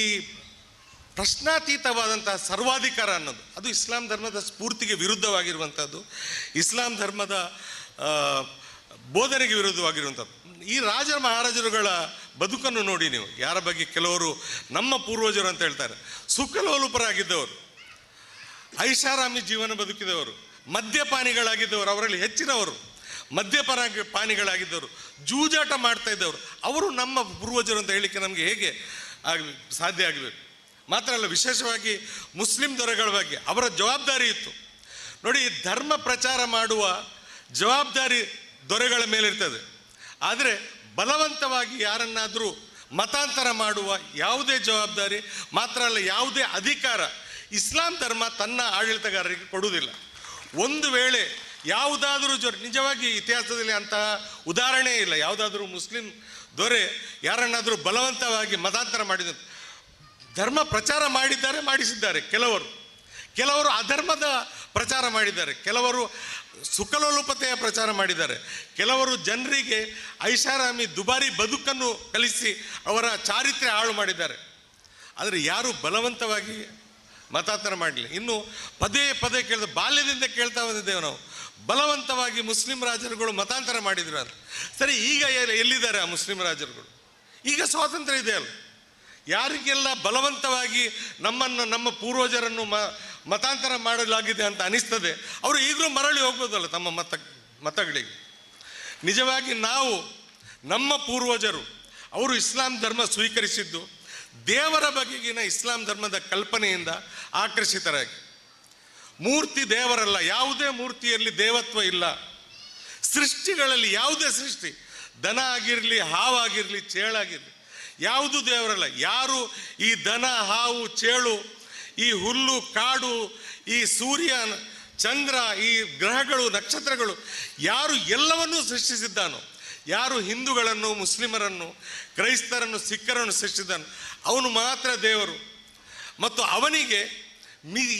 ಪ್ರಶ್ನಾತೀತವಾದಂತಹ ಸರ್ವಾಧಿಕಾರ ಅನ್ನೋದು ಅದು ಇಸ್ಲಾಂ ಧರ್ಮದ ಸ್ಫೂರ್ತಿಗೆ ವಿರುದ್ಧವಾಗಿರುವಂಥದ್ದು, ಇಸ್ಲಾಂ ಧರ್ಮದ ಬೋಧನೆಗೆ ವಿರುದ್ಧವಾಗಿರುವಂಥದ್ದು. ಈ ರಾಜ ಮಹಾರಾಜರುಗಳ ಬದುಕನ್ನು ನೋಡಿ ನೀವು. ಯಾರ ಬಗ್ಗೆ ಕೆಲವರು ನಮ್ಮ ಪೂರ್ವಜರು ಅಂತ ಹೇಳ್ತಾರೆ, ಸುಖಲೋಲುಪರಾಗಿದ್ದವರು, ಐಷಾರಾಮಿ ಜೀವನ ಬದುಕಿದವರು, ಮದ್ಯಪಾನಿಗಳಾಗಿದ್ದವರು, ಅವರಲ್ಲಿ ಹೆಚ್ಚಿನವರು ಮದ್ಯಪಾನಿಗಳಾಗಿದ್ದವರು, ಜೂಜಾಟ ಮಾಡ್ತಾ ಇದ್ದವರು, ಅವರು ನಮ್ಮ ಪೂರ್ವಜರು ಅಂತ ಹೇಳಲಿಕ್ಕೆ ನಮಗೆ ಹೇಗೆ ಸಾಧ್ಯ ಆಗಬೇಕು? ಮಾತ್ರ ಅಲ್ಲ, ವಿಶೇಷವಾಗಿ ಮುಸ್ಲಿಂ ದೊರೆಗಳ ಬಗ್ಗೆ ಅವರ ಜವಾಬ್ದಾರಿ ಇತ್ತು ನೋಡಿ. ಧರ್ಮ ಪ್ರಚಾರ ಮಾಡುವ ಜವಾಬ್ದಾರಿ ದೊರೆಗಳ ಮೇಲಿರ್ತದೆ. ಆದರೆ ಬಲವಂತವಾಗಿ ಯಾರನ್ನಾದರೂ ಮತಾಂತರ ಮಾಡುವ ಯಾವುದೇ ಜವಾಬ್ದಾರಿ, ಮಾತ್ರ ಅಲ್ಲ ಯಾವುದೇ ಅಧಿಕಾರ ಇಸ್ಲಾಂ ಧರ್ಮ ತನ್ನ ಆಡಳಿತಗಾರರಿಗೆ ಕೊಡುವುದಿಲ್ಲ. ಒಂದು ವೇಳೆ ಯಾವುದಾದರೂ ನಿಜವಾಗಿ ಇತಿಹಾಸದಲ್ಲಿ ಅಂತಹ ಉದಾಹರಣೆ ಇಲ್ಲ. ಯಾವುದಾದ್ರೂ ಮುಸ್ಲಿಂ ದೊರೆ ಯಾರನ್ನಾದರೂ ಬಲವಂತವಾಗಿ ಮತಾಂತರ ಮಾಡಿದ, ಧರ್ಮ ಪ್ರಚಾರ ಮಾಡಿಸಿದ್ದಾರೆ ಕೆಲವರು ಅಧರ್ಮದ ಪ್ರಚಾರ ಮಾಡಿದ್ದಾರೆ, ಕೆಲವರು ಸುಖಲೋಲುಪತೆಯ ಪ್ರಚಾರ ಮಾಡಿದ್ದಾರೆ, ಕೆಲವರು ಜನರಿಗೆ ಐಷಾರಾಮಿ ದುಬಾರಿ ಬದುಕನ್ನು ಕಲಿಸಿ ಅವರ ಚಾರಿತ್ರ್ಯ ಹಾಳು ಮಾಡಿದ್ದಾರೆ. ಆದರೆ ಯಾರು ಬಲವಂತವಾಗಿ ಮತಾಂತರ ಮಾಡಲಿಲ್ಲ. ಇನ್ನು ಪದೇ ಪದೇ ಬಾಲ್ಯದಿಂದ ಕೇಳ್ತಾ ಬಂದಿದ್ದೇವೆ ನಾವು, ಬಲವಂತವಾಗಿ ಮುಸ್ಲಿಂ ರಾಜರುಗಳು ಮತಾಂತರ ಮಾಡಿದ್ರು ಅಂತ. ಸರಿ, ಈಗ ಎಲ್ಲಿದ್ದಾರೆ ಆ ಮುಸ್ಲಿಂ ರಾಜರುಗಳು? ಈಗ ಸ್ವಾತಂತ್ರ್ಯ ಇದೆ ಅಲ್ಲ. ಯಾರಿಗೆಲ್ಲ ಬಲವಂತವಾಗಿ ನಮ್ಮ ಪೂರ್ವಜರನ್ನು ಮತಾಂತರ ಮಾಡಲಾಗಿದೆ ಅಂತ ಅನಿಸ್ತದೆ, ಅವರು ಈಗಲೂ ಮರಳಿ ಹೋಗ್ಬೋದಲ್ಲ ತಮ್ಮ ಮತಗಳಿಗೆ. ನಿಜವಾಗಿ ನಮ್ಮ ಪೂರ್ವಜರು ಅವರು ಇಸ್ಲಾಂ ಧರ್ಮ ಸ್ವೀಕರಿಸಿದ್ದು ದೇವರ ಬಗೆಗಿನ ಇಸ್ಲಾಂ ಧರ್ಮದ ಕಲ್ಪನೆಯಿಂದ ಆಕರ್ಷಿತರಾಗಿ. ಮೂರ್ತಿ ದೇವರಲ್ಲ, ಯಾವುದೇ ಮೂರ್ತಿಯಲ್ಲಿ ದೇವತ್ವ ಇಲ್ಲ. ಸೃಷ್ಟಿಗಳಲ್ಲಿ ಯಾವುದೇ ಸೃಷ್ಟಿ, ದನ ಆಗಿರಲಿ, ಹಾವಾಗಿರಲಿ, ಚೇಳಾಗಿರಲಿ, ಯಾವುದು ದೇವರಲ್ಲ. ಯಾರು ಈ ದನ, ಹಾವು, ಚೇಳು, ಈ ಹುಲ್ಲು, ಕಾಡು, ಈ ಸೂರ್ಯ, ಚಂದ್ರ, ಈ ಗ್ರಹಗಳು, ನಕ್ಷತ್ರಗಳು, ಯಾರು ಎಲ್ಲವನ್ನೂ ಸೃಷ್ಟಿಸಿದ್ದಾನೋ, ಯಾರು ಹಿಂದೂಗಳನ್ನು, ಮುಸ್ಲಿಮರನ್ನು, ಕ್ರೈಸ್ತರನ್ನು, ಸಿಖ್ಖರನ್ನು ಸೃಷ್ಟಿಸಿದ್ದಾನೋ ಅವನು ಮಾತ್ರ ದೇವರು. ಮತ್ತು ಅವನಿಗೆ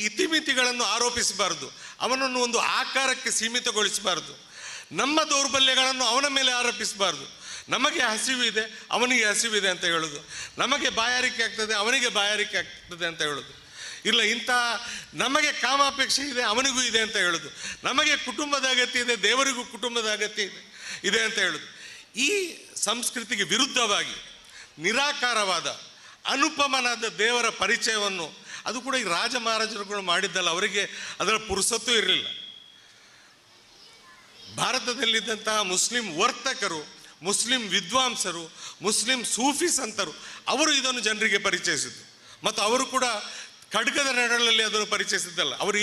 ಇತಿಮಿತಿಗಳನ್ನು ಆರೋಪಿಸಬಾರ್ದು, ಅವನನ್ನು ಒಂದು ಆಕಾರಕ್ಕೆ ಸೀಮಿತಗೊಳಿಸಬಾರ್ದು, ನಮ್ಮ ದೌರ್ಬಲ್ಯಗಳನ್ನು ಅವನ ಮೇಲೆ ಆರೋಪಿಸಬಾರ್ದು. ನಮಗೆ ಹಸಿವಿದೆ, ಅವನಿಗೆ ಹಸಿವಿದೆ ಅಂತ ಹೇಳೋದು, ನಮಗೆ ಬಾಯಾರಿಕೆ ಆಗ್ತದೆ, ಅವನಿಗೆ ಬಾಯಾರಿಕೆ ಆಗ್ತದೆ ಅಂತ ಹೇಳೋದು ಇಲ್ಲ. ನಮಗೆ ಕಾಮಾಪೇಕ್ಷೆ ಇದೆ, ಅವನಿಗೂ ಇದೆ ಅಂತ ಹೇಳೋದು, ನಮಗೆ ಕುಟುಂಬದ ಅಗತ್ಯ ಇದೆ, ದೇವರಿಗೂ ಕುಟುಂಬದ ಅಗತ್ಯ ಇದೆ ಅಂತ ಹೇಳೋದು. ಈ ಸಂಸ್ಕೃತಿಗೆ ವಿರುದ್ಧವಾಗಿ ನಿರಾಕಾರವಾದ ಅನುಪಮನಾದ ದೇವರ ಪರಿಚಯವನ್ನು ಅದು ಕೂಡ ಈ ರಾಜ ಮಹಾರಾಜರುಗಳು ಮಾಡಿದ್ದಲ್ಲ, ಅವರಿಗೆ ಅದರ ಪುರುಸತ್ತೂ ಇರಲಿಲ್ಲ. ಭಾರತದಲ್ಲಿದ್ದಂತಹ ಮುಸ್ಲಿಂ ವರ್ತಕರು, ಮುಸ್ಲಿಂ ವಿದ್ವಾಂಸರು, ಮುಸ್ಲಿಂ ಸೂಫಿ ಸಂತರು ಅವರು ಇದನ್ನು ಜನರಿಗೆ ಪರಿಚಯಿಸಿದ್ದು. ಮತ್ತು ಅವರು ಕೂಡ ಖಡ್ಗದ ನೆರಳಲ್ಲಿ ಅದನ್ನು ಪರಿಚಯಿಸಿದ್ದಲ್ಲ, ಅವರು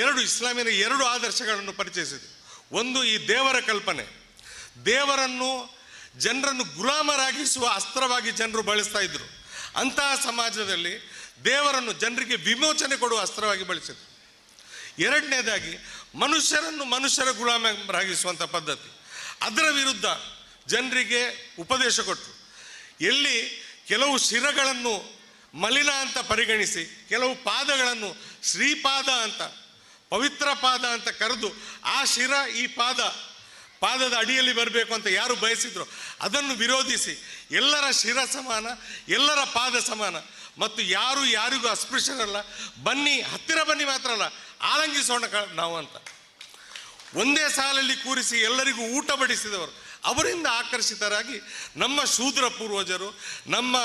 ಎರಡು ಇಸ್ಲಾಮಿನ ಎರಡು ಆದರ್ಶಗಳನ್ನು ಪರಿಚಯಿಸಿದರು. ಒಂದು ಈ ದೇವರ ಕಲ್ಪನೆ, ದೇವರನ್ನು ಜನರನ್ನು ಗುಲಾಮರಾಗಿಸುವ ಅಸ್ತ್ರವಾಗಿ ಜನರು ಬಳಸ್ತಾ ಇದ್ರು. ಅಂತಹ ಸಮಾಜದಲ್ಲಿ ದೇವರನ್ನು ಜನರಿಗೆ ವಿಮೋಚನೆ ಕೊಡುವ ಅಸ್ತ್ರವಾಗಿ ಬಳಸಿದರು. ಎರಡನೇದಾಗಿ ಮನುಷ್ಯರ ಗುಲಾಮರಾಗಿಸುವಂಥ ಪದ್ಧತಿ, ಅದರ ವಿರುದ್ಧ ಜನರಿಗೆ ಉಪದೇಶ ಕೊಟ್ಟರು. ಎಲ್ಲಿ ಕೆಲವು ಶಿರಗಳನ್ನು ಮಲಿನ ಅಂತ ಪರಿಗಣಿಸಿ, ಕೆಲವು ಪಾದಗಳನ್ನು ಶ್ರೀಪಾದ ಅಂತ, ಪವಿತ್ರ ಪಾದ ಅಂತ ಕರೆದು ಆ ಶಿರ ಈ ಪಾದದ ಅಡಿಯಲ್ಲಿ ಬರಬೇಕು ಅಂತ ಯಾರು ಬಯಸಿದ್ರು ಅದನ್ನು ವಿರೋಧಿಸಿ ಎಲ್ಲರ ಶಿರ ಸಮಾನ, ಎಲ್ಲರ ಪಾದ ಸಮಾನ ಮತ್ತು ಯಾರು ಯಾರಿಗೂ ಅಸ್ಪೃಶ್ಯರಲ್ಲ, ಬನ್ನಿ ಹತ್ತಿರ ಬನ್ನಿ ಮಾತ್ರ ಅಲ್ಲ ಆಲಂಗಿಸೋಣ ನಾವು ಅಂತ ಒಂದೇ ಸಾಲಲ್ಲಿ ಕೂರಿಸಿ ಎಲ್ಲರಿಗೂ ಊಟ ಬಡಿಸಿದವರು. ಅವರಿಂದ ಆಕರ್ಷಿತರಾಗಿ ನಮ್ಮ ಶೂದ್ರ ಪೂರ್ವಜರು, ನಮ್ಮ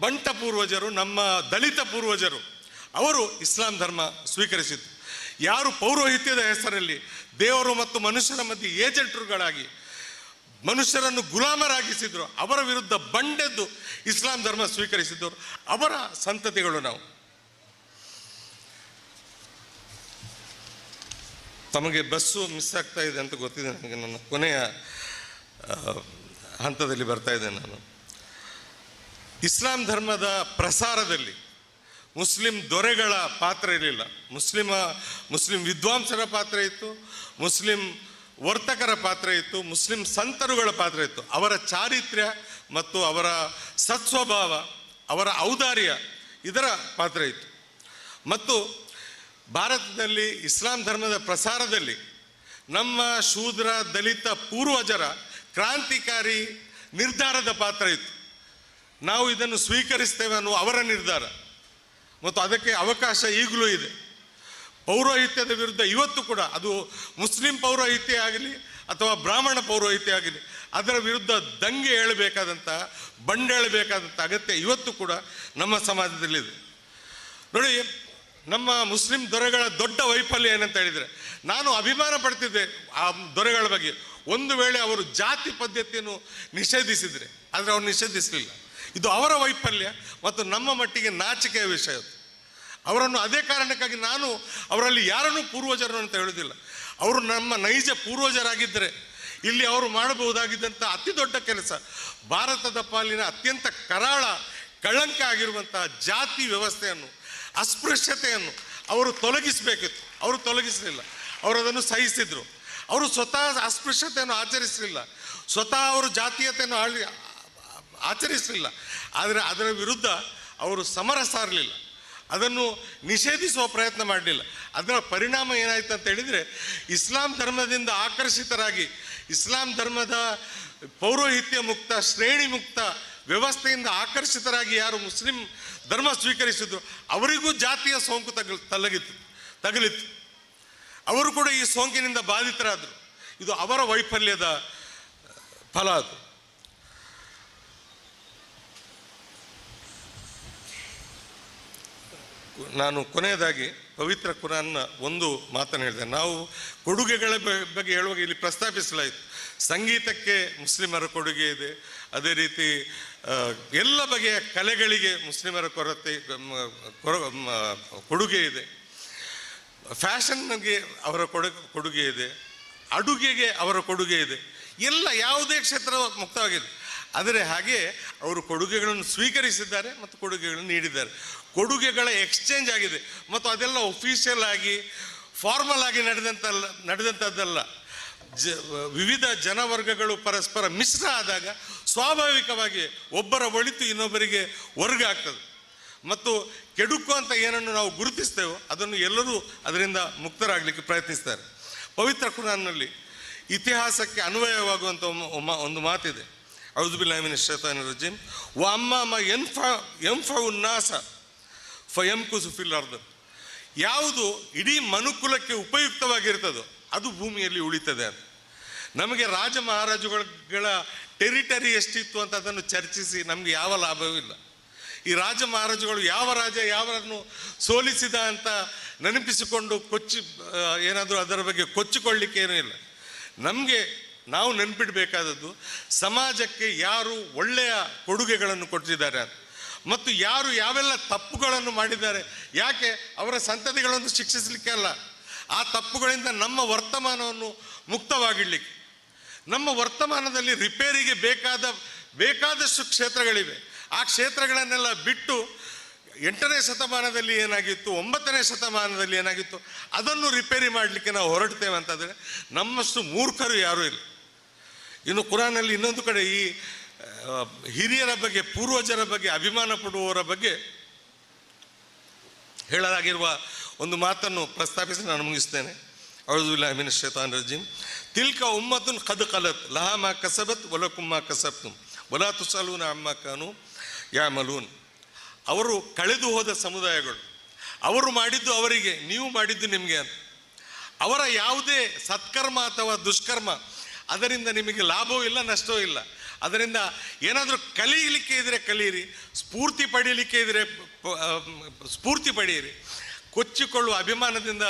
ಬಂಟ ಪೂರ್ವಜರು, ನಮ್ಮ ದಲಿತ ಪೂರ್ವಜರು ಅವರು ಇಸ್ಲಾಂ ಧರ್ಮ ಸ್ವೀಕರಿಸಿದ್ದು. ಯಾರು ಪೌರೋಹಿತ್ಯದ ಹೆಸರಲ್ಲಿ ದೇವರು ಮತ್ತು ಮನುಷ್ಯರ ಮಧ್ಯೆ ಏಜೆಂಟ್ರುಗಳಾಗಿ ಮನುಷ್ಯರನ್ನು ಗುಲಾಮರಾಗಿಸಿದ್ರು ಅವರ ವಿರುದ್ಧ ಬಂಡೆದ್ದು ಇಸ್ಲಾಂ ಧರ್ಮ ಸ್ವೀಕರಿಸಿದ್ದವರು ಅವರ ಸಂತತಿಗಳು ನಾವು. ತಮಗೆ ಬಸ್ಸು ಮಿಸ್ ಆಗ್ತಾ ಇದೆ ಅಂತ ಗೊತ್ತಿದೆ ನನಗೆ. ನನ್ನ ಕೊನೆಯ ಹಂತದಲ್ಲಿ ಬರ್ತಾ ಇದ್ದೇನೆ ನಾನು. ಇಸ್ಲಾಂ ಧರ್ಮದ ಪ್ರಸಾರದಲ್ಲಿ ಮುಸ್ಲಿಂ ದೊರೆಗಳ ಪಾತ್ರ ಇರಲಿಲ್ಲ, ಮುಸ್ಲಿಂ ವಿದ್ವಾಂಸರ ಪಾತ್ರ ಇತ್ತು, ಮುಸ್ಲಿಂ ವರ್ತಕರ ಪಾತ್ರ ಇತ್ತು, ಮುಸ್ಲಿಂ ಸಂತರುಗಳ ಪಾತ್ರ ಇತ್ತು. ಅವರ ಚಾರಿತ್ರ್ಯ ಮತ್ತು ಅವರ ಸತ್ಸ್ವಭಾವ, ಅವರ ಔದಾರ್ಯ ಇದರ ಪಾತ್ರ ಇತ್ತು. ಮತ್ತು ಭಾರತದಲ್ಲಿ ಇಸ್ಲಾಂ ಧರ್ಮದ ಪ್ರಸಾರದಲ್ಲಿ ನಮ್ಮ ಶೂದ್ರ ದಲಿತ ಪೂರ್ವಜರ ಕ್ರಾಂತಿಕಾರಿ ನಿರ್ಧಾರದ ಪಾತ್ರ ಇತ್ತು. ನಾವು ಇದನ್ನು ಸ್ವೀಕರಿಸ್ತೇವೆ ಅನ್ನುವ ಅವರ ನಿರ್ಧಾರ ಮತ್ತು ಅದಕ್ಕೆ ಅವಕಾಶ ಈಗಲೂ ಇದೆ. ಪೌರೋಹಿತ್ಯದ ವಿರುದ್ಧ ಇವತ್ತು ಕೂಡ ಅದು ಮುಸ್ಲಿಂ ಪೌರೋಹಿತ್ಯ ಆಗಲಿ ಅಥವಾ ಬ್ರಾಹ್ಮಣ ಪೌರೋಹಿತ್ಯ ಆಗಲಿ ಅದರ ವಿರುದ್ಧ ದಂಗೆ ಏಳಬೇಕಾದಂಥ ಬಂಡೇಳಬೇಕಾದಂಥ ಅಗತ್ಯ ಇವತ್ತು ಕೂಡ ನಮ್ಮ ಸಮಾಜದಲ್ಲಿದೆ. ನೋಡಿ, ನಮ್ಮ ಮುಸ್ಲಿಂ ದೊರೆಗಳ ದೊಡ್ಡ ವೈಫಲ್ಯ ಏನಂತ ಹೇಳಿದರೆ, ನಾನು ಅಭಿಮಾನ ಪಡ್ತಿದ್ದೆ ಆ ದೊರೆಗಳ ಬಗ್ಗೆ. ಒಂದು ವೇಳೆ ಅವರು ಜಾತಿ ಪದ್ಧತಿಯನ್ನು ನಿಷೇಧಿಸಿದರೆ, ಆದರೆ ಅವರು ನಿಷೇಧಿಸಲಿಲ್ಲ. ಇದು ಅವರ ವೈಫಲ್ಯ ಮತ್ತು ನಮ್ಮ ಮಟ್ಟಿಗೆ ನಾಚಿಕೆಯ ವಿಷಯ. ಅವರನ್ನು ಅದೇ ಕಾರಣಕ್ಕಾಗಿ ನಾನು ಅವರಲ್ಲಿ ಯಾರನ್ನೂ ಪೂರ್ವಜರು ಅಂತ ಹೇಳುವುದಿಲ್ಲ. ಅವರು ನಮ್ಮ ನೈಜ ಪೂರ್ವಜರಾಗಿದ್ದರೆ ಇಲ್ಲಿ ಅವರು ಮಾಡಬಹುದಾಗಿದ್ದಂಥ ಅತಿ ದೊಡ್ಡ ಕೆಲಸ, ಭಾರತದ ಪಾಲಿನ ಅತ್ಯಂತ ಕರಾಳ ಕಳಂಕ ಆಗಿರುವಂತಹ ಜಾತಿ ವ್ಯವಸ್ಥೆಯನ್ನು, ಅಸ್ಪೃಶ್ಯತೆಯನ್ನು ಅವರು ತೊಲಗಿಸಬೇಕಿತ್ತು. ಅವರು ತೊಲಗಿಸಲಿಲ್ಲ, ಅವರು ಅದನ್ನು ಸಹಿಸಿದ್ರು. ಅವರು ಸ್ವತಃ ಅಸ್ಪೃಶ್ಯತೆಯನ್ನು ಆಚರಿಸಲಿಲ್ಲ, ಸ್ವತಃ ಅವರು ಜಾತೀಯತೆಯನ್ನು ಆಚರಿಸಲಿಲ್ಲ. ಆದರೆ ಅದರ ವಿರುದ್ಧ ಅವರು ಸಮರ ಸಾರಲಿಲ್ಲ, ಅದನ್ನು ನಿಷೇಧಿಸುವ ಪ್ರಯತ್ನ ಮಾಡಲಿಲ್ಲ. ಅದರ ಪರಿಣಾಮ ಏನಾಯ್ತು ಅಂತ ಹೇಳಿದರೆ, ಇಸ್ಲಾಂ ಧರ್ಮದಿಂದ ಆಕರ್ಷಿತರಾಗಿ ಇಸ್ಲಾಂ ಧರ್ಮದ ಪೌರೋಹಿತ್ಯ ಮುಕ್ತ, ಶ್ರೇಣಿ ಮುಕ್ತ ವ್ಯವಸ್ಥೆಯಿಂದ ಆಕರ್ಷಿತರಾಗಿ ಯಾರು ಮುಸ್ಲಿಂ ಧರ್ಮ ಸ್ವೀಕರಿಸಿದ್ರು ಅವರಿಗೂ ಜಾತಿಯ ಸೋಂಕು ತಗಲಿತ್ತು. ಅವರು ಕೂಡ ಈ ಸೋಂಕಿನಿಂದ ಬಾಧಿತರಾದರು. ಇದು ಅವರ ವೈಫಲ್ಯದ ಫಲ. ಅದು ನಾನು ಕೊನೆಯದಾಗಿ ಪವಿತ್ರ ಕುರಾನ್ನ ಒಂದು ಮಾತನ್ನು ಹೇಳಿದೆ. ನಾವು ಕೊಡುಗೆಗಳ ಬಗ್ಗೆ ಹೇಳುವಾಗ ಇಲ್ಲಿ ಪ್ರಸ್ತಾಪಿಸಲಾಯಿತು. ಸಂಗೀತಕ್ಕೆ ಮುಸ್ಲಿಮರ ಕೊಡುಗೆ ಇದೆ, ಅದೇ ರೀತಿ ಎಲ್ಲ ಬಗೆಯ ಕಲೆಗಳಿಗೆ ಮುಸ್ಲಿಮರ ಕೊಡುಗೆ ಇದೆ, ಫ್ಯಾಷನ್ಗೆ ಅವರ ಕೊಡುಗೆ ಇದೆ, ಅಡುಗೆಗೆ ಅವರ ಕೊಡುಗೆ ಇದೆ. ಎಲ್ಲ ಯಾವುದೇ ಕ್ಷೇತ್ರ ಮುಕ್ತವಾಗಿದೆ. ಆದರೆ ಹಾಗೆ ಅವರು ಕೊಡುಗೆಗಳನ್ನು ಸ್ವೀಕರಿಸಿದ್ದಾರೆ ಮತ್ತು ಕೊಡುಗೆಗಳನ್ನು ನೀಡಿದ್ದಾರೆ. ಕೊಡುಗೆಗಳ ಎಕ್ಸ್ಚೇಂಜ್ ಆಗಿದೆ ಮತ್ತು ಅದೆಲ್ಲ ಒಫಿಷಿಯಲ್ ಆಗಿ ಫಾರ್ಮಲ್ ಆಗಿ ನಡೆದಂಥದ್ದಲ್ಲ. ವಿವಿಧ ಜನವರ್ಗಗಳು ಪರಸ್ಪರ ಮಿಶ್ರ ಆದಾಗ ಸ್ವಾಭಾವಿಕವಾಗಿ ಒಬ್ಬರ ಒಳಿತು ಇನ್ನೊಬ್ಬರಿಗೆ ವರ್ಗ ಆಗ್ತದೆ. ಮತ್ತು ಕೆಡುಕು ಅಂತ ಏನನ್ನು ನಾವು ಗುರುತಿಸ್ತೇವೋ ಅದನ್ನು ಎಲ್ಲರೂ ಅದರಿಂದ ಮುಕ್ತರಾಗಲಿಕ್ಕೆ ಪ್ರಯತ್ನಿಸ್ತಾರೆ. ಪವಿತ್ರ ಕುರಾನ್ನಲ್ಲಿ ಇತಿಹಾಸಕ್ಕೆ ಅನ್ವಯವಾಗುವಂಥ ಒಂದು ಮಾತಿದೆ. ಔಜು ಬಿಲ್ಲಾಹಿ ಮಿನಶ್ ಶೈತಾನಿರ್ ರಜೀಮ್ ವ ಅಮ್ಮಾ ಮಾ ಯನ್ಫഉ ನಾಸ ಫಯಂಕುಸು ಫಿಲ್ ಅರ್ದ್. ಯಾವುದು ಇಡೀ ಮನುಕುಲಕ್ಕೆ ಉಪಯುಕ್ತವಾಗಿರ್ತದೋ ಅದು ಭೂಮಿಯಲ್ಲಿ ಉಳಿತದೆ ಅಂತ. ನಮಗೆ ರಾಜ ಮಹಾರಾಜುಗಳ ಟೆರಿಟರಿ ಎಷ್ಟಿತ್ತು ಅಂತ ಅದನ್ನು ಚರ್ಚಿಸಿ ನಮಗೆ ಯಾವ ಲಾಭವೂ ಇಲ್ಲ. ಈ ರಾಜ ಮಹಾರಾಜುಗಳು ಯಾವ ರಾಜ ಯಾವರನ್ನು ಸೋಲಿಸಿದ ಅಂತ ನೆನಪಿಸಿಕೊಂಡು ಏನಾದರೂ ಅದರ ಬಗ್ಗೆ ಕೊಚ್ಚಿಕೊಳ್ಳಿಕ್ಕೆ ಏನೂ ಇಲ್ಲ. ನಾವು ನೆನಪಿಡಬೇಕಾದದ್ದು ಸಮಾಜಕ್ಕೆ ಯಾರು ಒಳ್ಳೆಯ ಕೊಡುಗೆಗಳನ್ನು ಕೊಟ್ಟಿದ್ದಾರೆ ಅಂತ, ಮತ್ತು ಯಾರು ಯಾವೆಲ್ಲ ತಪ್ಪುಗಳನ್ನು ಮಾಡಿದ್ದಾರೆ. ಯಾಕೆ ಅವರ ಸಂತತಿಗಳನ್ನು ಶಿಕ್ಷಿಸಲಿಕ್ಕೆ ಅಲ್ಲ, ಆ ತಪ್ಪುಗಳಿಂದ ನಮ್ಮ ವರ್ತಮಾನವನ್ನು ಮುಕ್ತವಾಗಿಡಲಿಕ್ಕೆ. ನಮ್ಮ ವರ್ತಮಾನದಲ್ಲಿ ರಿಪೇರಿಗೆ ಬೇಕಾದಷ್ಟು ಕ್ಷೇತ್ರಗಳಿವೆ. ಆ ಕ್ಷೇತ್ರಗಳನ್ನೆಲ್ಲ ಬಿಟ್ಟು 8ನೇ ಶತಮಾನದಲ್ಲಿ ಏನಾಗಿತ್ತು, 9ನೇ ಶತಮಾನದಲ್ಲಿ ಏನಾಗಿತ್ತು ಅದನ್ನು ರಿಪೇರಿ ಮಾಡಲಿಕ್ಕೆ ನಾವು ಹೊರಡ್ತೇವೆ ಅಂತಂದರೆ ನಮ್ಮಷ್ಟು ಮೂರ್ಖರು ಯಾರೂ ಇಲ್ಲ. ಇನ್ನು ಕುರಾನಲ್ಲಿ ಇನ್ನೊಂದು ಕಡೆ ಈ ಹಿರಿಯರ ಬಗ್ಗೆ, ಪೂರ್ವಜರ ಬಗ್ಗೆ ಅಭಿಮಾನ ಪಡುವವರ ಬಗ್ಗೆ ಹೇಳಲಾಗಿರುವ ಒಂದು ಮಾತನ್ನು ಪ್ರಸ್ತಾಪಿಸಿ ನಾನು ಮುಗಿಸ್ತೇನೆ. ಔಜು ಬಿಲ್ಲಾಹಿ ಮಿನಶ್ ಶೈತಾನಿರ್ ರಜೀಮ್. ತಿಲ್ಕ ಉಮ್ಮತುನ್ ಖದ್ ಖಲತ್ ಲಹಾ ಮಾ ಕಸಬತ್ ವಲಕುಮ್ ಮಾ ಕಸಬ್ತುಮ್ ವಲಾ ತುಸಲೂನ ಅಮ್ಮಾ ಕಾನು ಯಾಮಲೂನ್. ಅವರು ಕಳೆದು ಹೋದ ಸಮುದಾಯಗಳು, ಅವರು ಮಾಡಿದ್ದು ಅವರಿಗೆ, ನೀವು ಮಾಡಿದ್ದು ನಿಮಗೆ ಅಂತ. ಅವರ ಯಾವುದೇ ಸತ್ಕರ್ಮ ಅಥವಾ ದುಷ್ಕರ್ಮ ಅದರಿಂದ ನಿಮಗೆ ಲಾಭವೂ ಇಲ್ಲ, ನಷ್ಟವೂ ಇಲ್ಲ. ಅದರಿಂದ ಏನಾದರೂ ಕಲಿಯಲಿಕ್ಕೆ ಇದ್ದರೆ ಕಲಿಯಿರಿ, ಸ್ಫೂರ್ತಿ ಪಡೀಲಿಕ್ಕೆ ಇದ್ದರೆ ಸ್ಫೂರ್ತಿ ಪಡೆಯಿರಿ. ಕೊಚ್ಚಿಕೊಳ್ಳುವ ಅಭಿಮಾನದಿಂದ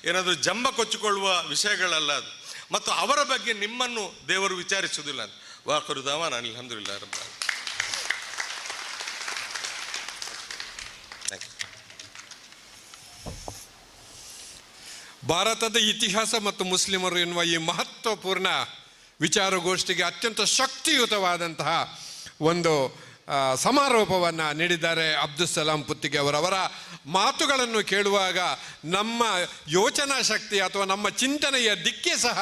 ಏನಾದರೂ ಜಂಬ ಕೊಚ್ಚಿಕೊಳ್ಳುವ ವಿಷಯಗಳಲ್ಲ ಅದು. ಮತ್ತು ಅವರ ಬಗ್ಗೆ ನಿಮ್ಮನ್ನು ದೇವರು ವಿಚಾರಿಸುವುದಿಲ್ಲ ಅಂತ. ವಾಖರು ದಾವಾನ ಅಲ್ಹಮ್ದುಲಿಲ್ಲಾಹಿ ರಬ್ಬಿಲ್ ಆಲಮೀನ್. ಭಾರತದ ಇತಿಹಾಸ ಮತ್ತು ಮುಸ್ಲಿಮರು ಎನ್ನುವ ಈ ಮಹತ್ವಪೂರ್ಣ ವಿಚಾರಗೋಷ್ಠಿಗೆ ಅತ್ಯಂತ ಶಕ್ತಿಯುತವಾದಂತಹ ಒಂದು ಸಮಾರೋಪವನ್ನು ನೀಡಿದ್ದಾರೆ ಅಬ್ದುಲ್ ಸಲಾಂ ಪುತ್ತಿಗೆ ಅವರವರ ಮಾತುಗಳನ್ನು ಕೇಳುವಾಗ ನಮ್ಮ ಯೋಚನಾ ಶಕ್ತಿ ಅಥವಾ ನಮ್ಮ ಚಿಂತನೆಯ ದಿಕ್ಕೇ ಸಹ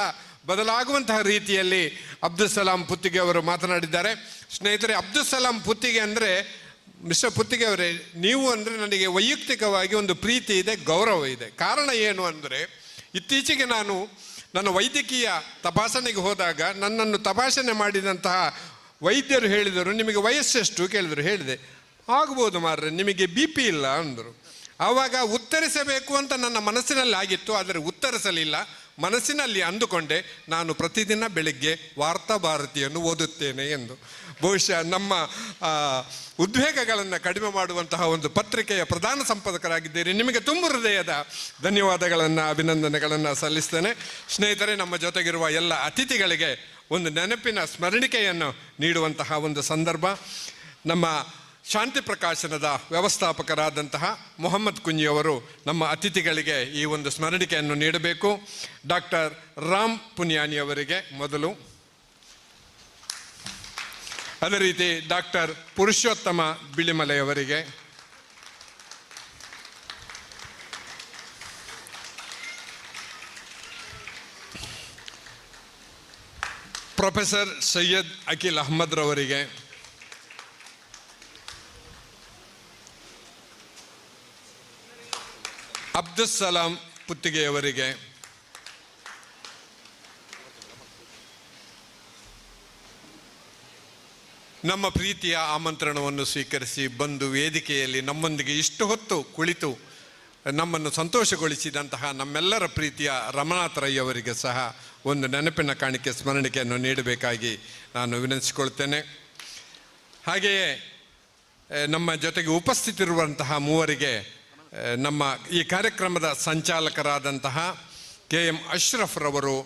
ಬದಲಾಗುವಂತಹ ರೀತಿಯಲ್ಲಿ ಅಬ್ದುಲ್ ಸಲಾಂ ಪುತ್ತಿಗೆ ಅವರು ಮಾತನಾಡಿದ್ದಾರೆ. ಸ್ನೇಹಿತರೆ, ಅಬ್ದುಲ್ ಸಲಾಂ ಪುತ್ತಿಗೆ ಅಂದರೆ, ಮಿಸ್ಟರ್ ಪುತ್ತಿಗೆ ಅವರೇ, ನೀವು ಅಂದರೆ ನನಗೆ ವೈಯಕ್ತಿಕವಾಗಿ ಒಂದು ಪ್ರೀತಿ ಇದೆ, ಗೌರವ ಇದೆ. ಕಾರಣ ಏನು ಅಂದರೆ, ಇತ್ತೀಚೆಗೆ ನಾನು ನನ್ನ ವೈದ್ಯಕೀಯ ತಪಾಸಣೆಗೆ ಹೋದಾಗ ನನ್ನನ್ನು ತಪಾಸಣೆ ಮಾಡಿದಂತಹ ವೈದ್ಯರು ಹೇಳಿದರು, ನಿಮಗೆ ವಯಸ್ಸೆಷ್ಟು ಕೇಳಿದರು. ಹೇಳಿದೆ, ಆಗ್ಬೋದು ಮಾರ್ರೆ, ನಿಮಗೆ BP ಇಲ್ಲ ಅಂದರು. ಆವಾಗ ಉತ್ತರಿಸಬೇಕು ಅಂತ ನನ್ನ ಮನಸ್ಸಿನಲ್ಲಿ ಆಗಿತ್ತು, ಆದರೆ ಉತ್ತರಿಸಲಿಲ್ಲ. ಮನಸ್ಸಿನಲ್ಲಿ ಅಂದುಕೊಂಡೆ, ನಾನು ಪ್ರತಿದಿನ ಬೆಳಗ್ಗೆ ವಾರ್ತಾಭಾರತಿಯನ್ನು ಓದುತ್ತೇನೆ ಎಂದು. ಬಹುಶಃ ನಮ್ಮ ಉದ್ವೇಗಗಳನ್ನು ಕಡಿಮೆ ಮಾಡುವಂತಹ ಒಂದು ಪತ್ರಿಕೆಯ ಪ್ರಧಾನ ಸಂಪಾದಕರಾಗಿದ್ದೀರಿ. ನಿಮಗೆ ತುಂಬ ಹೃದಯದ ಧನ್ಯವಾದಗಳನ್ನು, ಅಭಿನಂದನೆಗಳನ್ನು ಸಲ್ಲಿಸ್ತೇನೆ. ಸ್ನೇಹಿತರೆ, ನಮ್ಮ ಜೊತೆಗಿರುವ ಎಲ್ಲ ಅತಿಥಿಗಳಿಗೆ ಒಂದು ನೆನಪಿನ ಸ್ಮರಣಿಕೆಯನ್ನು ನೀಡುವಂತಹ ಒಂದು ಸಂದರ್ಭ. ನಮ್ಮ ಶಾಂತಿ ಪ್ರಕಾಶನದ ವ್ಯವಸ್ಥಾಪಕರಾದಂತಹ ಮೊಹಮ್ಮದ್ ಕುಂಜಿಯವರು ನಮ್ಮ ಅತಿಥಿಗಳಿಗೆ ಈ ಒಂದು ಸ್ಮರಣಿಕೆಯನ್ನು ನೀಡಬೇಕು. ಡಾಕ್ಟರ್ ರಾಮ್ ಪುನಿಯಾನಿ ಅವರಿಗೆ ಮೊದಲು, ಅದೇ ರೀತಿ ಡಾಕ್ಟರ್ ಪುರುಷೋತ್ತಮ ಬಿಳಿಮಲೆಯವರಿಗೆ, ಪ್ರೊಫೆಸರ್ ಸೈಯದ್ ಅಖಿಲ್ ಅಹ್ಮದ್ ರವರಿಗೆ, ಅಬ್ದುಲ್ ಸಲಾಂ ಪುತ್ತಿಗೆಯವರಿಗೆ, ನಮ್ಮ ಪ್ರೀತಿಯ ಆಮಂತ್ರಣವನ್ನು ಸ್ವೀಕರಿಸಿ ಬಂದು ವೇದಿಕೆಯಲ್ಲಿ ನಮ್ಮೊಂದಿಗೆ ಇಷ್ಟು ಹೊತ್ತು ಕುಳಿತು ನಮ್ಮನ್ನು ಸಂತೋಷಗೊಳಿಸಿದಂತಹ ನಮ್ಮೆಲ್ಲರ ಪ್ರೀತಿಯ ರಮನಾಥ್ ರೈ ಅವರಿಗೆ ಸಹ ಒಂದು ನೆನಪಿನ ಕಾಣಿಕೆ ಸ್ಮರಣಿಕೆಯನ್ನು ನೀಡಬೇಕಾಗಿ ನಾನು ವಿನಂತಿಸಿಕೊಳ್ತೇನೆ. ಹಾಗೆಯೇ ನಮ್ಮ ಜೊತೆಗೆ ಉಪಸ್ಥಿತಿರುವಂತಹ ಮೂವರಿಗೆ ನಮ್ಮ ಈ ಕಾರ್ಯಕ್ರಮದ ಸಂಚಾಲಕರಾದಂತಹ KM ಅಶ್ರಫ್ ರವರು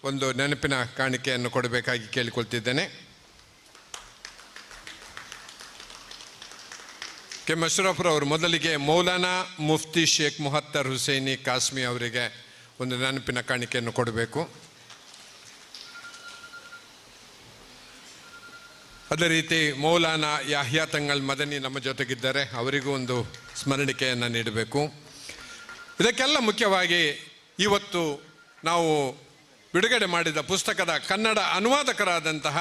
ಒಂದು ನೆನಪಿನ ಕಾಣಿಕೆಯನ್ನು ಕೊಡಬೇಕಾಗಿ ಕೇಳಿಕೊಳ್ತಿದ್ದೇನೆ. KM ಅಶ್ರಫ್ ರವರು ಮೊದಲಿಗೆ ಮೌಲಾನಾ ಮುಫ್ತಿ ಶೇಖ್ ಮುಹತ್ತರ್ ಹುಸೈನಿ ಕಾಸ್ಮಿ ಅವರಿಗೆ ಒಂದು ನೆನಪಿನ ಕಾಣಿಕೆಯನ್ನು ಕೊಡಬೇಕು. ಅದೇ ರೀತಿ ಮೌಲಾನಾ ಯಾಹ್ಯಾ ತಂಗಳ್ ಮದನಿ ನಮ್ಮ ಜೊತೆಗಿದ್ದಾರೆ, ಅವರಿಗೂ ಒಂದು ಸ್ಮರಣಿಕೆಯನ್ನು ನೀಡಬೇಕು. ಇದಕ್ಕೆಲ್ಲ ಮುಖ್ಯವಾಗಿ ಇವತ್ತು ನಾವು ಬಿಡುಗಡೆ ಮಾಡಿದ ಪುಸ್ತಕದ ಕನ್ನಡ ಅನುವಾದಕರಾದಂತಹ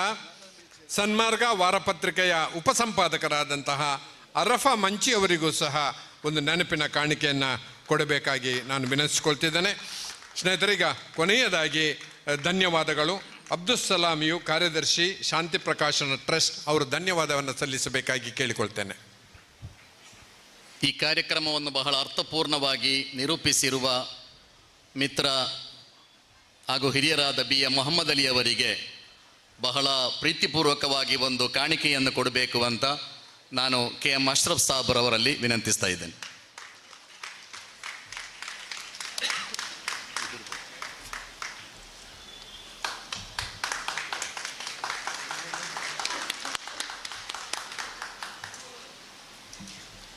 ಸನ್ಮಾರ್ಗ ವಾರಪತ್ರಿಕೆಯ ಉಪಸಂಪಾದಕರಾದಂತಹ ಅರಫಾ ಮಂಚಿ ಅವರಿಗೂ ಸಹ ಒಂದು ನೆನಪಿನ ಕಾಣಿಕೆಯನ್ನು ಕೊಡಬೇಕಾಗಿ ನಾನು ವಿನಂತಿಸಿಕೊಳ್ತಿದ್ದೇನೆ. ಸ್ನೇಹಿತರೀಗ ಕೊನೆಯದಾಗಿ ಧನ್ಯವಾದಗಳು. ಅಬ್ದುಲ್ ಸಲಾಮಿಯು ಕಾರ್ಯದರ್ಶಿ ಶಾಂತಿ ಪ್ರಕಾಶನ ಟ್ರಸ್ಟ್, ಅವರು ಧನ್ಯವಾದವನ್ನು ಸಲ್ಲಿಸಬೇಕಾಗಿ ಕೇಳಿಕೊಳ್ತೇನೆ. ಈ ಕಾರ್ಯಕ್ರಮವನ್ನು ಬಹಳ ಅರ್ಥಪೂರ್ಣವಾಗಿ ನಿರೂಪಿಸಿರುವ ಮಿತ್ರ ಹಾಗೂ ಹಿರಿಯರಾದ BM ಮೊಹಮ್ಮದ್ ಅಲಿ ಅವರಿಗೆ ಬಹಳ ಪ್ರೀತಿಪೂರ್ವಕವಾಗಿ ಒಂದು ಕಾಣಿಕೆಯನ್ನು ಕೊಡಬೇಕು ಅಂತ ನಾನು KM ಅಶ್ರಫ್ ಸಾಬ್ರವರಲ್ಲಿ ವಿನಂತಿಸ್ತಾ ಇದ್ದೇನೆ.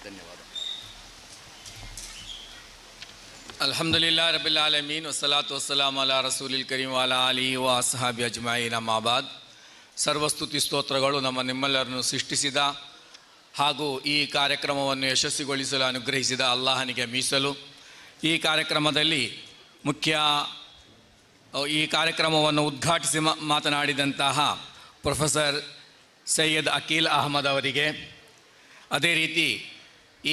ಧನ್ಯವಾದ. ಅಲ್ಹಮ್ದುಲಿಲ್ಲಾಹಿ ರಬ್ಬಿಲ್ ಆಲಮೀನ್ ವಸ್ಸಲಾತು ವಸ್ಸಲಾಮು ಅಲಾ ರಸೂಲಿಲ್ ಕರೀಮ್ ವ ಅಲಾ ಆಲಿಹಿ ವ ಅಸ್ಹಾಬಿ ಅಜ್ಮഈನ್ ಅಮ್ಮಾ ಬಾದ್. ಸರ್ವಸ್ತುತಿ ಸ್ತೋತ್ರಗಳು ನಮ್ಮ ನಿಮ್ಮೆಲ್ಲರನ್ನು ಸೃಷ್ಟಿಸಿದ ಹಾಗೂ ಈ ಕಾರ್ಯಕ್ರಮವನ್ನು ಯಶಸ್ವಿಗೊಳಿಸಲು ಅನುಗ್ರಹಿಸಿದ ಅಲ್ಲಾಹನಿಗೆ ಮೀಸಲು. ಈ ಕಾರ್ಯಕ್ರಮದಲ್ಲಿ ಈ ಕಾರ್ಯಕ್ರಮವನ್ನು ಉದ್ಘಾಟಿಸಿ ಮಾತನಾಡಿದಂತಹ ಪ್ರೊಫೆಸರ್ ಸೈಯದ್ ಅಕೀಲ್ ಅಹಮದ್ ಅವರಿಗೆ, ಅದೇ ರೀತಿ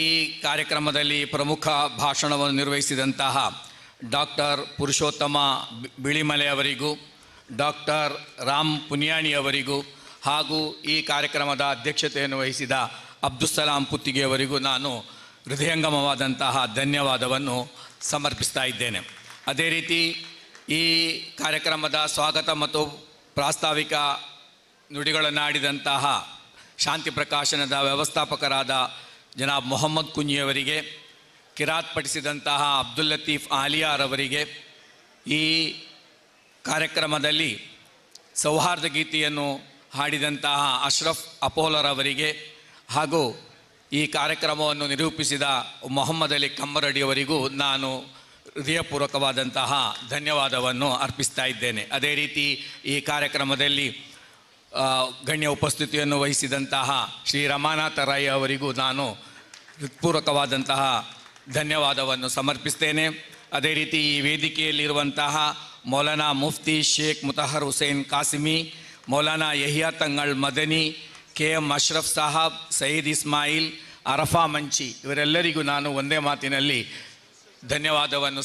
ಈ ಕಾರ್ಯಕ್ರಮದಲ್ಲಿ ಪ್ರಮುಖ ಭಾಷಣವನ್ನು ನಿರ್ವಹಿಸಿದಂತಹ ಡಾಕ್ಟರ್ ಪುರುಷೋತ್ತಮ ಬಿಳಿಮಲೆ ಅವರಿಗೂ, ಡಾಕ್ಟರ್ ರಾಮ್ ಪುನಿಯಾಣಿ ಅವರಿಗೂ ಹಾಗೂ ಈ ಕಾರ್ಯಕ್ರಮದ ಅಧ್ಯಕ್ಷತೆಯನ್ನು ವಹಿಸಿದ ಅಬ್ದುಸಲಾಂ ಪುತ್ತಿಗೆಯವರಿಗೂ ನಾನು ಹೃದಯಂಗಮವಾದಂತಹ ಧನ್ಯವಾದವನ್ನು ಸಮರ್ಪಿಸ್ತಾ ಇದ್ದೇನೆ. ಅದೇ ರೀತಿ ಈ ಕಾರ್ಯಕ್ರಮದ ಸ್ವಾಗತ ಮತ್ತು ಪ್ರಾಸ್ತಾವಿಕ ನುಡಿಗಳನ್ನು ಆಡಿದಂತಹ ಶಾಂತಿ ಪ್ರಕಾಶನದ ವ್ಯವಸ್ಥಾಪಕರಾದ ಜನಾಬ್ ಮೊಹಮ್ಮದ್ ಕುಂಜಿಯವರಿಗೆ, ಕಿರಾತ್ ಪಠಿಸಿದಂತಹ ಅಬ್ದುಲ್ ಲತೀಫ್ ಆಲಿಯಾರ್ ಅವರಿಗೆ, ಈ ಕಾರ್ಯಕ್ರಮದಲ್ಲಿ ಸೌಹಾರ್ದ ಗೀತೆಯನ್ನು ಹಾಡಿದಂತಹ ಅಶ್ರಫ್ ಅಪೋಲರ್ ಅವರಿಗೆ ಹಾಗೂ ಈ ಕಾರ್ಯಕ್ರಮವನ್ನು ನಿರೂಪಿಸಿದ ಮೊಹಮ್ಮದ್ ಅಲಿ ಕಮ್ಮರಡಿಯವರಿಗೂ ನಾನು ಹೃದಯಪೂರ್ವಕವಾದಂತಹ ಧನ್ಯವಾದವನ್ನು ಅರ್ಪಿಸ್ತಾ ಇದ್ದೇನೆ. ಅದೇ ರೀತಿ ಈ ಕಾರ್ಯಕ್ರಮದಲ್ಲಿ ಗಣ್ಯ ಉಪಸ್ಥಿತಿಯನ್ನು ವಹಿಸಿದಂತಹ ಶ್ರೀ ರಮಾನಾಥ ರಾಯ್ ಅವರಿಗೂ ನಾನು ಹೃತ್ಪೂರ್ವಕವಾದಂತಹ ಧನ್ಯವಾದವನ್ನು ಸಮರ್ಪಿಸ್ತೇನೆ. ಅದೇ ರೀತಿ ಈ ವೇದಿಕೆಯಲ್ಲಿರುವಂತಹ ಮೌಲಾನಾ ಮುಫ್ತಿ ಶೇಖ್ ಮುತಹರ್ ಹುಸೇನ್ ಕಾಸಿಮಿ, ಮೌಲಾನಾ ಯಹಿಯಾ ತಂಗಳ್ ಮದನಿ, KM ಅಶ್ರಫ್ ಸಾಹಬ್, ಸಯೀದ್ ಇಸ್ಮಾಯಿಲ್, ಅರಫಾ ಮಂಚಿ ಇವರೆಲ್ಲರಿಗೂ ನಾನು ಒಂದೇ ಮಾತಿನಲ್ಲಿ ಧನ್ಯವಾದವನ್ನು